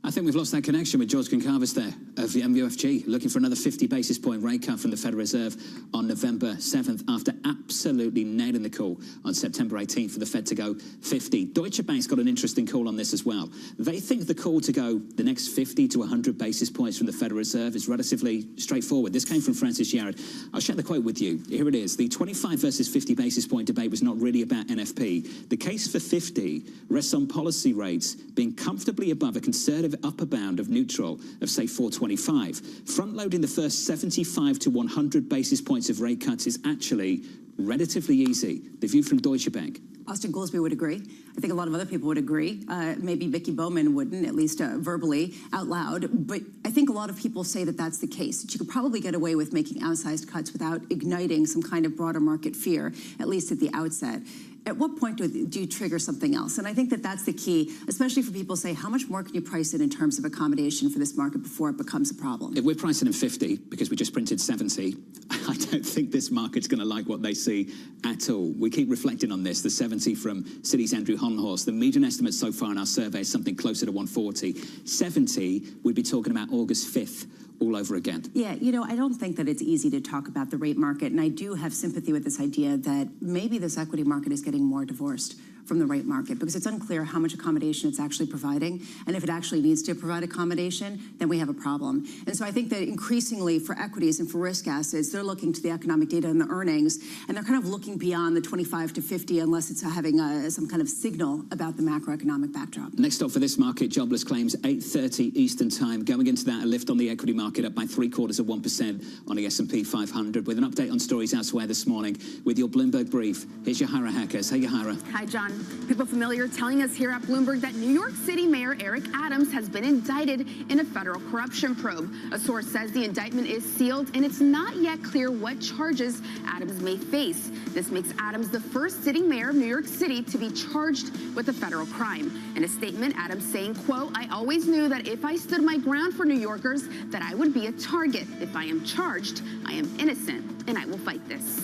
[SPEAKER 27] I think we've lost that connection with George Goncalves there of the MUFG, looking for another 50 basis point rate cut from the Federal Reserve on November 7th after absolutely nailing the call on September 18th for the Fed to go 50. Deutsche Bank's got an interesting call on this as well. They think the call to go the next 50 to 100 basis points from the Federal Reserve is relatively straightforward. This came from Francis Yared. I'll share the quote with you. Here it is. The 25 versus 50 basis point debate was not really about NFP. The case for 50 rests on policy rates being comfortably above a conservative upper bound of neutral of, say, 425. Front-loading the first 75 to 100 basis points of rate cuts is actually relatively easy. The view from Deutsche Bank.
[SPEAKER 28] Austin Goolsbee would agree. I think a lot of other people would agree. Maybe Vicky Bowman wouldn't, at least verbally, out loud. But I think a lot of people say that that's the case, that you could probably get away with making outsized cuts without igniting some kind of broader market fear, at least at the outset. At what point do you trigger something else? And I think that that's the key, especially for people who say, how much more can you price in terms of accommodation for this market before it becomes a problem?
[SPEAKER 27] If we're pricing in 50 because we just printed 70, I don't think this market's going to like what they see at all. We keep reflecting on this. The 70 from Citi's Andrew Honhorst. The median estimate so far in our survey is something closer to 140. 70, we'd be talking about August 5th. All over again.
[SPEAKER 28] Yeah, I don't think that it's easy to talk about the rate market, and I do have sympathy with this idea that maybe this equity market is getting more divorced from the rate market because it's unclear how much accommodation it's actually providing, and if it actually needs to provide accommodation, then we have a problem. And so I think that increasingly for equities and for risk assets, they're looking to the economic data and the earnings, and they're kind of looking beyond the 25 to 50 unless it's having some kind of signal about the macroeconomic backdrop.
[SPEAKER 27] Next up for this market, jobless claims, 8:30 Eastern time. Going into that, a lift on the equity market up by 0.75% on the S&P 500. With an update on stories elsewhere this morning with your Bloomberg brief, here's Yahara Hackers. Hey, Yahara.
[SPEAKER 7] Hi, John. People familiar telling us here at Bloomberg that New York City Mayor Eric Adams has been indicted in a federal corruption probe. A source says the indictment is sealed and it's not yet clear what charges Adams may face. This makes Adams the first sitting mayor of New York City to be charged with a federal crime. In a statement, Adams saying, quote, "I always knew that if I stood my ground for New Yorkers, that I would be a target. If I am charged, I am innocent, and I will fight this."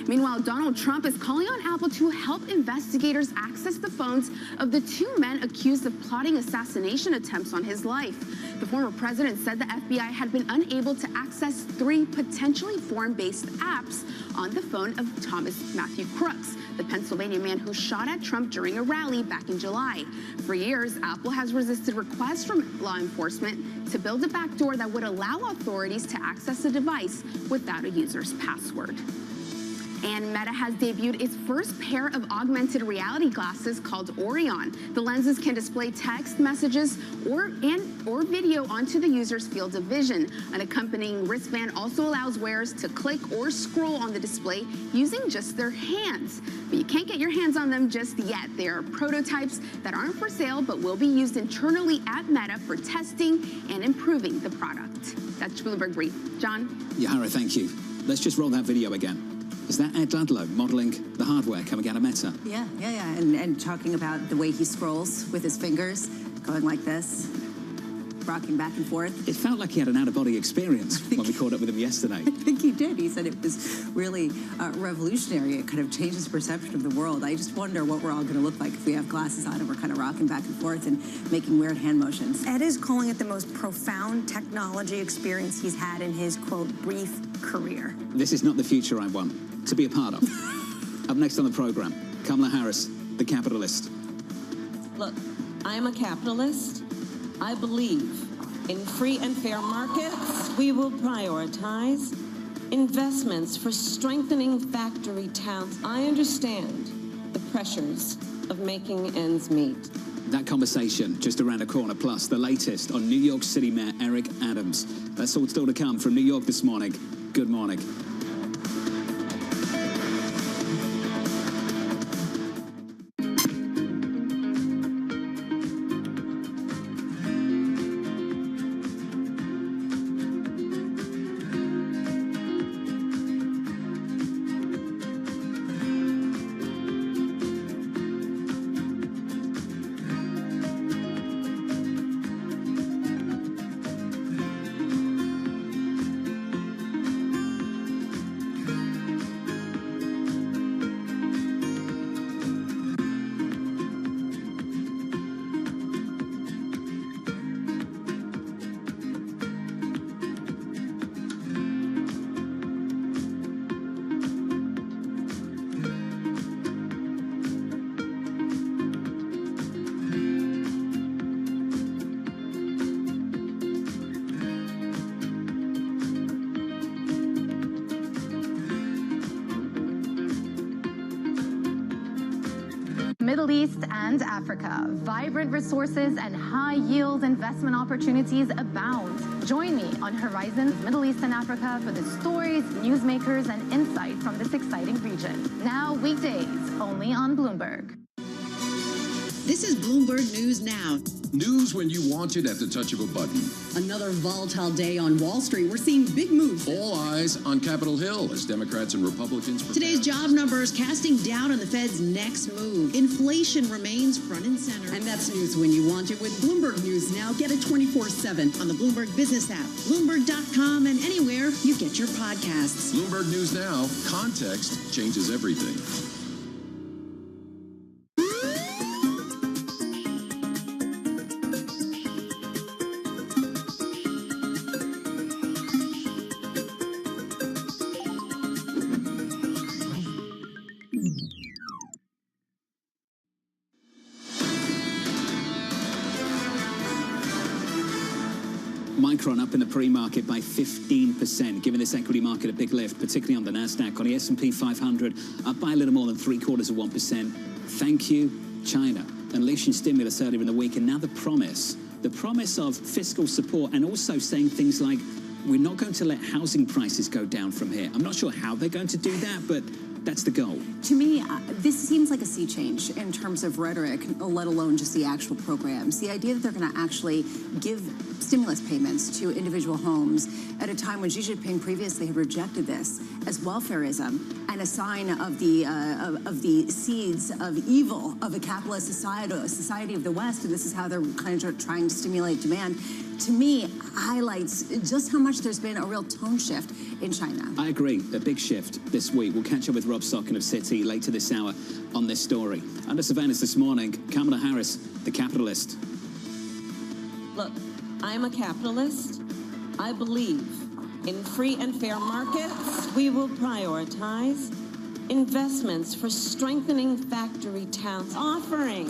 [SPEAKER 7] Meanwhile, Donald Trump is calling on Apple to help investigators access the phones of the two men accused of plotting assassination attempts on his life. The former president said the FBI had been unable to access 3 potentially foreign-based apps on the phone of Thomas Matthew Crooks, the Pennsylvania man who shot at Trump during a rally back in July. For years, Apple has resisted requests from law enforcement to build a backdoor that would allow authorities to access a device without a user's password. And Meta has debuted its first pair of augmented reality glasses called Orion. The lenses can display text messages or video onto the user's field of vision. An accompanying wristband also allows wearers to click or scroll on the display using just their hands. But you can't get your hands on them just yet. They are prototypes that aren't for sale but will be used internally at Meta for testing and improving the product. That's Bloomberg Brief. John?
[SPEAKER 27] Yahara, thank you. Let's just roll that video again. Is that Ed Ladlow modelling the hardware coming out of Meta?
[SPEAKER 28] Yeah. And talking about the way he scrolls with his fingers, going like this. rocking back and forth.
[SPEAKER 27] It felt like he had an out-of-body experience when we caught up with him yesterday.
[SPEAKER 28] I think he did. He said it was really revolutionary. It kind of changed his perception of the world. I just wonder what we're all going to look like if we have glasses on and we're kind of rocking back and forth and making weird hand motions.
[SPEAKER 12] Ed is calling it the most profound technology experience he's had in his, quote, brief career.
[SPEAKER 27] This is not the future I want to be a part of. Up next on the program, Kamala Harris, the capitalist.
[SPEAKER 4] Look, I am a capitalist. I believe in free and fair markets. We will prioritize investments for strengthening factory towns. I understand the pressures of making ends meet.
[SPEAKER 27] That conversation just around the corner, plus the latest on New York City Mayor Eric Adams. That's all still to come from New York this morning. Good morning.
[SPEAKER 8] Middle East and Africa. Vibrant resources and high-yield investment opportunities abound. Join me on Horizons Middle East and Africa for the stories, newsmakers, and insight from this exciting region. Now weekdays, only on Bloomberg.
[SPEAKER 10] This is Bloomberg News Now.
[SPEAKER 19] News when you want it at the touch of a button.
[SPEAKER 10] Another volatile day on Wall Street. We're seeing big moves.
[SPEAKER 19] All eyes on Capitol Hill as Democrats and Republicans prepare.
[SPEAKER 10] Today's job numbers casting doubt on the Fed's next move. Inflation remains front and center. And that's news when you want it with Bloomberg News Now. Get it 24/7 on the Bloomberg Business app, Bloomberg.com, and anywhere you get your podcasts.
[SPEAKER 19] Bloomberg News Now. Context changes everything.
[SPEAKER 27] Micron up in the pre-market by 15%, giving this equity market a big lift, particularly on the NASDAQ. On the S&P 500, up by a little more than 0.75%. Thank you, China. Unleashing stimulus earlier in the week, and now the promise of fiscal support, and also saying things like, we're not going to let housing prices go down from here. I'm not sure how they're going to do that, but that's the goal.
[SPEAKER 28] To me, this seems like a sea change in terms of rhetoric, let alone just the actual programs. The idea that they're going to actually give stimulus payments to individual homes at a time when Xi Jinping previously had rejected this as welfareism and a sign of the seeds of evil of a capitalist society of the West, and this is how they're kind of trying to stimulate demand, to me highlights just how much there's been a real tone shift in China.
[SPEAKER 27] I agree, a big shift this week. We'll catch up with Rob Sockin of Citi later this hour on this story. Under surveillance this morning, Kamala Harris, the capitalist.
[SPEAKER 4] Look, I'm a capitalist. I believe in free and fair markets. We will prioritize investments for strengthening factory towns, offering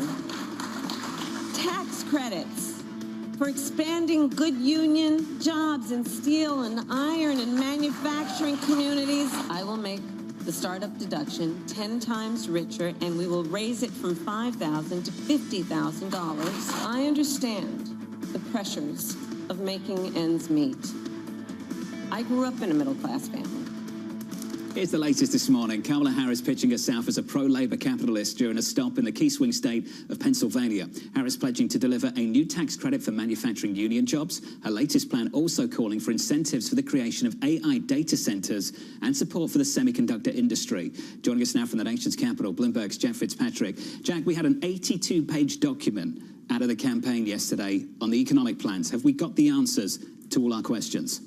[SPEAKER 4] tax credits for expanding good union jobs in steel and iron and manufacturing communities. I will make the startup deduction 10 times richer, and we will raise it from $5,000 to $50,000. I understand the pressures of making ends meet. I grew up in a middle-class family.
[SPEAKER 27] Here's the latest this morning. Kamala Harris pitching herself as a pro-labor capitalist during a stop in the key swing state of Pennsylvania. Harris pledging to deliver a new tax credit for manufacturing union jobs. Her latest plan also calling for incentives for the creation of AI data centers and support for the semiconductor industry. Joining us now from the nation's capital, Bloomberg's Jack Fitzpatrick. Jack, we had an 82-page document out of the campaign yesterday on the economic plans? Have we got the answers to all our questions?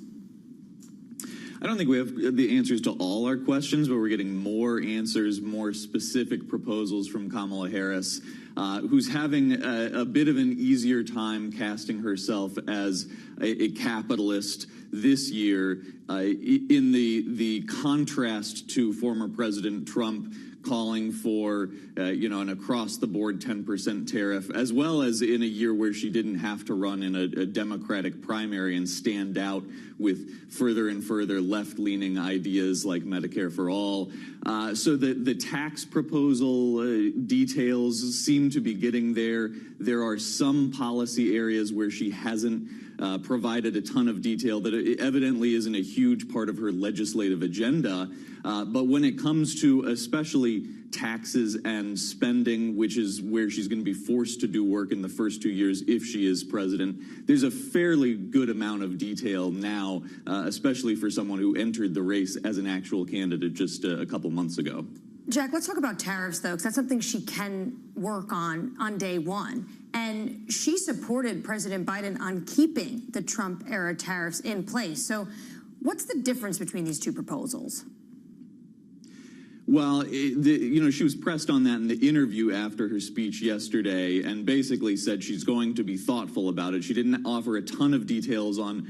[SPEAKER 6] I don't think we have the answers to all our questions, but we're getting more answers, more specific proposals from Kamala Harris, who's having a bit of an easier time casting herself as a capitalist this year, in the contrast to former President Trump calling for, an across-the-board 10% tariff, as well as in a year where she didn't have to run in a Democratic primary and stand out with further and further left-leaning ideas like Medicare for All. So the tax proposal details seem to be getting there. There are some policy areas where she hasn't provided a ton of detail that evidently isn't a huge part of her legislative agenda. But when it comes to especially taxes and spending, which is where she's going to be forced to do work in the first 2 years if she is president, there's a fairly good amount of detail now, especially for someone who entered the race as an actual candidate just a couple months ago.
[SPEAKER 12] Jack, let's talk about tariffs, though, because that's something she can work on day one. And she supported President Biden on keeping the Trump-era tariffs in place. So what's the difference between these two proposals?
[SPEAKER 6] Well, she was pressed on that in the interview after her speech yesterday and basically said she's going to be thoughtful about it. She didn't offer a ton of details on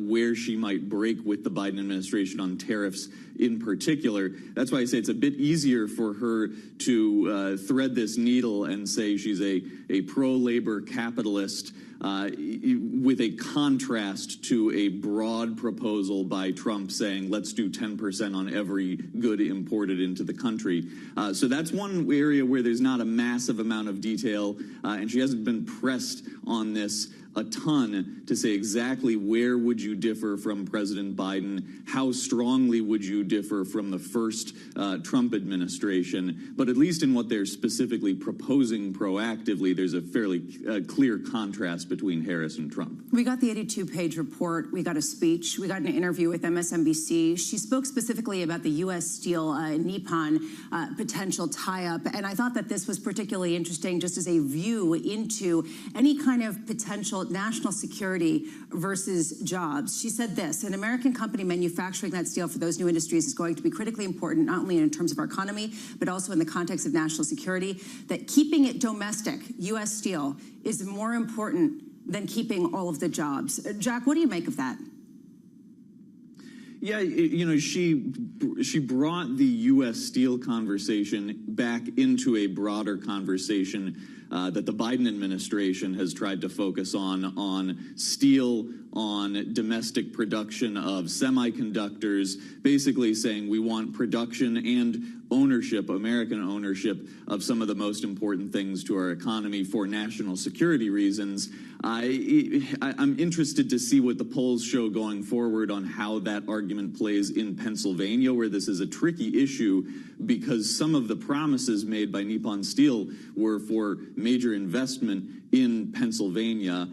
[SPEAKER 6] where she might break with the Biden administration on tariffs in particular. That's why I say it's a bit easier for her to thread this needle and say she's a pro-labor capitalist with a contrast to a broad proposal by Trump saying, let's do 10% on every good imported into the country. So that's one area where there's not a massive amount of detail, and she hasn't been pressed on this a ton to say exactly where would you differ from President Biden, how strongly would you differ from the first Trump administration. But at least in what they're specifically proposing proactively, there's a fairly clear contrast between Harris and Trump.
[SPEAKER 28] We got the 82-page report. We got a speech. We got an interview with MSNBC. She spoke specifically about the U.S. Steel Nippon potential tie-up. And I thought that this was particularly interesting just as a view into any kind of potential national security versus jobs. She said this: an American company manufacturing that steel for those new industries is going to be critically important, not only in terms of our economy, but also in the context of national security, that keeping it domestic, U.S. steel, is more important than keeping all of the jobs. Jack, what do you make of that?
[SPEAKER 6] Yeah, she brought the U.S. Steel conversation back into a broader conversation that the Biden administration has tried to focus on steel, on domestic production of semiconductors, basically saying we want production and ownership, American ownership of some of the most important things to our economy for national security reasons. I'm interested to see what the polls show going forward on how that argument plays in Pennsylvania, where this is a tricky issue because some of the promises made by Nippon Steel were for major investment in Pennsylvania.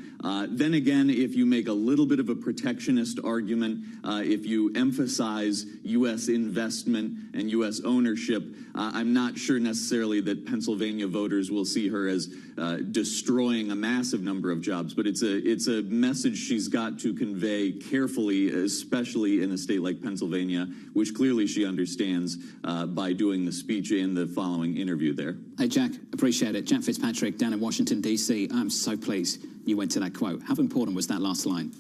[SPEAKER 6] Then again, if you make a little bit of a protectionist argument, if you emphasize U.S. investment and U.S. ownership, I'm not sure necessarily that Pennsylvania voters will see her as destroying a massive number of jobs. But it's a message she's got to convey carefully, especially in a state like Pennsylvania, which clearly she understands by doing the speech in the following interview there.
[SPEAKER 27] Hey, Jack, appreciate it. Jack Fitzpatrick down in Washington, D.C. I'm so pleased you went to that quote. How important was that last line?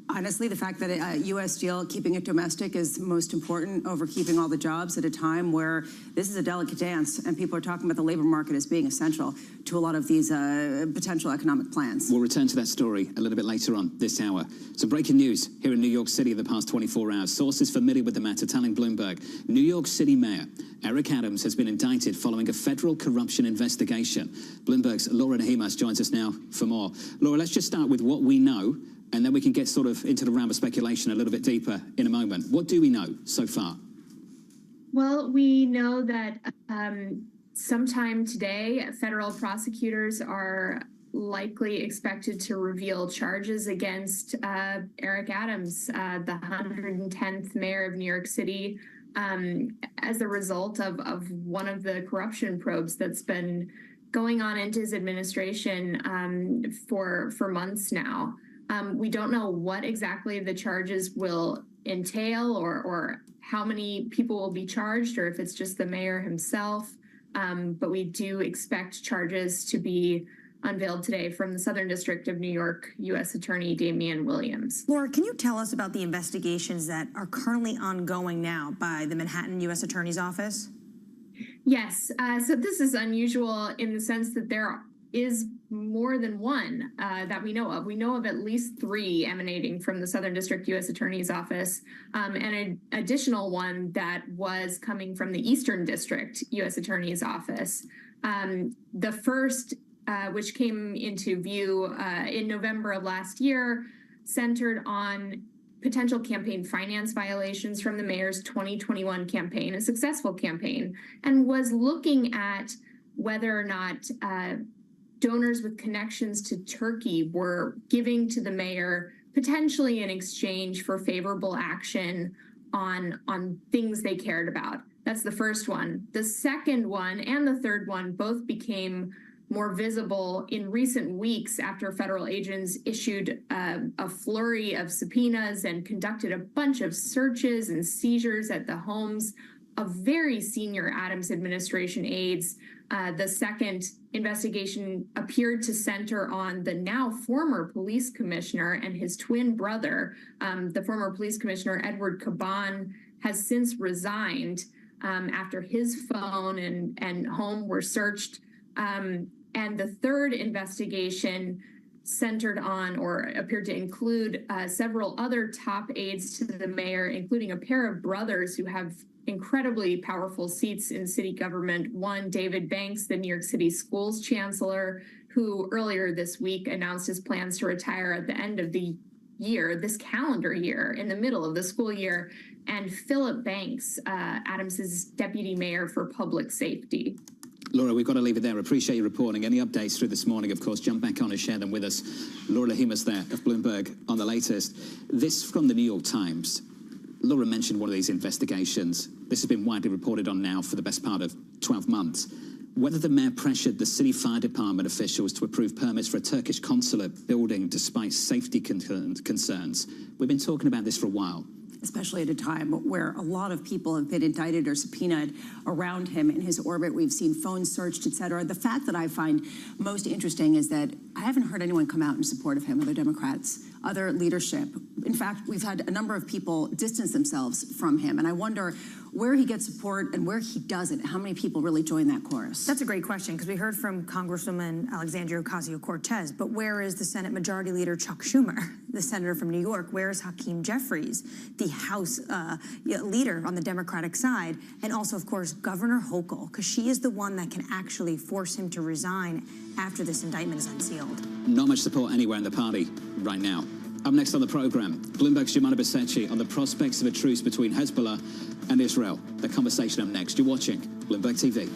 [SPEAKER 28] Honestly, the fact that U.S. Steel, keeping it domestic, is most important over keeping all the jobs at a time where this is a delicate dance and people are talking about the labor market as being essential to a lot of these potential economic plans.
[SPEAKER 27] We'll return to that story a little bit later on this hour. So breaking news here in New York City in the past 24 hours. Sources familiar with the matter telling Bloomberg New York City Mayor Eric Adams has been indicted following a federal corruption investigation. Bloomberg's Laura Nahimas joins us now for more. Laura, let's just start with what we know, and then we can get sort of into the realm of speculation a little bit deeper in a moment. What do we know so far?
[SPEAKER 14] Well, we know that sometime today, federal prosecutors are likely expected to reveal charges against Eric Adams, the 110th mayor of New York City, as a result of one of the corruption probes that's been going on into his administration for months now. We don't know what exactly the charges will entail or how many people will be charged or if it's just the mayor himself. But we do expect charges to be unveiled today from the Southern District of New York U.S. Attorney Damian Williams.
[SPEAKER 12] Laura, can you tell us about the investigations that are currently ongoing now by the Manhattan U.S. Attorney's Office?
[SPEAKER 14] Yes. So this is unusual in the sense that there is more than one that we know of. We know of at least 3 emanating from the Southern District U.S. Attorney's Office, and an additional one that was coming from the Eastern District U.S. Attorney's Office. The first, which came into view in November of last year, centered on potential campaign finance violations from the mayor's 2021 campaign, a successful campaign, and was looking at whether or not donors with connections to Turkey were giving to the mayor potentially in exchange for favorable action on things they cared about. That's the first one. The second one and the third one both became more visible in recent weeks after federal agents issued a flurry of subpoenas and conducted a bunch of searches and seizures at the homes of very senior Adams administration aides. The second investigation appeared to center on the now former police commissioner and his twin brother. The former police commissioner, Edward Caban, has since resigned after his phone and home were searched. And the third investigation centered on or appeared to include several other top aides to the mayor, including a pair of brothers who have incredibly powerful seats in city government. One, David Banks, the New York City schools chancellor, who earlier this week announced his plans to retire at the end of the year, this calendar year, in the middle of the school year, and Philip Banks, Adams's deputy mayor for public safety.
[SPEAKER 27] Laura, we've got to leave it there. Appreciate your reporting. Any updates through this morning, of course, jump back on and share them with us. Laura Lahimas there of Bloomberg on the latest. This from the New York Times. Laura mentioned one of these investigations. This has been widely reported on now for the best part of 12 months. Whether the mayor pressured the city fire department officials to approve permits for a Turkish consulate building despite safety concerns. We've been talking about this for a while.
[SPEAKER 28] Especially at a time where a lot of people have been indicted or subpoenaed around him in his orbit. We've seen phones searched, et cetera. The fact that I find most interesting is that I haven't heard anyone come out in support of him, other Democrats, other leadership. In fact, we've had a number of people distance themselves from him. And I wonder where he gets support and where he doesn't. How many people really join that chorus?
[SPEAKER 12] That's a great question, because we heard from Congresswoman Alexandria Ocasio-Cortez, but where is the Senate Majority Leader Chuck Schumer, the senator from New York? Where is Hakeem Jeffries, the House leader on the Democratic side? And also, of course, Governor Hochul, because she is the one that can actually force him to resign after this indictment is unsealed.
[SPEAKER 27] Not much support anywhere in the party right now. Up next on the program, Bloomberg's Jumana Besechi on the prospects of a truce between Hezbollah and Israel. The conversation up next. You're watching Bloomberg TV.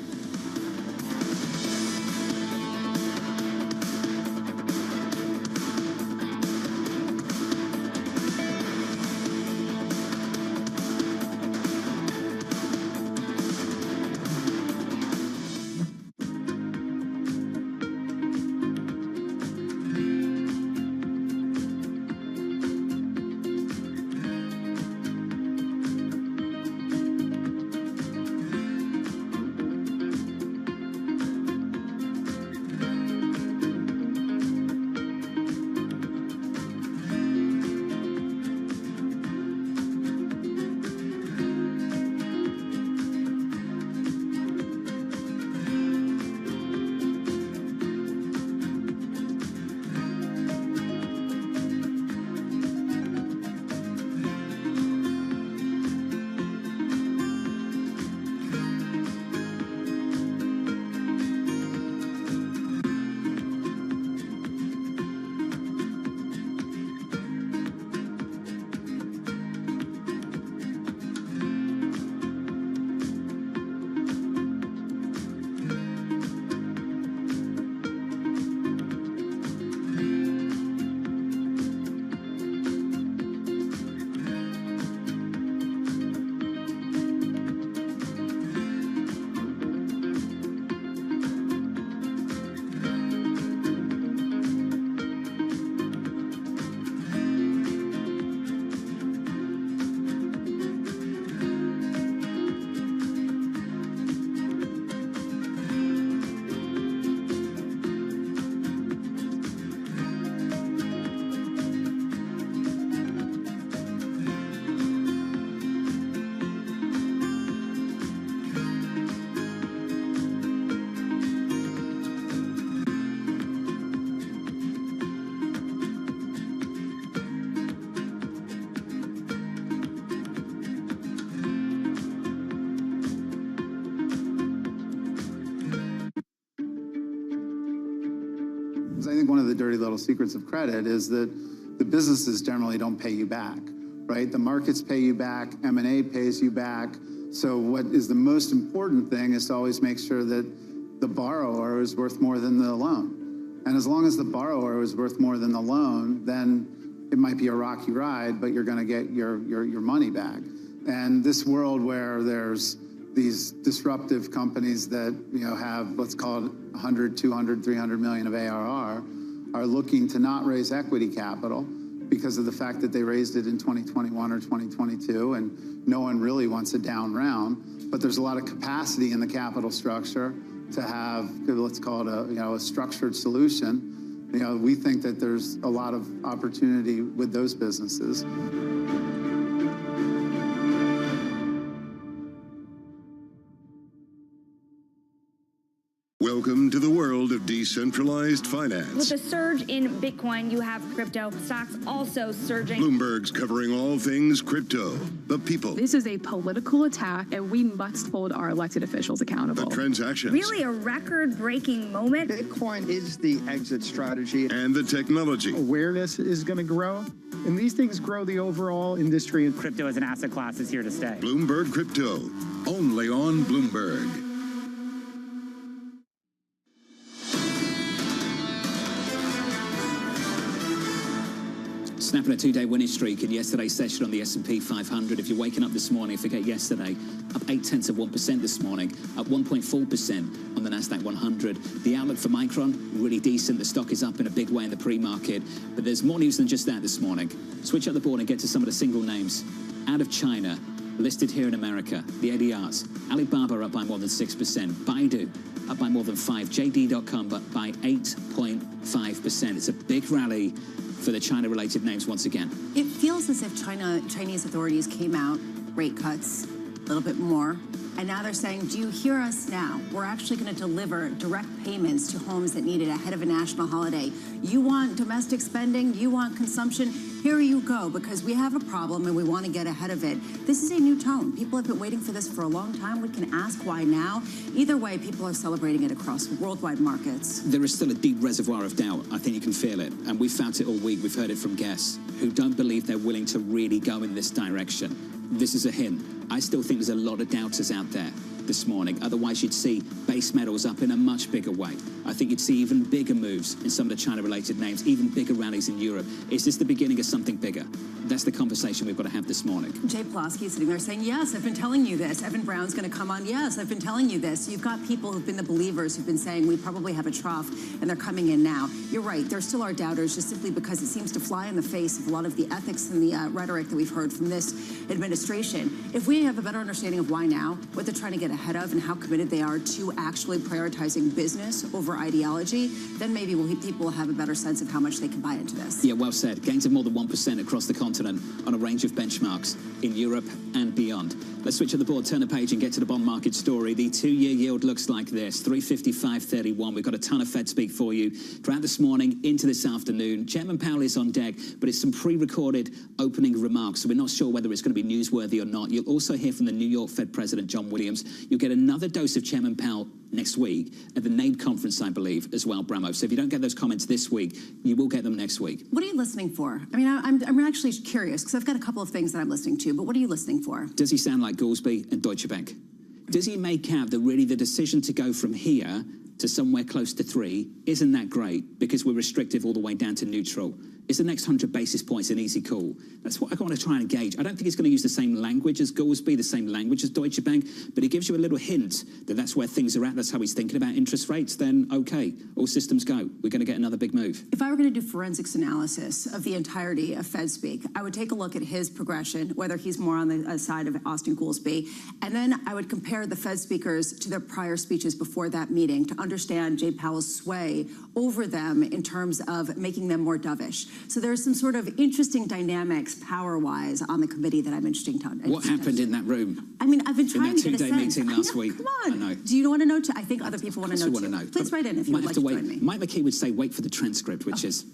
[SPEAKER 2] I think one of the dirty little secrets of credit is that the businesses generally don't pay you back, right? The markets pay you back, M&A pays you back. So what is the most important thing is to always make sure that the borrower is worth more than the loan. And as long as the borrower is worth more than the loan, then it might be a rocky ride, but you're going to get your money back. And this world where there's these disruptive companies that have, let's call it 100, 200, 300 million of ARR, are looking to not raise equity capital because of the fact that they raised it in 2021 or 2022, and no one really wants a down round. But there's a lot of capacity in the capital structure to have, let's call it a structured solution. We think that there's a lot of opportunity with those businesses.
[SPEAKER 5] Welcome to the world of decentralized finance.
[SPEAKER 9] With a surge in Bitcoin, you have crypto stocks also surging.
[SPEAKER 5] Bloomberg's covering all things crypto, the people,
[SPEAKER 15] This is a political attack, and we must hold our elected officials accountable.
[SPEAKER 5] the transactions,
[SPEAKER 9] Really a record-breaking moment.
[SPEAKER 20] Bitcoin is the exit strategy.
[SPEAKER 5] and the technology.
[SPEAKER 20] Awareness is going to grow, and these things grow the overall industry.
[SPEAKER 21] Crypto as an asset class is here to stay.
[SPEAKER 5] Bloomberg Crypto, only on Bloomberg.
[SPEAKER 27] Snapping a two-day winning streak in yesterday's session on the S&P 500. If you're waking up this morning, forget yesterday. Up 0.8% this morning, up 1.4% on the Nasdaq 100. The outlook for Micron, really decent. The stock is up in a big way in the pre-market. But there's more news than just that this morning. Switch up the board and get to some of the single names. Out of China, listed here in America, the ADRs. Alibaba up by more than 6%. Baidu up by more than 5%. JD.com up by 8.5%. It's a big rally for the China-related names once again.
[SPEAKER 28] It feels as if Chinese authorities came out, rate cuts, a little bit more, and now they're saying, do you hear us now? We're actually going to deliver direct payments to homes that need it ahead of a national holiday. You want domestic spending? You want consumption? Here you go, because we have a problem and we want to get ahead of it. This is a new tone. People have been waiting for this for a long time. We can ask why now. Either way, people are celebrating it across worldwide markets.
[SPEAKER 27] There is still a deep reservoir of doubt. I think you can feel it. And we've felt it all week. We've heard it from guests who don't believe they're willing to really go in this direction. This is a hint. I still think there's a lot of doubters out there this morning. Otherwise, you'd see base metals up in a much bigger way. I think you'd see even bigger moves in some of the China-related names, even bigger rallies in Europe. Is this the beginning of something bigger? That's the conversation we've got to have this morning.
[SPEAKER 28] Jay Pulaski is sitting there saying, yes, I've been telling you this. Evan Brown's going to come on. Yes, I've been telling you this. You've got people who've been the believers who've been saying we probably have a trough, and they're coming in now. You're right. There still are doubters just simply because it seems to fly in the face of a lot of the ethics and the rhetoric that we've heard from this administration. If we have a better understanding of why now, what they're trying to get ahead of, and how committed they are to actually prioritizing business over ideology, then maybe people will have a better sense of how much they can buy into this.
[SPEAKER 27] Yeah, well said. Gains of more than 1% across the continent on a range of benchmarks in Europe and beyond. Let's switch at the board, turn the page and get to the bond market story. The two-year yield looks like this, 355.31. We've got a ton of Fed speak for you throughout this morning into this afternoon. Chairman Powell is on deck, but it's some pre-recorded opening remarks, so we're not sure whether it's going to be newsworthy or not. You'll also hear from the New York Fed President John Williams. You'll get another dose of Chairman Powell next week at the NABE conference, I believe, as well, Bramo. So if you don't get those comments this week, you will get them next week.
[SPEAKER 28] What are you listening for? I mean, I'm actually curious because I've got a couple of things that I'm listening to, but what are you listening for?
[SPEAKER 27] Does he sound like Goolsby and Deutsche Bank? Does he make out that really the decision to go from here to somewhere close to 3 isn't that great because we're restrictive all the way down to neutral? Is the next 100 basis points an easy call? That's what I want to try and gauge. I don't think he's going to use the same language as Goolsby, the same language as Deutsche Bank, but he gives you a little hint that that's where things are at. That's how he's thinking about interest rates. Then, okay, all systems go. We're going to get another big move.
[SPEAKER 28] If I were going to do forensics analysis of the entirety of Fed speak, I would take a look at his progression, whether he's more on the side of Austin Goolsby, and then I would compare the Fed speakers to their prior speeches before that meeting to understand Jay Powell's sway over them in terms of making them more dovish. So there's some sort of interesting dynamics power-wise on the committee that I'm interested to understand.
[SPEAKER 27] What happened in that room?
[SPEAKER 28] I mean, I've been trying to get a sense.
[SPEAKER 27] In that two-day meeting last week.
[SPEAKER 28] Come on.
[SPEAKER 27] I know.
[SPEAKER 28] Do you want to know? I think other people want to know, too.
[SPEAKER 27] Want to know.
[SPEAKER 28] Please write in if you would like to join me.
[SPEAKER 27] Mike McKee would say, wait for the transcript, which is...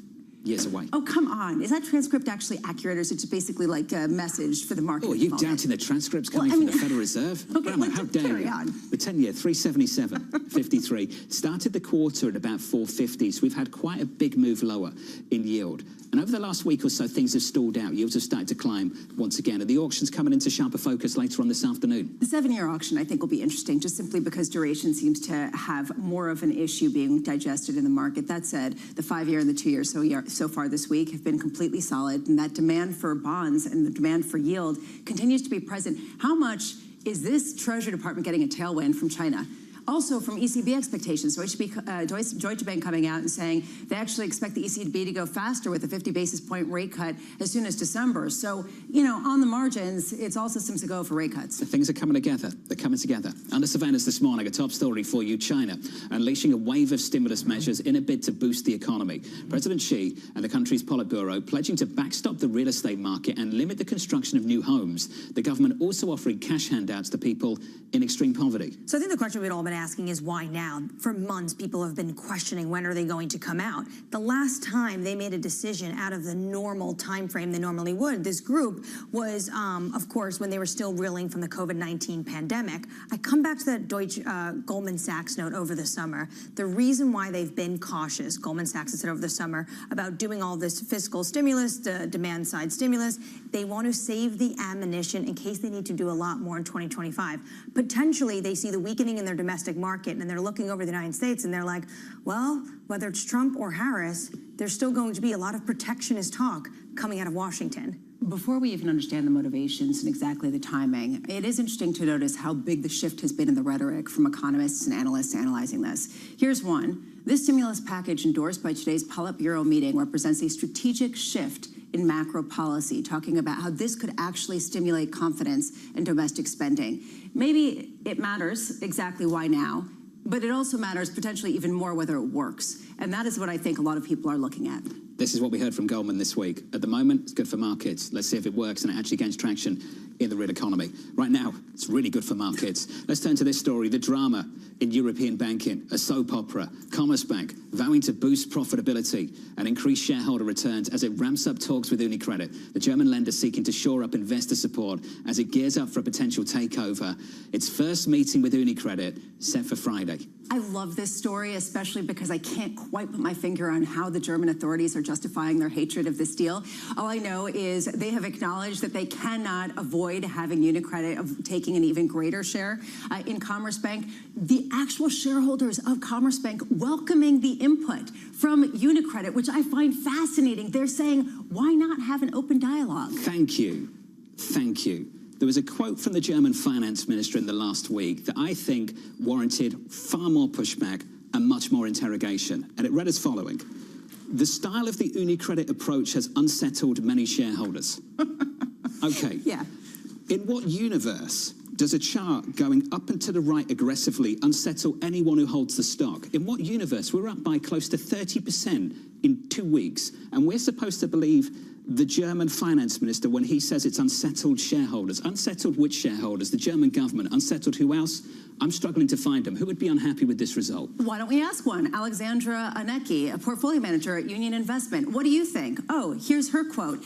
[SPEAKER 27] years away.
[SPEAKER 28] Oh, come on. Is that transcript actually accurate, or is it just basically like a message for the market?
[SPEAKER 27] Oh, are you doubting the transcripts coming from the Federal Reserve?
[SPEAKER 28] Okay,
[SPEAKER 27] Grandma, how dare
[SPEAKER 28] carry
[SPEAKER 27] you?
[SPEAKER 28] on.
[SPEAKER 27] The 10-year, 377.53. Started the quarter at about 450, so we've had quite a big move lower in yield. And over the last week or so, things have stalled out. Yields have started to climb once again. And the auction's coming into sharper focus later on this afternoon.
[SPEAKER 28] The 7-year auction, I think, will be interesting, just simply because duration seems to have more of an issue being digested in the market. That said, the 5-year and the 2-year so far this week have been completely solid, and that demand for bonds and the demand for yield continues to be present. How much is this Treasury Department getting a tailwind from China? Also from ECB expectations, Deutsche Bank coming out and saying they actually expect the ECB to go faster with a 50 basis point rate cut as soon as December. So, you know, on the margins, it's all systems to go for rate cuts.
[SPEAKER 27] Things are coming together. They're coming together. Under surveillance this morning, a top story for you, China, unleashing a wave of stimulus measures in a bid to boost the economy. President Xi and the country's Politburo pledging to backstop the real estate market and limit the construction of new homes. The government also offering cash handouts to people in extreme poverty.
[SPEAKER 12] So I think the question we've all been asking is why now? For months, people have been questioning when are they going to come out. The last time they made a decision out of the normal time frame they normally would, this group was, of course, when they were still reeling from the COVID-19 pandemic. I come back to that Goldman Sachs note over the summer. The reason why they've been cautious, Goldman Sachs has said over the summer, about doing all this fiscal stimulus, demand side stimulus, they want to save the ammunition in case they need to do a lot more in 2025. Potentially, they see the weakening in their domestic market, and they're looking over the United States, and they're like, well, whether it's Trump or Harris, there's still going to be a lot of protectionist talk coming out of Washington.
[SPEAKER 28] Before we even understand the motivations and exactly the timing, it is interesting to notice how big the shift has been in the rhetoric from economists and analysts analyzing this. Here's one. This stimulus package endorsed by today's Politburo meeting represents a strategic shift in macro policy, talking about how this could actually stimulate confidence in domestic spending. Maybe it matters exactly why now, but it also matters potentially even more whether it works. And that is what I think a lot of people are looking at.
[SPEAKER 27] This is what we heard from Goldman this week. At the moment, it's good for markets. Let's see if it works and it actually gains traction in the real economy. Right now, it's really good for markets. Let's turn to this story, the drama in European banking, a soap opera, Commerzbank vowing to boost profitability and increase shareholder returns as it ramps up talks with UniCredit, the German lender seeking to shore up investor support as it gears up for a potential takeover. Its first meeting with UniCredit set for Friday.
[SPEAKER 28] I love this story, especially because I can't quite put my finger on how the German authorities are justifying their hatred of this deal. All I know is they have acknowledged that they cannot avoid having UniCredit of taking an even greater share in Commerzbank. The actual shareholders of Commerzbank welcoming the input from UniCredit, which I find fascinating. They're saying, why not have an open dialogue?
[SPEAKER 27] Thank you. Thank you. There was a quote from the German finance minister in the last week that I think warranted far more pushback and much more interrogation. And it read as following. The style of the UniCredit approach has unsettled many shareholders. Okay.
[SPEAKER 28] Yeah.
[SPEAKER 27] In what universe does a chart going up and to the right aggressively unsettle anyone who holds the stock? In what universe? We're up by close to 30% in 2 weeks, and we're supposed to believe the German finance minister when he says it's unsettled shareholders. Unsettled which shareholders? The German government. Unsettled who else? I'm struggling to find them. Who would be unhappy with this result?
[SPEAKER 28] Why don't we ask one? Alexandra Anecki, a portfolio manager at Union Investment. What do you think? Oh, here's her quote.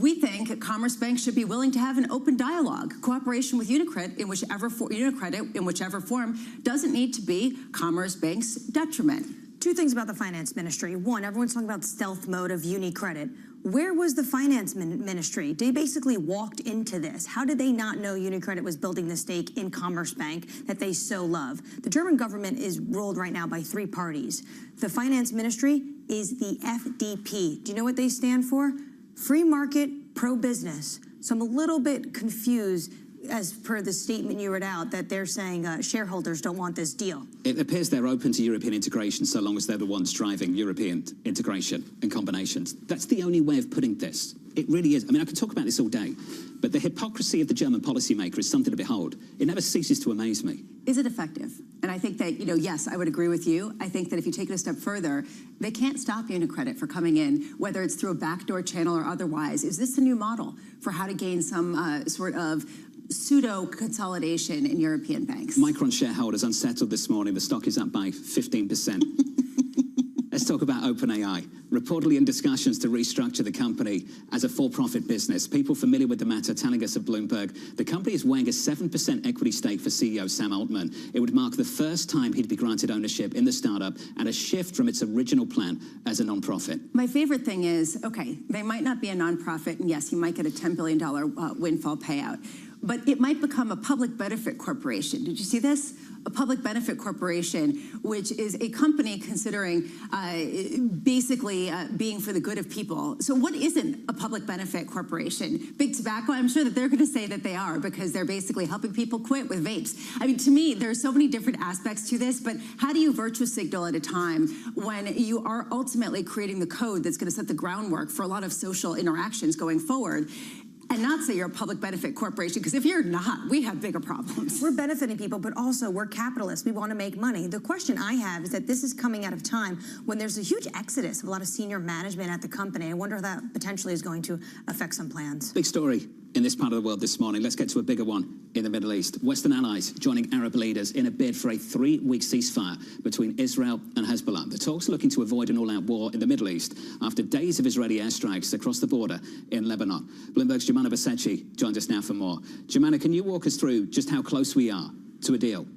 [SPEAKER 28] We think Commerzbank should be willing to have an open dialogue. Cooperation with UniCredit in whichever form doesn't need to be Commerzbank's detriment.
[SPEAKER 12] Two things about the finance ministry. One, everyone's talking about stealth mode of UniCredit. Where was the finance ministry? They basically walked into this. How did they not know UniCredit was building the stake in Commerzbank that they so love? The German government is ruled right now by 3 parties. The finance ministry is the FDP. Do you know what they stand for? Free market, pro-business. So I'm a little bit confused as per the statement you read out, that they're saying shareholders don't want this deal.
[SPEAKER 27] It appears they're open to European integration so long as they're the ones driving European integration and combinations. That's the only way of putting this. It really is. I mean, I could talk about this all day, but the hypocrisy of the German policymaker is something to behold. It never ceases to amaze me.
[SPEAKER 28] Is it effective? And I think that, yes, I would agree with you. I think that if you take it a step further, they can't stop UniCredit for coming in, whether it's through a backdoor channel or otherwise. Is this the new model for how to gain some sort of pseudo-consolidation in European banks?
[SPEAKER 27] Micron shareholders unsettled this morning. The stock is up by 15%. Let's talk about OpenAI. Reportedly in discussions to restructure the company as a for-profit business. People familiar with the matter telling us at Bloomberg, the company is weighing a 7% equity stake for CEO Sam Altman. It would mark the first time he'd be granted ownership in the startup and a shift from its original plan as a nonprofit.
[SPEAKER 28] My favorite thing is, okay, they might not be a nonprofit, and yes, you might get a $10 billion windfall payout, but it might become a public benefit corporation. Did you see this? A public benefit corporation, which is a company considering basically being for the good of people. So what isn't a public benefit corporation? Big Tobacco, I'm sure that they're going to say that they are because they're basically helping people quit with vapes. I mean, to me, there are so many different aspects to this, but how do you virtue signal at a time when you are ultimately creating the code that's going to set the groundwork for a lot of social interactions going forward? And not say you're a public benefit corporation, because if you're not, we have bigger problems.
[SPEAKER 12] We're benefiting people, but also we're capitalists. We want to make money. The question I have is that this is coming out of time when there's a huge exodus of a lot of senior management at the company. I wonder if that potentially is going to affect some plans.
[SPEAKER 27] Big story in this part of the world this morning. Let's get to a bigger one in the Middle East. Western allies joining Arab leaders in a bid for a 3-week ceasefire between Israel and Hezbollah. The talks are looking to avoid an all-out war in the Middle East after days of Israeli airstrikes across the border in Lebanon. Bloomberg's Jumana Basechi joins us now for more. Jumana, can you walk us through just how close we are to a deal?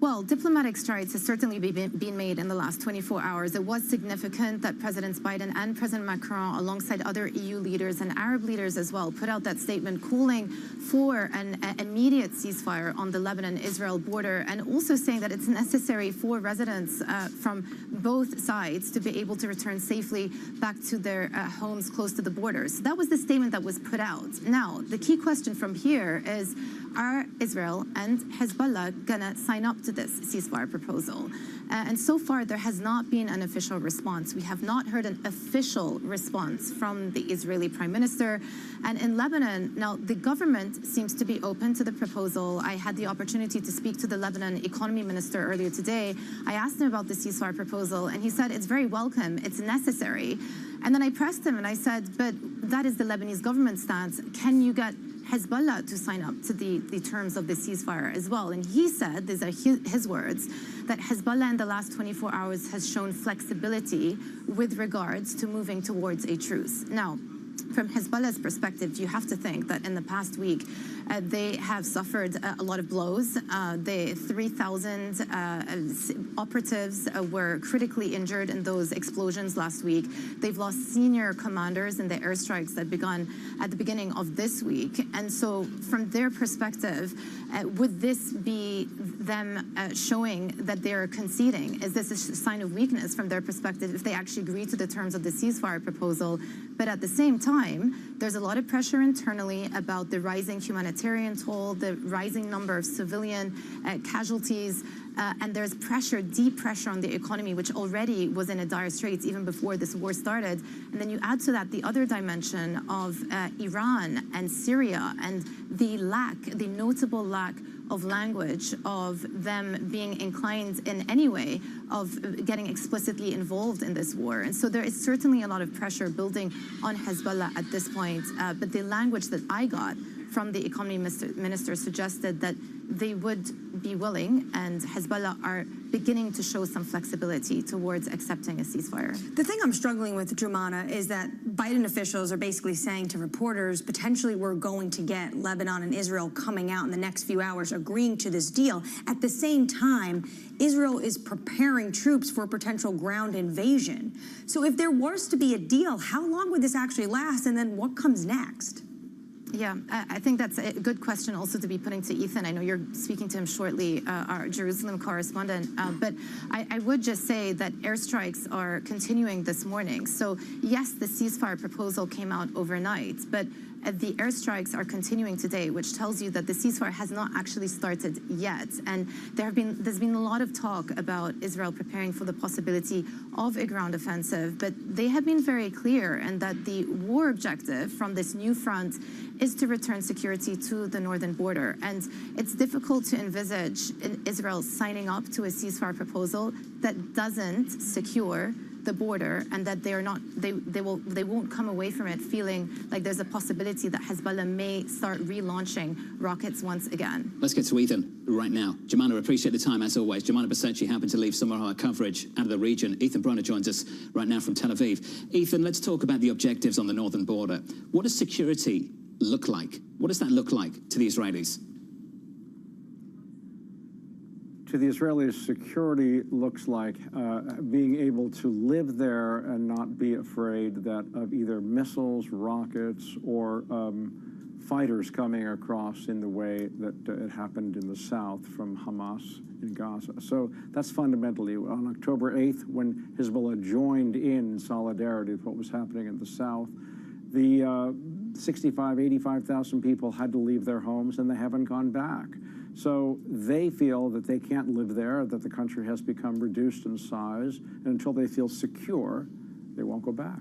[SPEAKER 8] Well, diplomatic strides have certainly been made in the last 24 hours. It was significant that Presidents Biden and President Macron, alongside other EU leaders and Arab leaders as well, put out that statement calling for an immediate ceasefire on the Lebanon-Israel border, and also saying that it's necessary for residents from both sides to be able to return safely back to their homes close to the borders. So that was the statement that was put out. Now, the key question from here is, are Israel and Hezbollah gonna sign up to this ceasefire proposal? And so far, there has not been an official response. We have not heard an official response from the Israeli Prime Minister. And in Lebanon, now the government seems to be open to the proposal. I had the opportunity to speak to the Lebanon economy minister earlier today. I asked him about the ceasefire proposal, and he said it's very welcome, it's necessary. And then I pressed him and I said, but that is the Lebanese government stance. Can you get Hezbollah to sign up to the terms of the ceasefire as well? And he said, these are his words, that Hezbollah in the last 24 hours has shown flexibility with regards to moving towards a truce. Now, from Hezbollah's perspective, you have to think that in the past week, they have suffered a lot of blows. The 3,000 operatives were critically injured in those explosions last week. They've lost senior commanders in the airstrikes that began at the beginning of this week. And so from their perspective, would this be them showing that they're conceding? Is this a sign of weakness from their perspective if they actually agree to the terms of the ceasefire proposal? But at the same time, there's a lot of pressure internally about the rising humanitarian toll, the rising number of civilian casualties, and there's pressure, deep pressure on the economy, which already was in a dire straits even before this war started. And then you add to that the other dimension of Iran and Syria and the notable lack of language of them being inclined in any way of getting explicitly involved in this war. And so there is certainly a lot of pressure building on Hezbollah at this point. But the language that I got from the economy minister suggested that they would be willing, and Hezbollah are beginning to show some flexibility towards accepting a ceasefire.
[SPEAKER 12] The thing I'm struggling with, Jumana, is that Biden officials are basically saying to reporters, potentially we're going to get Lebanon and Israel coming out in the next few hours agreeing to this deal. At the same time, Israel is preparing troops for a potential ground invasion. So if there was to be a deal, how long would this actually last, and then what comes next?
[SPEAKER 8] Yeah, I think that's a good question also to be putting to Ethan. I know you're speaking to him shortly, our Jerusalem correspondent. But I would just say that airstrikes are continuing this morning. So yes, the ceasefire proposal came out overnight, but the airstrikes are continuing today, which tells you that the ceasefire has not actually started yet. And there's been a lot of talk about Israel preparing for the possibility of a ground offensive, but they have been very clear in that the war objective from this new front is to return security to the northern border. And it's difficult to envisage Israel signing up to a ceasefire proposal that doesn't secure the border, and that they won't come away from it feeling like there's a possibility that Hezbollah may start relaunching rockets once again.
[SPEAKER 27] Let's get to Ethan right now. Jemana, appreciate the time as always. Jemana Basenji happened to leave some of our coverage out of the region. Ethan Bronner joins us right now from Tel Aviv. Ethan, let's talk about the objectives on the northern border. What does security look like? What does that look like to the Israelis?
[SPEAKER 20] To the Israelis, security looks like being able to live there and not be afraid of either missiles, rockets, or fighters coming across in the way that it happened in the south from Hamas in Gaza. So that's fundamentally, on October 8th, when Hezbollah joined in solidarity with what was happening in the south, the 85,000 people had to leave their homes, and they haven't gone back. So they feel that they can't live there, that the country has become reduced in size, and until they feel secure, they won't go back.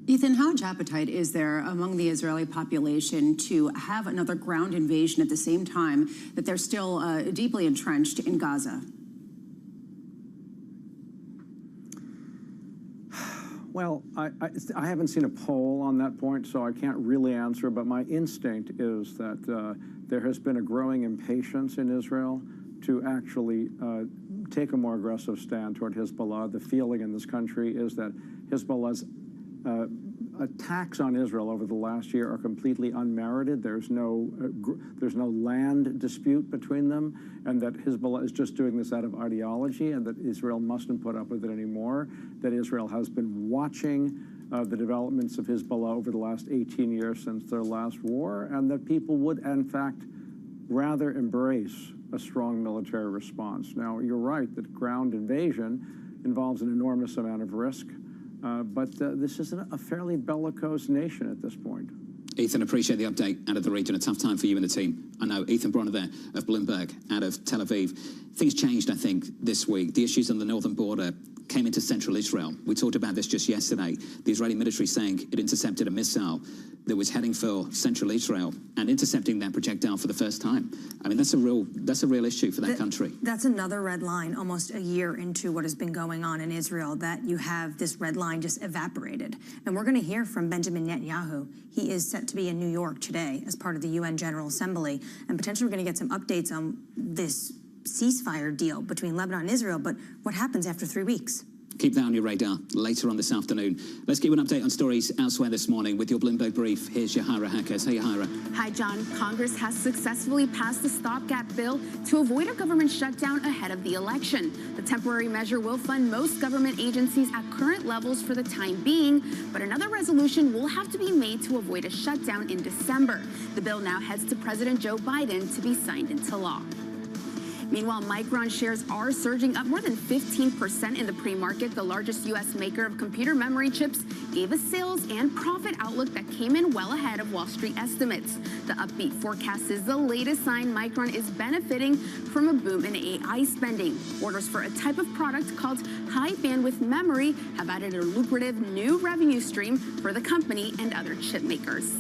[SPEAKER 28] Ethan, how much appetite is there among the Israeli population to have another ground invasion at the same time that they're still deeply entrenched in Gaza?
[SPEAKER 20] Well, I haven't seen a poll on that point, so I can't really answer, but my instinct is that there has been a growing impatience in Israel to actually take a more aggressive stand toward Hezbollah. The feeling in this country is that Hezbollah's attacks on Israel over the last year are completely unmerited. There's no land dispute between them, and that Hezbollah is just doing this out of ideology, and that Israel mustn't put up with it anymore, that Israel has been watching the developments of Hezbollah over the last 18 years since their last war, and that people would, in fact, rather embrace a strong military response. Now, you're right that ground invasion involves an enormous amount of risk, but this is a fairly bellicose nation at this point.
[SPEAKER 27] Ethan, appreciate the update out of the region. A tough time for you and the team. I know Ethan Bronner there of Bloomberg out of Tel Aviv. Things changed, I think, this week. The issues on the northern border came into central Israel. We talked about this just yesterday. The Israeli military saying it intercepted a missile that was heading for central Israel and intercepting that projectile for the first time. I mean, that's a real issue for that country.
[SPEAKER 12] That's another red line almost a year into what has been going on in Israel, that you have this red line just evaporated. And we're going to hear from Benjamin Netanyahu. He is set to be in New York today as part of the UN General Assembly. And potentially we're going to get some updates on this ceasefire deal between Lebanon and Israel, but what happens after 3 weeks?
[SPEAKER 27] Keep that on your radar later on this afternoon. Let's give an update on stories elsewhere this morning with your Bloomberg Brief. Here's Yahira Hakes. Hey, Yahira.
[SPEAKER 7] Hi, John. Congress has successfully passed the stopgap bill to avoid a government shutdown ahead of the election. The temporary measure will fund most government agencies at current levels for the time being, but another resolution will have to be made to avoid a shutdown in December. The bill now heads to President Joe Biden to be signed into law. Meanwhile, Micron shares are surging up more than 15% in the pre-market. The largest U.S. maker of computer memory chips gave a sales and profit outlook that came in well ahead of Wall Street estimates. The upbeat forecast is the latest sign Micron is benefiting from a boom in AI spending. Orders for a type of product called high bandwidth memory have added a lucrative new revenue stream for the company and other chip makers.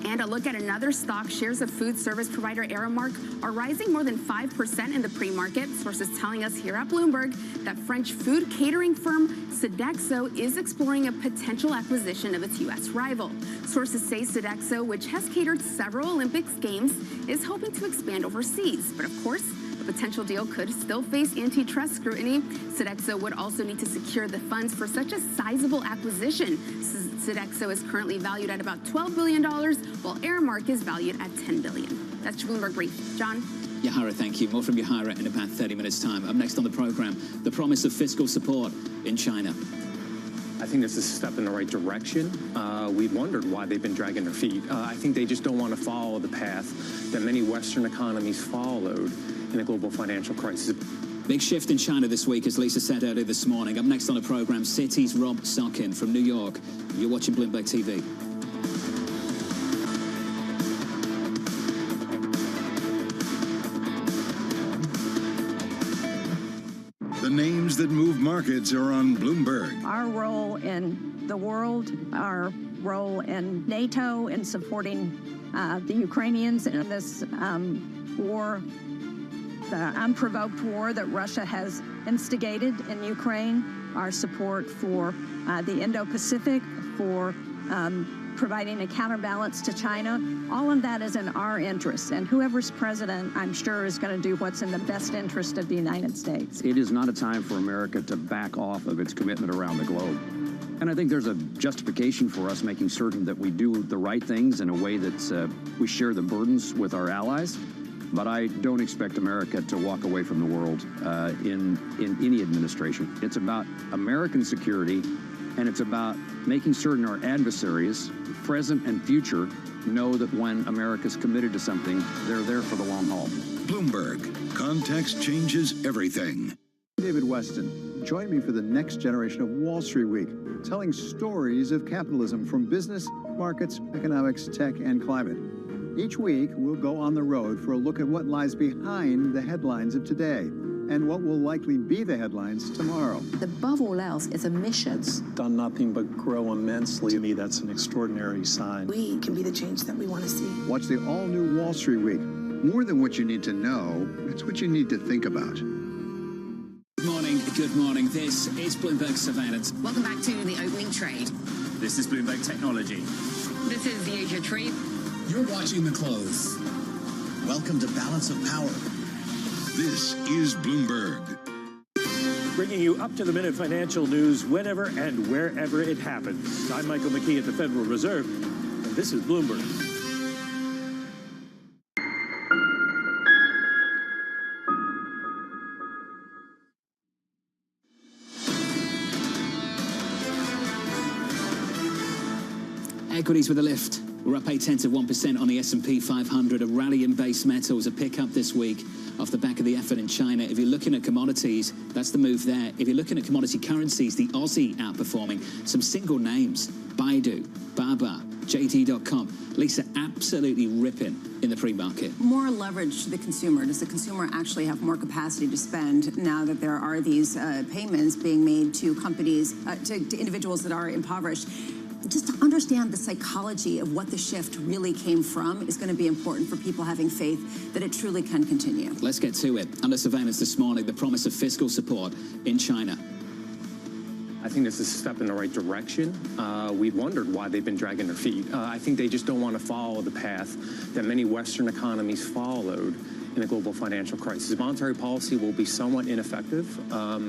[SPEAKER 7] And a look at another stock. Shares of food service provider Aramark are rising more than 5% in the pre-market. Sources telling us here at Bloomberg that French food catering firm Sodexo is exploring a potential acquisition of its U.S. rival. Sources say Sodexo, which has catered several Olympics games, is hoping to expand overseas. But of course, a potential deal could still face antitrust scrutiny. Sodexo would also need to secure the funds for such a sizable acquisition. Sodexo is currently valued at about $12 billion, while Aramark is valued at $10 billion. That's your Bloomberg Brief. John?
[SPEAKER 27] Yahira, thank you. More from Yahira in about 30 minutes' time. Up next on the program, the promise of fiscal support in China.
[SPEAKER 1] I think this is a step in the right direction. We've wondered why they've been dragging their feet. I think they just don't want to follow the path that many Western economies followed in the global financial crisis.
[SPEAKER 27] Big shift in China this week, as Lisa said earlier this morning. Up next on the program, Citi's Rob Sockin from New York. You're watching Bloomberg TV.
[SPEAKER 5] The names that move markets are on Bloomberg.
[SPEAKER 11] Our role in the world, our role in NATO in supporting the Ukrainians in this war the unprovoked war that Russia has instigated in Ukraine, our support for the Indo-Pacific, for providing a counterbalance to China. All of that is in our interest, and whoever's president, I'm sure, is going to do what's in the best interest of the United States.
[SPEAKER 13] It is not a time for America to back off of its commitment around the globe. And I think there's a justification for us making certain that we do the right things in a way that we share the burdens with our allies. But I don't expect America to walk away from the world in any administration. It's about American security, and it's about making certain our adversaries, present and future, know that when America's committed to something, they're there for the long haul.
[SPEAKER 5] Bloomberg. Context changes everything.
[SPEAKER 16] David Weston. Join me for the next generation of Wall Street Week, telling stories of capitalism from business, markets, economics, tech, and climate. Each week, we'll go on the road for a look at what lies behind the headlines of today and what will likely be the headlines tomorrow.
[SPEAKER 17] Above all else, it's a mission.
[SPEAKER 16] It's done nothing but grow immensely.
[SPEAKER 18] To me, that's an extraordinary sign.
[SPEAKER 17] We can be the change that we want to see.
[SPEAKER 16] Watch the all-new Wall Street Week. More than what you need to know, it's what you need to think about.
[SPEAKER 27] Good morning. This is Bloomberg Surveillance.
[SPEAKER 17] Welcome back to the opening trade.
[SPEAKER 27] This is Bloomberg Technology.
[SPEAKER 17] This is the Asia trade.
[SPEAKER 22] You're watching the close. Welcome to Balance of Power.
[SPEAKER 5] This is Bloomberg.
[SPEAKER 23] Bringing you up-to-the-minute financial news whenever and wherever it happens. I'm Michael McKee at the Federal Reserve, and this is Bloomberg.
[SPEAKER 27] Equities with a lift. We're up 0.8% on the S&P 500, a rally in base metals, a pickup this week off the back of the effort in China. If you're looking at commodities, that's the move there. If you're looking at commodity currencies, the Aussie outperforming. Some single names, Baidu, Baba, JD.com. Lisa, absolutely ripping in the pre-market.
[SPEAKER 28] More leverage to the consumer. Does the consumer actually have more capacity to spend now that there are these payments being made to companies, to individuals that are impoverished? Just to understand the psychology of what the shift really came from is going to be important for people having faith that it truly can continue.
[SPEAKER 27] Let's get to it. Under surveillance this morning, the promise of fiscal support in China.
[SPEAKER 1] I think this is a step in the right direction. We've wondered why they've been dragging their feet. I think they just don't want to follow the path that many Western economies followed in the global financial crisis. Monetary policy will be somewhat ineffective.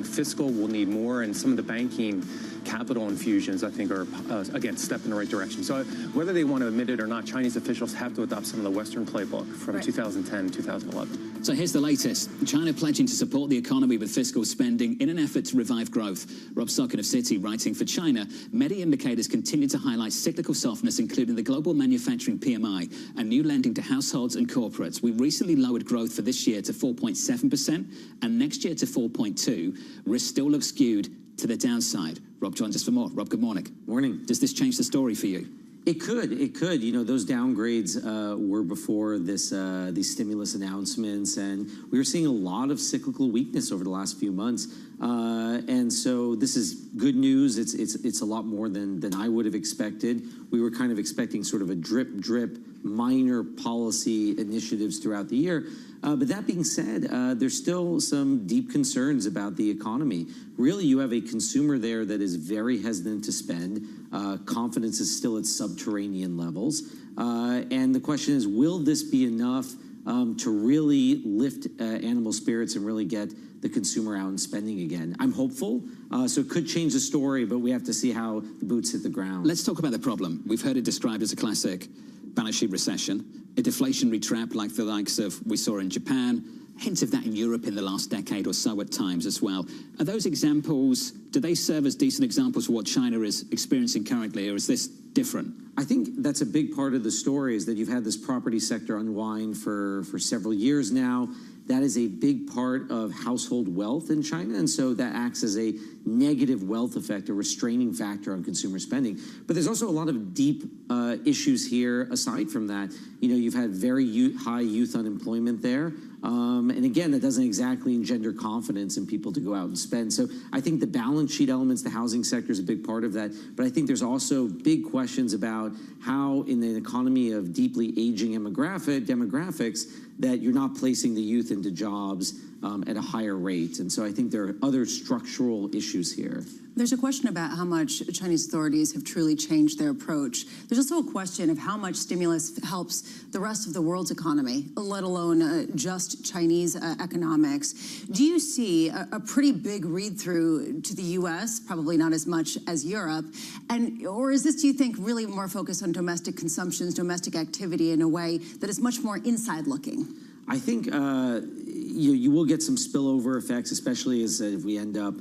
[SPEAKER 1] Fiscal will need more, and some of the banking capital infusions, I think, are, again, step in the right direction. So whether they want to admit it or not, Chinese officials have to adopt some of the Western playbook from 2010, 2011.
[SPEAKER 27] So here's the latest. China pledging to support the economy with fiscal spending in an effort to revive growth. Rob Socken of Citi writing, for China, many indicators continue to highlight cyclical softness, including the global manufacturing PMI and new lending to households and corporates. We recently lowered growth for this year to 4.7% and next year to 4.2%. Risk still looks skewed to the downside. Rob joins us for more. Rob, good morning.
[SPEAKER 24] Morning.
[SPEAKER 27] Does this change the story for you?
[SPEAKER 24] It could. It could. You know, those downgrades were before this these stimulus announcements, and we were seeing a lot of cyclical weakness over the last few months. And so this is good news. It's a lot more than I would have expected. We were kind of expecting sort of a drip minor policy initiatives throughout the year. But that being said, there's still some deep concerns about the economy. Really, you have a consumer there that is very hesitant to spend. Confidence is still at subterranean levels. And the question is, will this be enough to really lift animal spirits and really get the consumer out and spending again? I'm hopeful. So it could change the story, but we have to see how the boots hit the ground.
[SPEAKER 27] Let's talk about the problem. We've heard it described as a classic balance sheet recession, a deflationary trap like the likes of we saw in Japan, hints of that in Europe in the last decade or so at times as well. Are those examples, do they serve as decent examples for what China is experiencing currently, or is this different?
[SPEAKER 24] I think that's a big part of the story, is that you've had this property sector unwind for several years now. That is a big part of household wealth in China, and so that acts as a negative wealth effect, a restraining factor on consumer spending. But there's also a lot of deep issues here aside from that. You know, you've had very high youth unemployment there. And again, that doesn't exactly engender confidence in people to go out and spend. So I think the balance sheet elements, the housing sector is a big part of that. But I think there's also big questions about how in an economy of deeply aging demographics that you're not placing the youth into jobs at a higher rate. And so I think there are other structural issues here.
[SPEAKER 28] There's a question about how much Chinese authorities have truly changed their approach. There's also a question of how much stimulus helps the rest of the world's economy, let alone just Chinese economics. Do you see a pretty big read-through to the U.S., probably not as much as Europe, or is this, do you think, really more focused on domestic consumptions, domestic activity in a way that is much more inside-looking?
[SPEAKER 24] I think you will get some spillover effects, especially as if we end up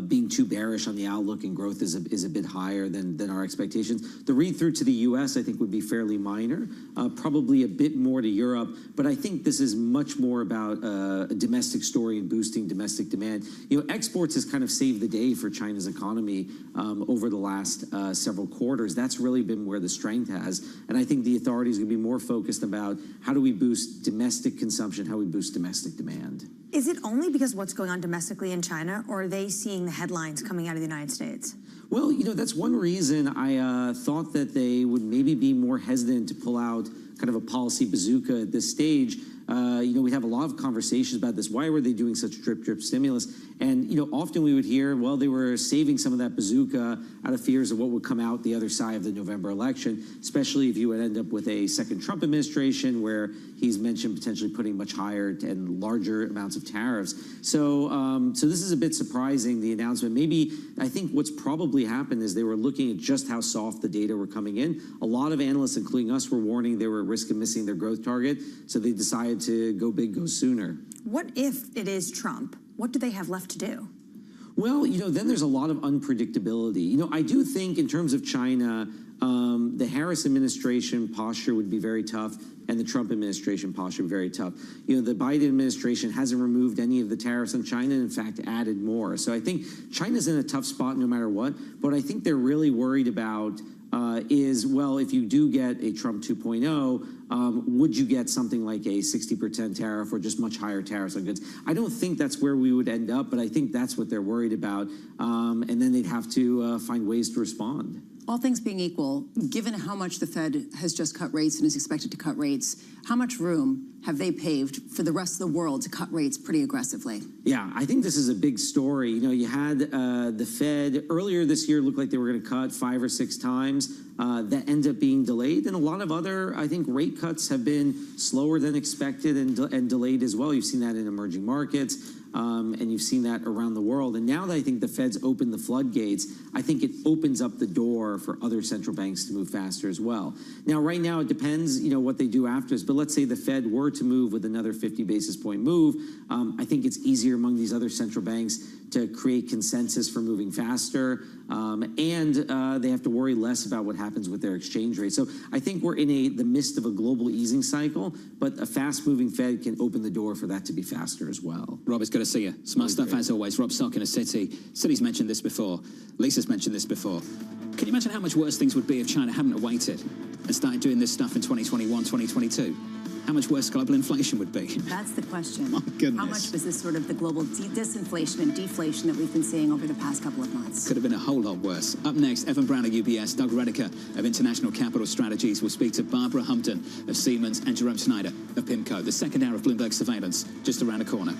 [SPEAKER 24] being too bearish on the outlook and growth is a bit higher than our expectations. The read-through to the U.S., I think, would be fairly minor, probably a bit more to Europe, but I think this is much more about a domestic story and boosting domestic demand. Exports has kind of saved the day for China's economy over the last several quarters. That's really been where the strength has, and I think the authorities are going to be more focused about how do we boost domestic consumption, how we boost domestic demand.
[SPEAKER 12] Is it only because of what's going on domestically in China, or are they seeing the headlines coming out of the United States?
[SPEAKER 24] Well, that's one reason I thought that they would maybe be more hesitant to pull out kind of a policy bazooka at this stage. We have a lot of conversations about this. Why were they doing such drip stimulus? And, often we would hear, well, they were saving some of that bazooka out of fears of what would come out the other side of the November election, especially if you would end up with a second Trump administration where he's mentioned potentially putting much higher and larger amounts of tariffs. So this is a bit surprising, the announcement. Maybe I think what's probably happened is they were looking at just how soft the data were coming in. A lot of analysts, including us, were warning they were at risk of missing their growth target, so they decided to go big, go sooner.
[SPEAKER 12] What if it is Trump? What do they have left to do?
[SPEAKER 24] Well, then there's a lot of unpredictability. I do think in terms of China, the Harris administration posture would be very tough, and the Trump administration posture would be very tough. The Biden administration hasn't removed any of the tariffs on China, and in fact, added more. So I think China's in a tough spot no matter what, but I think they're really worried about well, if you do get a Trump 2.0, would you get something like a 60% tariff or just much higher tariffs on goods? I don't think that's where we would end up, but I think that's what they're worried about. And then they'd have to find ways to respond.
[SPEAKER 28] All things being equal, given how much the Fed has just cut rates and is expected to cut rates, how much room have they paved for the rest of the world to cut rates pretty aggressively?
[SPEAKER 24] Yeah, I think this is a big story. You had the Fed earlier this year looked like they were going to cut 5 or 6 times. That ended up being delayed. And a lot of other, I think, rate cuts have been slower than expected and delayed as well. You've seen that in emerging markets. And you've seen that around the world. And now that I think the Fed's opened the floodgates, I think it opens up the door for other central banks to move faster as well. Now, right now, it depends, what they do after this. But let's say the Fed were to move with another 50 basis point move. I think it's easier among these other central banks to create consensus for moving faster. And they have to worry less about what happens with their exchange rate. So I think we're in the midst of a global easing cycle, but a fast-moving Fed can open the door for that to be faster as well.
[SPEAKER 27] Rob, it's good to see you. Smart stuff as always. Rob Stock in a City. City's mentioned this before. Lisa's mentioned this before. Can you imagine how much worse things would be if China hadn't waited and started doing this stuff in 2021, 2022? How much worse global inflation would be?
[SPEAKER 28] That's the question.
[SPEAKER 27] My goodness.
[SPEAKER 28] How much was this sort of the global disinflation and deflation that we've been seeing over the past couple of months?
[SPEAKER 27] Could have been a whole lot worse. Up next, Evan Brown of UBS, Doug Redeker of International Capital Strategies will speak to Barbara Humpton of Siemens and Jerome Schneider of PIMCO. The second hour of Bloomberg Surveillance, just around the corner.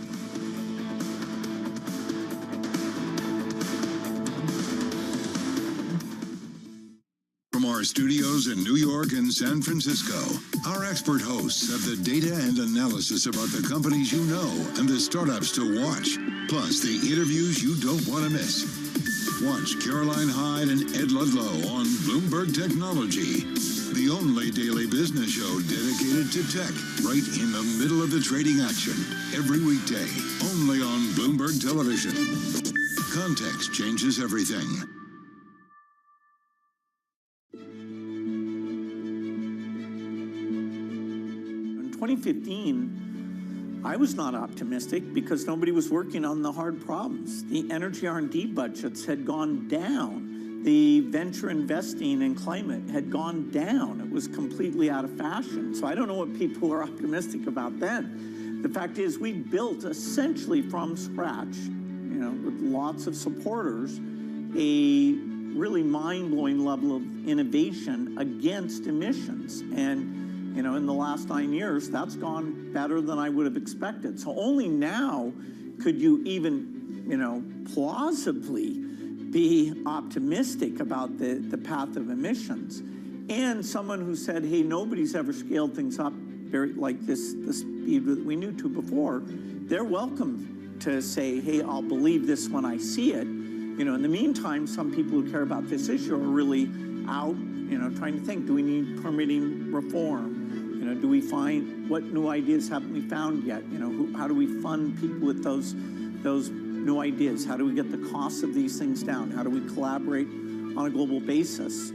[SPEAKER 5] From our studios in New York and San Francisco, our expert hosts have the data and analysis about the companies you know and the startups to watch, plus the interviews you don't want to miss. Watch Caroline Hyde and Ed Ludlow on Bloomberg Technology, the only daily business show dedicated to tech, right in the middle of the trading action, every weekday, only on Bloomberg Television. Context changes everything.
[SPEAKER 23] In 2015, I was not optimistic because nobody was working on the hard problems. The energy R&D budgets had gone down. The venture investing in climate had gone down. It was completely out of fashion. So I don't know what people are optimistic about then. The fact is, we built essentially from scratch, with lots of supporters, a really mind-blowing level of innovation against emissions. And, in the last 9 years, that's gone better than I would have expected. So only now could you even, plausibly be optimistic about the path of emissions. And someone who said, hey, nobody's ever scaled things up like the speed that we knew to before, they're welcome to say, hey, I'll believe this when I see it. In the meantime, some people who care about this issue are really out, trying to think, do we need permitting reform? Do we find, what new ideas haven't we found yet? How do we fund people with those new ideas? How do we get the costs of these things down? How do we collaborate on a global basis?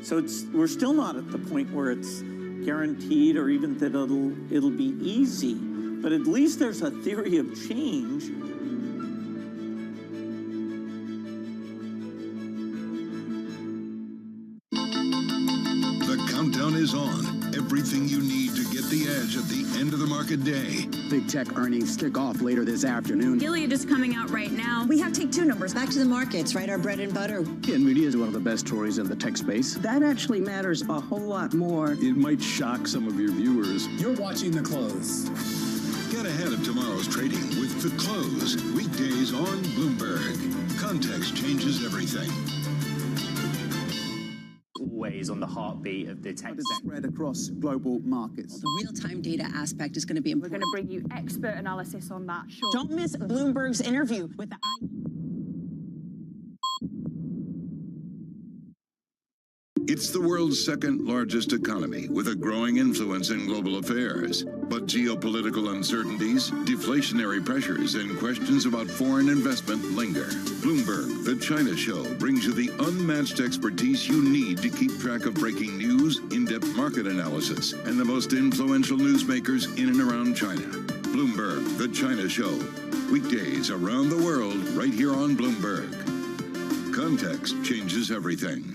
[SPEAKER 23] So we're still not at the point where it's guaranteed or even that it'll be easy, but at least there's a theory of change.
[SPEAKER 5] The countdown is on. Everything you need to get the edge at the end of the market day.
[SPEAKER 3] Big tech earnings kick off later this afternoon.
[SPEAKER 4] Gilead is coming out right now.
[SPEAKER 6] We have take two numbers. Back to the markets, right? Our bread and butter.
[SPEAKER 3] NVIDIA is one of the best stories in the tech space.
[SPEAKER 10] That actually matters a whole lot more.
[SPEAKER 14] It might shock some of your viewers.
[SPEAKER 22] You're watching The Close.
[SPEAKER 5] Get ahead of tomorrow's trading with The Close. Weekdays on Bloomberg. Context changes everything.
[SPEAKER 19] Always on the heartbeat of the tech sector.
[SPEAKER 16] Spread across global markets.
[SPEAKER 28] The real-time data aspect is going to be important.
[SPEAKER 9] We're going to bring you expert analysis on that. Sure.
[SPEAKER 28] Don't miss Bloomberg's interview with the
[SPEAKER 5] It's the world's second largest economy with a growing influence in global affairs. But geopolitical uncertainties, deflationary pressures, and questions about foreign investment linger. Bloomberg, the China Show, brings you the unmatched expertise you need to keep track of breaking news, in-depth market analysis, and the most influential newsmakers in and around China. Bloomberg, the China Show. Weekdays around the world right here on Bloomberg. Context changes everything.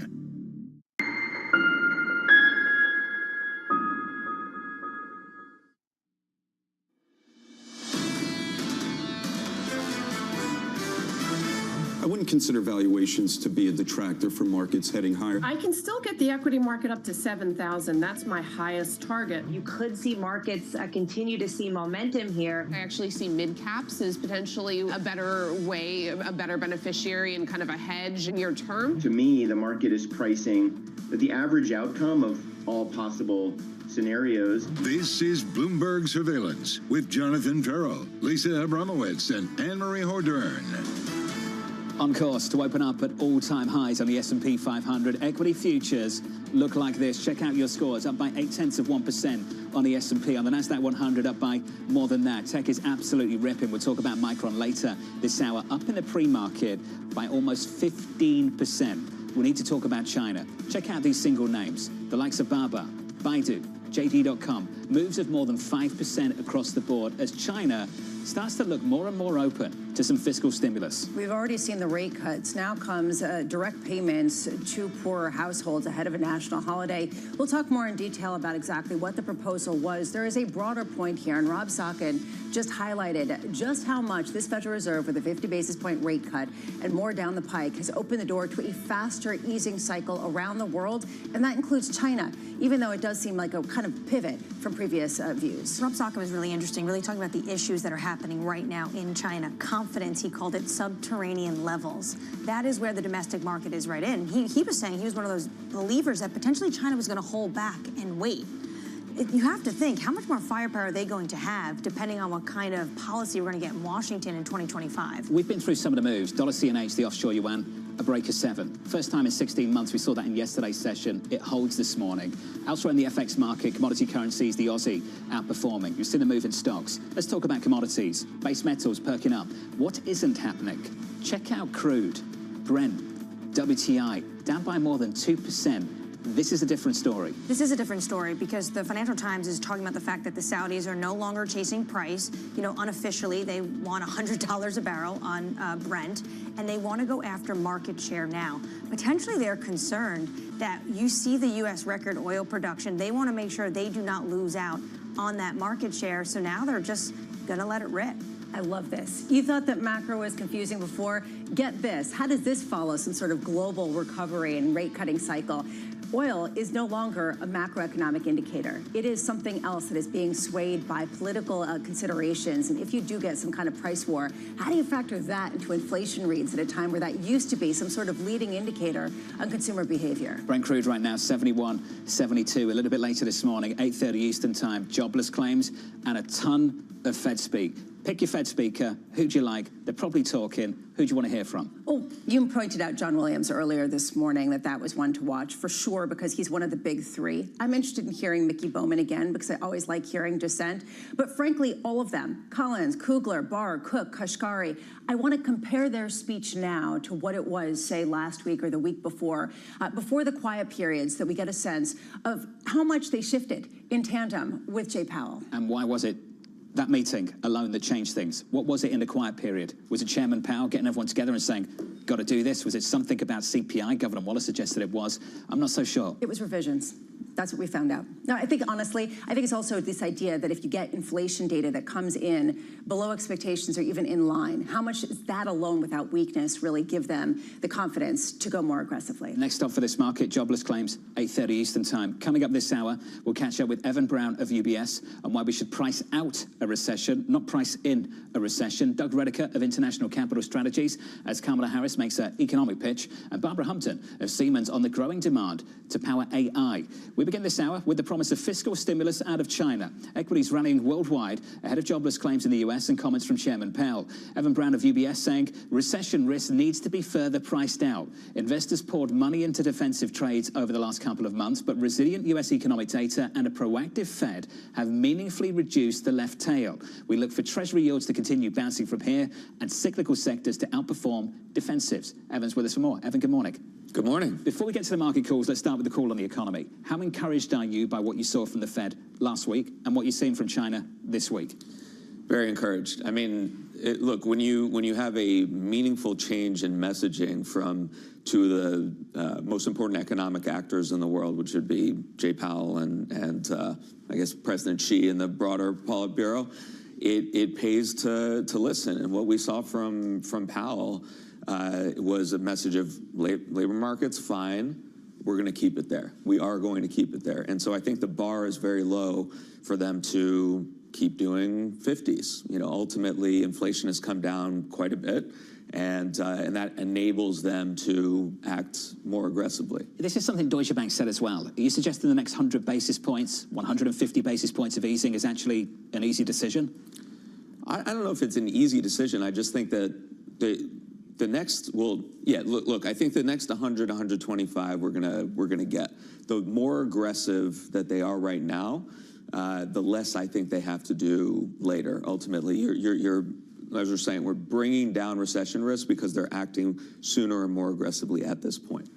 [SPEAKER 14] I wouldn't consider valuations to be a detractor from markets heading higher.
[SPEAKER 25] I can still get the equity market up to 7,000. That's my highest target.
[SPEAKER 26] You could see markets continue to see momentum here.
[SPEAKER 7] I actually see mid-caps as potentially a better way, a better beneficiary and kind of a hedge near term.
[SPEAKER 29] To me, the market is pricing that the average outcome of all possible scenarios.
[SPEAKER 5] This is Bloomberg Surveillance with Jonathan Ferro, Lisa Abramowitz, and Anne-Marie Hordern.
[SPEAKER 27] On course to open up at all-time highs on the S&P 500. Equity futures look like this. Check out your scores, up by 0.8% on the S&P. On the Nasdaq 100, up by more than that. Tech is absolutely ripping. We'll talk about Micron later this hour. Up in the pre-market by almost 15%. We need to talk about China. Check out these single names. The likes of Baba, Baidu, JD.com. Moves of more than 5% across the board as China starts to look more and more open to some fiscal stimulus.
[SPEAKER 28] We've already seen the rate cuts. Now comes direct payments to poorer households ahead of a national holiday. We'll talk more in detail about exactly what the proposal was. There is a broader point here, and Rob Sockin just highlighted just how much this Federal Reserve with a 50 basis point rate cut and more down the pike has opened the door to a faster easing cycle around the world, and that includes China, even though it does seem like a kind of pivot from previous views.
[SPEAKER 12] Rob Sockin was really interesting, really talking about the issues that are happening right now in China. Confidence, he called it subterranean levels. That is where the domestic market is right in. He was saying he was one of those believers that potentially China was going to hold back and wait. You have to think, how much more firepower are they going to have depending on what kind of policy we're going to get in Washington in 2025?
[SPEAKER 27] We've been through some of the moves. Dollar CNH, the offshore yuan, a break of 7. First time in 16 months. We saw that in yesterday's session. It holds this morning. Elsewhere in the FX market, commodity currencies, the Aussie outperforming. You've seen the move in stocks. Let's talk about commodities. Base metals perking up. What isn't happening? Check out crude, Brent, WTI, down by more than 2%. This is a different story.
[SPEAKER 12] This is a different story because the Financial Times is talking about the fact that the Saudis are no longer chasing price. You know, unofficially, they want $100 a barrel on Brent, and they want to go after market share now. Potentially, they're concerned that you see the U.S. record oil production. They want to make sure they do not lose out on that market share. So now they're just going to let it rip.
[SPEAKER 28] I love this. You thought that macro was confusing before? Get this. How does this follow some sort of global recovery and rate-cutting cycle? Oil is no longer a macroeconomic indicator. It is something else that is being swayed by political considerations. And if you do get some kind of price war, how do you factor that into inflation reads at a time where that used to be some sort of leading indicator on consumer behavior?
[SPEAKER 27] Brent crude right now, 71.72. A little bit later this morning, 8:30 Eastern time, jobless claims and a ton of Fed speak. Pick your Fed speaker. Who do you like? They're probably talking. Who do you want to hear from?
[SPEAKER 28] Oh, you pointed out John Williams earlier this morning that was one to watch for sure because he's one of the big three. I'm interested in hearing Mickey Bowman again because I always like hearing dissent. But frankly, all of them, Collins, Kugler, Barr, Cook, Kashkari, I want to compare their speech now to what it was, say, last week or the week before the quiet periods, that we get a sense of how much they shifted in tandem with Jay Powell.
[SPEAKER 27] And why was it that meeting alone that changed things? What was it in the quiet period? Was it Chairman Powell getting everyone together and saying, got to do this? Was it something about CPI? Governor Wallace suggested it was. I'm not so sure.
[SPEAKER 28] It was revisions. That's what we found out. No, I think, honestly, it's also this idea that if you get inflation data that comes in below expectations or even in line, how much does that alone without weakness really give them the confidence to go more aggressively?
[SPEAKER 27] Next up for this market, jobless claims, 8:30 Eastern time. Coming up this hour, we'll catch up with Evan Brown of UBS on why we should price out a recession, not price in a recession. Doug Redeker of International Capital Strategies as Kamala Harris makes her economic pitch. And Barbara Humpton of Siemens on the growing demand to power AI. We begin this hour with the promise of fiscal stimulus out of China. Equities rallying worldwide ahead of jobless claims in the US and comments from Chairman Powell. Evan Brown of UBS saying recession risk needs to be further priced out. Investors poured money into defensive trades over the last couple of months, but resilient US economic data and a proactive Fed have meaningfully reduced the left tail. We look for Treasury yields to continue bouncing from here and cyclical sectors to outperform defensives. Evan's with us for more. Evan, good morning.
[SPEAKER 2] Good morning.
[SPEAKER 27] Before we get to the market calls, let's start with the call on the economy. How encouraged are you by what you saw from the Fed last week and what you're seeing from China this week?
[SPEAKER 2] Very encouraged. I mean, look, when you have a meaningful change in messaging from two of the most important economic actors in the world, which would be Jay Powell and I guess President Xi and the broader Politburo, it pays to listen. And what we saw from Powell was a message of labor markets fine. We're going to keep it there. We are going to keep it there. And so I think the bar is very low for them to keep doing 50s. You know, ultimately, inflation has come down quite a bit, and that enables them to act more aggressively.
[SPEAKER 27] This is something Deutsche Bank said as well. Are you suggesting the next 100 basis points, 150 basis points of easing is actually an easy decision?
[SPEAKER 2] I don't know if it's an easy decision. I just think that the next, well, yeah, look, I think the next 100, 125 we're gonna get. The more aggressive that they are right now, the less I think they have to do later. Ultimately, you're as we're saying, we're bringing down recession risk because they're acting sooner and more aggressively at this point.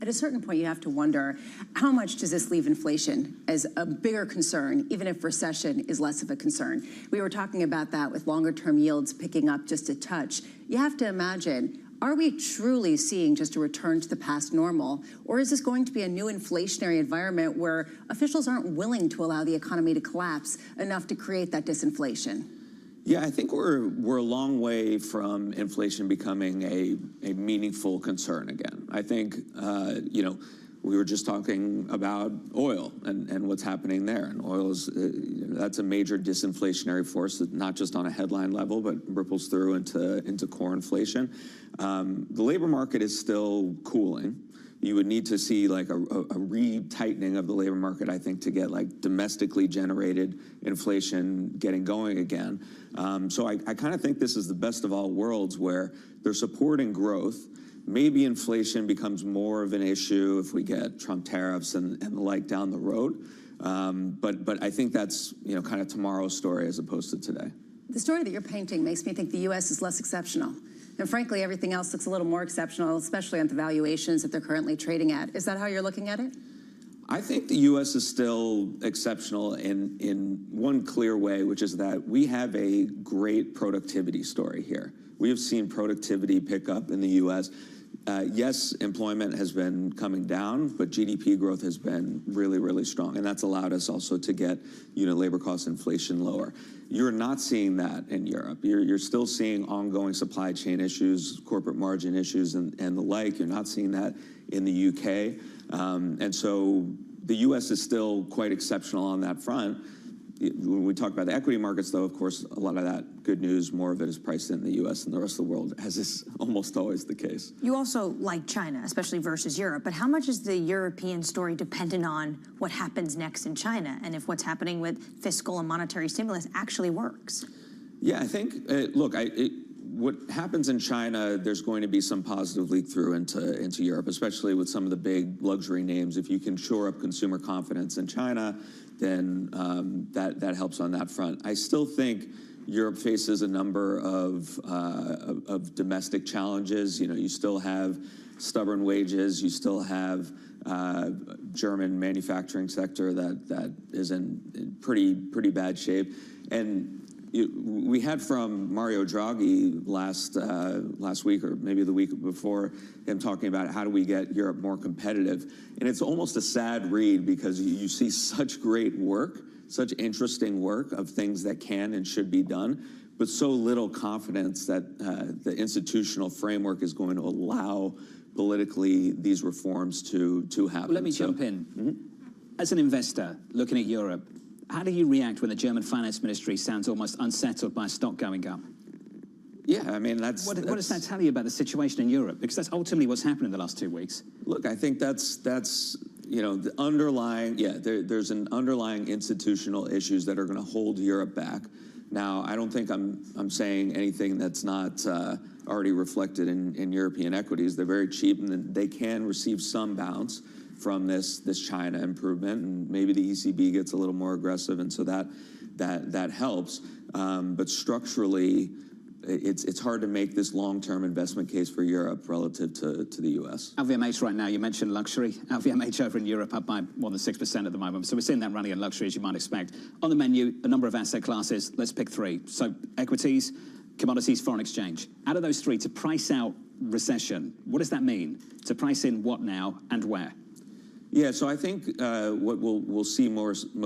[SPEAKER 28] At a certain point, you have to wonder, how much does this leave inflation as a bigger concern, even if recession is less of a concern? We were talking about that with longer-term yields picking up just a touch. You have to imagine, are we truly seeing just a return to the past normal? Or is this going to be a new inflationary environment where officials aren't willing to allow the economy to collapse enough to create that disinflation?
[SPEAKER 2] Yeah, I think we're a long way from inflation becoming a meaningful concern again. I think, you know, we were just talking about oil and what's happening there. And oil is, that's a major disinflationary force, that not just on a headline level, but ripples through into core inflation. The labor market is still cooling. You would need to see like a re-tightening of the labor market, I think, to get like domestically generated inflation getting going again. So I kind of think this is the best of all worlds, where they're supporting growth. Maybe inflation becomes more of an issue if we get Trump tariffs and the like down the road. But I think that's, you know, kind of tomorrow's story as opposed to today.
[SPEAKER 28] The story that you're painting makes me think the U.S. is less exceptional. And frankly, everything else looks a little more exceptional, especially on the valuations that they're currently trading at. Is that how you're looking at it?
[SPEAKER 2] I think the U.S. is still exceptional in one clear way, which is that we have a great productivity story here. We have seen productivity pick up in the U.S. yes, employment has been coming down, but GDP growth has been really, really strong. And that's allowed us also to get unit labor cost inflation lower. You're not seeing that in Europe. You're still seeing ongoing supply chain issues, corporate margin issues, and the like. You're not seeing that in the UK. And so the US is still quite exceptional on that front. When we talk about the equity markets, though, of course, a lot of that good news, more of it is priced in the U.S. and the rest of the world, as is almost always the case.
[SPEAKER 12] You also like China, especially versus Europe, but how much is the European story dependent on what happens next in China and if what's happening with fiscal and monetary stimulus actually works?
[SPEAKER 2] Yeah, I think, look, what happens in China, there's going to be some positive leak through into Europe, especially with some of the big luxury names. If you can shore up consumer confidence in China, then that helps on that front. I still think Europe faces a number of domestic challenges. You know, you still have stubborn wages. You still have German manufacturing sector that is in pretty bad shape. And we had from Mario Draghi last week, or maybe the week before, him talking about how do we get Europe more competitive. And it's almost a sad read because you see such great work, such interesting work of things that can and should be done, but so little confidence that the institutional framework is going to allow politically these reforms to happen.
[SPEAKER 27] Well, let me jump in. As an investor looking at Europe, how do you react when the German finance ministry sounds almost unsettled by stock going up?
[SPEAKER 2] Yeah, I mean, what
[SPEAKER 27] does that tell you about the situation in Europe? Because that's ultimately what's happened in the last 2 weeks.
[SPEAKER 2] Look, I think that's you know, the underlying, there's an underlying institutional issues that are going to hold Europe back. Now, I don't think I'm saying anything that's not already reflected in European equities. They're very cheap, and they can receive some bounce from this China improvement, and maybe the ECB gets a little more aggressive, and so that helps. But structurally, it's hard to make this long-term investment case for Europe relative to the U.S.
[SPEAKER 27] LVMH right now, you mentioned luxury. LVMH over in Europe up by more than 6% at the moment. So we're seeing that running in luxury, as you might expect. On the menu, a number of asset classes. Let's pick three. So equities, commodities, foreign exchange. Out of those three, to price out recession, what does that mean? To price in what now and where?
[SPEAKER 2] Yeah, so I think what we'll see most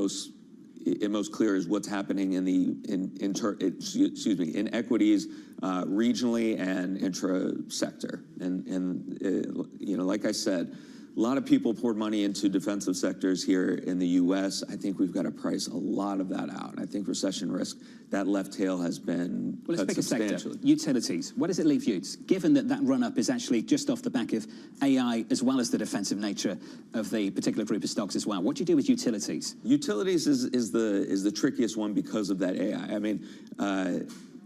[SPEAKER 2] clear is what's happening in equities regionally and intra-sector. And you know, like I said, a lot of people poured money into defensive sectors here in the U.S. I think we've got to price a lot of that out. I think recession risk, that left tail has been
[SPEAKER 27] let's pick a sector. Utilities. Where does it leave you? Given that run-up is actually just off the back of AI as well as the defensive nature of the particular group of stocks as well. What do you do with utilities?
[SPEAKER 2] Utilities is the trickiest one because of that AI. I mean,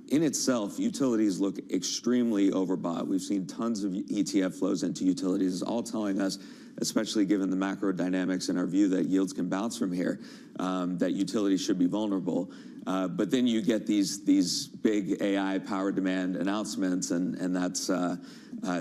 [SPEAKER 2] in itself, utilities look extremely overbought. We've seen tons of ETF flows into utilities. It's all telling us, especially given the macro dynamics and our view that yields can bounce from here, that utilities should be vulnerable. But then you get these big AI power demand announcements, and that's